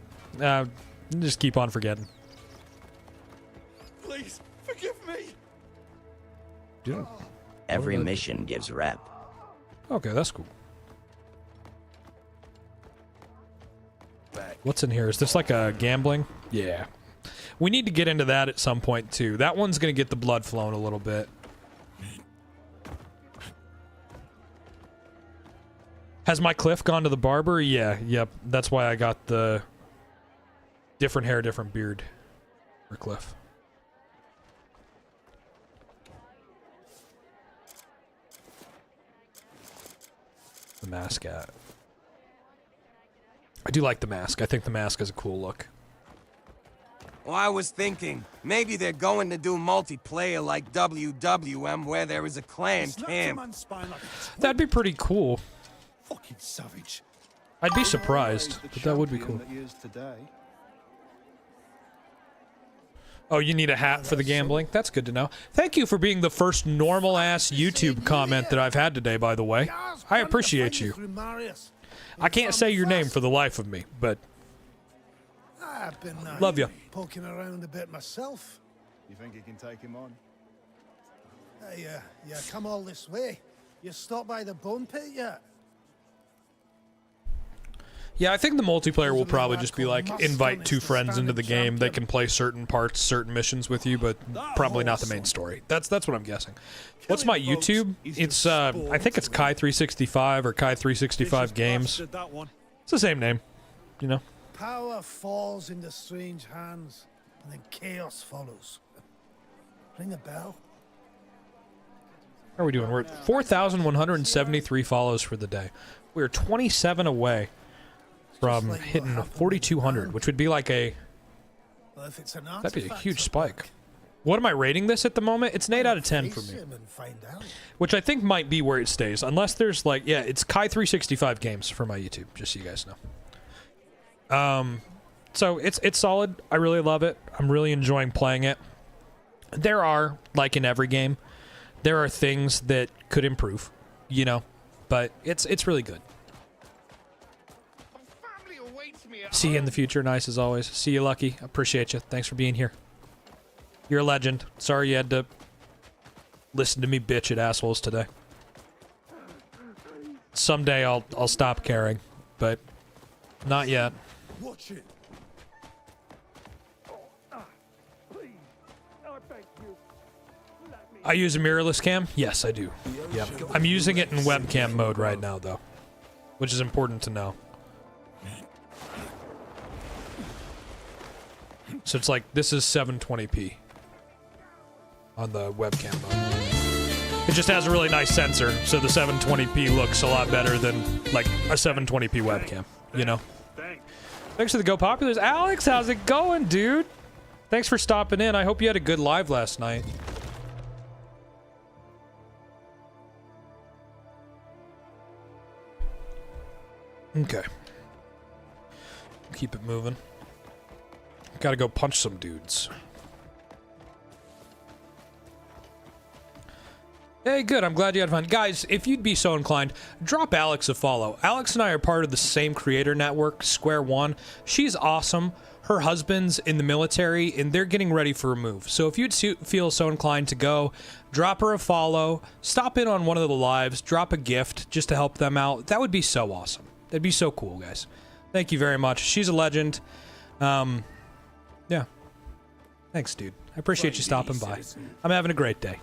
Just keep on forgetting. Please, forgive me. Dude. Every mission gives rep. Okay, that's cool. Back. What's in here? Is this like a gambling? Yeah. We need to get into that at some point, too. That one's going to get the blood flowing a little bit. Has my Cliff gone to the barber? Yeah, yep. That's why I got the different hair, different beard for Cliff. The mask at. I do like the mask. I think the mask has a cool look. Well, I was thinking, maybe they're going to do multiplayer like WWM where there is a clan camp. That'd be pretty cool. Fucking savage. I'd be surprised, but that would be cool. Oh, you need a hat for the gambling? That's good to know. Thank you for being the first normal-ass YouTube comment that I've had today, by the way. I appreciate you. I can't say your name for the life of me, but I've been love you. Poking around a bit myself. You think you can take him on? Hey, yeah, come all this way. You stopped by the bone pit yet? Yeah, I think the multiplayer will probably just be like, invite two friends into the game. They can play certain parts, certain missions with you, but probably not the main story. That's what I'm guessing. What's my YouTube? It's, I think it's Kai365 or Kai365 Games. It's the same name, you know? Power falls into strange hands, and then chaos follows. Ring a bell? How are we doing? We're at 4,173 follows for the day. We're 27 away from hitting 4,200, which would be like a... Well, if it's an that'd be a huge spike. What am I rating this at the moment? It's an 8 out of 10 for me. Which I think might be where it stays. Unless there's like... Yeah, it's Kai365 Games for my YouTube, just so you guys know. So it's solid. I really love it. I'm really enjoying playing it. There are, like in every game, there are things that could improve, you know, but it's really good. See you in the future. Nice as always. See you, Lucky. Appreciate you. Thanks for being here. You're a legend. Sorry you had to listen to me bitch at assholes today. Someday I'll stop caring, but not yet. Watch it. I use a mirrorless cam? Yes, I do. Yep. I'm using it in webcam mode right now, though, which is important to know. So it's like, this is 720p on the webcam mode. It just has a really nice sensor, so the 720p looks a lot better than, like, a 720p webcam, you know? Thanks for the Go Populars. Alex, how's it going, dude? Thanks for stopping in. I hope you had a good live last night. Okay. Keep it moving. Gotta go punch some dudes. Hey, good. I'm glad you had fun. Guys, if you'd be so inclined, drop Alex a follow. Alex and I are part of the same creator network, Square One. She's awesome. Her husband's in the military, and they're getting ready for a move. So if you'd feel so inclined to go, drop her a follow, stop in on one of the lives, drop a gift just to help them out. That would be so awesome. That'd be so cool, guys. Thank you very much. She's a legend. Yeah. Thanks, dude. I appreciate you stopping by. I'm having a great day.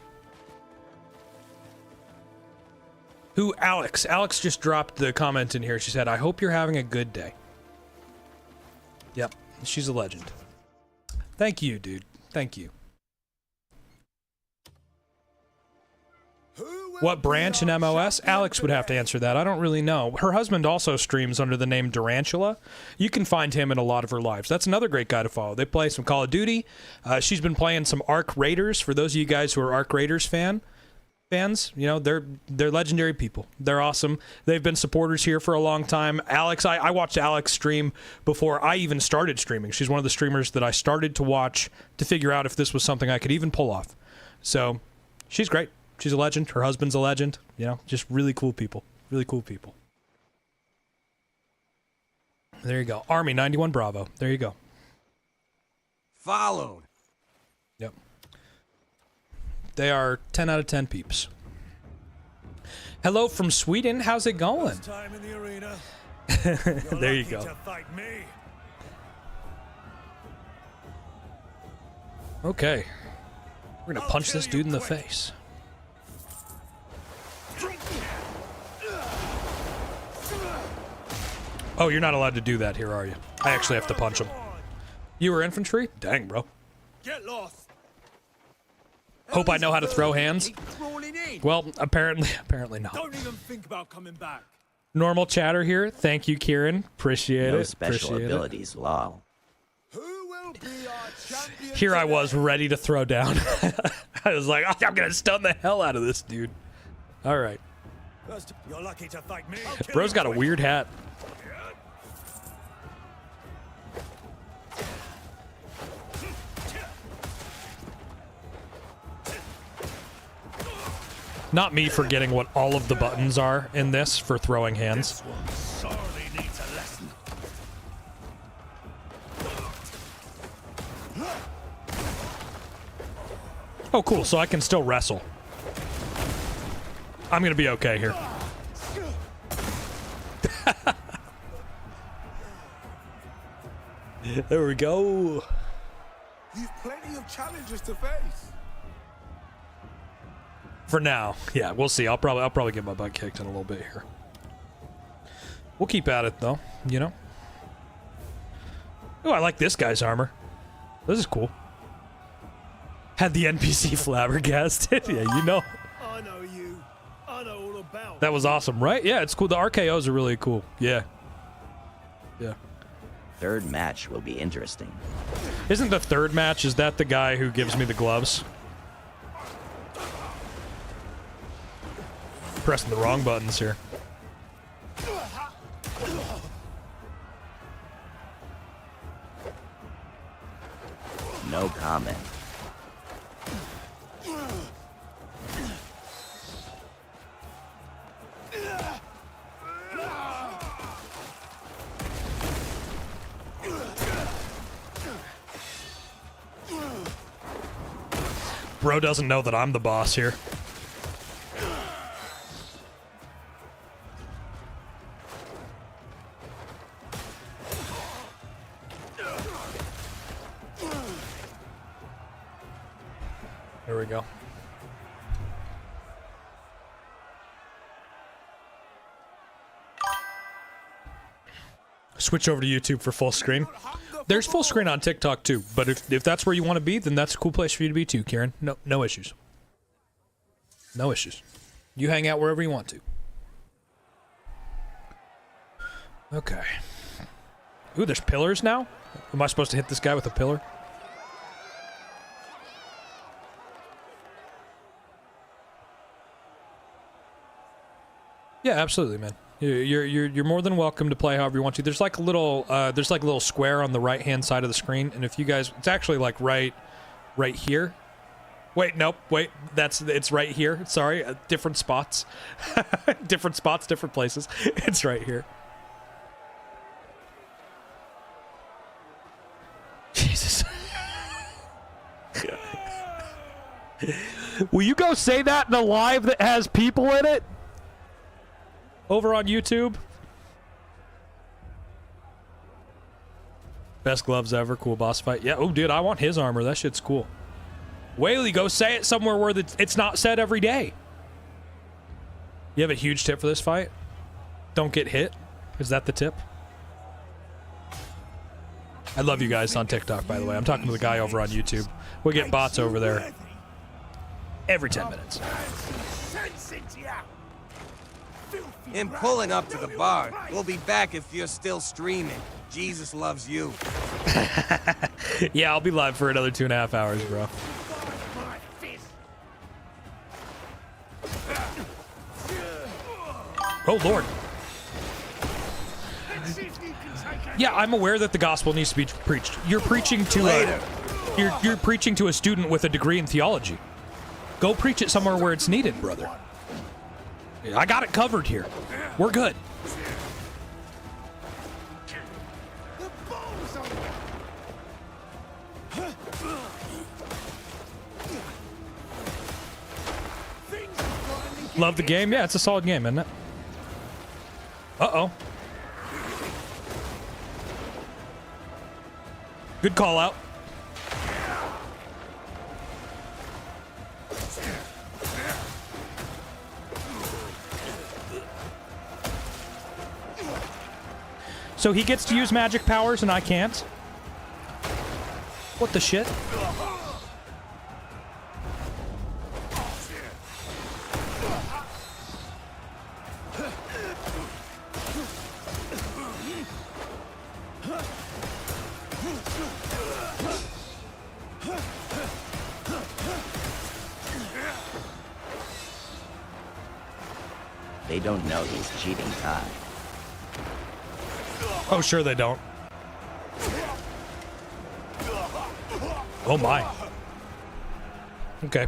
Who? Alex. Alex just dropped the comment in here. She said, I hope you're having a good day. Yep. She's a legend. Thank you, dude. Thank you. What branch in MOS? Alex would have to answer that. I don't really know. Her husband also streams under the name Durantula. You can find him in a lot of her lives. That's another great guy to follow. They play some Call of Duty. She's been playing some Ark Raiders. For those of you guys who are Ark Raiders fans, you know, they're legendary people. They're awesome. They've been supporters here for a long time. Alex, I watched Alex stream before I even started streaming. She's one of the streamers that I started to watch to figure out if this was something I could even pull off. So, she's great. She's a legend. Her husband's a legend. You know, just really cool people. Really cool people. There you go. Army 91 Bravo. There you go. Followed. Yep. They are 10 out of 10 peeps. Hello from Sweden. How's it going? Time in the arena. There you go. To fight me. Okay. We're gonna punch this dude in the face. Oh, you're not allowed to do that here, are you? I actually have to punch him. You were infantry? Dang, bro. Get lost. Hope I know how to throw hands. Well, apparently not. Don't even think about coming back. Normal chatter here. Thank you, Kieran. Appreciate No it. special Appreciate abilities, lol. Here I was ready to throw down. I was like, oh, I'm gonna stun the hell out of this dude. All right. You're lucky to thank me. Bro's got a weird hat. Not me forgetting what all of the buttons are in this for throwing hands. Sorely needs a lesson. Oh, cool. So I can still wrestle. I'm gonna be okay here. There we go. You've plenty of challenges to face. For now, yeah, we'll see. I'll probably get my butt kicked in a little bit here. We'll keep at it though, you know. Oh, I like this guy's armor. This is cool. Had the NPC flabbergasted. Yeah, you know. I know you. I know all about. That was awesome, right? Yeah, it's cool. The RKOs are really cool. Yeah. Yeah. Third match will be interesting. Isn't the third match, is that the guy who gives me the gloves? Pressing the wrong buttons here. No comment. Bro doesn't know that I'm the boss here. There we go. Switch over to YouTube for full screen. There's full screen on TikTok too, but if that's where you want to be, then that's a cool place for you to be too, Kieran. No issues. No issues. You hang out wherever you want to. Okay. Ooh, there's pillars now? Am I supposed to hit this guy with a pillar? Yeah, absolutely, man. You're more than welcome to play however you want to. There's like a little square on the right hand side of the screen, and if you guys, it's actually like right here. Wait, nope. Wait, it's right here. Sorry, different spots, different spots, different places. It's right here. Jesus. Will you go say that in a live that has people in it? Over on YouTube. Best gloves ever. Cool boss fight. Yeah. Oh, dude, I want his armor. That shit's cool. Whaley, go say it somewhere where it's not said every day. You have a huge tip for this fight? Don't get hit? Is that the tip? I love you guys on TikTok, by the way. I'm talking to the guy over on YouTube. We get bots over there every 10 minutes. In pulling up to the bar, we'll be back if you're still streaming. Jesus loves you. Yeah, I'll be live for another 2.5 hours, bro. Oh, Lord. Yeah, I'm aware that the gospel needs to be preached. You're preaching to you're preaching to a student with a degree in theology. Go preach it somewhere where it's needed, brother. I got it covered here. We're good. Love the game? Yeah, it's a solid game, isn't it? Uh-oh. Good call out. So he gets to use magic powers and I can't? What the shit? They don't know he's cheating Ty. Oh, sure they don't. Oh my. Okay.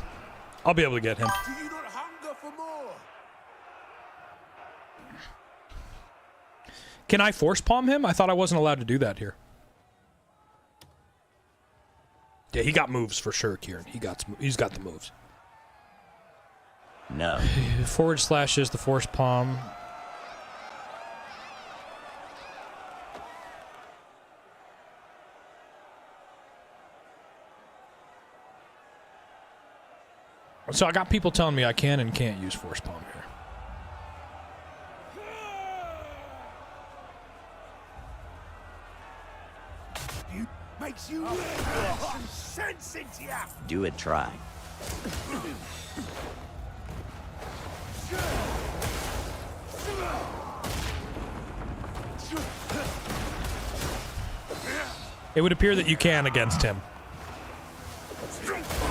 I'll be able to get him. Do you not hunger for more? Can I force palm him? I thought I wasn't allowed to do that here. Yeah, he got moves for sure, Kieran. He's got the moves. No. Forward slash is the force palm. So I got people telling me I can and can't use force palm here. Makes you some sense into ya. Do it, try. It would appear that you can against him.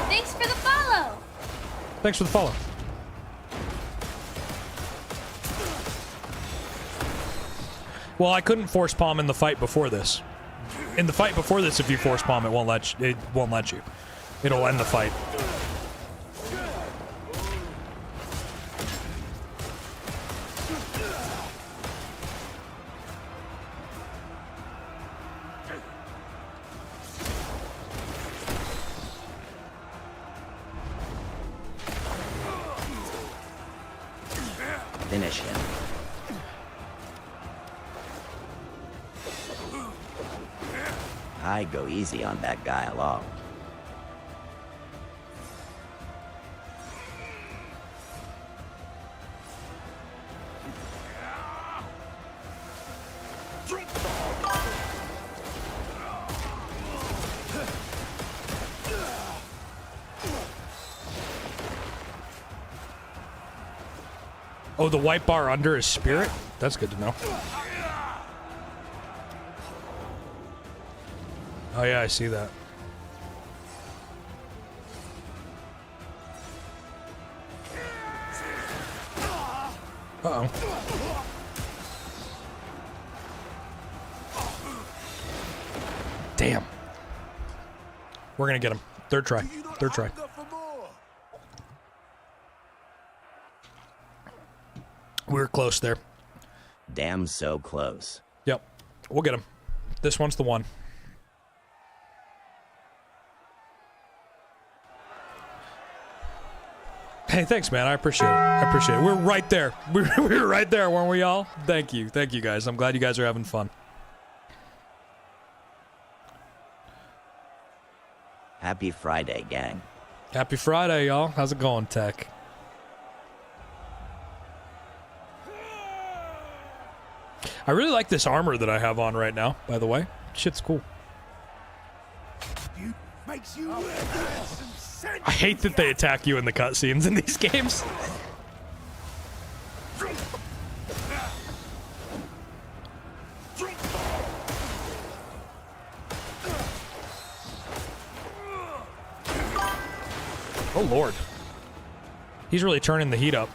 Thanks for the follow. Thanks for the follow. Well, I couldn't force palm in the fight before this. In the fight before this, if you force palm, it won't let you. It'll end the fight. Finish him. I go easy on that guy along. Oh, the white bar under is spirit? That's good to know. Oh yeah, I see that. Uh-oh. Damn. We're gonna get him. Third try. Third try. We were close there. Damn, so close. Yep. We'll get him. This one's the one. Hey, thanks, man. I appreciate it. I appreciate it. We're right there. We were right there, weren't we all? Thank you. Thank you, guys. I'm glad you guys are having fun. Happy Friday, gang. Happy Friday, y'all. How's it going, Tech? I really like this armor that I have on right now, by the way. Shit's cool. Makes you some sense. I hate that they attack you in the cutscenes in these games. Oh, Lord. He's really turning the heat up.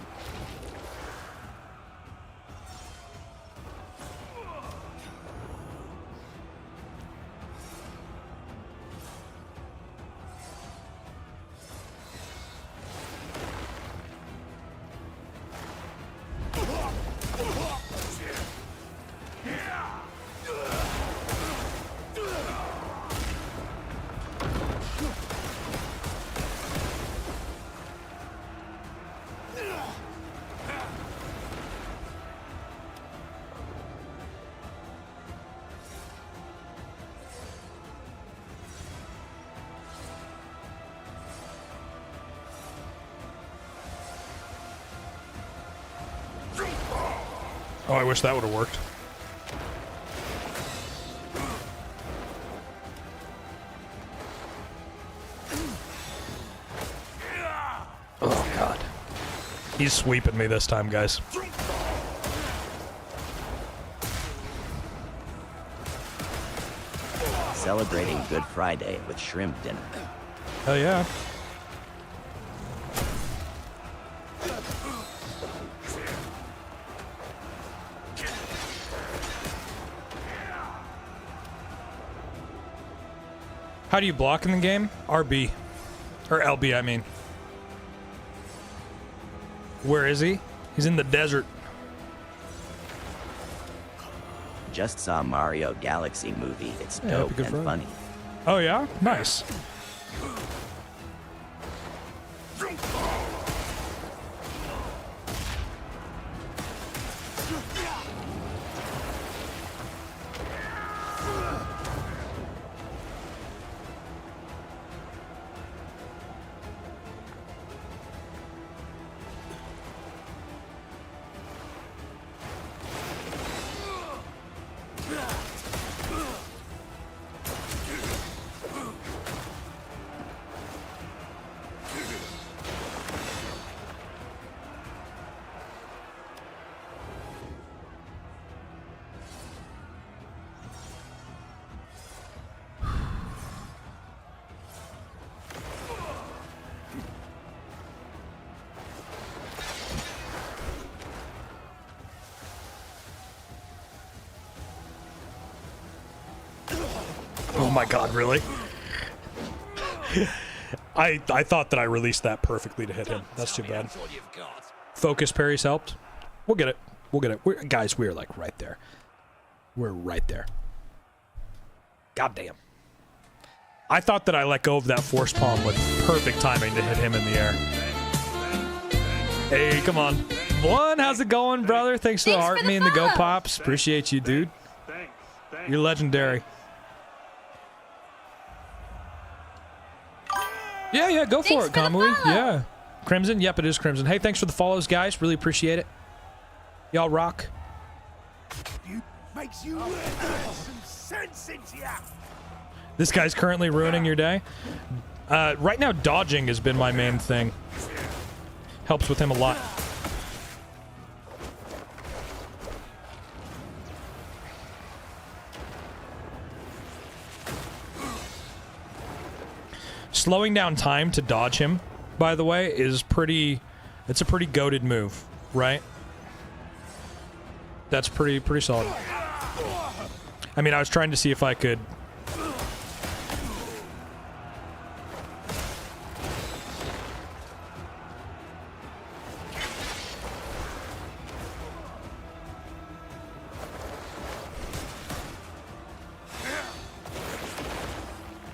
Oh, I wish that would have worked. He's sweeping me this time, guys. Celebrating Good Friday with shrimp dinner. Hell yeah. How do you block in the game? RB. Or LB, I mean. Where is he? He's in the desert. Just saw Mario Galaxy movie. It's Yeah, dope Happy Good and Friday. funny. Oh yeah? Nice. Oh my god, really? I thought that I released that perfectly to hit him. That's too bad. Focus parries helped. We'll get it. We'll get it. Guys, we're like right there. We're right there. God damn. I thought that I let go of that force palm with perfect timing to hit him in the air. Hey, come on. One, how's it going, brother? Thanks for the heart, me and the Go Pops. Appreciate you, dude. You're legendary. Yeah, go for it, Kamui. Yeah. Crimson? Yep, it is Crimson. Hey, thanks for the follows, guys. Really appreciate it. Y'all rock. Makes you some sense into ya. This guy's currently ruining your day. Right now, dodging has been my main thing. Helps with him a lot. Slowing down time to dodge him, by the way, is pretty... It's a pretty goated move, right? That's pretty solid. I mean, I was trying to see if I could...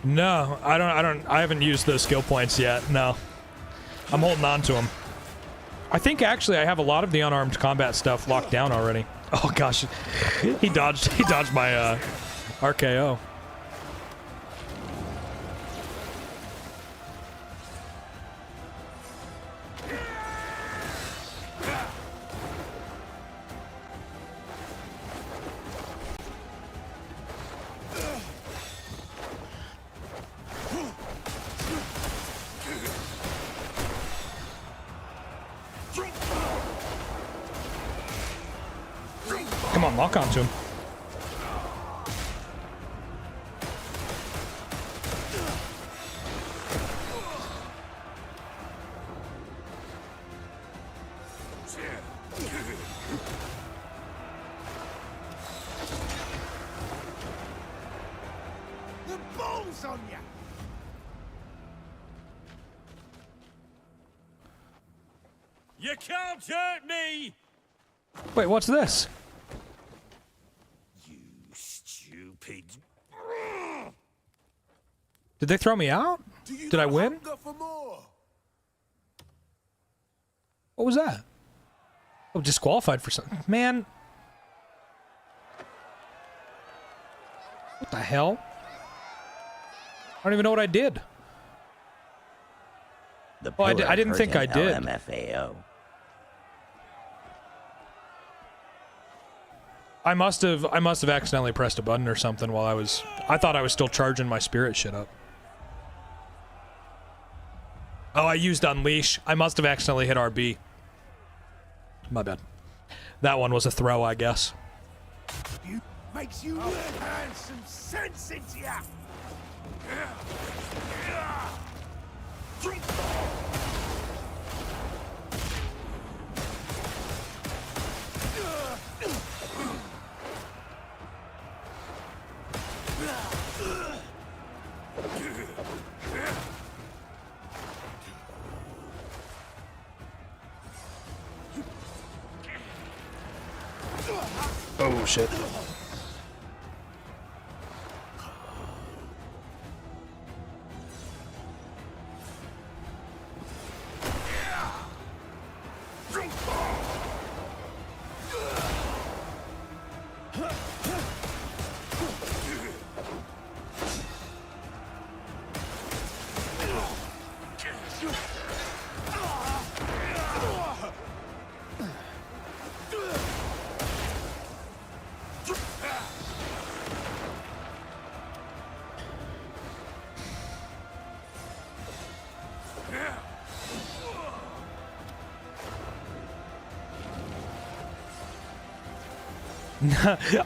No, I haven't used those skill points yet. No. I'm holding on to them. I think actually I have a lot of the unarmed combat stuff locked down already. Oh gosh. He dodged my RKO. Come on, lock onto him. The balls on ya. You can't hurt me! Wait, what's this? Stupid. Did they throw me out? Did I win? What was that? Oh, disqualified for something. Man. What the hell? I don't even know what I did. The Oh, I didn't think I did. LMFAO. I must have accidentally pressed a button or something while I thought I was still charging my spirit shit up. Oh, I used Unleash. I must have accidentally hit RB. My bad. That one was a throw, I guess. You makes you learn some sense into ya. Oh shit.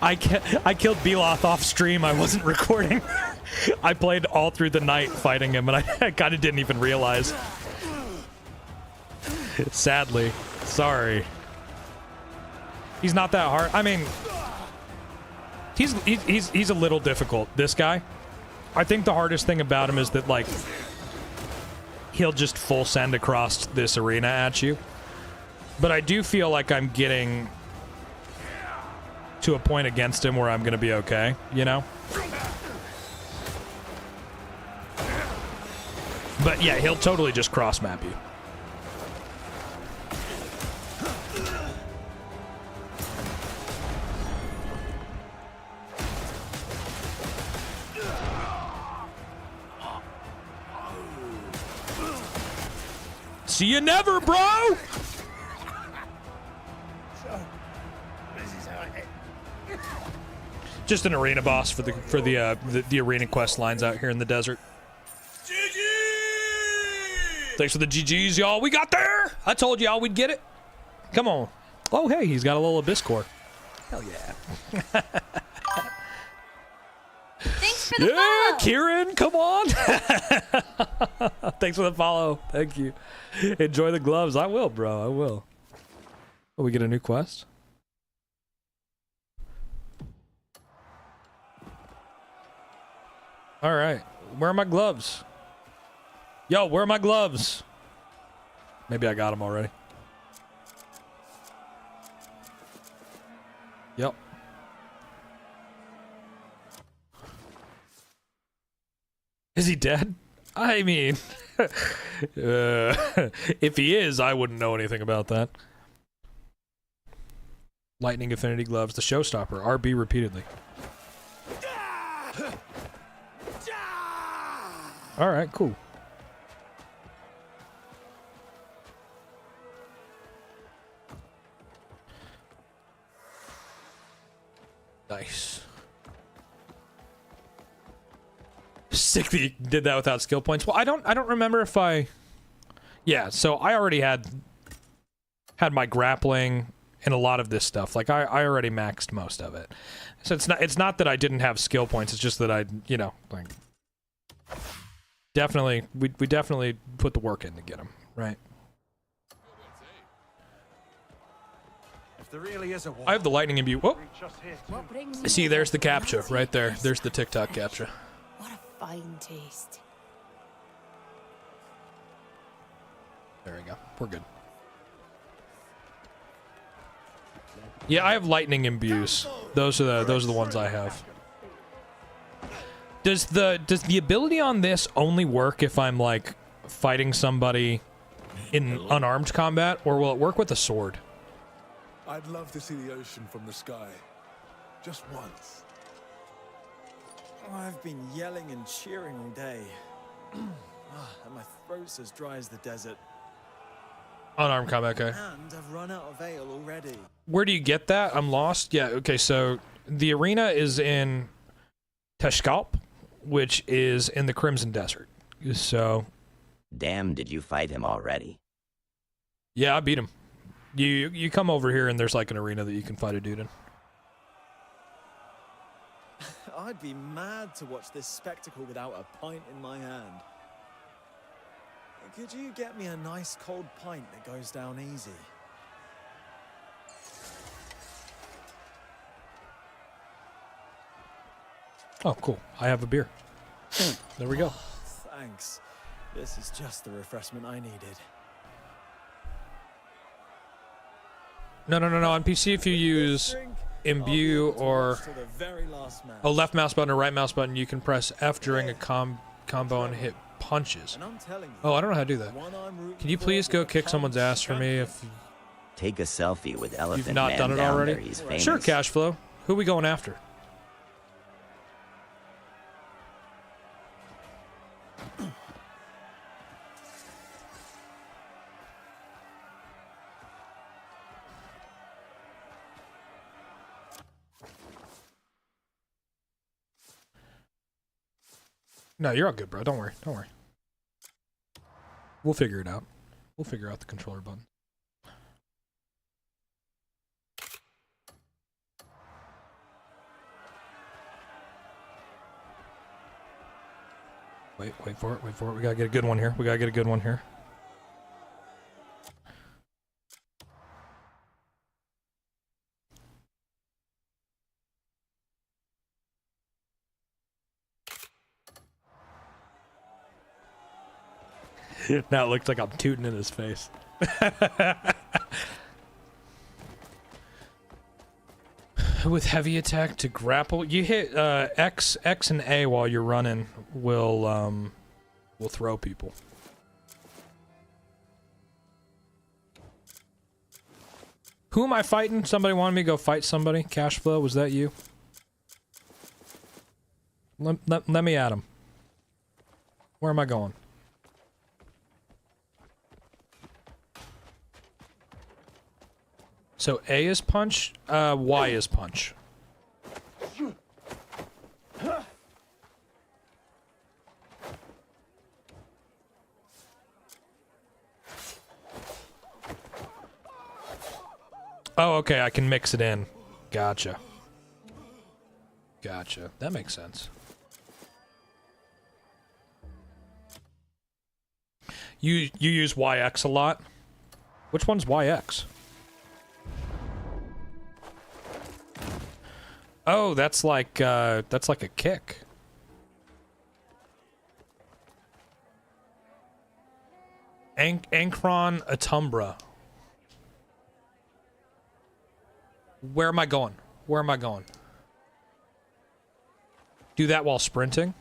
I killed Beloth off stream. I wasn't recording. I played all through the night fighting him, and I kind of didn't even realize. Sadly. Sorry. He's not that hard. I mean, he's a little difficult, this guy. I think the hardest thing about him is that, like, he'll just full send across this arena at you. But I do feel like I'm getting to a point against him where I'm gonna be okay, you know? But yeah, he'll totally just cross map you. See you never, bro! Just an arena boss for the arena quest lines out here in the desert. GG! Thanks for the GGs, y'all. We got there! I told y'all we'd get it. Come on. Oh, hey, he's got a little Abyss Core. Hell yeah. Thanks for the follow. Kieran, come on. Thanks for the follow. Thank you. Enjoy the gloves. I will, bro. I will. Oh, we get a new quest? All right. Where are my gloves? Yo, where are my gloves? Maybe I got them already. Yep. Is he dead? I mean, if he is, I wouldn't know anything about that. Lightning Affinity Gloves, the showstopper. RB repeatedly. All right, cool. Nice. Sick that you did that without skill points. Well, I don't remember if I. Yeah, so I already had my grappling and a lot of this stuff. Like I already maxed most of it. So it's not that I didn't have skill points. It's just that I, you know, like. Definitely, we definitely put the work in to get him, right? If there really is a war, I have the lightning imbue. Whoa! What brings you See, there's the captcha right there. There's the TikTok captcha. What a fine taste. There we go. We're good. Yeah, I have lightning imbues. Those are the ones I have. Does the ability on this only work if I'm like fighting somebody in unarmed combat, or will it work with a sword? I'd love to see the ocean from the sky. Just once. I've been yelling and cheering all day. And my throat's as dry as the desert. Unarmed combat, okay. And I've run out of ale already. Where do you get that? I'm lost. Yeah, okay, so the arena is in Tashkalp, which is in the Crimson Desert. So... Damn, did you fight him already? Yeah, I beat him. You come over here and there's like an arena that you can fight a dude in. I'd be mad to watch this spectacle without a pint in my hand. Could you get me a nice cold pint that goes down easy? Oh, cool. I have a beer. There we go. Thanks. This is just the refreshment I needed. No. On PC, if you use imbue or left mouse button or right mouse button, you can press F during a combo and hit punches. Oh, I don't know how to do that. Can you please go kick someone's ass for me if Take a selfie with Elephant you've not Man done it down already? there. He's famous. Sure, Cashflow. Who we going after? No, you're all good, bro. Don't worry. Don't worry. We'll figure it out. We'll figure out the controller button. Wait for it. Wait for it. We gotta get a good one here. We gotta get a good one here. Now it looks like I'm tooting in his face. With heavy attack to grapple, you hit X and A while you're running will throw people. Who am I fighting? Somebody wanted me to go fight somebody. Cashflow, was that you? Let me at him. Where am I going? So A is punch, Y is punch. Oh, okay, I can mix it in. Gotcha. Gotcha. That makes sense. You use YX a lot? Which one's YX? Oh, that's like a kick. Ankron Atumbra. Where am I going? Where am I going? Do that while sprinting?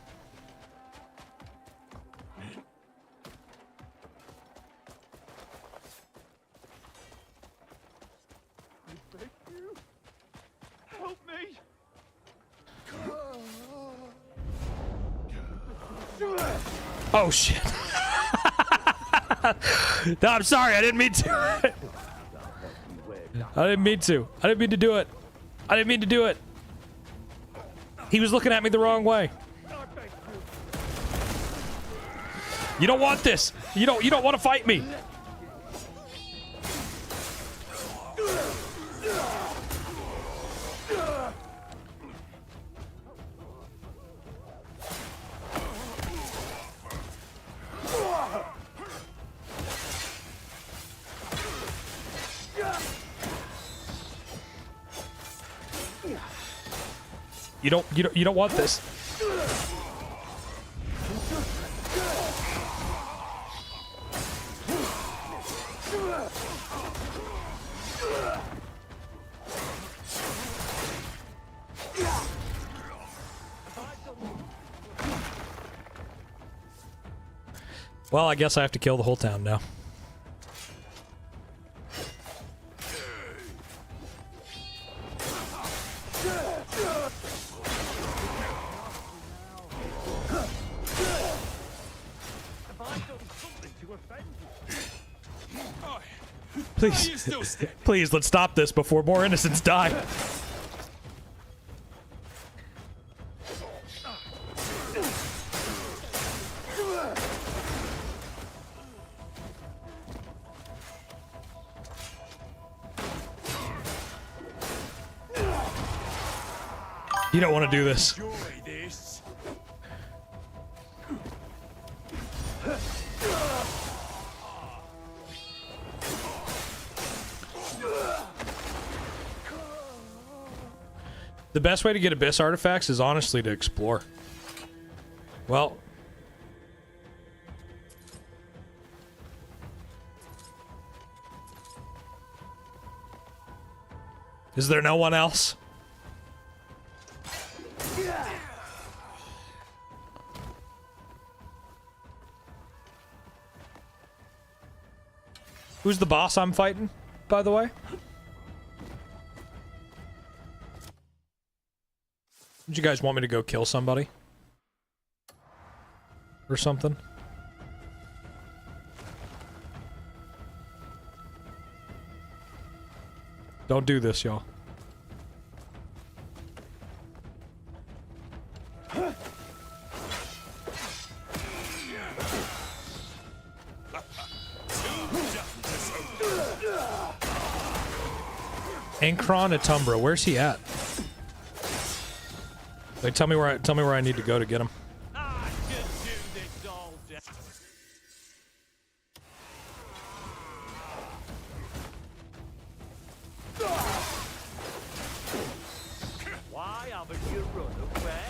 Oh shit. No, I'm sorry, I didn't mean to. I didn't mean to. I didn't mean to do it. I didn't mean to do it. He was looking at me the wrong way. You don't want this. You don't want to fight me. You don't want this. Well, I guess I have to kill the whole town now. Please, please, let's stop this before more innocents die. You don't want to do this. The best way to get Abyss artifacts is honestly to explore. Well, is there no one else? Who's the boss I'm fighting, by the way? Did you guys want me to go kill somebody? Or something? Don't do this, y'all. Ankron Atumbra, where's he at? Like, tell me where I need to go to get him. Why haven't you run away?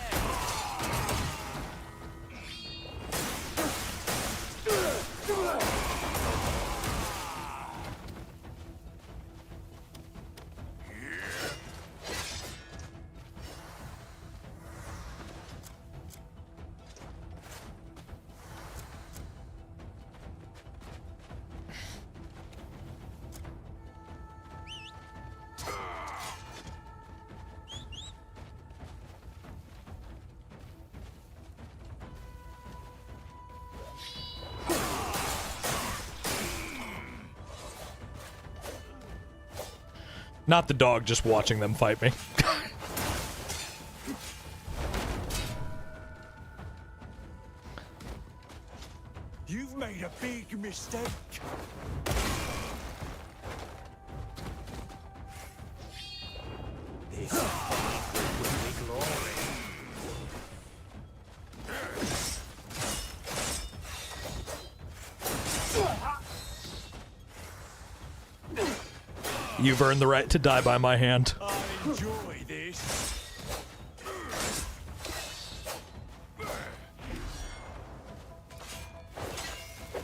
Not the dog, just watching them fight me. You've made a big mistake. This fight will bring me glory. You've earned the right to die by my hand. I enjoy this.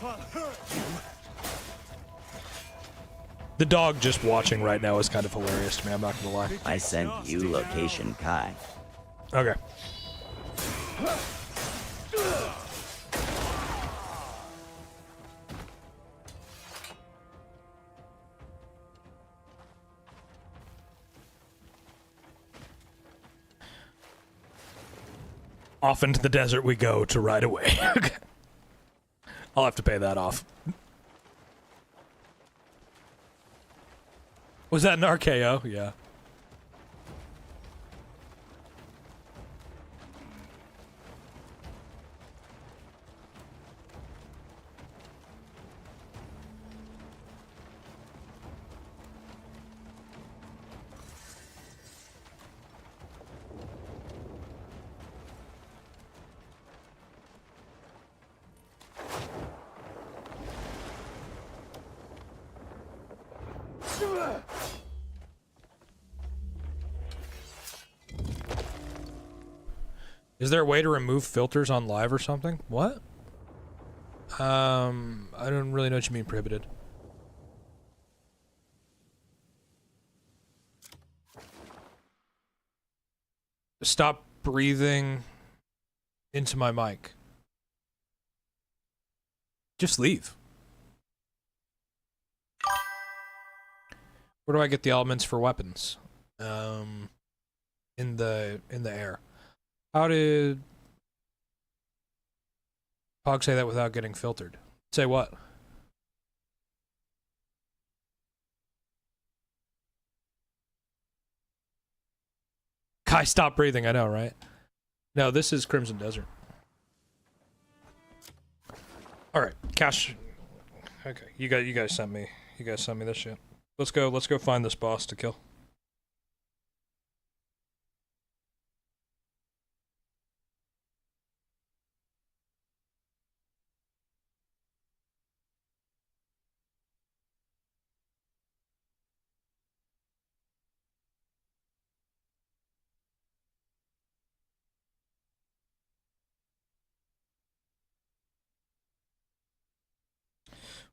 I'll hurt you. The dog just watching right now is kind of hilarious to me, I'm not gonna lie. I sent you location, Kai. Okay. Off into the desert we go to ride away. I'll have to pay that off. Was that an RKO? Yeah. Is there a way to remove filters on live or something? What? I don't really know what you mean, prohibited. Stop breathing into my mic. Just leave. Where do I get the elements for weapons? In the air. How did Pog say that without getting filtered? Say what? Kai, stop breathing. I know, right? No, this is Crimson Desert. All right, Cash. Okay, you guys sent me this shit. Let's go find this boss to kill.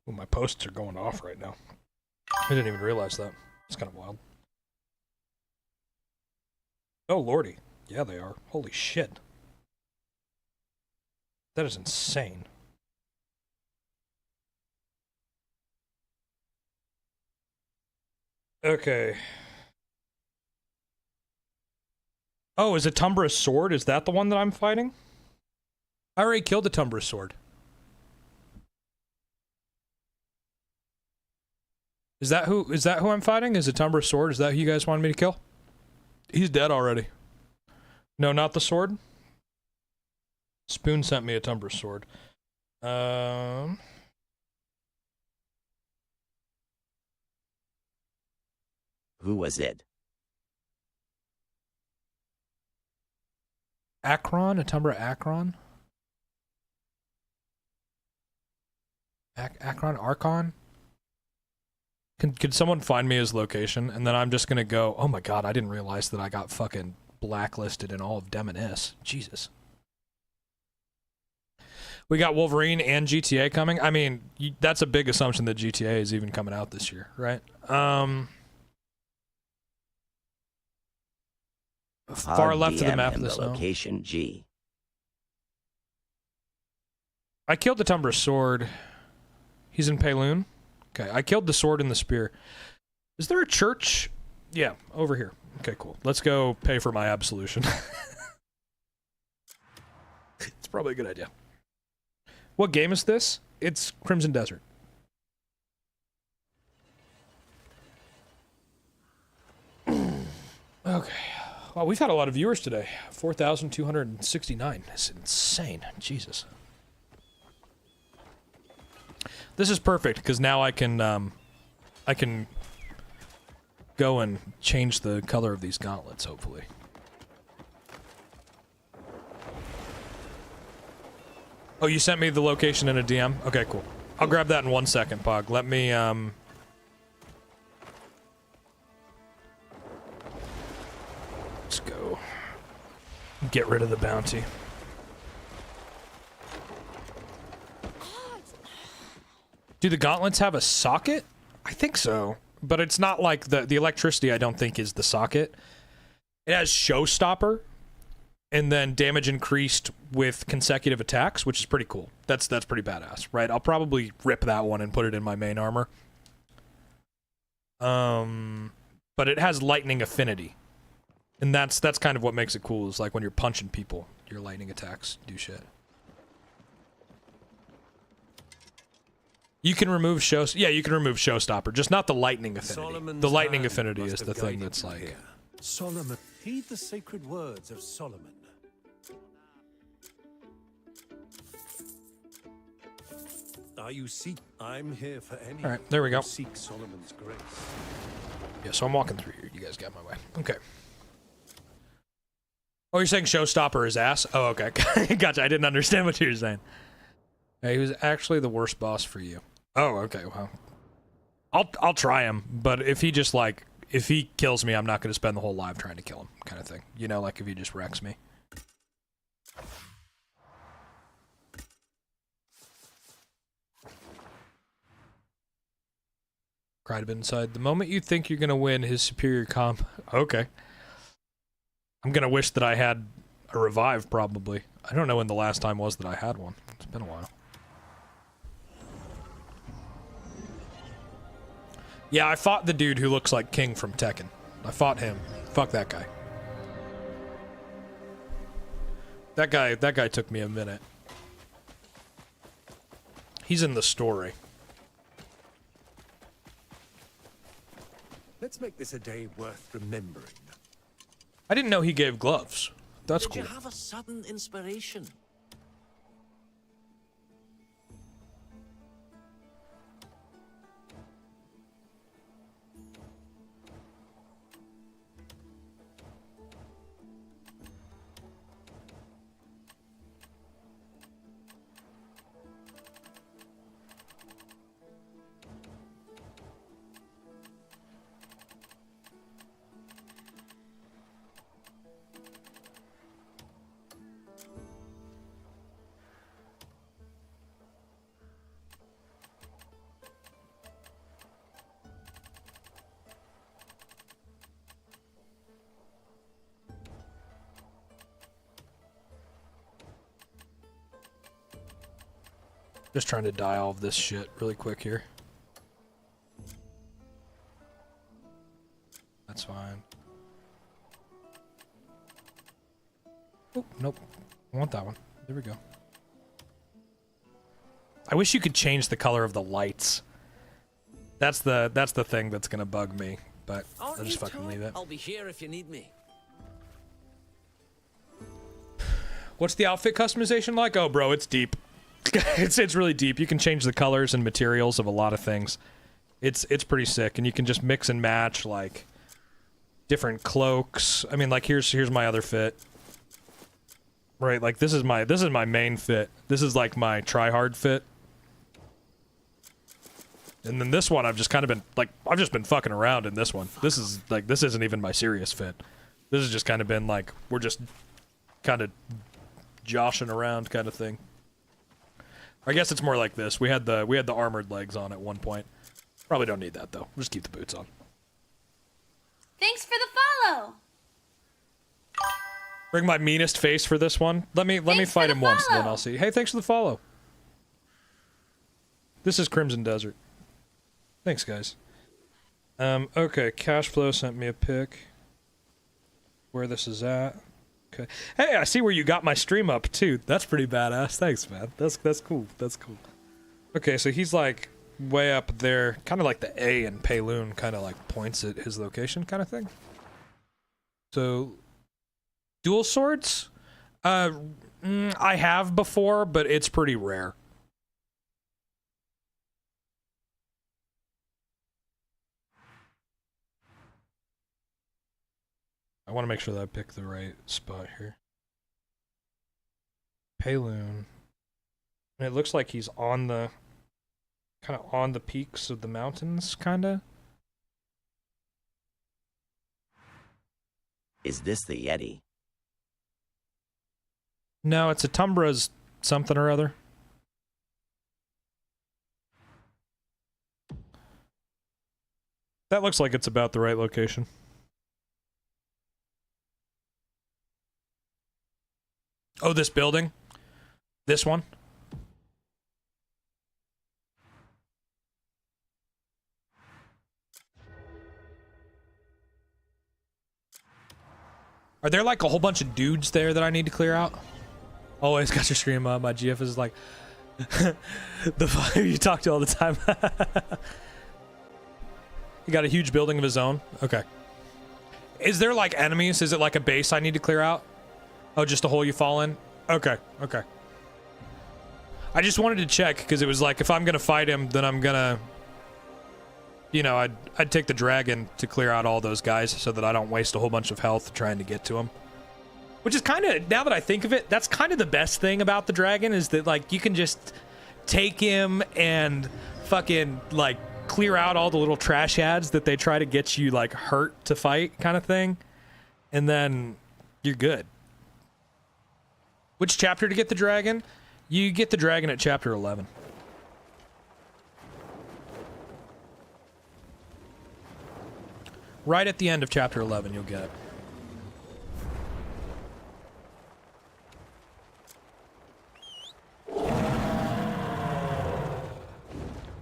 Ooh, my posts are going off right now. I didn't even realize that. It's kind of wild. Oh, lordy. Yeah, they are. Holy shit. That is insane. Okay. Oh, is it Tumbra's sword? Is that the one that I'm fighting? I already killed the Tumbra's sword. Is that who I'm fighting? Is it Tumbra's sword? Is that who you guys wanted me to kill? He's dead already. No, not the sword. Spoon sent me a Tumbra's sword. Who was it? Akron? A Tumbra Akron? Akron? Archon? Could someone find me his location? And then I'm just gonna go, oh my god, I didn't realize that I got fucking blacklisted in all of Demonis. Jesus. We got Wolverine and GTA coming. I mean, that's a big assumption that GTA is even coming out this year, right? Far left of the map of the snow. Location G. I killed the Tumbra's sword. He's in Payloon. Okay, I killed the sword and the spear. Is there a church? Yeah, over here. Okay, cool. Let's go pay for my absolution. It's probably a good idea. What game is this? It's Crimson Desert. Okay. Well, we've had a lot of viewers today. 4,269. That's insane. Jesus. This is perfect because now I can go and change the color of these gauntlets, hopefully. Oh, you sent me the location in a DM? Okay, cool. I'll grab that in 1 second, Pog. Let me, let's go. Get rid of the bounty. Do the gauntlets have a socket? I think so. But it's not like the electricity, I don't think, is the socket. It has showstopper, and then damage increased with consecutive attacks, which is pretty cool. That's pretty badass, right? I'll probably rip that one and put it in my main armor. But it has lightning affinity. And that's kind of what makes it cool, is like when you're punching people, your lightning attacks do shit. You can remove you can remove showstopper, just not the lightning affinity. Solomon's the lightning hand affinity must is have the thing guided that's you like... here. Solomon, heed the sacred words of Solomon. Are you seek? I'm here for any. All right, there we go. Seek Solomon's grace. Yeah, so I'm walking through here. You guys got my way. Okay. Oh, you're saying showstopper is ass? Oh, okay. Gotcha. I didn't understand what you were saying. Yeah, he was actually the worst boss for you. Oh, okay. Well, I'll try him, but if he just like if he kills me, I'm not going to spend the whole live trying to kill him, kind of thing. You know, like if he just wrecks me. Cried a bit inside. The moment you think you're going to win his superior comp... Okay. I'm going to wish that I had a revive, probably. I don't know when the last time was that I had one. It's been a while. Yeah, I fought the dude who looks like King from Tekken. I fought him. Fuck that guy. That guy took me a minute. He's in the story. Let's make this a day worth remembering. I didn't know he gave gloves. That's cool. Did you have a sudden inspiration? Just trying to dye all of this shit really quick here. That's fine. Oh, nope. I want that one. There we go. I wish you could change the color of the lights. That's the thing that's gonna bug me, but I'll just fucking leave it. I'll be here if you need me. What's the outfit customization like? Oh, bro, it's deep. it's really deep. You can change the colors and materials of a lot of things. It's pretty sick, and you can just mix and match like different cloaks. I mean, like here's my other fit. Right, like this is my main fit. This is like my try-hard fit. And then this one I've just kind of been like I've just been fucking around in this one. This isn't even my serious fit. This has just kind of been like we're just kind of joshing around kind of thing. I guess it's more like this. We had the armored legs on at one point. Probably don't need that though. We'll just keep the boots on. Thanks for the follow. Bring my meanest face for this one. Let me fight him once, and then I'll see. Hey, thanks for the follow. This is Crimson Desert. Thanks, guys. Okay, Cashflow sent me a pic. Where this is at. Okay. Hey, I see where you got my stream up too. That's pretty badass. Thanks, man. That's cool. That's cool. Okay, so he's like way up there, kind of like the A in Payloon, kind of like points at his location, kind of thing. So. Dual swords? I have before, but it's pretty rare. I want to make sure that I pick the right spot here. Payloon. And it looks like he's on the... kind of on the peaks of the mountains, kind of. Is this the Yeti? No, it's a Tumbra's something or other. That looks like it's about the right location. Oh, this building? This one? Are there like a whole bunch of dudes there that I need to clear out? Always got your stream up. My GF is like the fire you talk to all the time. He got a huge building of his own. Okay. Is there like enemies? Is it like a base I need to clear out? Oh, just a hole you fall in? Okay, okay. I just wanted to check because it was like if I'm gonna fight him, then I'm gonna, you know, I'd take the dragon to clear out all those guys so that I don't waste a whole bunch of health trying to get to him. Which is kind of, now that I think of it, that's kind of the best thing about the dragon is that, like, you can just take him and fucking, like, clear out all the little trash ads that they try to get you, like, hurt to fight kind of thing. And then you're good. Which chapter to get the dragon? You get the dragon at chapter 11. Right at the end of chapter 11, you'll get it.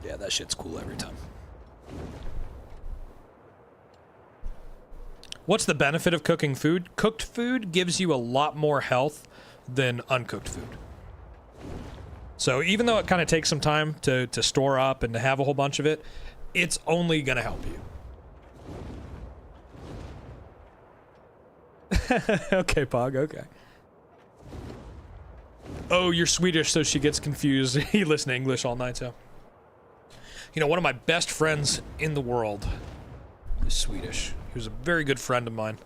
Yeah, that shit's cool every time. What's the benefit of cooking food? Cooked food gives you a lot more health than uncooked food. So even though it kind of takes some time to store up and to have a whole bunch of it, it's only gonna help you. Okay, Pog, okay. Oh, you're Swedish, so she gets confused. You listen to English all night, so. You know, one of my best friends in the world is Swedish. He was a very good friend of mine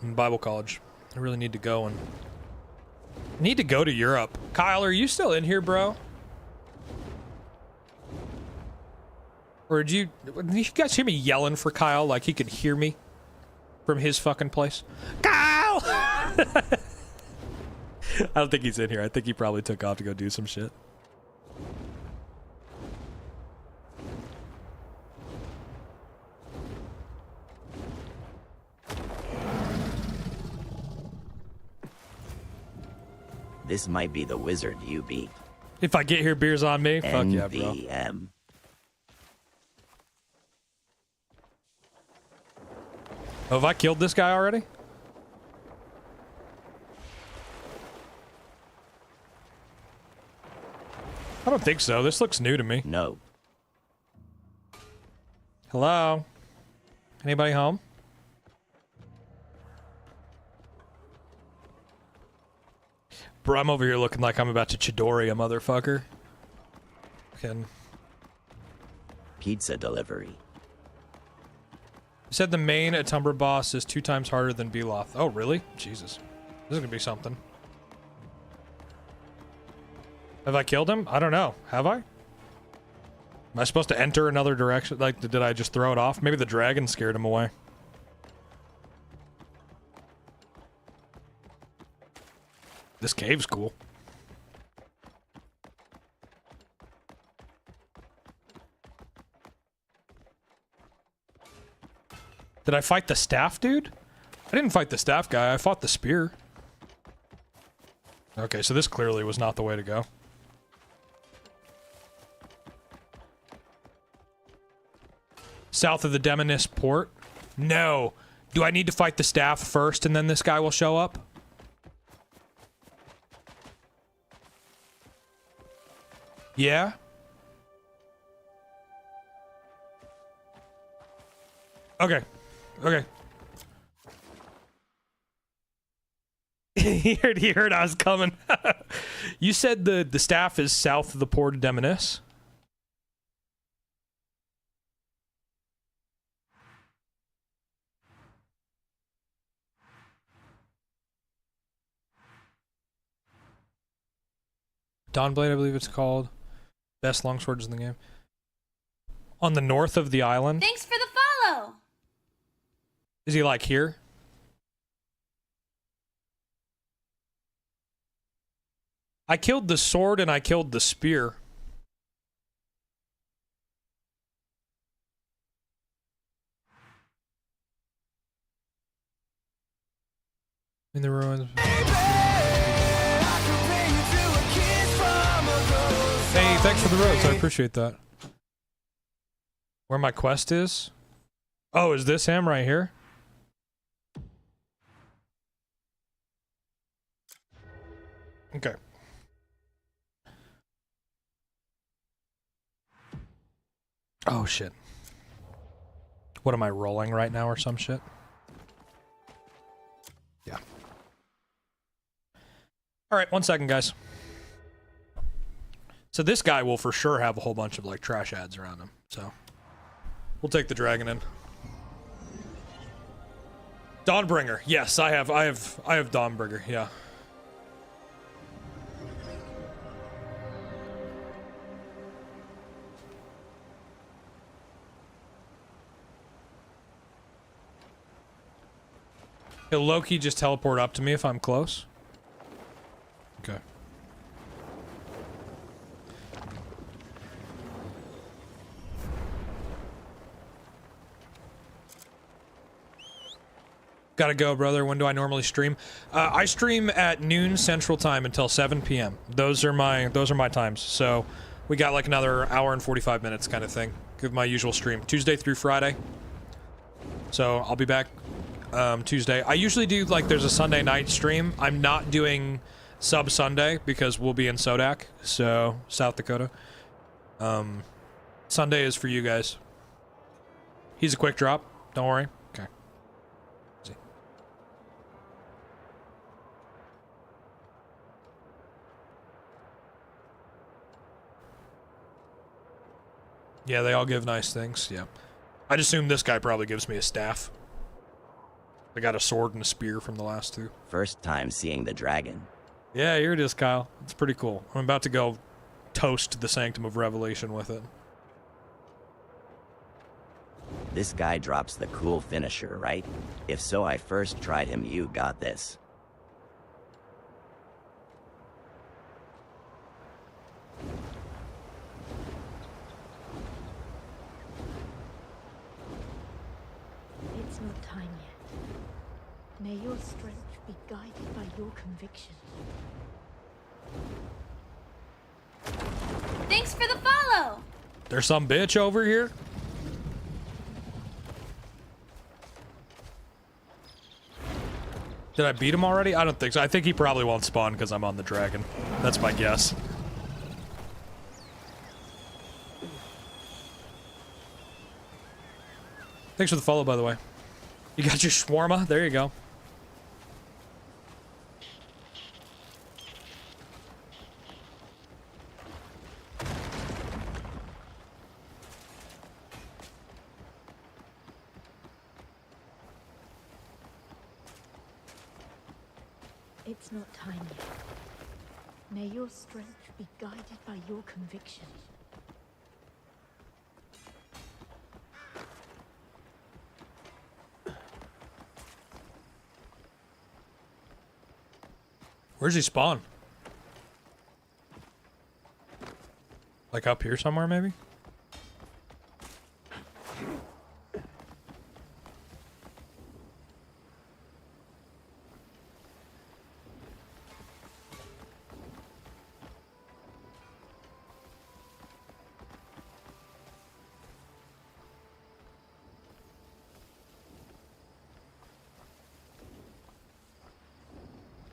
in Bible college. I really need to go and... need to go to Europe. Kyle, are you still in here, bro? Or did you guys hear me yelling for Kyle like he could hear me from his fucking place? Kyle! I don't think he's in here. I think he probably took off to go do some shit. This might be the wizard you beat. If I get here, beer's on me. Fuck yeah, bro. NVM. Oh, have I killed this guy already? I don't think so. This looks new to me. No. Hello? Anybody home? Bro, I'm over here looking like I'm about to Chidori a motherfucker. Fucking. Pizza delivery. Said the main Atumbra boss is 2 times harder than Beloth. Oh, really? Jesus. This is gonna be something. Have I killed him? I don't know. Have I? Am I supposed to enter another direction? Like, did I just throw it off? Maybe the dragon scared him away. This cave's cool. Did I fight the staff dude? I didn't fight the staff guy. I fought the spear. Okay, so this clearly was not the way to go. South of the Demonis port? No. Do I need to fight the staff first and then this guy will show up? Yeah? Okay. Okay. He heard I was coming. You said the staff is south of the port of Demonis? Dawnblade, I believe it's called. Best longswords in the game. On the north of the island. Thanks for the follow. Is he like here? I killed the sword and I killed the spear. In the ruins. Hey, thanks for the rose. I appreciate that. Where my quest is? Oh, is this him right here? Okay. Oh, shit. What am I rolling right now or some shit? Yeah. All right, 1 second, guys. So this guy will for sure have a whole bunch of like trash ads around him. So we'll take the dragon in. Dawnbringer. Yes, I have Dawnbringer. Yeah. Will Loki just teleport up to me if I'm close? Okay. Gotta go, brother. When do I normally stream? I stream at noon Central Time until 7 p.m. Those are my times. So we got like another hour and 45 minutes kind of thing. Give my usual stream. Tuesday through Friday. So I'll be back Tuesday. I usually do like there's a Sunday night stream. I'm not doing sub Sunday because we'll be in Sodak, so South Dakota. Sunday is for you guys. He's a quick drop. Don't worry. Okay. Yeah, they all give nice things. Yeah. I'd assume this guy probably gives me a staff. I got a sword and a spear from the last two. First time seeing the dragon. Yeah, here it is, Kyle. It's pretty cool. I'm about to go toast the Sanctum of Revelation with it. This guy drops the cool finisher, right? If so, I first tried him. You got this. It's not time yet. May your strength be guided by your conviction. Thanks for the follow. There's some bitch over here. Did I beat him already? I don't think so. I think he probably won't spawn because I'm on the dragon. That's my guess. Thanks for the follow, by the way. You got your shawarma? There you go. It's not time yet. May your strength be guided by your conviction. Where's he spawn? Like up here somewhere, maybe?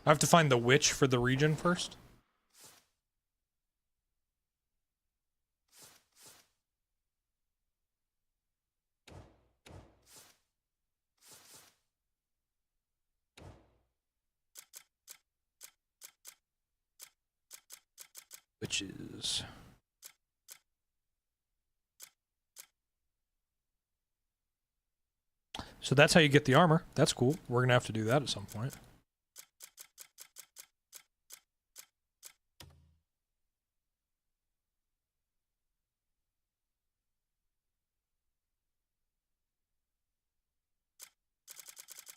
I have to find the witch for the region first. Witches. So that's how you get the armor. That's cool. We're gonna have to do that at some point.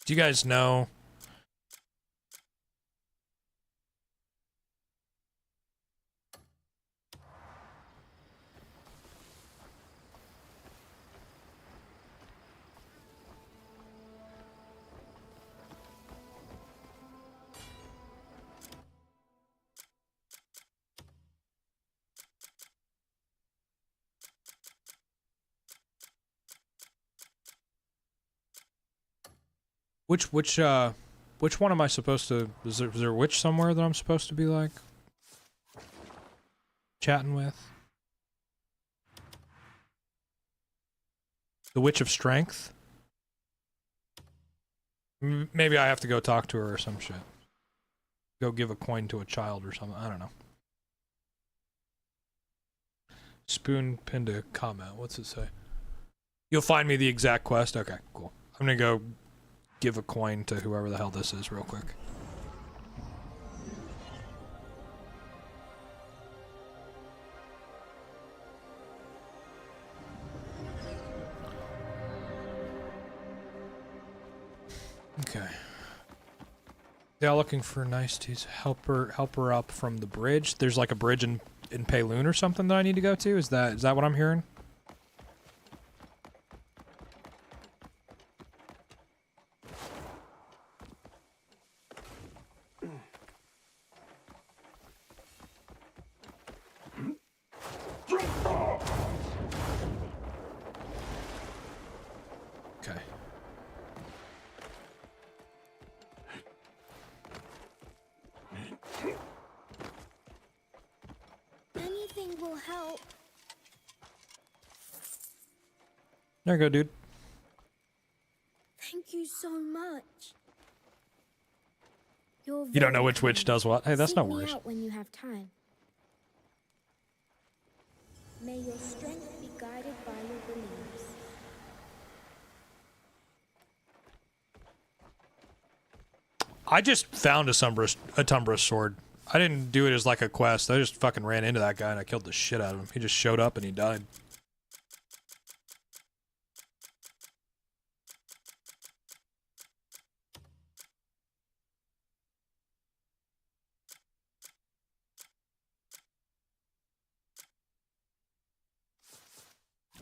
Do you guys know? Which one am I supposed to? Is there a witch somewhere that I'm supposed to be like chatting with? The Witch of Strength? Maybe I have to go talk to her or some shit. Go give a coin to a child or something. I don't know. Spoon pinned a comment. What's it say? You'll find me the exact quest? Okay, cool. I'm gonna go give a coin to whoever the hell this is real quick. Okay. They all looking for nice teas. Help her up from the bridge. There's like a bridge in Payloon or something that I need to go to. Is that what I'm hearing? Okay. Anything will help. There you go, dude. Thank you so much. You're You don't know very which witch kind. does what. Hey, that's Seek no me worries. out when you have time. May your strength be guided by your beliefs. I just found a Tumbrous sword. I didn't do it as like a quest. I just fucking ran into that guy and I killed the shit out of him. He just showed up and he died.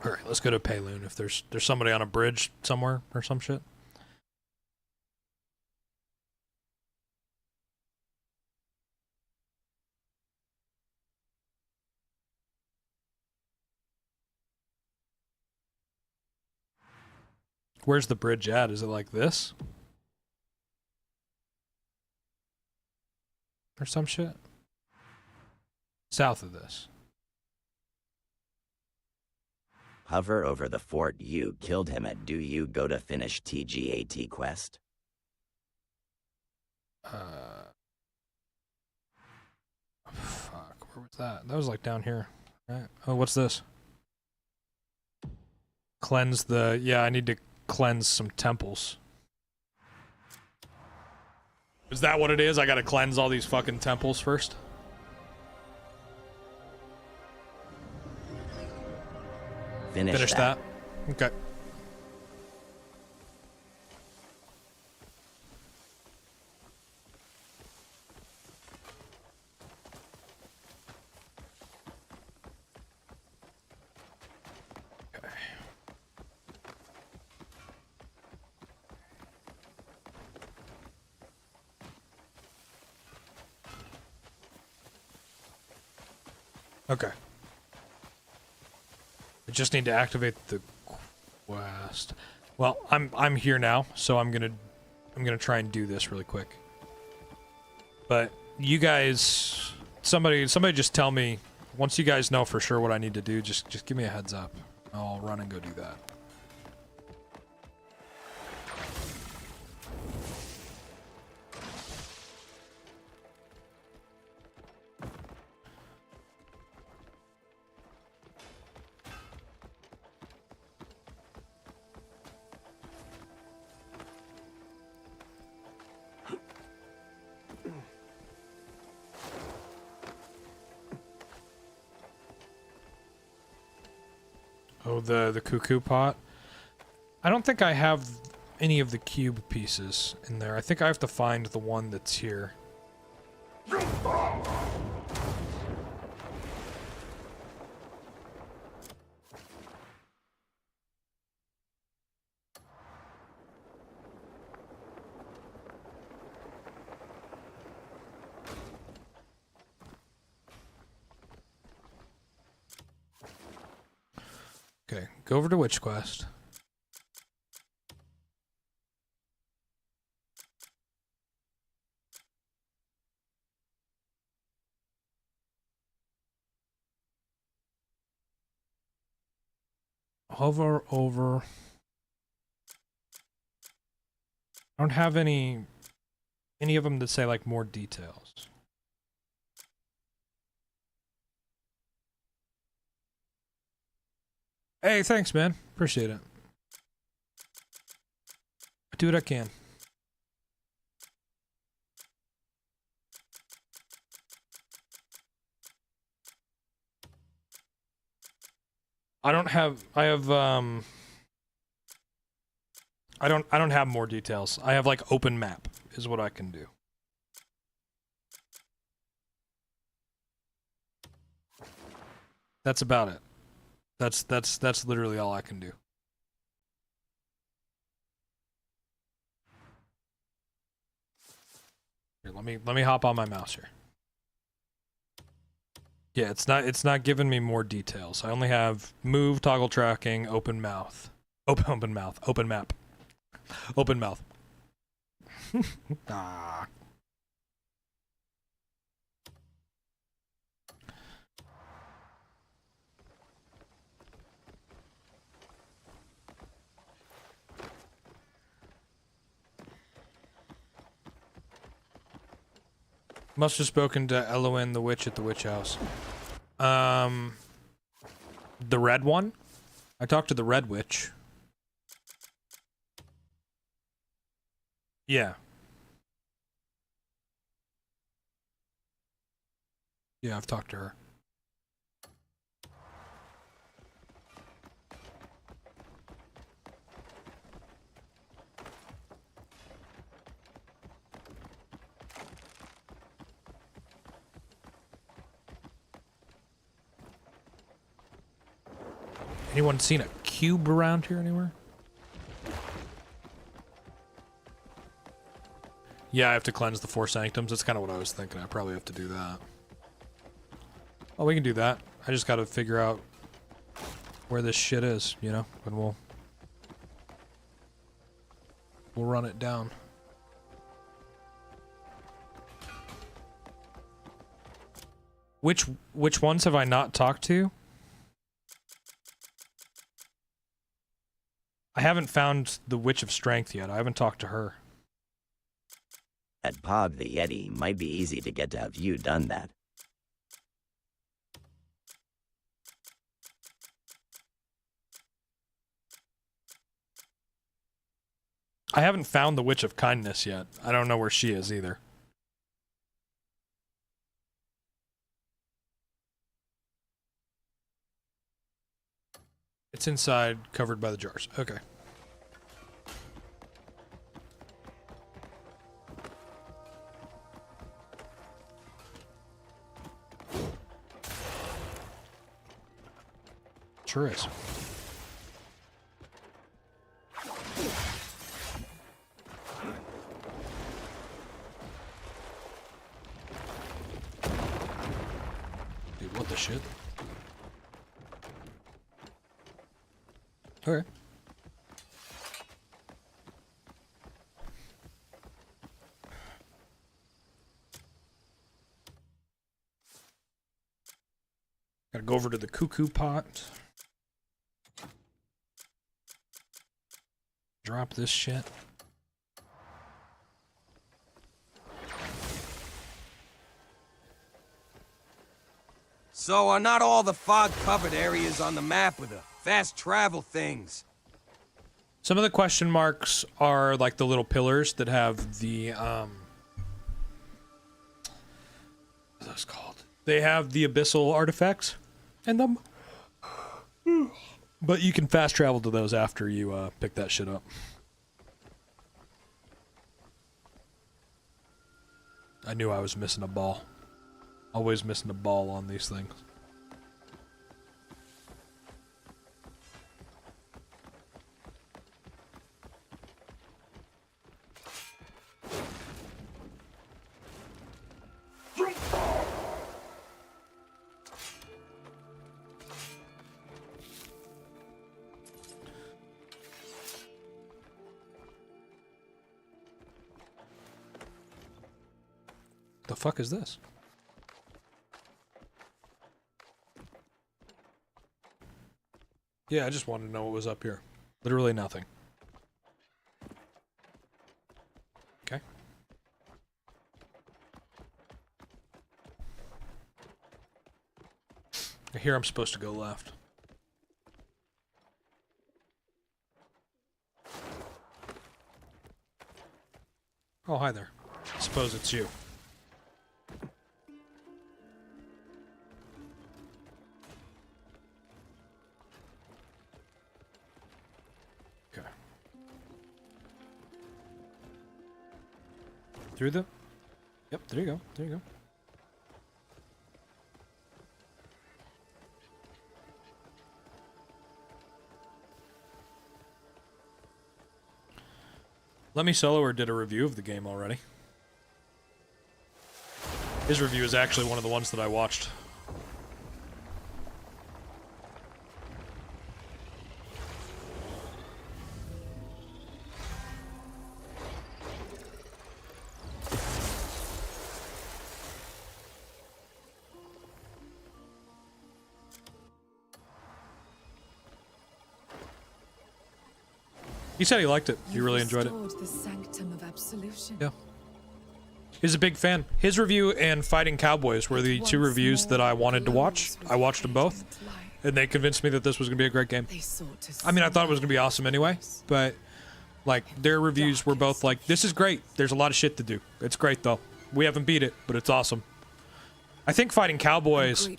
All right, let's go to Payloon. If there's somebody on a bridge somewhere or some shit. Where's the bridge at? Is it like this? Or some shit? South of this. Hover over the fort you killed him at. Do you go to finish TGAT quest? Fuck, where was that? That was like down here. Right. Oh, what's this? Cleanse the... Yeah, I need to cleanse some temples. Is that what it is? I gotta cleanse all these fucking temples first? Finish that. Okay. Okay. I just need to activate the quest. Well, I'm here now, so I'm gonna try and do this really quick. But you guys, somebody just tell me once you guys know for sure what I need to do. Just give me a heads up. I'll run and go do that. Oh, the cuckoo pot. I don't think I have any of the cube pieces in there. I think I have to find the one that's here. Okay, go over to Witch Quest. Hover over. I don't have any of them that say like more details. Hey, thanks, man. Appreciate it. I do what I can. I don't have more details. I have like open map is what I can do. That's about it. That's literally all I can do. Here, let me hop on my mouse here. Yeah, it's not giving me more details. I only have move, toggle tracking, open mouth. Open mouth, open map. Open mouth. Ah. Must have spoken to Elowen the witch at the witch house. The red one? I talked to the red witch. Yeah. Yeah, I've talked to her. Anyone seen a cube around here anywhere? Yeah, I have to cleanse the four sanctums. That's kind of what I was thinking. I probably have to do that. Oh, we can do that. I just got to figure out where this shit is, you know, and we'll We'll run it down. Which ones have I not talked to? I haven't found the Witch of Strength yet. I haven't talked to her. At Pog the Yeti, might be easy to get to have you done that. I haven't found the Witch of Kindness yet. I don't know where she is either. It's inside, covered by the jars. Okay. Sure is. Dude, what the shit? Okay. Gotta go over to the cuckoo pot. Drop this shit. So are not all the fog-covered areas on the map with the fast travel things? Some of the question marks are like the little pillars that have the, what are those called? They have the abyssal artifacts in them. But you can fast travel to those after you pick that shit up. I knew I was missing a ball. Always missing a ball on these things. The fuck is this? Yeah, I just wanted to know what was up here. Literally nothing. Okay. Here I'm supposed to go left. Oh, hi there. I suppose it's you. Okay. Through the... Yep, there you go. There you go. Lemmy Solower did a review of the game already. His review is actually one of the ones that I watched. He said he liked it. He really enjoyed it. The sanctum of absolution. Yeah. He's a big fan. His review and Fighting Cowboys were the two reviews that I wanted to watch. I watched them both, and they convinced me that this was going to be a great game. I mean, I thought it was going to be awesome anyway, but like their reviews were both like, this is great. There's a lot of shit to do. It's great though. We haven't beat it, but it's awesome. I think Fighting Cowboys,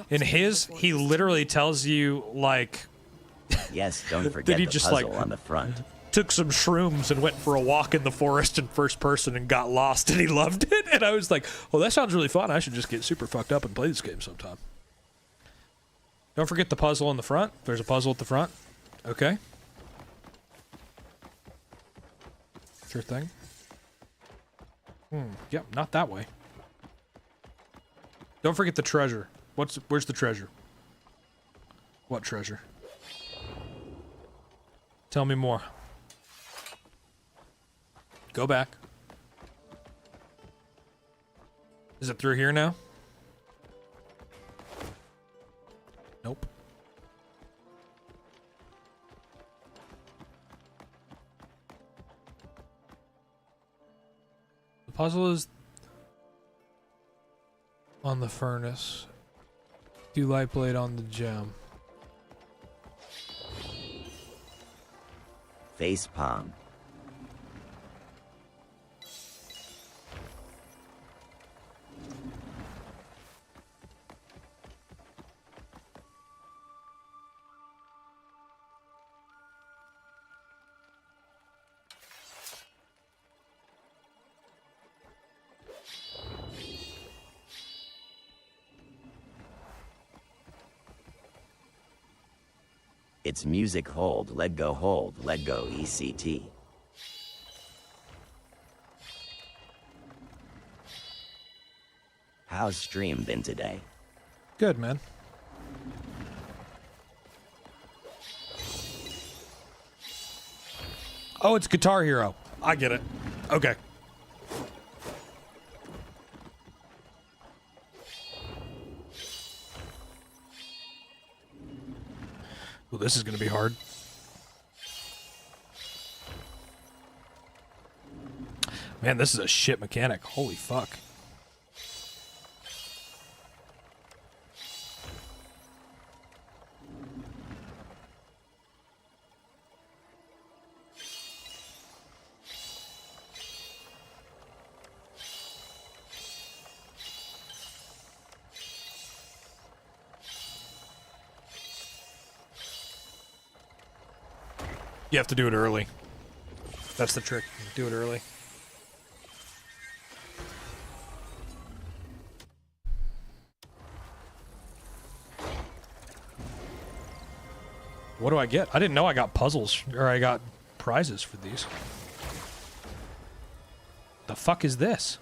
in his, he literally tells you like... Yes, don't forget the puzzle on the front. Took some shrooms and went for a walk in the forest in first person and got lost and he loved it. And I was like, well, that sounds really fun. I should just get super fucked up and play this game sometime. Don't forget the puzzle in the front. There's a puzzle at the front. Okay. Sure thing. Yep, not that way. Don't forget the treasure. Where's the treasure? What treasure? Tell me more. Go back. Is it through here now? Nope. The puzzle is on the furnace. Do light blade on the gem. Face palm. It's music hold, let go ECT. How's stream been today? Good, man. Oh, it's Guitar Hero. I get it. Okay. Well, this is going to be hard. Man, this is a shit mechanic. Holy fuck. You have to do it early. That's the trick. Do it early. What do I get? I didn't know I got puzzles, or I got prizes for these. The fuck is this?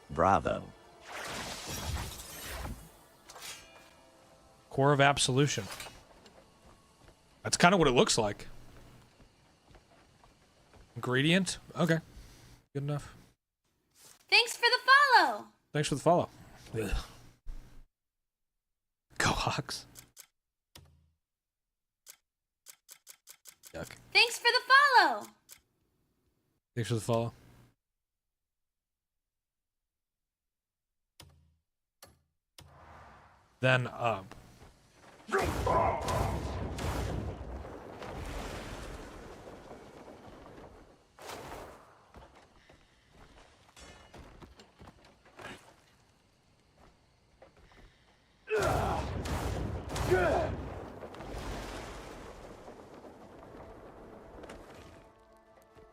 Bravo. Core of Absolution. That's kind of what it looks like. Ingredient? Okay. Good enough. Thanks for the follow. Thanks for the follow. Ugh. Go Hawks. Yuck. Thanks for the follow. Thanks for the follow. Then,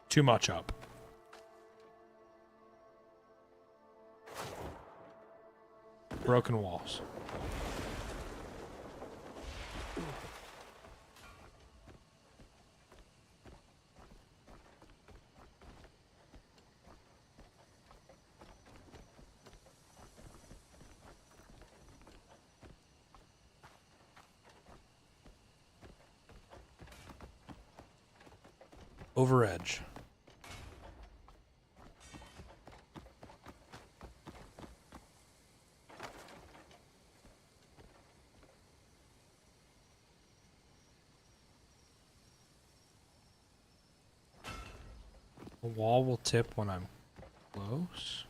too much up. Broken walls. Over edge. The wall will tip when I'm close.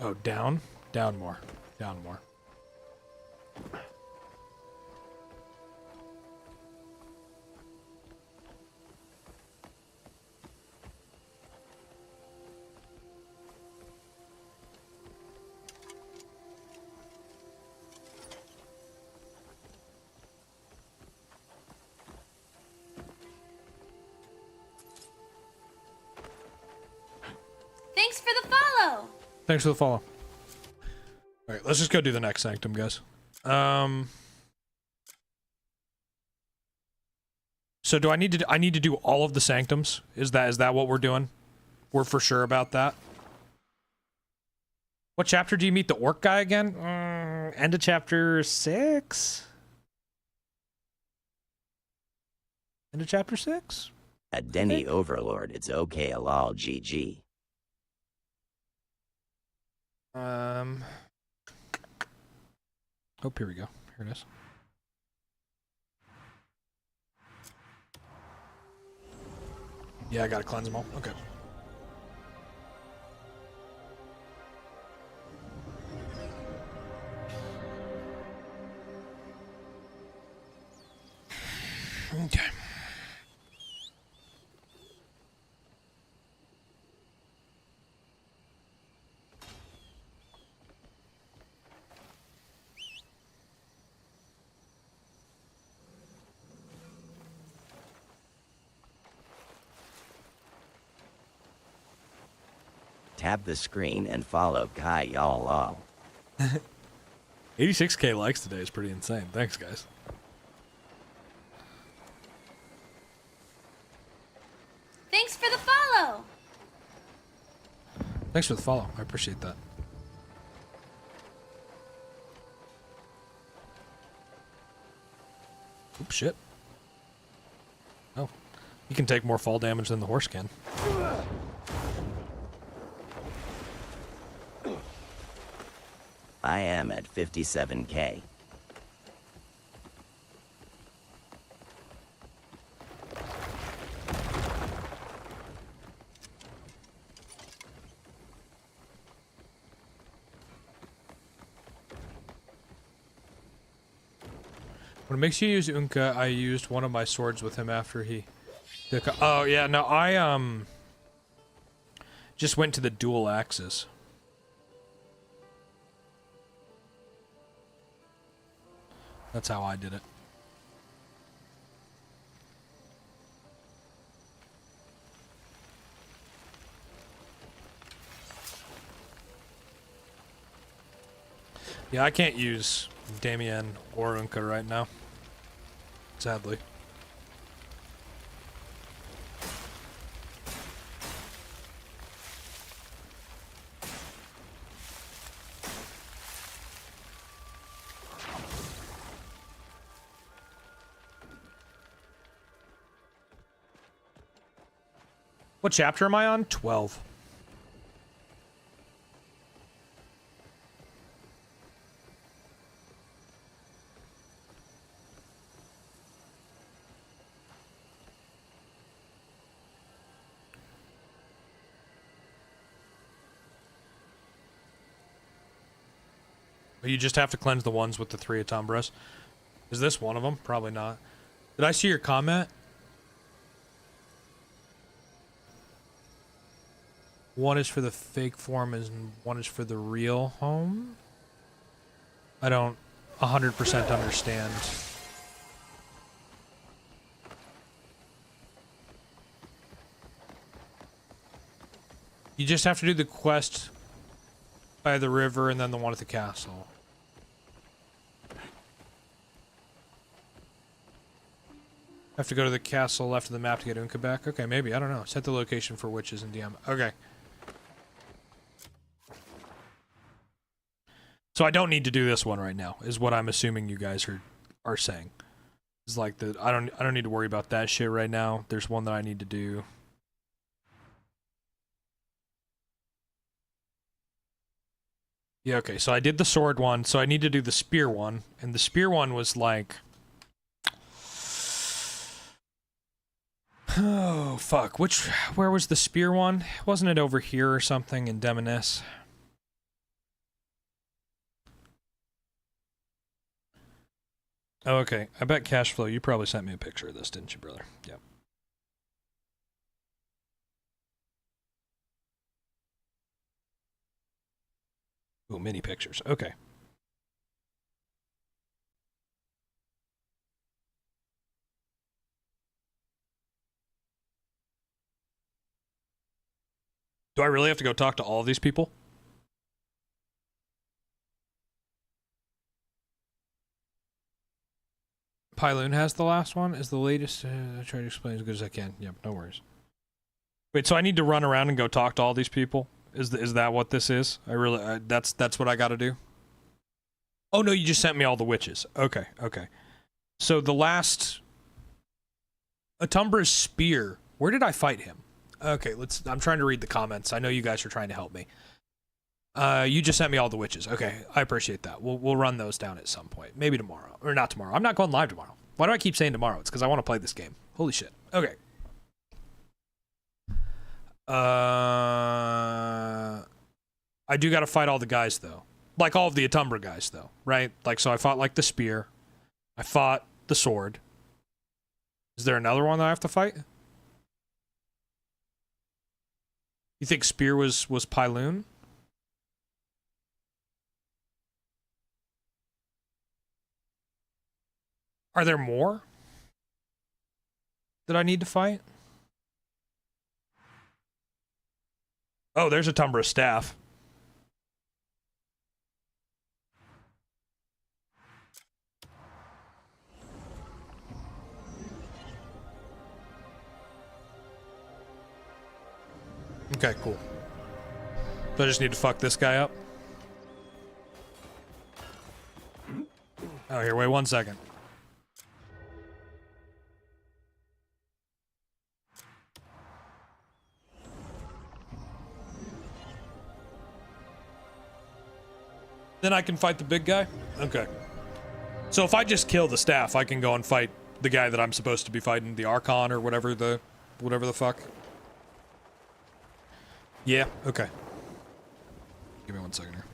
Oh, down? Down more. Down more. Thanks for the follow. All right, let's just go do the next sanctum, guys. So do I need to do all of the sanctums? Is that what we're doing? We're for sure about that. What chapter do you meet the orc guy again? End of chapter 6? End of chapter 6? A Denny Overlord, it's okay, lol, GG. Oh, here we go. Here it is. Yeah, I gotta cleanse them all. Okay. Okay. Tap the screen and follow Kai y'all lol. 86k likes today is pretty insane. Thanks, guys. Thanks for the follow. Thanks for the follow. I appreciate that. Oops, shit. Oh. You can take more fall damage than the horse can. I am at 57k. When it makes you use Unka, I used one of my swords with him after he... Oh, yeah, no, I, just went to the dual axes. That's how I did it. Yeah, I can't use Damien or Unka right now. Sadly. What chapter am I on? 12. You just have to cleanse the ones with the 3 Atombras. Is this one of them? Probably not. Did I see your comment? One is for the fake form and one is for the real home? I don't 100% understand. You just have to do the quest by the river and then the one at the castle. Have to go to the castle left of the map to get Unka back? Okay, maybe. I don't know. Set the location for witches in DM. Okay. So I don't need to do this one right now, is what I'm assuming you guys are saying. It's like the I don't need to worry about that shit right now. There's one that I need to do. Yeah, okay, so I did the sword one, so I need to do the spear one, and the spear one was like... Oh, fuck. Where was the spear one? Wasn't it over here or something in Demonis? Oh, okay. I bet Cashflow, you probably sent me a picture of this, didn't you, brother? Yeah. Ooh, mini pictures. Okay. Do I really have to go talk to all of these people? Pyloon has the last one. Is the latest. I try to explain as good as I can. Yep, no worries. Wait, so I need to run around and go talk to all these people? Is that what this is? That's what I got to do. Oh no, you just sent me all the witches. Okay, okay. So the last Atumbra's spear. Where did I fight him? Okay, I'm trying to read the comments. I know you guys are trying to help me. You just sent me all the witches. Okay, I appreciate that. We'll run those down at some point. Maybe tomorrow. Or not tomorrow. I'm not going live tomorrow. Why do I keep saying tomorrow? It's because I want to play this game. Holy shit. Okay. I do got to fight all the guys, though. Like, all of the Atumbra guys, though. Right? Like, so I fought, like, the spear. I fought the sword. Is there another one that I have to fight? You think spear was Pyloon? Are there more that I need to fight? Oh, there's a Atumbra's staff. Okay, cool. So I just need to fuck this guy up. Oh, here, wait 1 second. Then I can fight the big guy? Okay. So if I just kill the staff, I can go and fight the guy that I'm supposed to be fighting, the Archon or whatever the fuck. Yeah, okay. Give me 1 second here.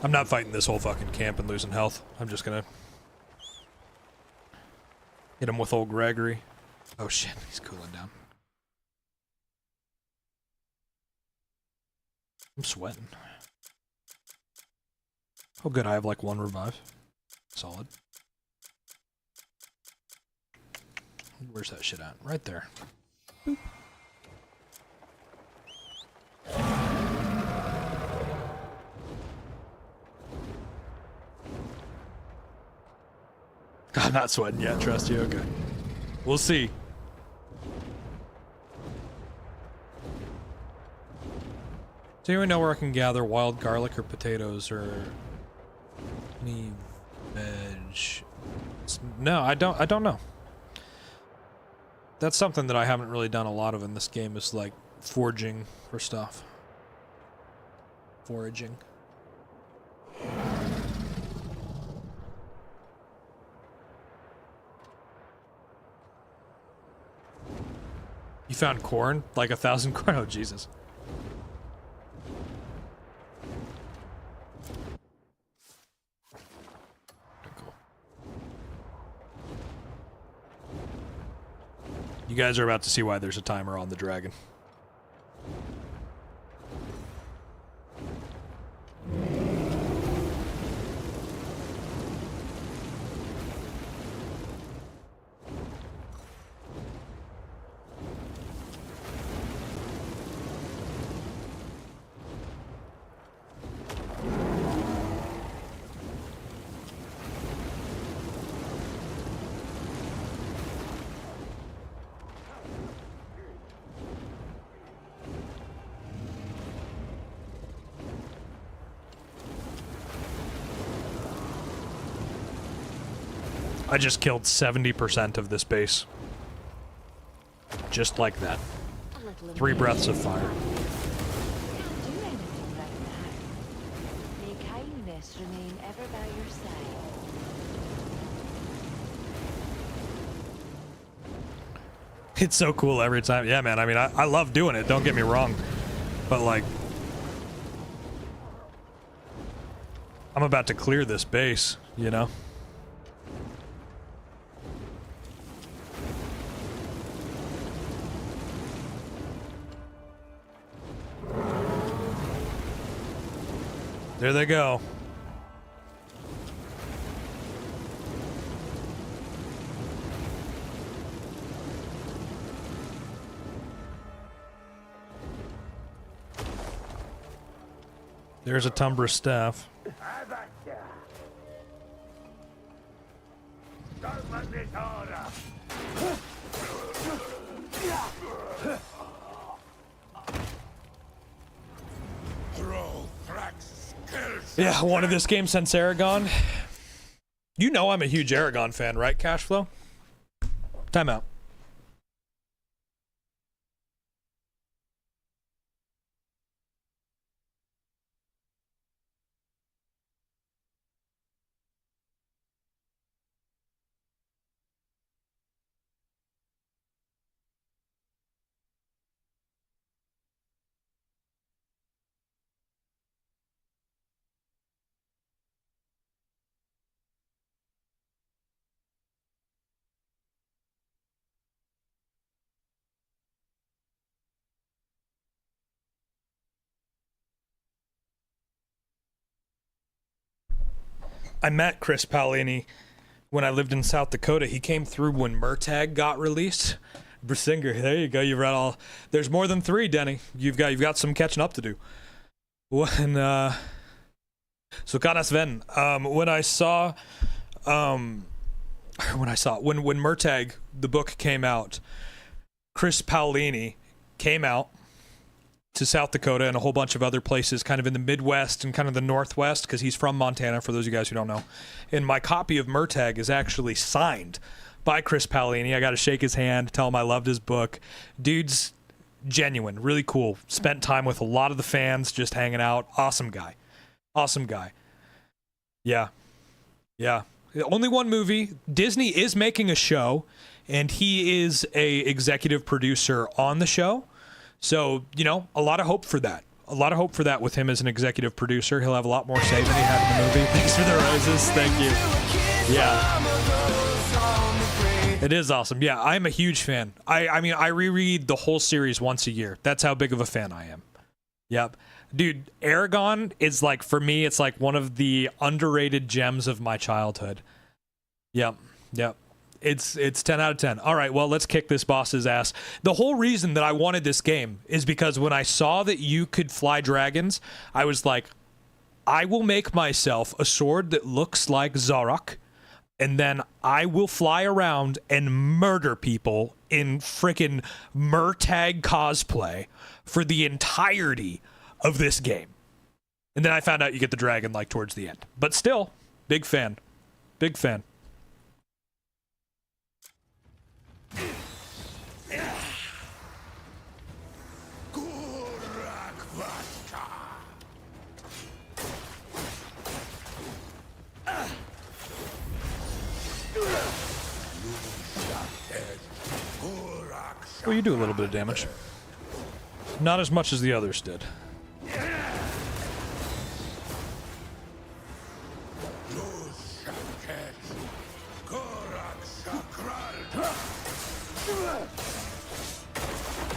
I'm not fighting this whole fucking camp and losing health. I'm just gonna hit him with old Gregory. Oh shit, he's cooling down. I'm sweating. Oh good, I have like 1 revive. Solid. Where's that shit at? Right there. Boop. I'm not sweating yet, trust you, okay. We'll see. Do you know where I can gather wild garlic or potatoes or any veg? No, I don't know. That's something that I haven't really done a lot of in this game, is like foraging for stuff. Foraging. You found corn? Like 1,000 corn? Oh, Jesus. Cool. You guys are about to see why there's a timer on the dragon. I just killed 70% of this base. Just like that. 3 breaths of fire. May kindness remain ever by your side. It's so cool every time. Yeah, man, I mean, I love doing it, don't get me wrong. But, like, I'm about to clear this base, you know? There they go. There's a Atumbra's staff. Yeah, wanted this game since Aragon. You know I'm a huge Aragon fan, right, Cashflow? Time out. I met Chris Paolini when I lived in South Dakota. He came through when Murtag got released. Brisinger, there you go. You read all. There's more than 3, Denny. You've got some catching up to do. When so Kanas Ven. When Murtag the book came out, Chris Paolini came out to South Dakota and a whole bunch of other places kind of in the Midwest and kind of the Northwest, because he's from Montana, for those of you guys who don't know. And my copy of Murtag is actually signed by Chris Paolini. I got to shake his hand, tell him I loved his book. Dude's genuine, really cool. Spent time with a lot of the fans, just hanging out. Awesome guy. Awesome guy. Yeah. Yeah. Only one movie. Disney is making a show, and he is a executive producer on the show. So, you know, a lot of hope for that. A lot of hope for that with him as an executive producer. He'll have a lot more say than he had in the movie. Thanks for the roses. Thank you. Yeah. It is awesome. Yeah, I'm a huge fan. I mean, I reread the whole series once a year. That's how big of a fan I am. Yep. Dude, Aragon is like, for me, it's like one of the underrated gems of my childhood. Yep. Yep. It's 10 out of 10. All right, well, let's kick this boss's ass. The whole reason that I wanted this game is because when I saw that you could fly dragons, I was like, I will make myself a sword that looks like Zarok, and then I will fly around and murder people in frickin' Murtag cosplay for the entirety of this game. And then I found out you get the dragon, like, towards the end. But still, big fan. Big fan. Well, you do a little bit of damage. Not as much as the others did.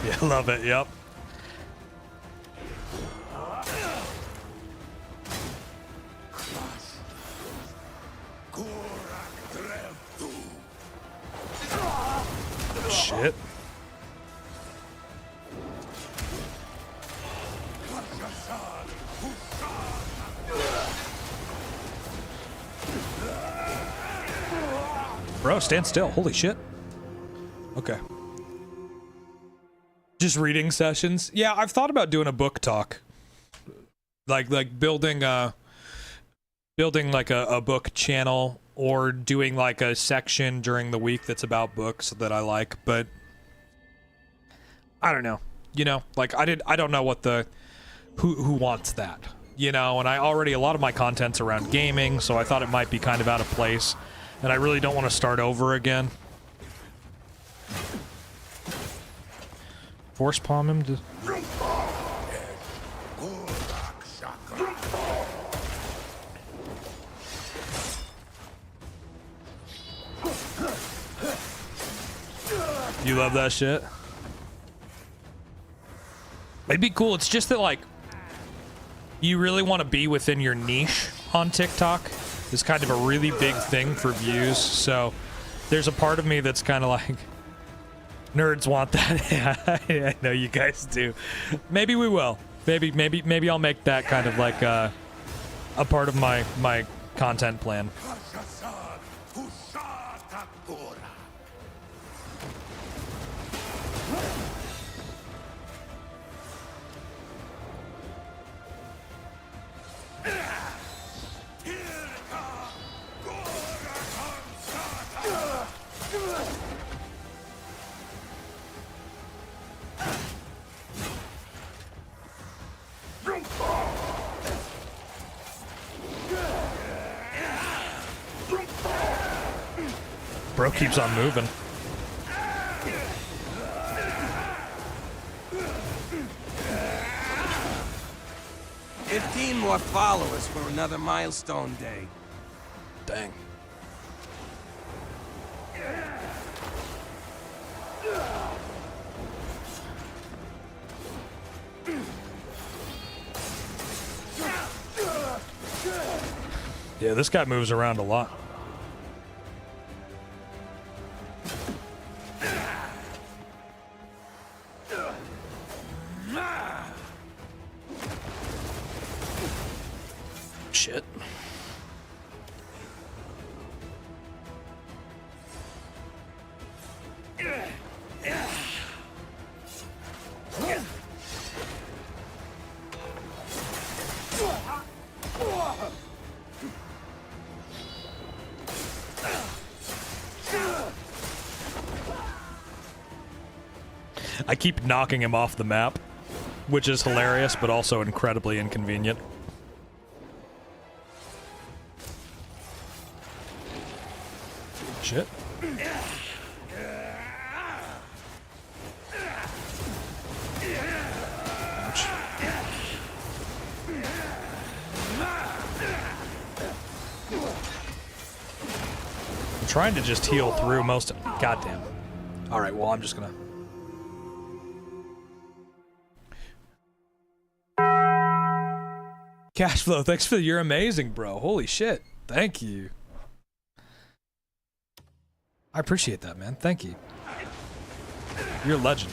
Yeah, love it, yep. Shit. Bro, stand still. Holy shit. Okay. Just reading sessions. Yeah, I've thought about doing a book talk. Like building like a book channel, or doing like a section during the week that's about books that I like, but I don't know. You know, like I don't know what who wants that. You know, and a lot of my content's around gaming, so I thought it might be kind of out of place. And I really don't want to start over again. Force palm him to... You love that shit? It'd be cool. It's just that, like, you really want to be within your niche on TikTok. Is kind of a really big thing for views, so there's a part of me that's kind of like, nerds want that. Yeah, I know you guys do. Maybe we will. Maybe I'll make that kind of like a part of my content plan. Bro keeps on moving. "15 more followers for another milestone day." Dang. Yeah, this guy moves around a lot. Shit. I keep knocking him off the map, which is hilarious, but also incredibly inconvenient. Shit. Ouch. I'm trying to just heal through most of... Goddamn. Alright, well, I'm just gonna... Cashflow, thanks for you're amazing, bro. Holy shit. Thank you. I appreciate that, man. Thank you. You're a legend.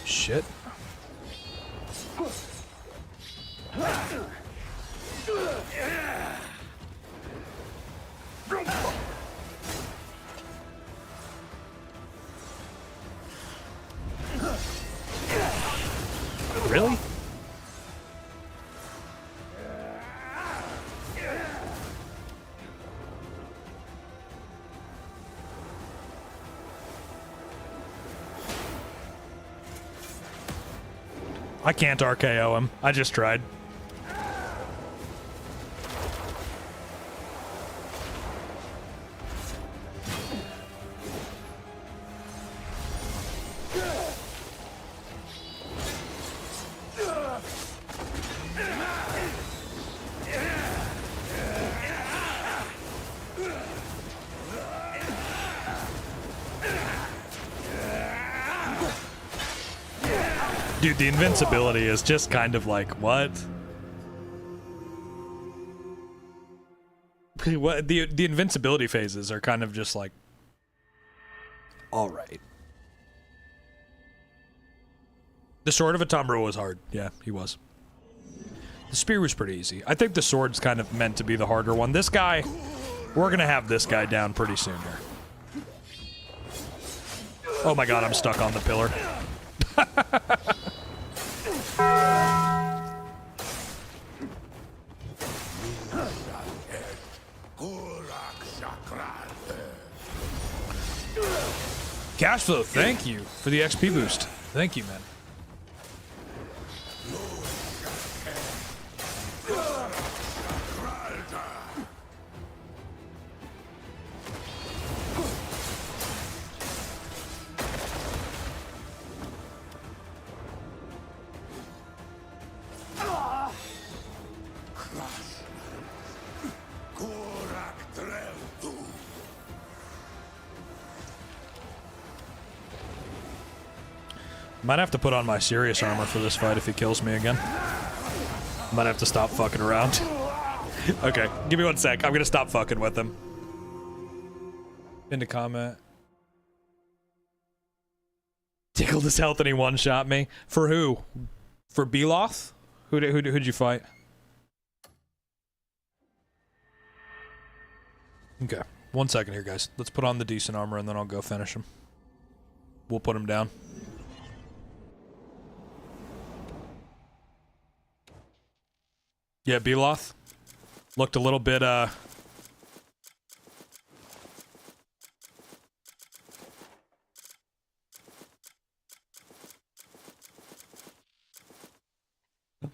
Shit. Really? I can't RKO him. I just tried. Dude, the invincibility is just kind of like, what? What the invincibility phases are kind of just like, all right. The Sword of Atamro was hard. Yeah, he was. The spear was pretty easy. I think the sword's kind of meant to be the harder one. This guy, we're gonna have this guy down pretty soon here. Oh my god, I'm stuck on the pillar. Cashflow, thank you for the XP boost. Thank you, man. Might have to put on my serious armor for this fight if he kills me again. Might have to stop fucking around. Okay, give me 1 sec. I'm gonna stop fucking with him. Into comment. Tickled his health and he one-shot me. For who? For Beloth? Who'd you fight? Okay, 1 second here, guys. Let's put on the decent armor and then I'll go finish him. We'll put him down. Yeah, Beloth looked a little bit,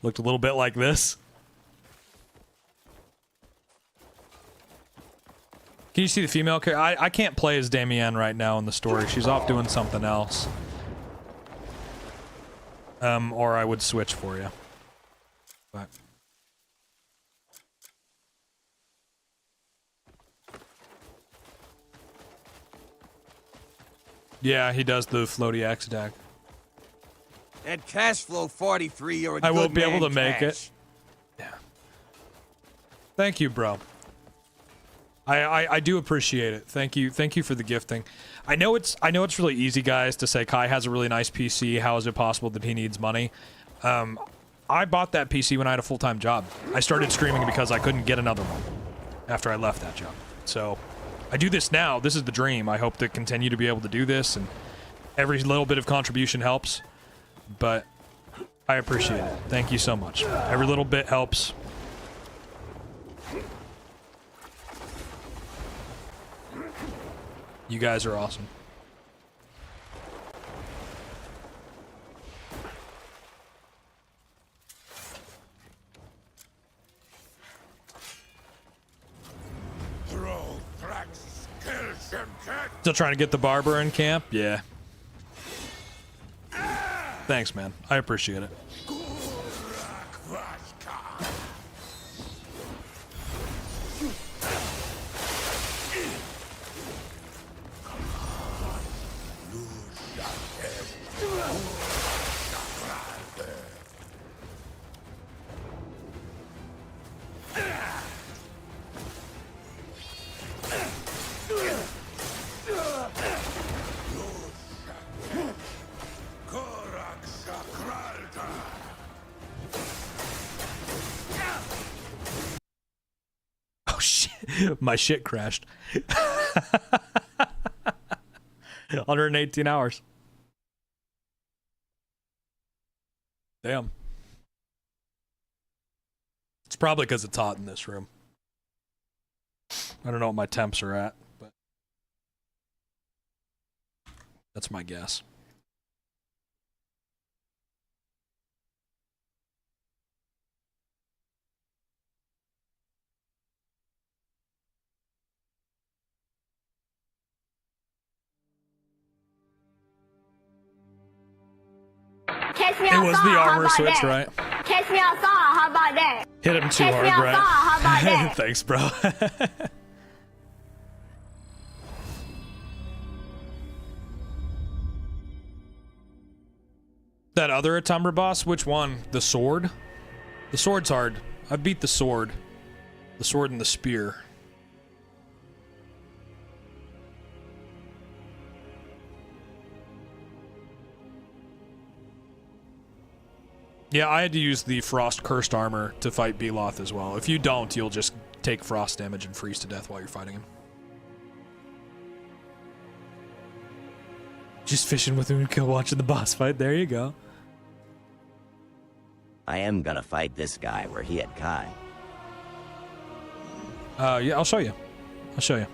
looked a little bit like this. Can you see the female character? I can't play as Damienne right now in the story. She's off doing something else. Or I would switch for you. But... yeah, he does the floaty axe attack. At cash flow 43, you're a I good won't be able man, to make it. Cash. Yeah. Thank you, bro. I do appreciate it. Thank you for the gifting. I know it's really easy, guys, to say Kai has a really nice PC. How is it possible that he needs money? I bought that PC when I had a full-time job. I started streaming because I couldn't get another one after I left that job. So I do this now. This is the dream. I hope to continue to be able to do this, and every little bit of contribution helps. But I appreciate it. Thank you so much. Every little bit helps. You guys are awesome. Still trying to get the barber in camp? Yeah. Thanks, man. I appreciate it. Oh shit, my shit crashed. 118 hours. Damn. It's probably because it's hot in this room. I don't know what my temps are at, but that's my guess. It was the armor switch, right? Catch me outside, how about that? Hit him too Catch me hard, outside, how about right? that? Thanks, bro. That other Atumra boss, which one? The sword? The sword's hard. I beat the sword. The sword and the spear. Yeah, I had to use the Frost Cursed Armor to fight Beloth as well. If you don't, you'll just take frost damage and freeze to death while you're fighting him. Just fishing with Unko watching the boss fight. There you go. I am gonna fight this guy where he had Kai. Yeah, I'll show you. I'll show you.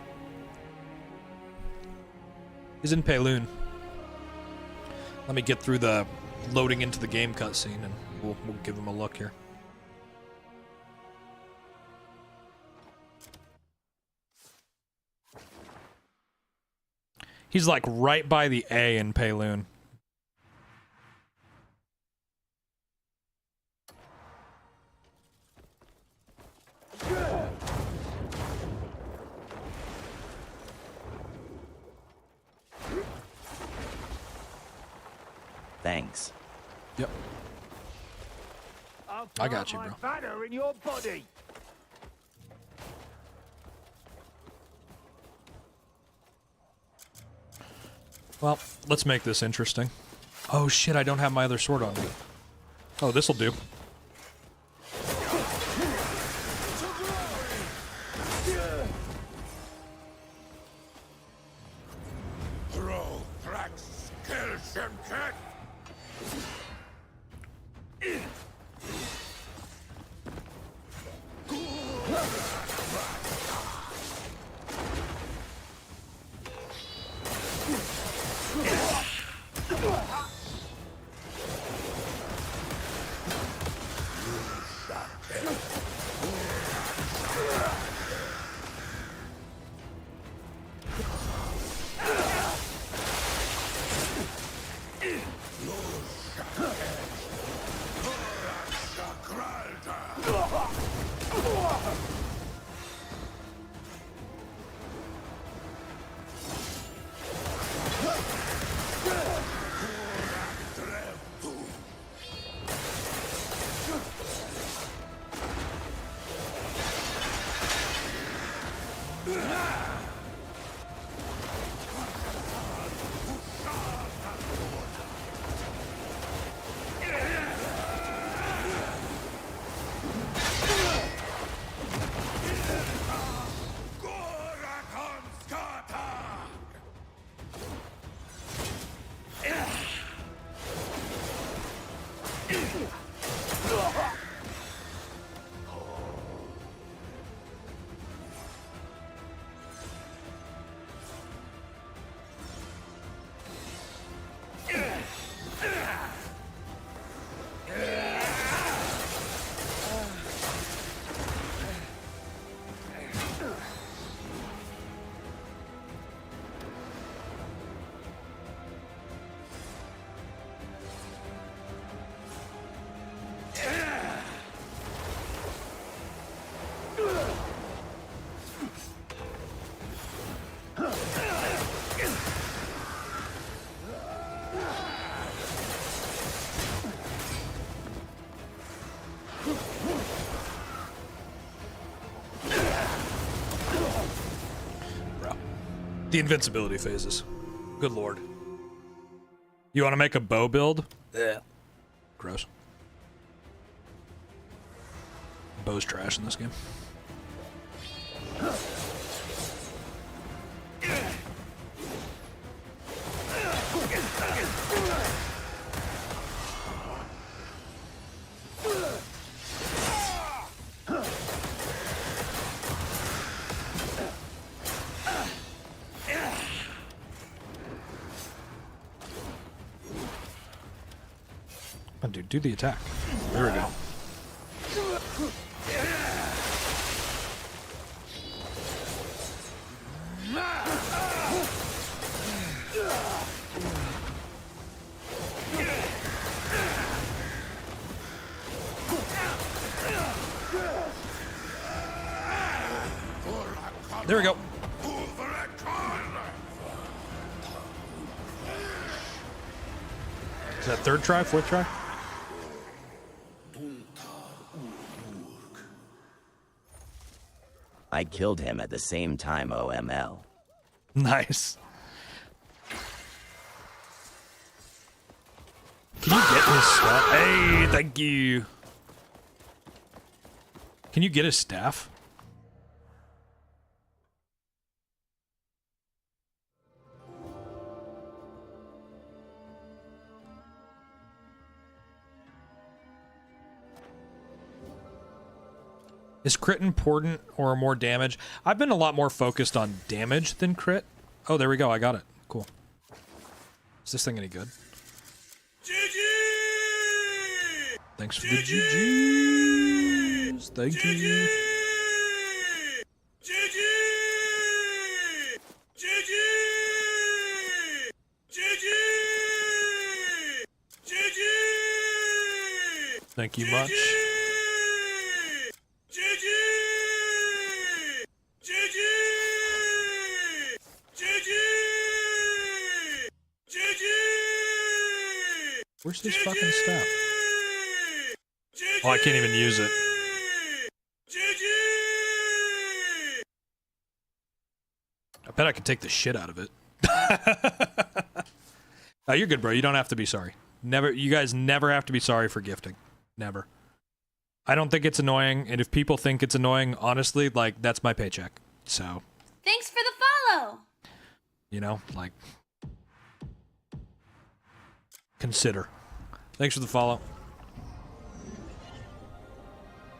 He's in Payloon. Let me get through the loading into the game cutscene and we'll give him a look here. He's like right by the A in Payloon. Thanks. Yep. I got you, bro. Banner in your body. Well, let's make this interesting. Oh shit, I don't have my other sword on me. Oh, this'll do. The invincibility phases. Good lord. You want to make a bow build? Yeah. Gross. Bow's trash in this game. Oh, dude, do the attack. There we go. There we go. Is that third try, fourth try? I killed him at the same time, OML. Nice. Can you get his staff? Hey, thank you. Can you get his staff? Is crit important or more damage? I've been a lot more focused on damage than crit. Oh, there we go. I got it. Cool. Is this thing any good? GG! Thanks for the GGs. Thank you. Thank you much. Where's this fucking stuff? Oh, I can't even use it. I bet I could take the shit out of it. Oh, you're good, bro. You don't have to be sorry. Never. You guys never have to be sorry for gifting. Never. I don't think it's annoying, and if people think it's annoying, honestly, like, that's my paycheck. So, Thanks for the follow. you know, like, consider. Thanks for the follow.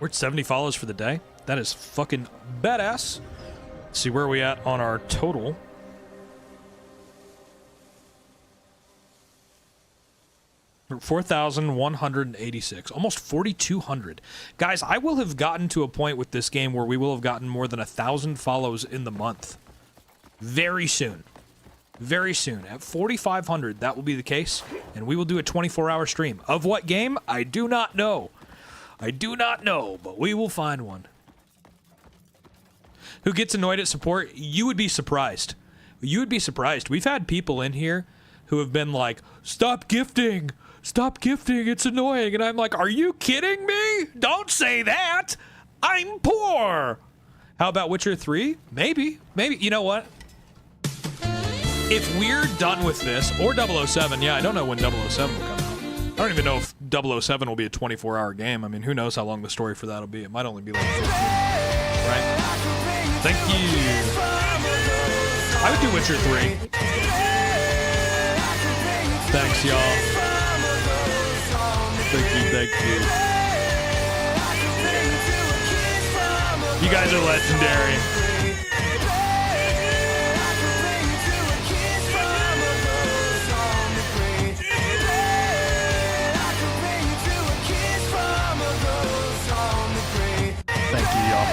We're at 70 follows for the day. That is fucking badass. Let's see where are we at on our total. We're at 4,186, almost 4,200. Guys, I will have gotten to a point with this game where we will have gotten more than 1,000 follows in the month. Very soon. Very soon. At 4,500, that will be the case, and we will do a 24-hour stream. Of what game? I do not know. I do not know, but we will find one. Who gets annoyed at support? You would be surprised. You would be surprised. We've had people in here who have been like, stop gifting! Stop gifting, it's annoying. And I'm like, are you kidding me? Don't say that! I'm poor! How about Witcher 3? Maybe. Maybe. You know what? If we're done with this, or 007, yeah, I don't know when 007 will come out. I don't even know if 007 will be a 24-hour game. I mean, who knows how long the story for that will be. It might only be like 15, right? Thank you. I would do Witcher 3. Thanks, y'all. Thank you, thank you. You guys are legendary. Thank you, y'all.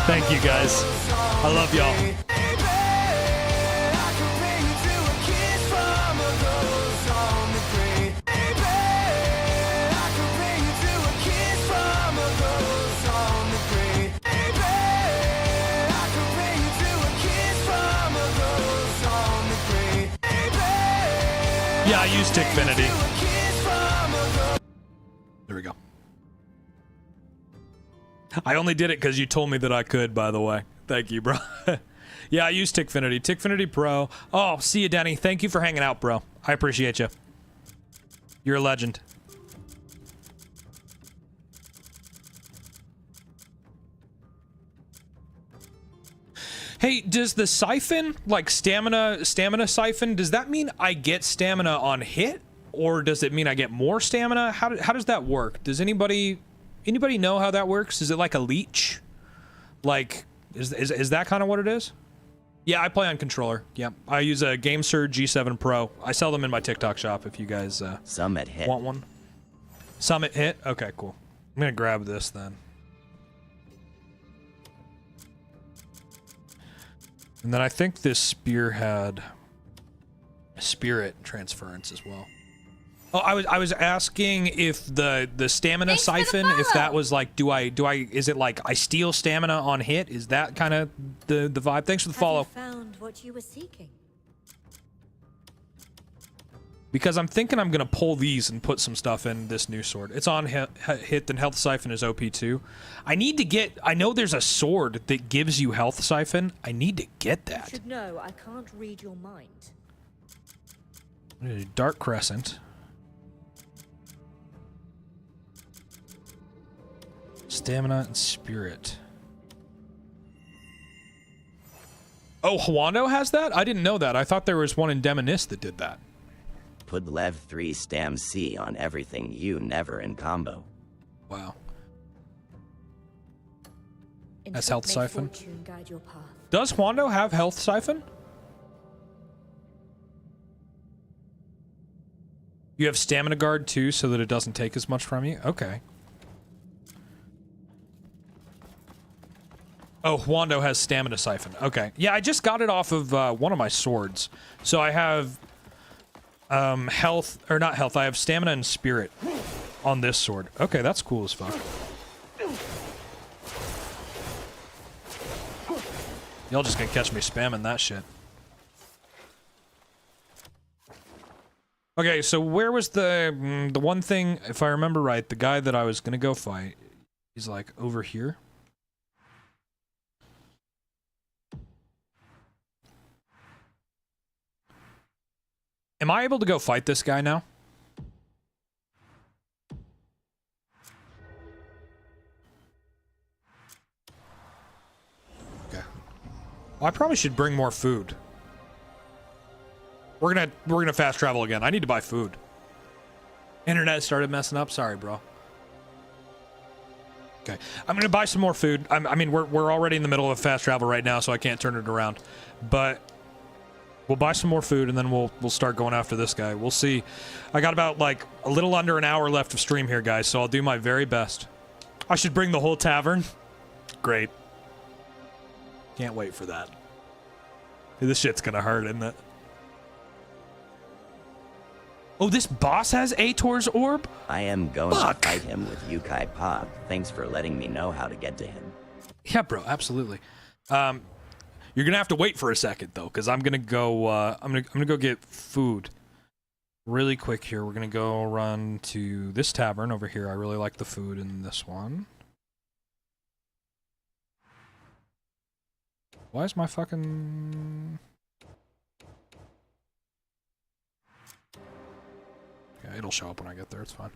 Thank you, guys. I love y'all. Yeah, I use Tickfinity. There we go. I only did it because you told me that I could, by the way. Thank you, bro. Yeah, I use Tickfinity. Tickfinity Pro. Oh, see you, Denny. Thank you for hanging out, bro. I appreciate you. You're a legend. Hey, does the siphon, like stamina siphon, does that mean I get stamina on hit? Or does it mean I get more stamina? How does that work? Does anybody know how that works? Is it like a leech? Like, is that kind of what it is? Yeah, I play on controller. Yep. I use a GameSurge G7 Pro. I sell them in my TikTok shop if you guys Summit hit. Want one. Summit hit? Okay, cool. I'm gonna grab this then. And then I think this spear had spirit transference as well. Oh, I was asking if the stamina siphon, if that was like, is it like I steal stamina on hit? Is that kind of the vibe? Thanks for the follow. Have you found what you were seeking? Because I'm thinking I'm gonna pull these and put some stuff in this new sword. It's on hit, then health siphon is OP too. I need to get. I know there's a sword that gives you health siphon. I need to get that. You should know I can't read your mind. Dark Crescent. Stamina and spirit. Oh, Huando has that? I didn't know that. I thought there was one in Demonis that did that. Put Lev 3 Stam C on everything you never in combo. Wow. That's health siphon. Does Huando have health siphon? You have stamina guard too, so that it doesn't take as much from you? Okay. Oh, Huando has stamina siphon. Okay. Yeah, I just got it off of one of my swords. So I have health, or not health, I have stamina and spirit on this sword. Okay, that's cool as fuck. Y'all just gonna catch me spamming that shit. Okay, so where was the one thing, if I remember right, the guy that I was gonna go fight, he's like over here. Am I able to go fight this guy now? Okay. Well, I probably should bring more food. We're gonna fast travel again. I need to buy food. Internet started messing up. Sorry, bro. Okay, I'm gonna buy some more food. I mean, we're already in the middle of fast travel right now, so I can't turn it around. But we'll buy some more food, and then we'll start going after this guy. We'll see. I got about like a little under an hour left of stream here, guys. So I'll do my very best. I should bring the whole tavern. Great. Can't wait for that. This shit's gonna hurt, isn't it? Oh, this boss has Ator's orb? I am going to fight him with Yukai Pog. Thanks for letting me know how to get to him. Yeah, bro, absolutely. You're gonna have to wait for a second though, because I'm gonna go. I'm gonna go get food. Really quick here. We're gonna go run to this tavern over here. I really like the food in this one. Why is my fucking... Yeah, it'll show up when I get there. It's fine.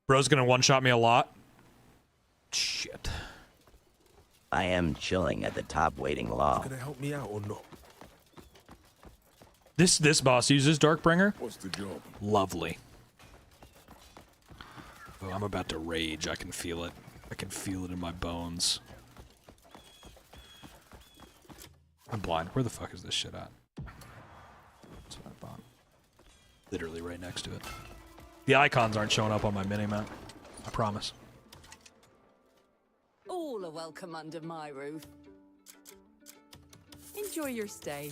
Bro's gonna one-shot me a lot. Shit. I am chilling at the top waiting law. Gonna help me out or not? This boss uses Darkbringer. What's the job? Lovely. Oh, I'm about to rage. I can feel it. I can feel it in my bones. I'm blind. Where the fuck is this shit at? That's what I thought. Literally right next to it. The icons aren't showing up on my minimap. I promise. All are welcome under my roof. Enjoy your stay.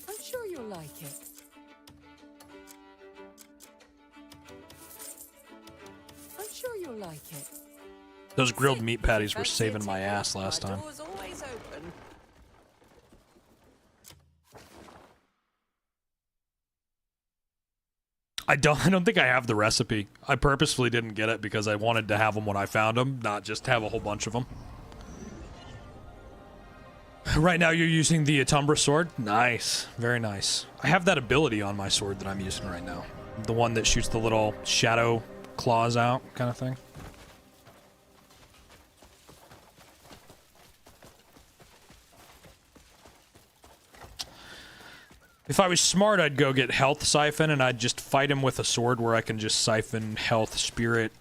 I'm sure you'll like it. I'm sure you'll like it. Those grilled meat patties were saving my ass last time. Door's always open. I don't think I have the recipe. I purposefully didn't get it because I wanted to have them when I found them, not just have a whole bunch of them. Right now you're using the Atumbra sword? Nice. Very nice. I have that ability on my sword that I'm using right now. The one that shoots the little shadow claws out kind of thing. If I was smart, I'd go get Health Siphon, and I'd just fight him with a sword where I can just siphon Health, Spirit,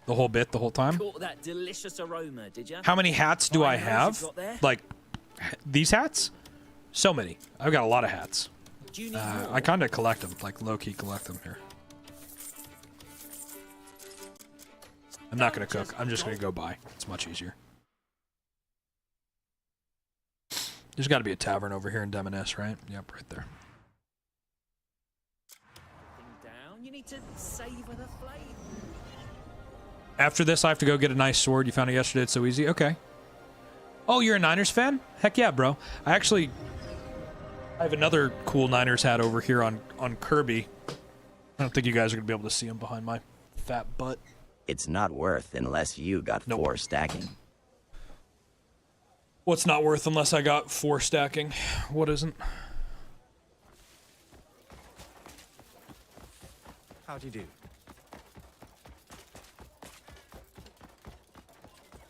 the whole bit, the whole time. Caught that delicious aroma, did you? How many hats do I have? Like, these hats? So many. I've got a lot of hats. I kind of collect them, like low-key collect them here. I'm not going to cook. I'm just going to go buy. It's much easier. There's got to be a tavern over here in Demoness, right? Yep, right there. Down. You need to savor the flame. After this, I have to go get a nice sword. You found it yesterday. It's so easy. Okay. Oh, you're a Niners fan? Heck yeah, bro. I have another cool Niners hat over here on Kirby. I don't think you guys are going to be able to see him behind my fat butt. It's not worth unless you got 4 stacking. What's not worth unless I got 4 stacking? What isn't? How do you do?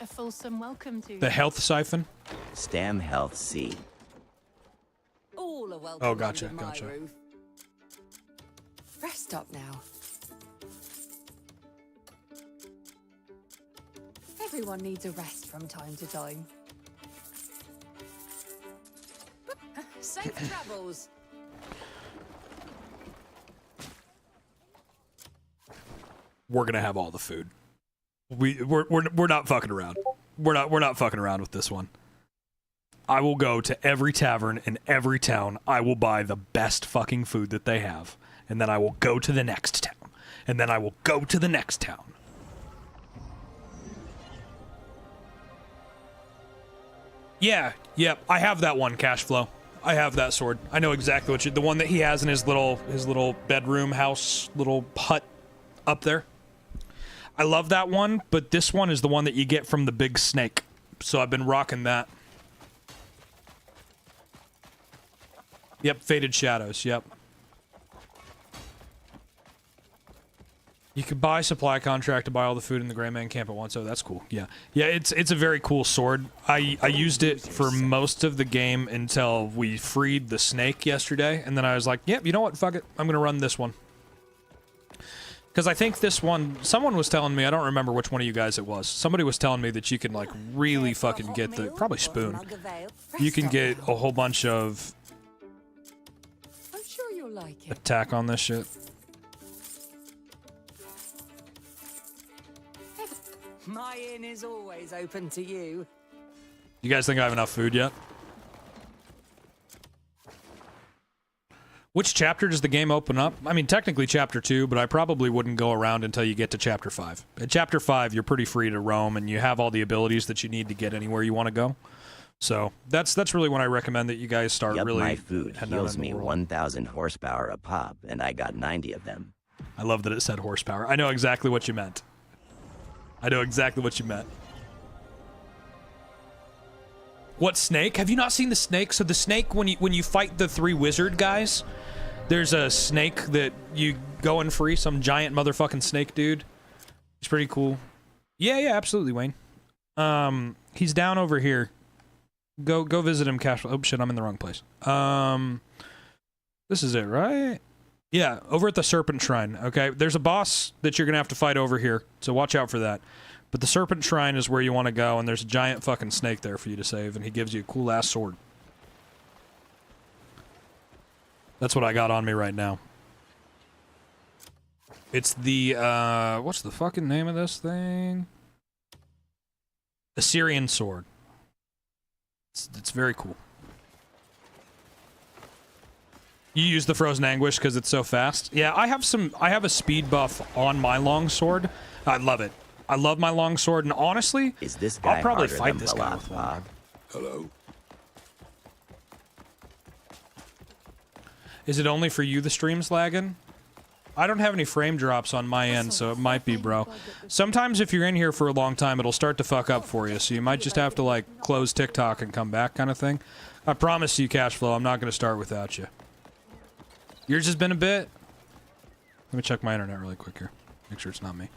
A fulsome welcome to The Health Siphon? Stam Health C. All are welcome Oh, gotcha, under my gotcha. roof. Rest up now. Everyone needs a rest from time to time. Safe travels. We're gonna have all the food. We're not fucking around. We're not fucking around with this one. I will go to every tavern in every town. I will buy the best fucking food that they have, and then I will go to the next town, and then I will go to the next town. Yeah, yep, I have that one, Cash Flow. I have that sword. I know exactly what the one that he has in his little bedroom house, little hut up there. I love that one, but this one is the one that you get from the big snake. So I've been rocking that. Yep, Faded Shadows, yep. You could buy supply contract to buy all the food in the Gray Man camp at once. Oh, that's cool. Yeah. Yeah, it's a very cool sword. I used it for most of the game until we freed the snake yesterday, and then I was like, yep, you know what? Fuck it. I'm going to run this one. Because I think this one, someone was telling me, I don't remember which one of you guys it was. Somebody was telling me that you can, like, really fucking get the, probably Spoon. You can get a whole bunch of I'm sure you'll like it. attack on this shit. My inn is always open to you. You guys think I have enough food yet? Which chapter does the game open up? I mean, technically chapter 2, but I probably wouldn't go around until you get to chapter 5. At chapter 5, you're pretty free to roam, and you have all the abilities that you need to get anywhere you want to go. So that's really when I recommend that you guys start really. My food heals me 1,000 horsepower a pop, and I got 90 of them. I love that it said horsepower. I know exactly what you meant. I know exactly what you meant. What snake? Have you not seen the snake? So the snake, when you fight the 3 wizard guys, there's a snake that you go and free, some giant motherfucking snake dude. It's pretty cool. Yeah, absolutely, Wayne. He's down over here. Go visit him, Cash. Oh shit, I'm in the wrong place. This is it, right? Yeah, over at the Serpent Shrine, okay? There's a boss that you're gonna have to fight over here, so watch out for that. But the Serpent Shrine is where you want to go, and there's a giant fucking snake there for you to save, and he gives you a cool-ass sword. That's what I got on me right now. It's the, what's the fucking name of this thing? Assyrian Sword. It's very cool. You use the Frozen Anguish because it's so fast? Yeah, I have a speed buff on my longsword. I love it. I love my longsword, and honestly, is this guy I'll probably harder fight than this guy Balak with one. Bob? Hello? Is it only for you the stream's lagging? I don't have any frame drops on my end, so it might be, bro. Sometimes if you're in here for a long time, it'll start to fuck up for you, so you might just have to, like, close TikTok and come back kind of thing. I promise you, Cashflow, I'm not going to start without you. Yours has been a bit. Let me check my internet really quick here. Make sure it's not me.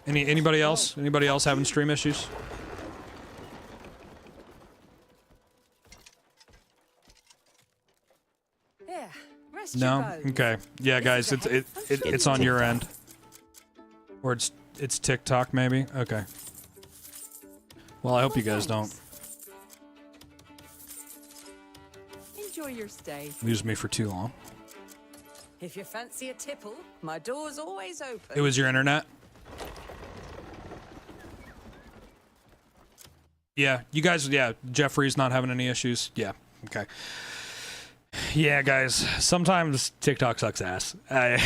Anybody else? Anybody else having stream issues? Yeah, rest No? your bones. Okay. Yeah, guys, it's on your end. Or it's TikTok maybe? Okay. Well, I hope you guys don't Enjoy your stay. lose me for too long. If you fancy a tipple, my door's always open. It was your internet? Yeah, you guys, yeah, Jeffrey's not having any issues. Yeah, okay. Yeah, guys, sometimes TikTok sucks ass. I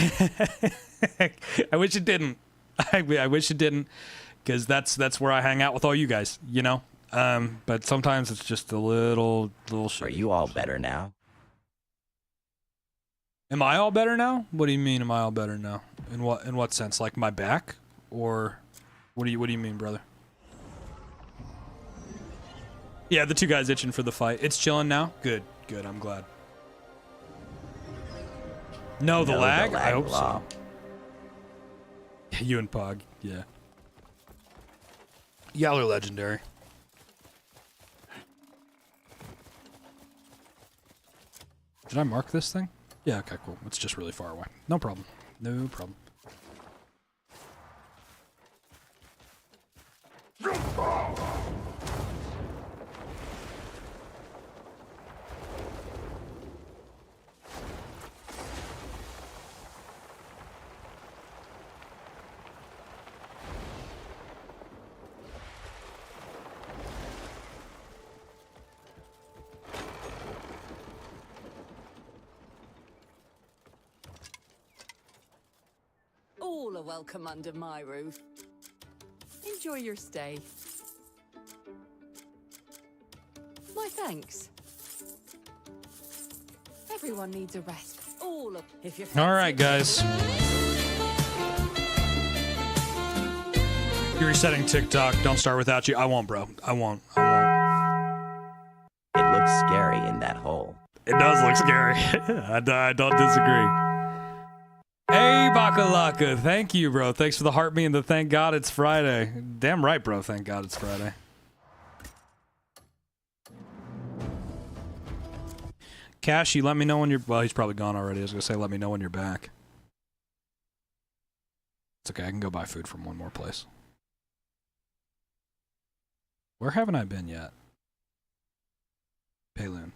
wish it didn't. I wish it didn't, because that's where I hang out with all you guys, you know? But sometimes it's just a little shit. Are you all better now? Am I all better now? What do you mean, am I all better now? In what sense? Like my back? Or what do you mean, brother? Yeah, the 2 guys itching for the fight. It's chilling now? Good, I'm glad. No, the lag? I hope so. You and Pog, yeah. Y'all are legendary. Did I mark this thing? Yeah, okay, cool. It's just really far away. No problem. No problem. welcome under my roof. Enjoy your stay. My thanks. Everyone needs a rest. All of if you're All right, guys. You're resetting TikTok. Don't start without you. I won't, bro. I won't. It looks scary in that hole. It does look scary. I don't disagree. Hey, Bakalaka. Thank you, bro. Thanks for the heart me and the thank God it's Friday. Damn right, bro. Thank God it's Friday. Cashy, let me know when you're... Well, he's probably gone already. I was going to say, let me know when you're back. It's okay. I can go buy food from one more place. Where haven't I been yet? Payloon.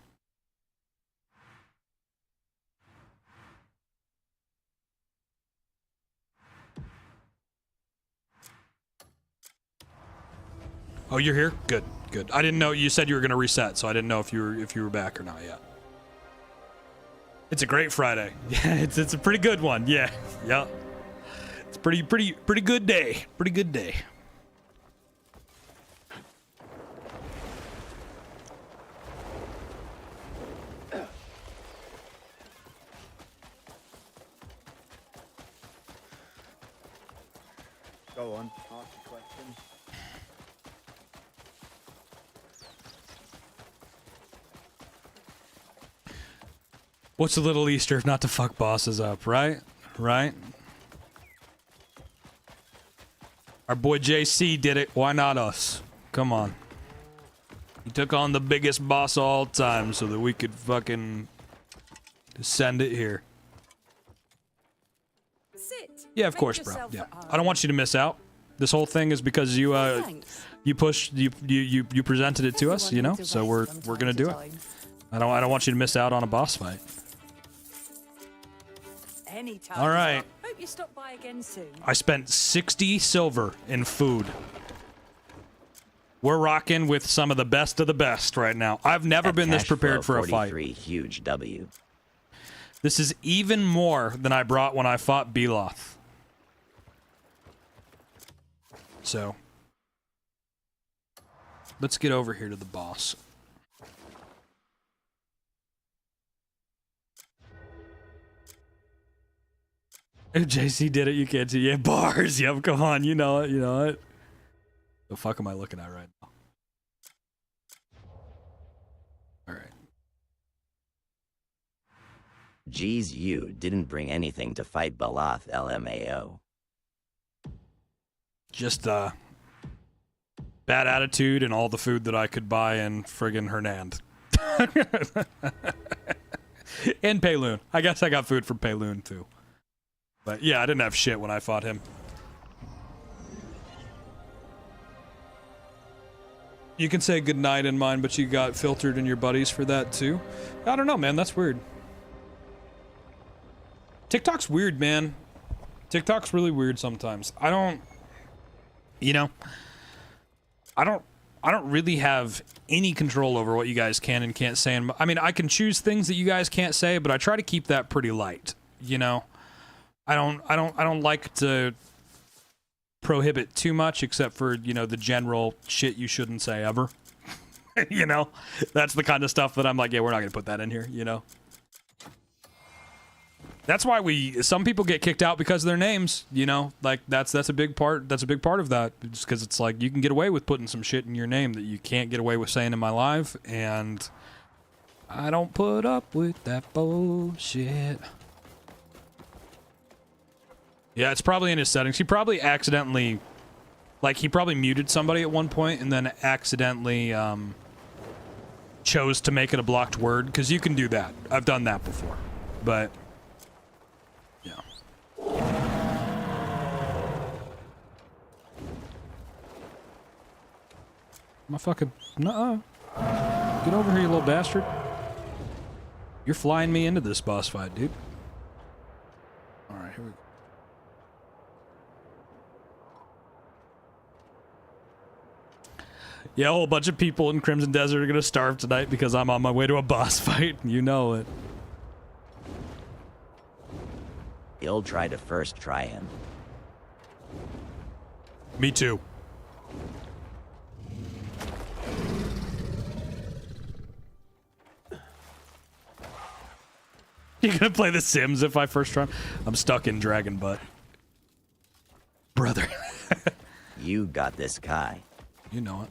Oh, you're here? Good, good. I didn't know you said you were going to reset, so I didn't know if you were back or not yet. It's a great Friday. Yeah, it's a pretty good one. Yeah, yeah. It's pretty good day. Pretty good day. Go on, ask your question. What's a little Easter if not to fuck bosses up, right? Right? Our boy JC did it. Why not us? Come on. He took on the biggest boss of all time so that we could fucking send it here. Sit. Yeah, of course, bro. Yeah. I don't want you to miss out. This whole thing is because you presented it to us, you know? So we're going to do it. I don't want you to miss out on a boss fight. Anytime. All right. Hope you stop by again soon. I spent 60 silver in food. We're rocking with some of the best right now. I've never been this prepared for a fight. Huge W. This is even more than I brought when I fought Beloth. So, let's get over here to the boss. If JC did it, you can't see. Yeah, bars. Yep, come on. You know it. You know it. The fuck am I looking at right now? All right. Geez, you didn't bring anything to fight Beloth, LMAO. Just, bad attitude and all the food that I could buy in friggin' Hernand. And Payloon. I guess I got food from Payloon, too. But yeah, I didn't have shit when I fought him. You can say goodnight in mine, but you got filtered in your buddies for that too. I don't know, man. That's weird. TikTok's weird, man. TikTok's really weird sometimes. I don't really have any control over what you guys can and can't say. And I mean, I can choose things that you guys can't say, but I try to keep that pretty light, you know? I don't like to prohibit too much, except for, you know, the general shit you shouldn't say ever. You know, that's the kind of stuff that I'm like, yeah, we're not gonna put that in here, you know. That's why some people get kicked out because of their names, you know, like that's a big part. That's a big part of that, just because it's like you can get away with putting some shit in your name that you can't get away with saying in my live, and I don't put up with that bullshit. Yeah, it's probably in his settings. He probably accidentally, like, he probably muted somebody at one point and then accidentally chose to make it a blocked word, because you can do that. I've done that before, but yeah. My fucking nuh-uh. Get over here, you little bastard. You're flying me into this boss fight, dude. All right, here we go. Yeah, a whole bunch of people in Crimson Desert are gonna starve tonight because I'm on my way to a boss fight. You know it. You'll try to first try him. Me too. You gonna play The Sims if I first try? I'm stuck in Dragon Butt. Brother. You got this, Kai. You know it.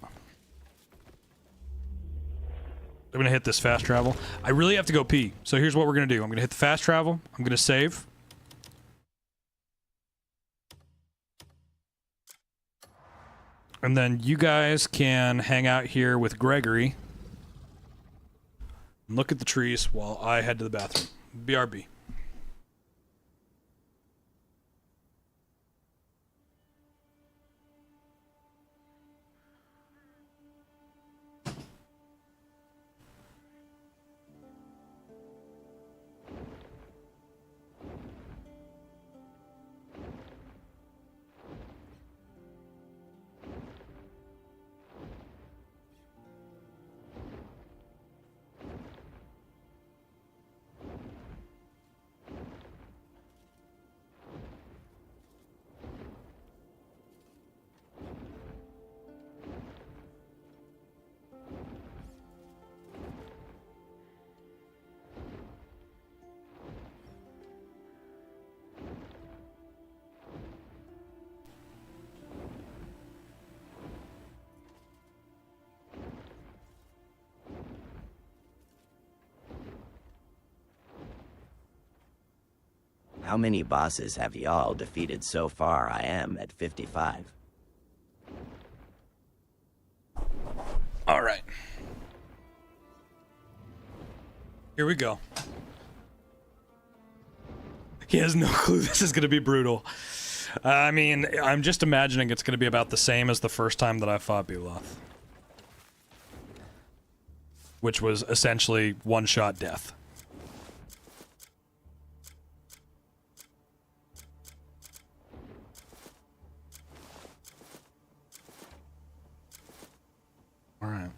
I'm gonna hit this fast travel. I really have to go pee. So here's what we're gonna do. I'm gonna hit the fast travel. I'm gonna save. And then you guys can hang out here with Gregory. And look at the trees while I head to the bathroom. BRB. How many bosses have y'all defeated so far? I am at 55. All right. Here we go. He has no clue this is going to be brutal. I mean, I'm just imagining it's going to be about the same as the first time that I fought Beloth. Which was essentially one-shot death. All right.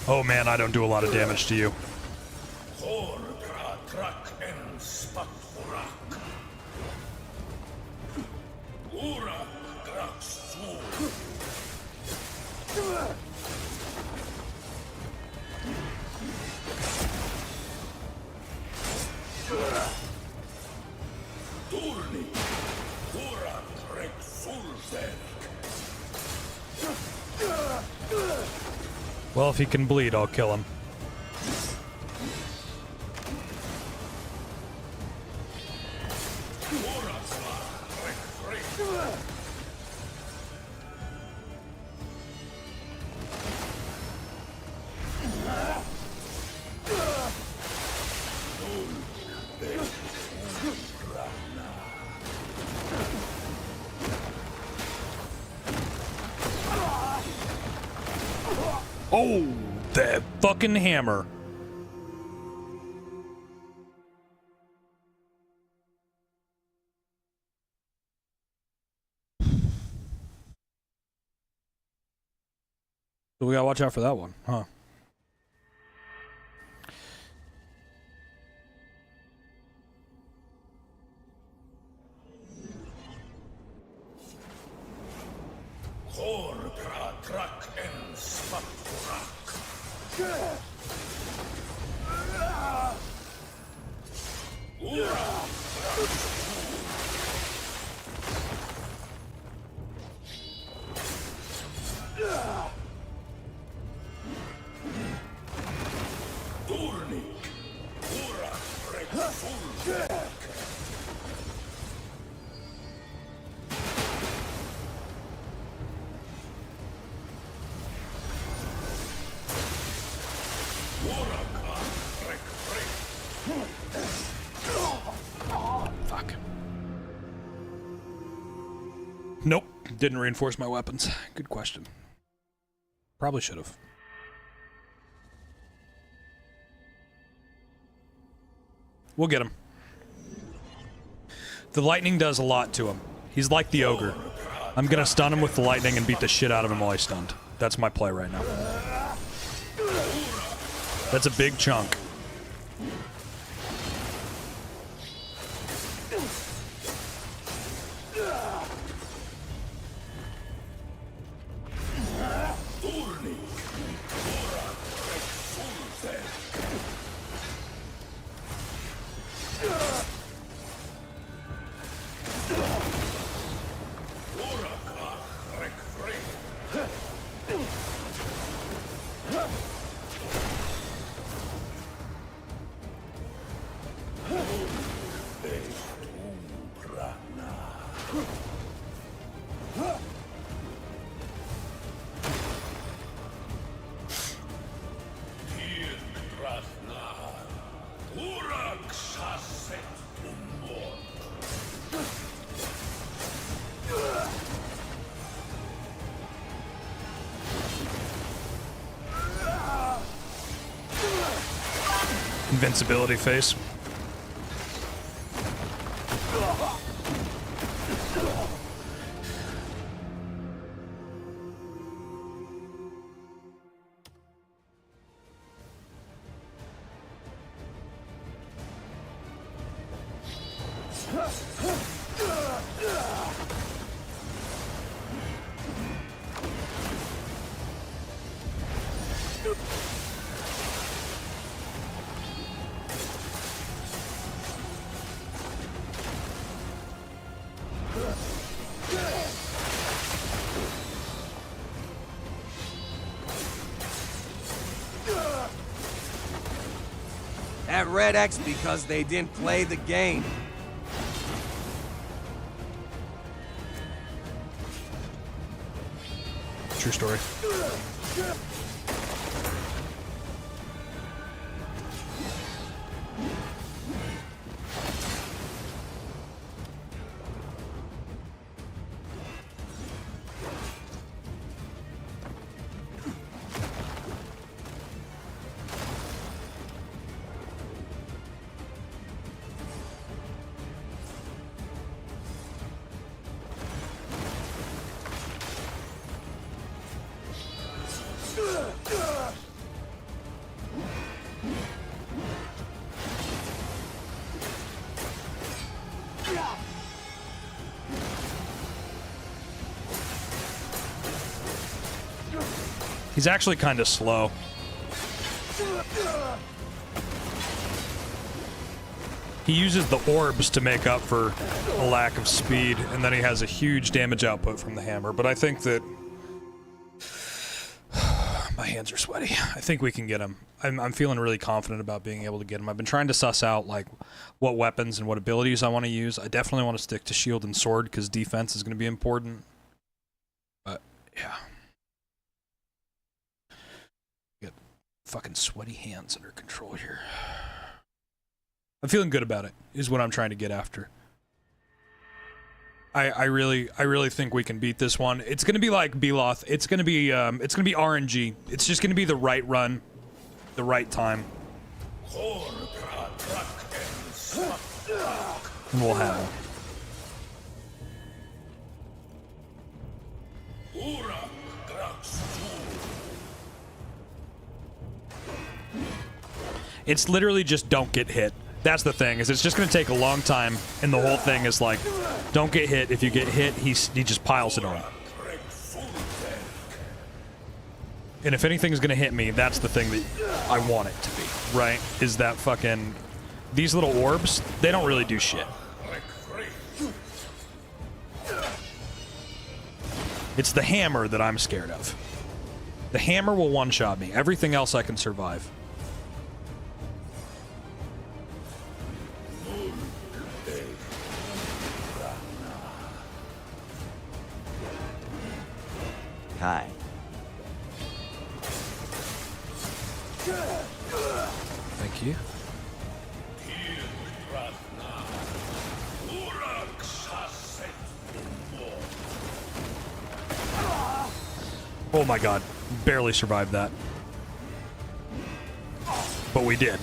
Oh man, I don't do a lot of damage to you. Well, if he can bleed, I'll kill him. Oh, that fucking hammer. So we gotta watch out for that one, huh? Fuck. Nope. Didn't reinforce my weapons. Good question. Probably should have. We'll get him. The lightning does a lot to him. He's like the ogre. I'm gonna stun him with the lightning and beat the shit out of him while he's stunned. That's my play right now. That's a big chunk. Invincibility face. That Red X because they didn't play the game. True story. He's actually kind of slow. He uses the orbs to make up for a lack of speed, and then he has a huge damage output from the hammer. But I think that... my hands are sweaty. I think we can get him. I'm feeling really confident about being able to get him. I've been trying to suss out like what weapons and what abilities I want to use. I definitely want to stick to shield and sword because defense is going to be important. But, yeah. Fucking sweaty hands under control here. I'm feeling good about it, is what I'm trying to get after. I really think we can beat this one. It's gonna be like Beloth. It's gonna be RNG. It's just gonna be the right run, the right time. And we'll have him. It's literally just don't get hit. That's the thing, is it's just going to take a long time, and the whole thing is like, don't get hit. If you get hit, he just piles it on. And if anything's going to hit me, that's the thing that I want it to be, right? Is that fucking... These little orbs, they don't really do shit. It's the hammer that I'm scared of. The hammer will one-shot me. Everything else I can survive. Kai. Thank you. Oh my god. Barely survived that. But we did.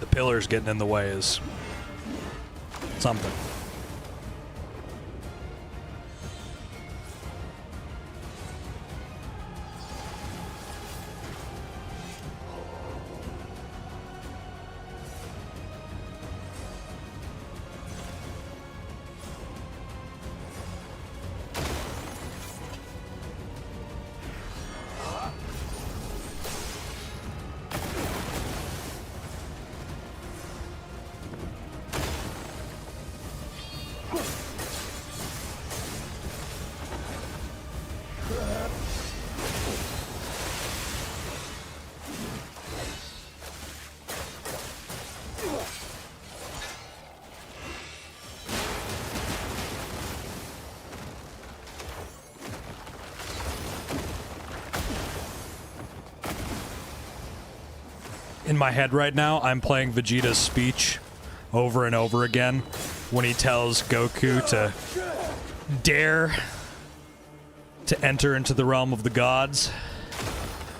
The pillars getting in the way is something. In my head right now, I'm playing Vegeta's speech over and over again when he tells Goku to dare to enter into the realm of the gods.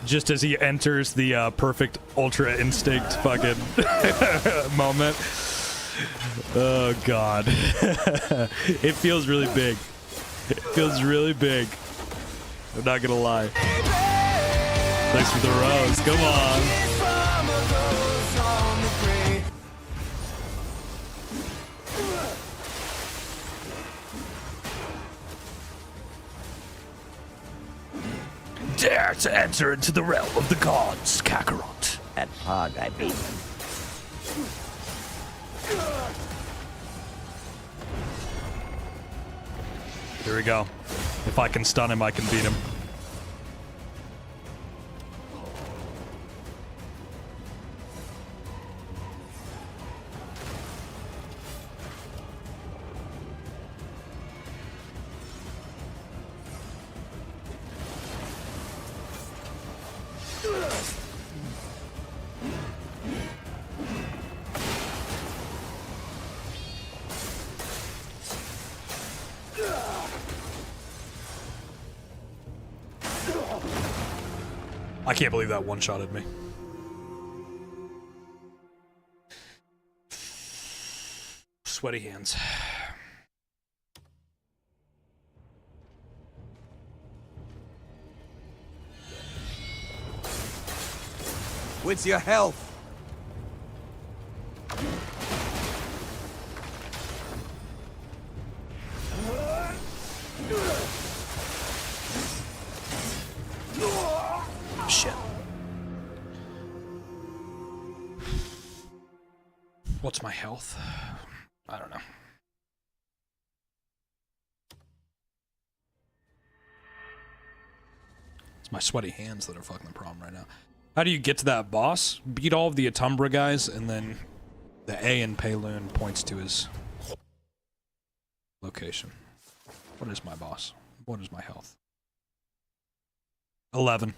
Just as he enters the perfect Ultra Instinct fucking moment. Oh, God. It feels really big. It feels really big. I'm not gonna lie. Thanks for the rose. Come on. Dare to enter into the realm of the gods, Kakarot. At Pog, I beat him. Here we go. If I can stun him, I can beat him. I can't believe that one-shotted me. Sweaty hands. What's your health? Shit. What's my health? I don't know. It's my sweaty hands that are fucking the problem right now. How do you get to that boss? Beat all of the Atumbra guys, and then the A in Payloon points to his location. What is my boss? What is my health? 11.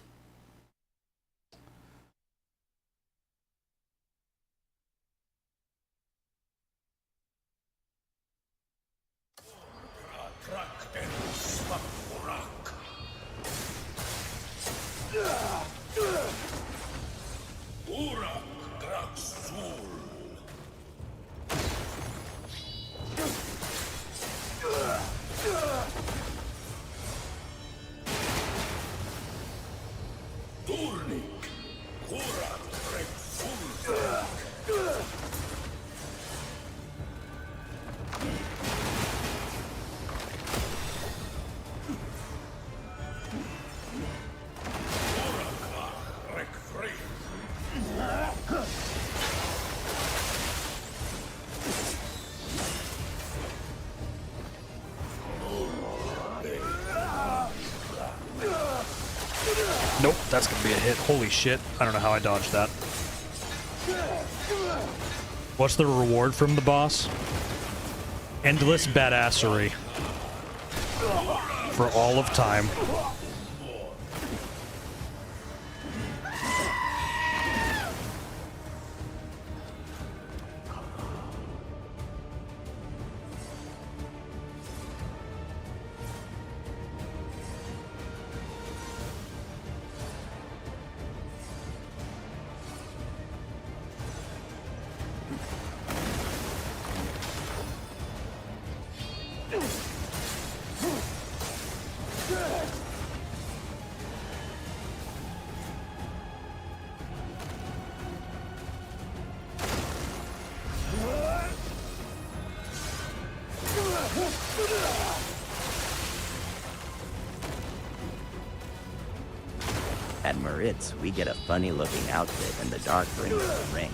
Nope, that's gonna be a hit. Holy shit. I don't know how I dodged that. What's the reward from the boss? Endless badassery. For all of time. At Maritz, we get a funny-looking outfit and the Darkbringer of the ring.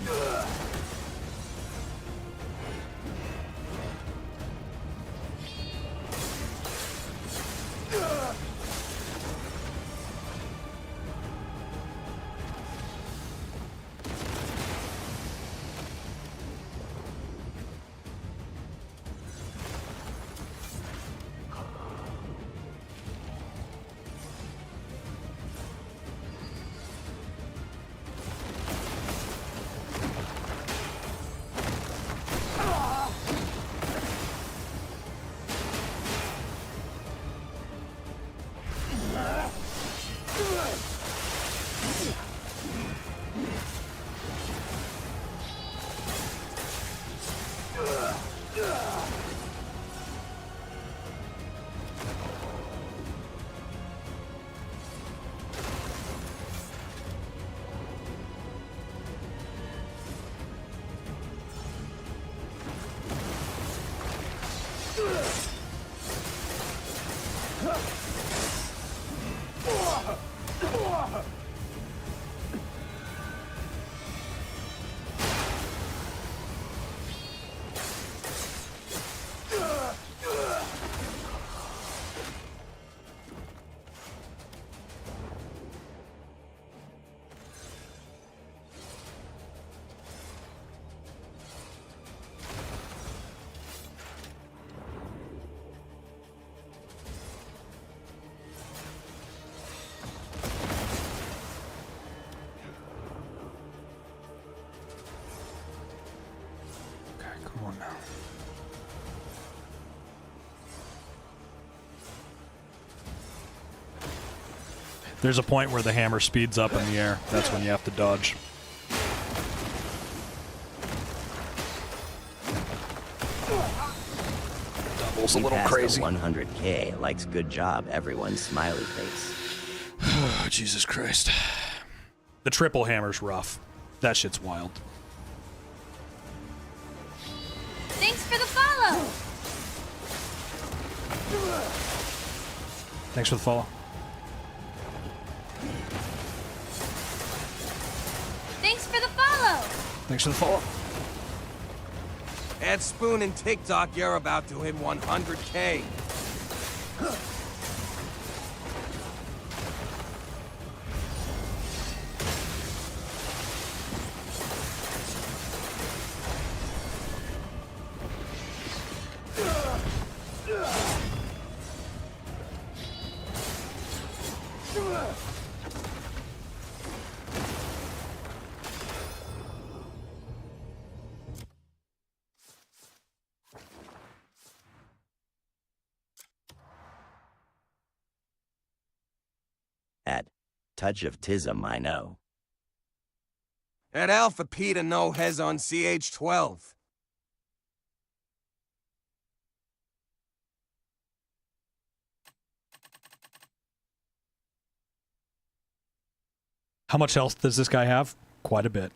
There's a point where the hammer speeds up in the air. That's when you have to dodge. Double's a little crazy. 100K likes good job, everyone's smiley face. Oh, Jesus Christ. The triple hammer's rough. That shit's wild. Thanks for the follow. Thanks for the follow. Thanks for the follow. Thanks for the follow. Add Spoon and TikTok, you're about to hit 100K. At Touch of Tism, I know. At Alpha Peta no Hez on CH-12. How much health does this guy have? Quite a bit.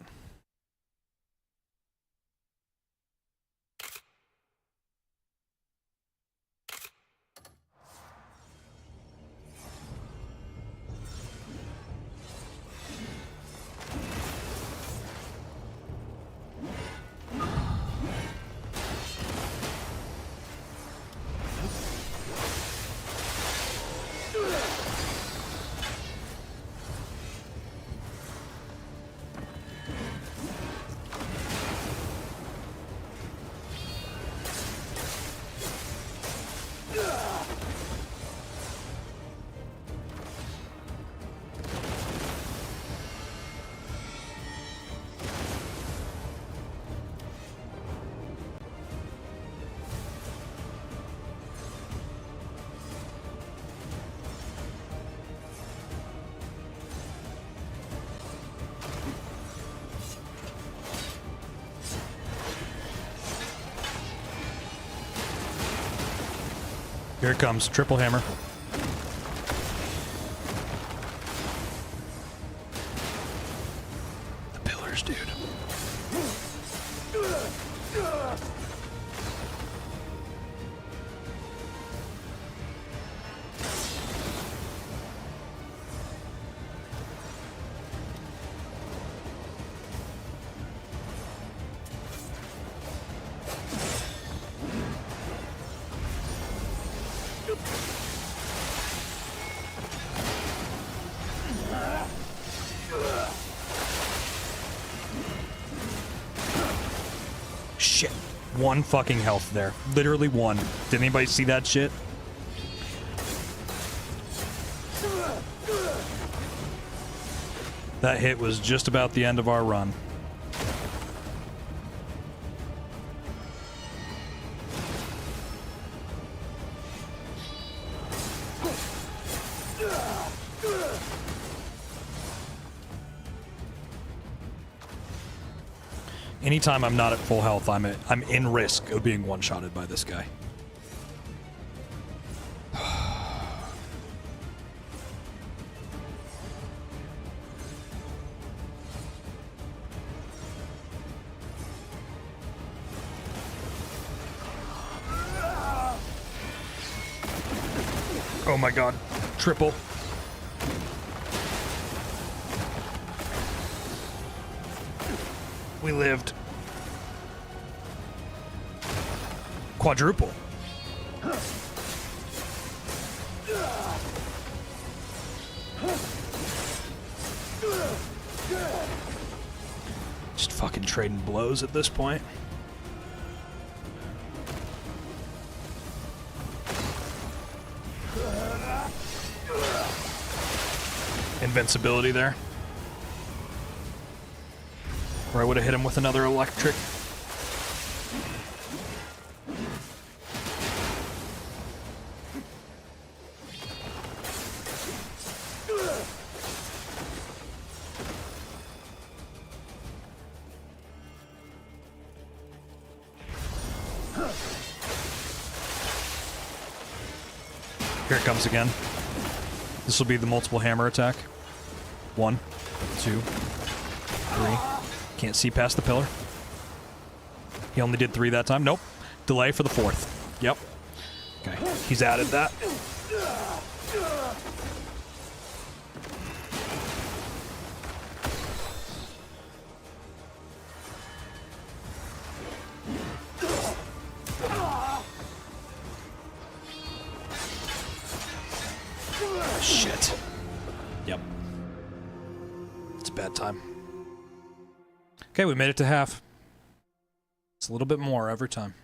Here it comes, triple hammer. The pillars, dude. Shit. One fucking health there. Literally one. Did anybody see that shit? That hit was just about the end of our run. Anytime I'm not at full health, I'm in risk of being one-shotted by this guy. Oh my god. Triple. We lived. Quadruple. Just fucking trading blows at this point. Invincibility there. Or I would have hit him with another electric. Here it comes again. This will be the multiple hammer attack. 1, 2, 3. Can't see past the pillar. He only did 3 that time. Nope. Delay for the 4th. Yep. Okay. He's added that. Shit. Yep. It's a bad time. Okay, we made it to half. It's a little bit more every time.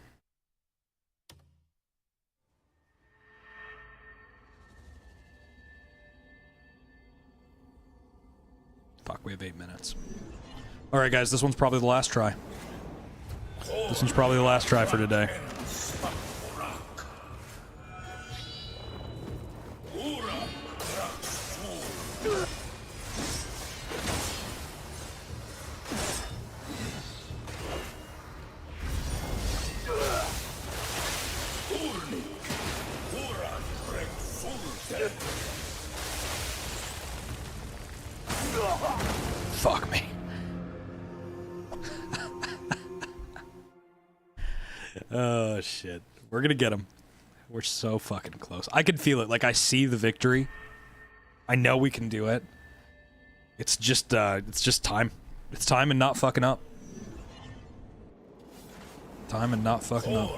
Fuck, we have 8 minutes. Alright guys, this one's probably the last try. This one's probably the last try for today. Oh shit. We're gonna get him. We're so fucking close. I can feel it. Like, I see the victory. I know we can do it. It's just time. It's time and not fucking up. Time and not fucking up.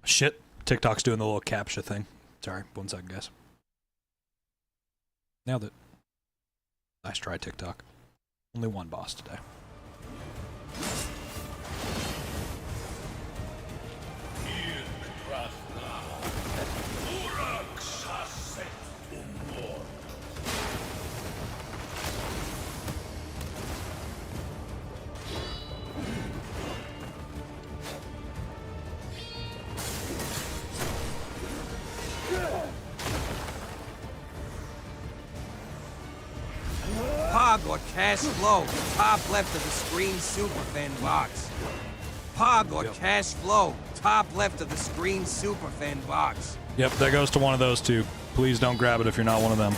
Shit. TikTok's doing the little captcha thing. Sorry, 1 second, guys. Nailed it. Nice try, TikTok. Only one boss today. Pog or cash flow, top left of the screen superfan box. Pog or cash flow, top left of the screen superfan box. Yep, that goes to one of those two. Please don't grab it if you're not one of them.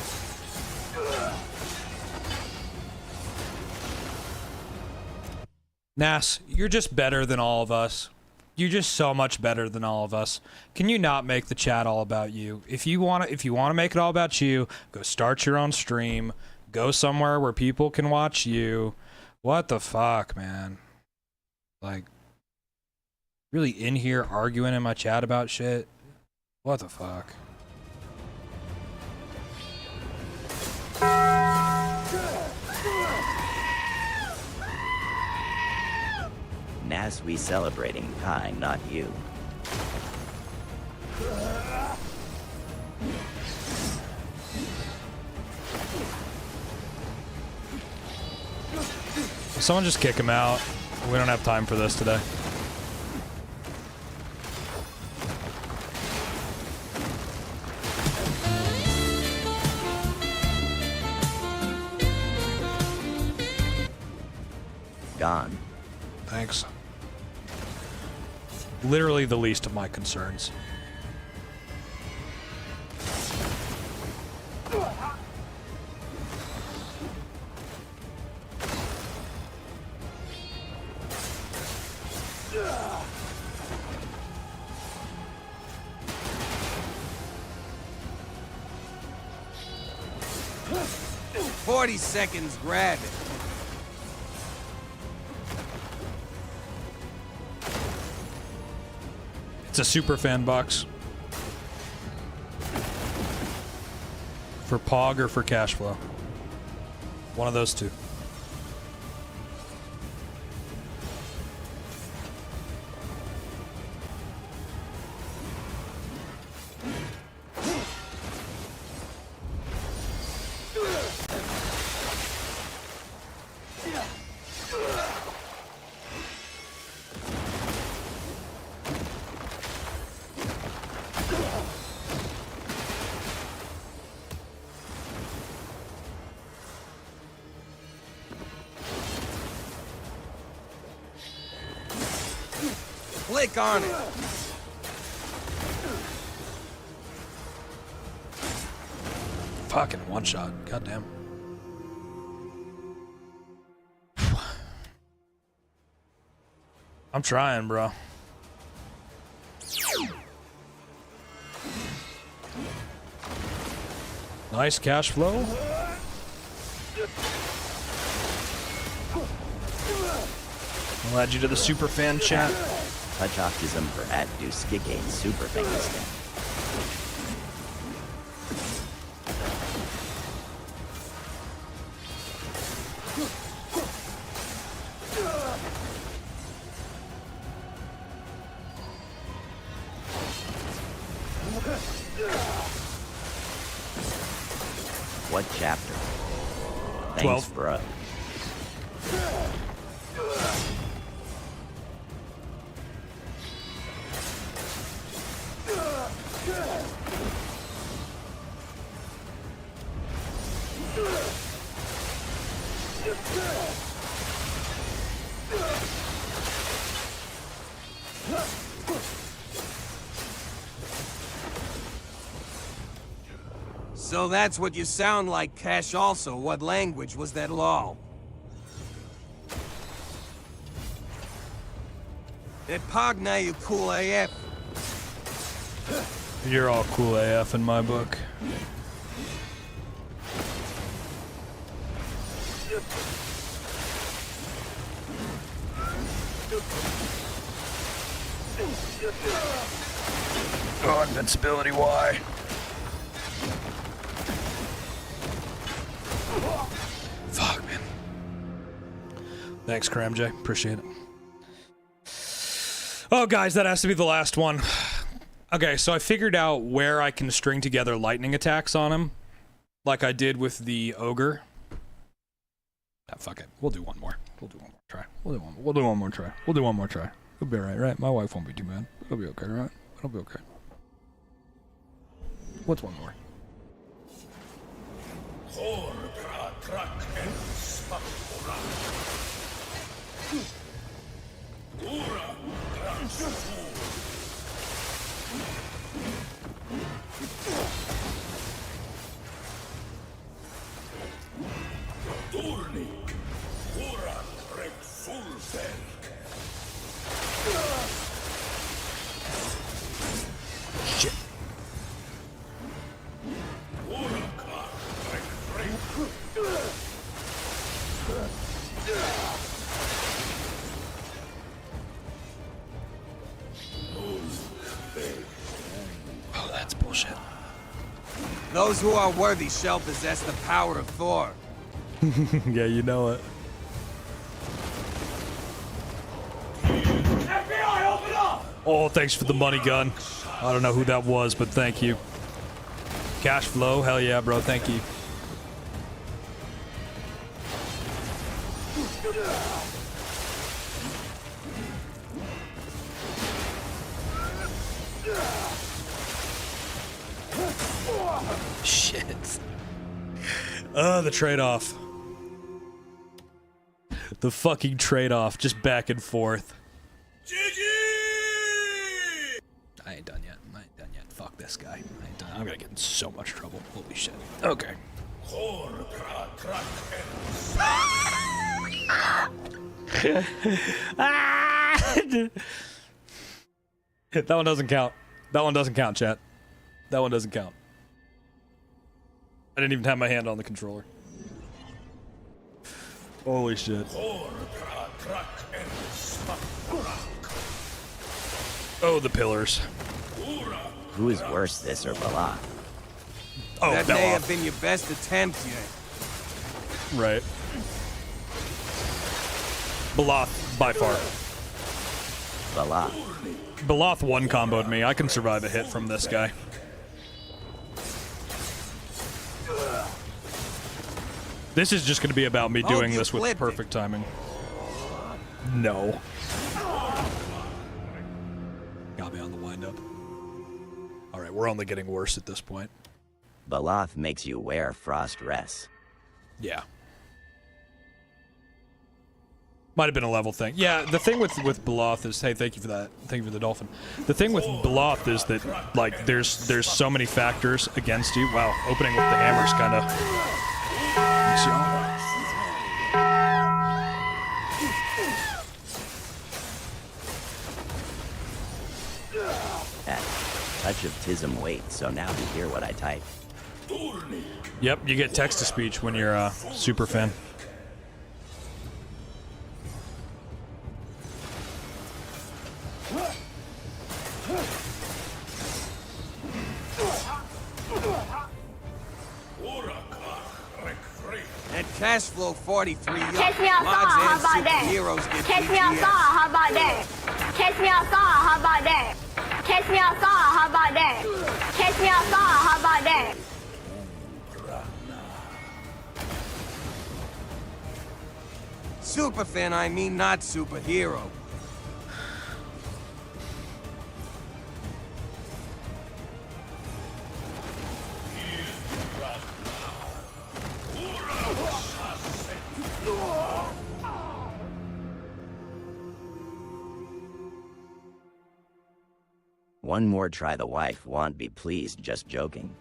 Nas, you're just better than all of us. You're just so much better than all of us. Can you not make the chat all about you? If you want to make it all about you, go start your own stream. Go somewhere where people can watch you. What the fuck, man? Like, really in here arguing in my chat about shit? What the fuck? Nas, we celebrating Kai, not you. Someone just kick him out. We don't have time for this today. Gone. Thanks. Literally the least of my concerns. "40 seconds, grab it." It's a super fan box. For Pog or for cash flow. One of those two. Click on it. Fucking one shot. Goddamn. I'm trying, bro. Nice cash flow. I'll add you to the super fan chat. Touch Octism for @Duskigate Super Fan. What chapter? Thanks, 12. bro. So that's what you sound like, Cash. Also, what language was that law? That Pogna you cool AF. You're all cool AF in my book. Oh, invincibility, why? Fuck, man. Thanks, Cram J. Appreciate it. Oh, guys, that has to be the last one. Okay, so I figured out where I can string together lightning attacks on him, like I did with the ogre. Ah, fuck it. We'll do one more. We'll do one more try. We'll do one more try. We'll do one more try. It'll be alright, right? My wife won't be too mad. It'll be okay, right? It'll be okay. What's one more? Shit. Oh, that's bullshit. Those who are worthy shall possess the power of Thor. Yeah, you know it. FBI, open up! Oh, thanks for the money gun. I don't know who that was, but thank you. Cash flow, hell yeah, bro, thank you. Shit. The trade-off. The fucking trade-off, just back and forth. I ain't done yet. I ain't done yet. Fuck this guy. I ain't done. I'm gonna get in so much trouble. Holy shit. Okay. That one doesn't count. That one doesn't count, chat. That one doesn't count. I didn't even have my hand on the controller. Holy shit. Oh, the pillars. Who is worse, this or Bala? Oh, that may Belloff. have been your best attempt yet. Right. Beloth, by far. Bala. Beloth one comboed me. I can survive a hit from this guy. This is just going to be about me doing this with perfect timing. No. Got me on the wind-up. Alright, we're only getting worse at this point. Baloth makes you wear frost res. Yeah. Might have been a level thing. Yeah, the thing with Beloth is, hey, thank you for that. Thank you for the dolphin. The thing with Beloth is that, like, there's so many factors against you. Wow, opening with the hammer's kind of... Touch of Tism wait, so now you hear what I type. Yep, you get text-to-speech when you're a super fan. At cash flow 43, Catch me outside, how about that? Heroes get Catch me outside, how about that? Catch me outside, how about that? Catch me outside, how about that? Catch me outside, how about that? Superfan, I mean not superhero. One more try, the wife won't be pleased, just joking.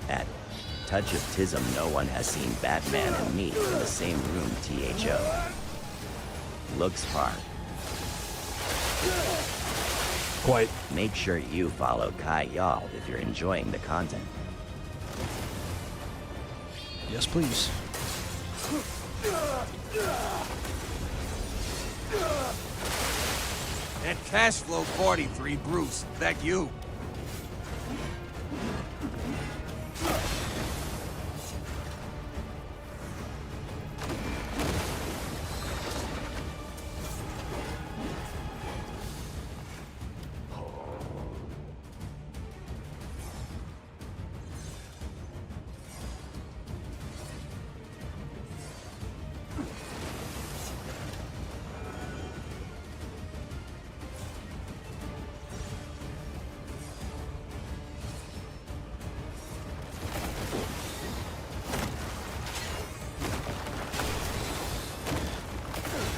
At Touch of Tism, no one has seen Batman and me in the same room, THO. Looks hard. Quite. Make sure you follow Kai Y'all if you're enjoying the content. Yes, please. That Cashflow 43, Bruce, that you?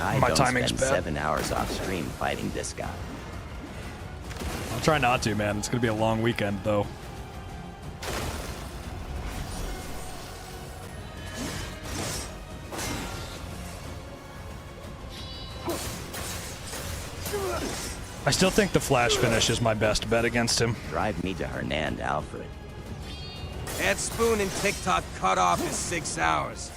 I My don't timing's spend bad. 7 hours off stream fighting this guy. I'll try not to, man. It's gonna be a long weekend, though. I still think the Flash finish is my best bet against him. Drive me to Hernand Alfred. That Spoon and TikTok cutoff is 6 hours.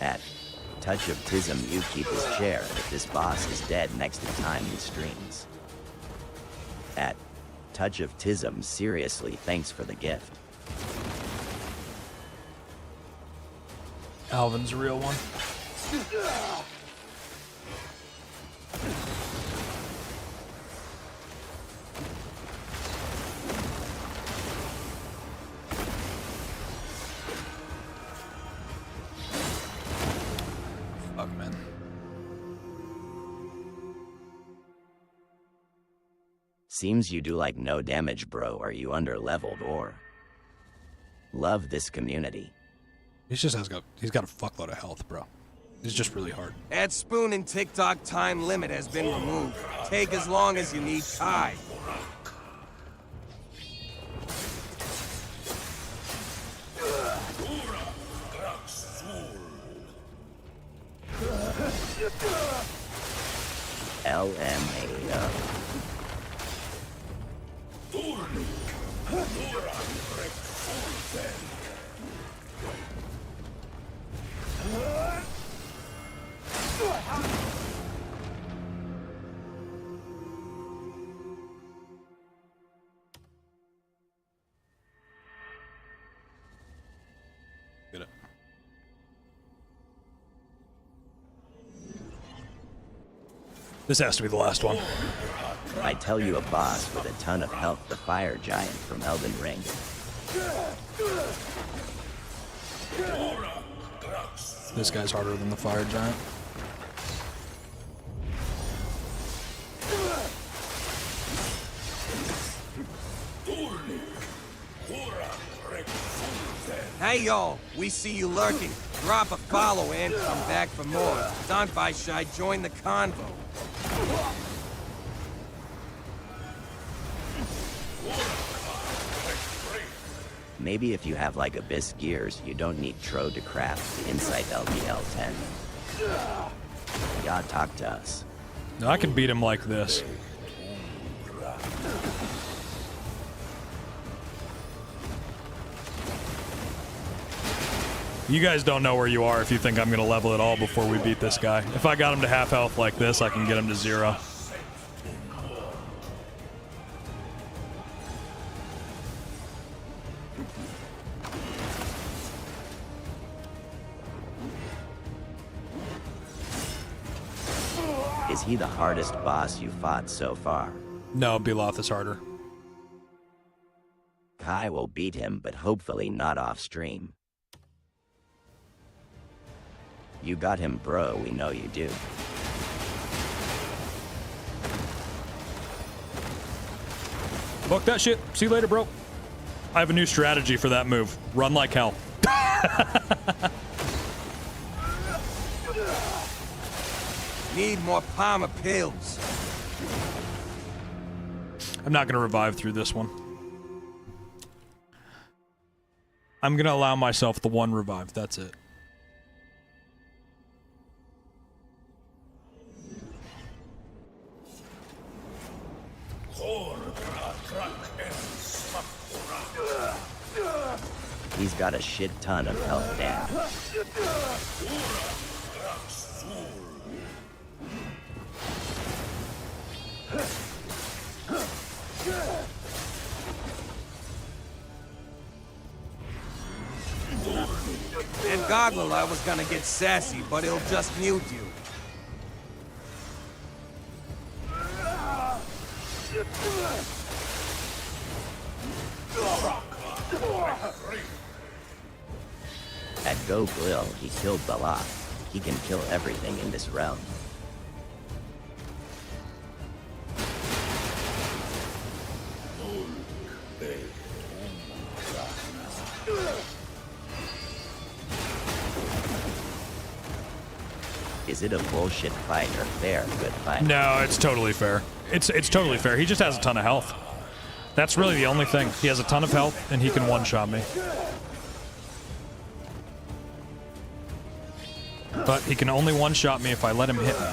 At Touch of Tism, you keep his chair if this boss is dead next to time he streams. At Touch of Tism, seriously, thanks for the gift. Alvin's a real one. Fuck, man. Seems you do like no damage, bro. Are you under-leveled or? Love this community. He's got a fuckload of health, bro. It's just really hard. That Spoon and TikTok time limit has been removed. Take as long as you need Kai. LMAO. Get it. This has to be the last one. I tell you, a boss with a ton of health, the fire giant from Elden Ring. This guy's harder than the fire giant. Hey yo, we see you lurking. Drop a follow and come back for more. Don't be shy, join the convo. Maybe if you have like Abyss gears, you don't need Tro to craft the Insight LBL-10. Yeah, talk to us. No, I can beat him like this. You guys don't know where you are if you think I'm gonna level it all before we beat this guy. If I got him to half health like this, I can get him to 0. Is he the hardest boss you fought so far? No, Beloth is harder. Kai will beat him, but hopefully not off stream. You got him, bro, we know you do. Fuck that shit. See you later, bro. I have a new strategy for that move. Run like hell. Need more Palmer pills. I'm not gonna revive through this one. I'm gonna allow myself the 1 revive, that's it. He's got a shit ton of health damage. And Goggle, I was gonna get sassy, but he'll just mute you. At Go Glil, he killed Beloth. He can kill everything in this realm. Is it a bullshit fight or fair good fight? No, it's totally fair. It's totally fair. He just has a ton of health. That's really the only thing. He has a ton of health, and he can one-shot me. But he can only one-shot me if I let him hit me.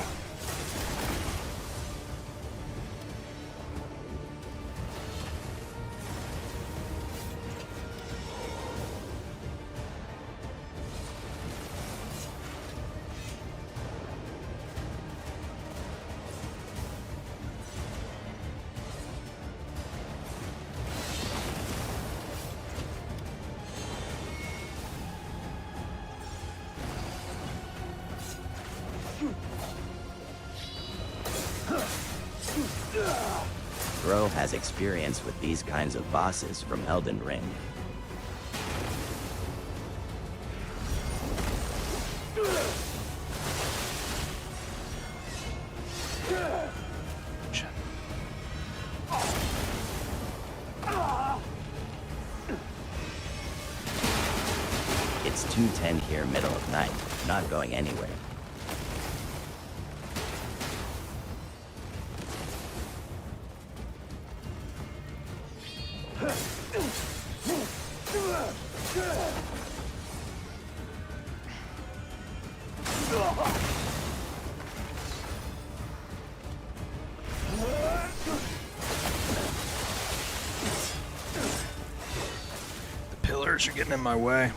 Bro has experience with these kinds of bosses from Elden Ring. It's 2:10 here, middle of night. Not going anywhere. The pillars are getting in my way.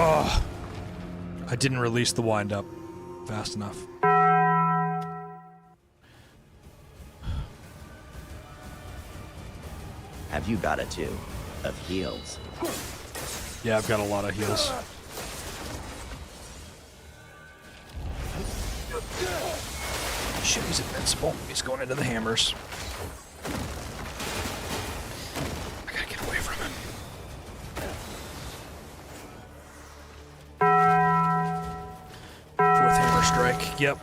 Oh, I didn't release the wind-up fast enough. Have you got a 2 of heals? Yeah, I've got a lot of heals. Shit, he's invincible. He's going into the hammers. I gotta get away from him. Yep.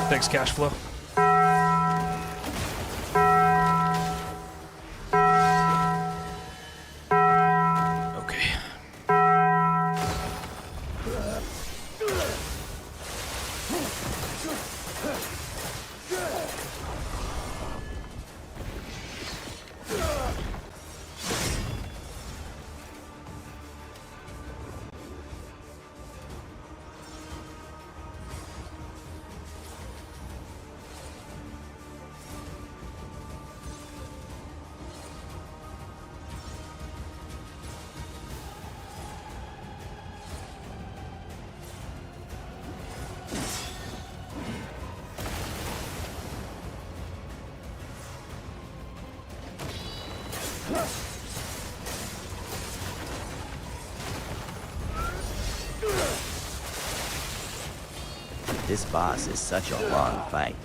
Thanks, cash flow. Okay. This boss is such a long fight.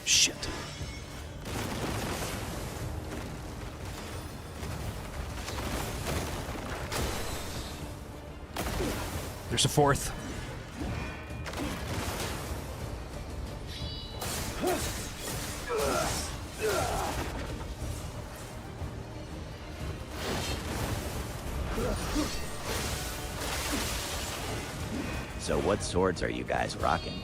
Shit. There's a fourth. So what swords are you guys rocking?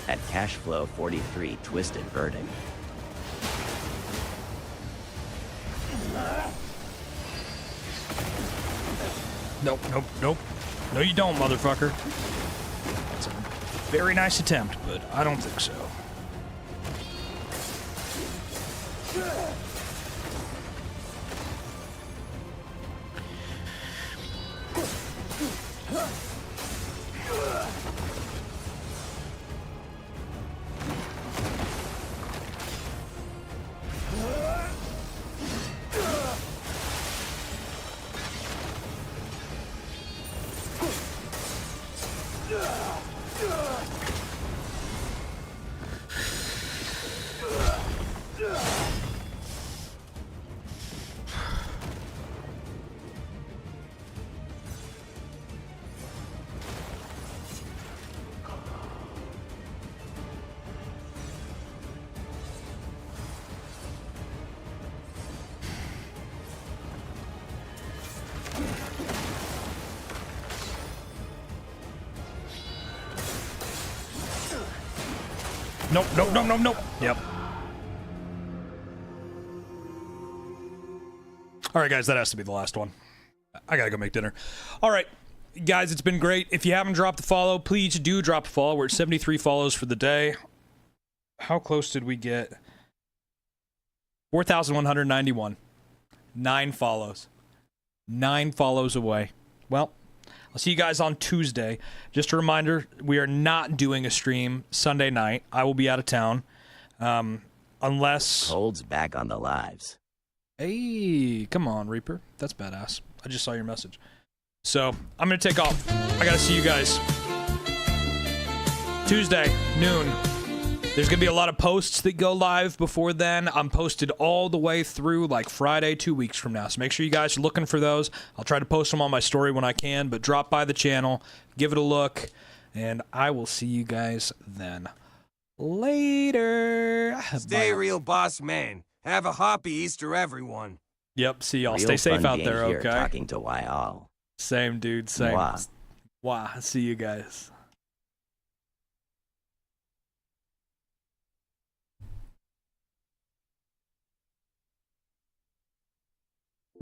At Cashflow 43 Twisted Verdict. Nope, nope, nope. No, you don't, motherfucker. It's a very nice attempt, but I don't think so. Nope, nope, nope, nope, nope. Yep. All right, guys, that has to be the last one. I gotta go make dinner. All right, guys, it's been great. If you haven't dropped a follow, please do drop a follow. We're at 73 follows for the day. How close did we get? 4,191. 9 follows. 9 follows away. Well, I'll see you guys on Tuesday. Just a reminder, we are not doing a stream Sunday night. I will be out of town. Unless... Cold's back on the lives. Hey, come on, Reaper. That's badass. I just saw your message. So, I'm going to take off. I got to see you guys. Tuesday, noon. There's going to be a lot of posts that go live before then. I'm posted all the way through like Friday, 2 weeks from now. So make sure you guys are looking for those. I'll try to post them on my story when I can, but drop by the channel, give it a look, and I will see you guys then. Later. Stay real, boss man. Have a happy Easter, everyone. Yep. See y'all. Real Stay safe fun out being there. here Okay. Talking to Wyall. Same, dude. Same. Mwah. Wow. See you guys.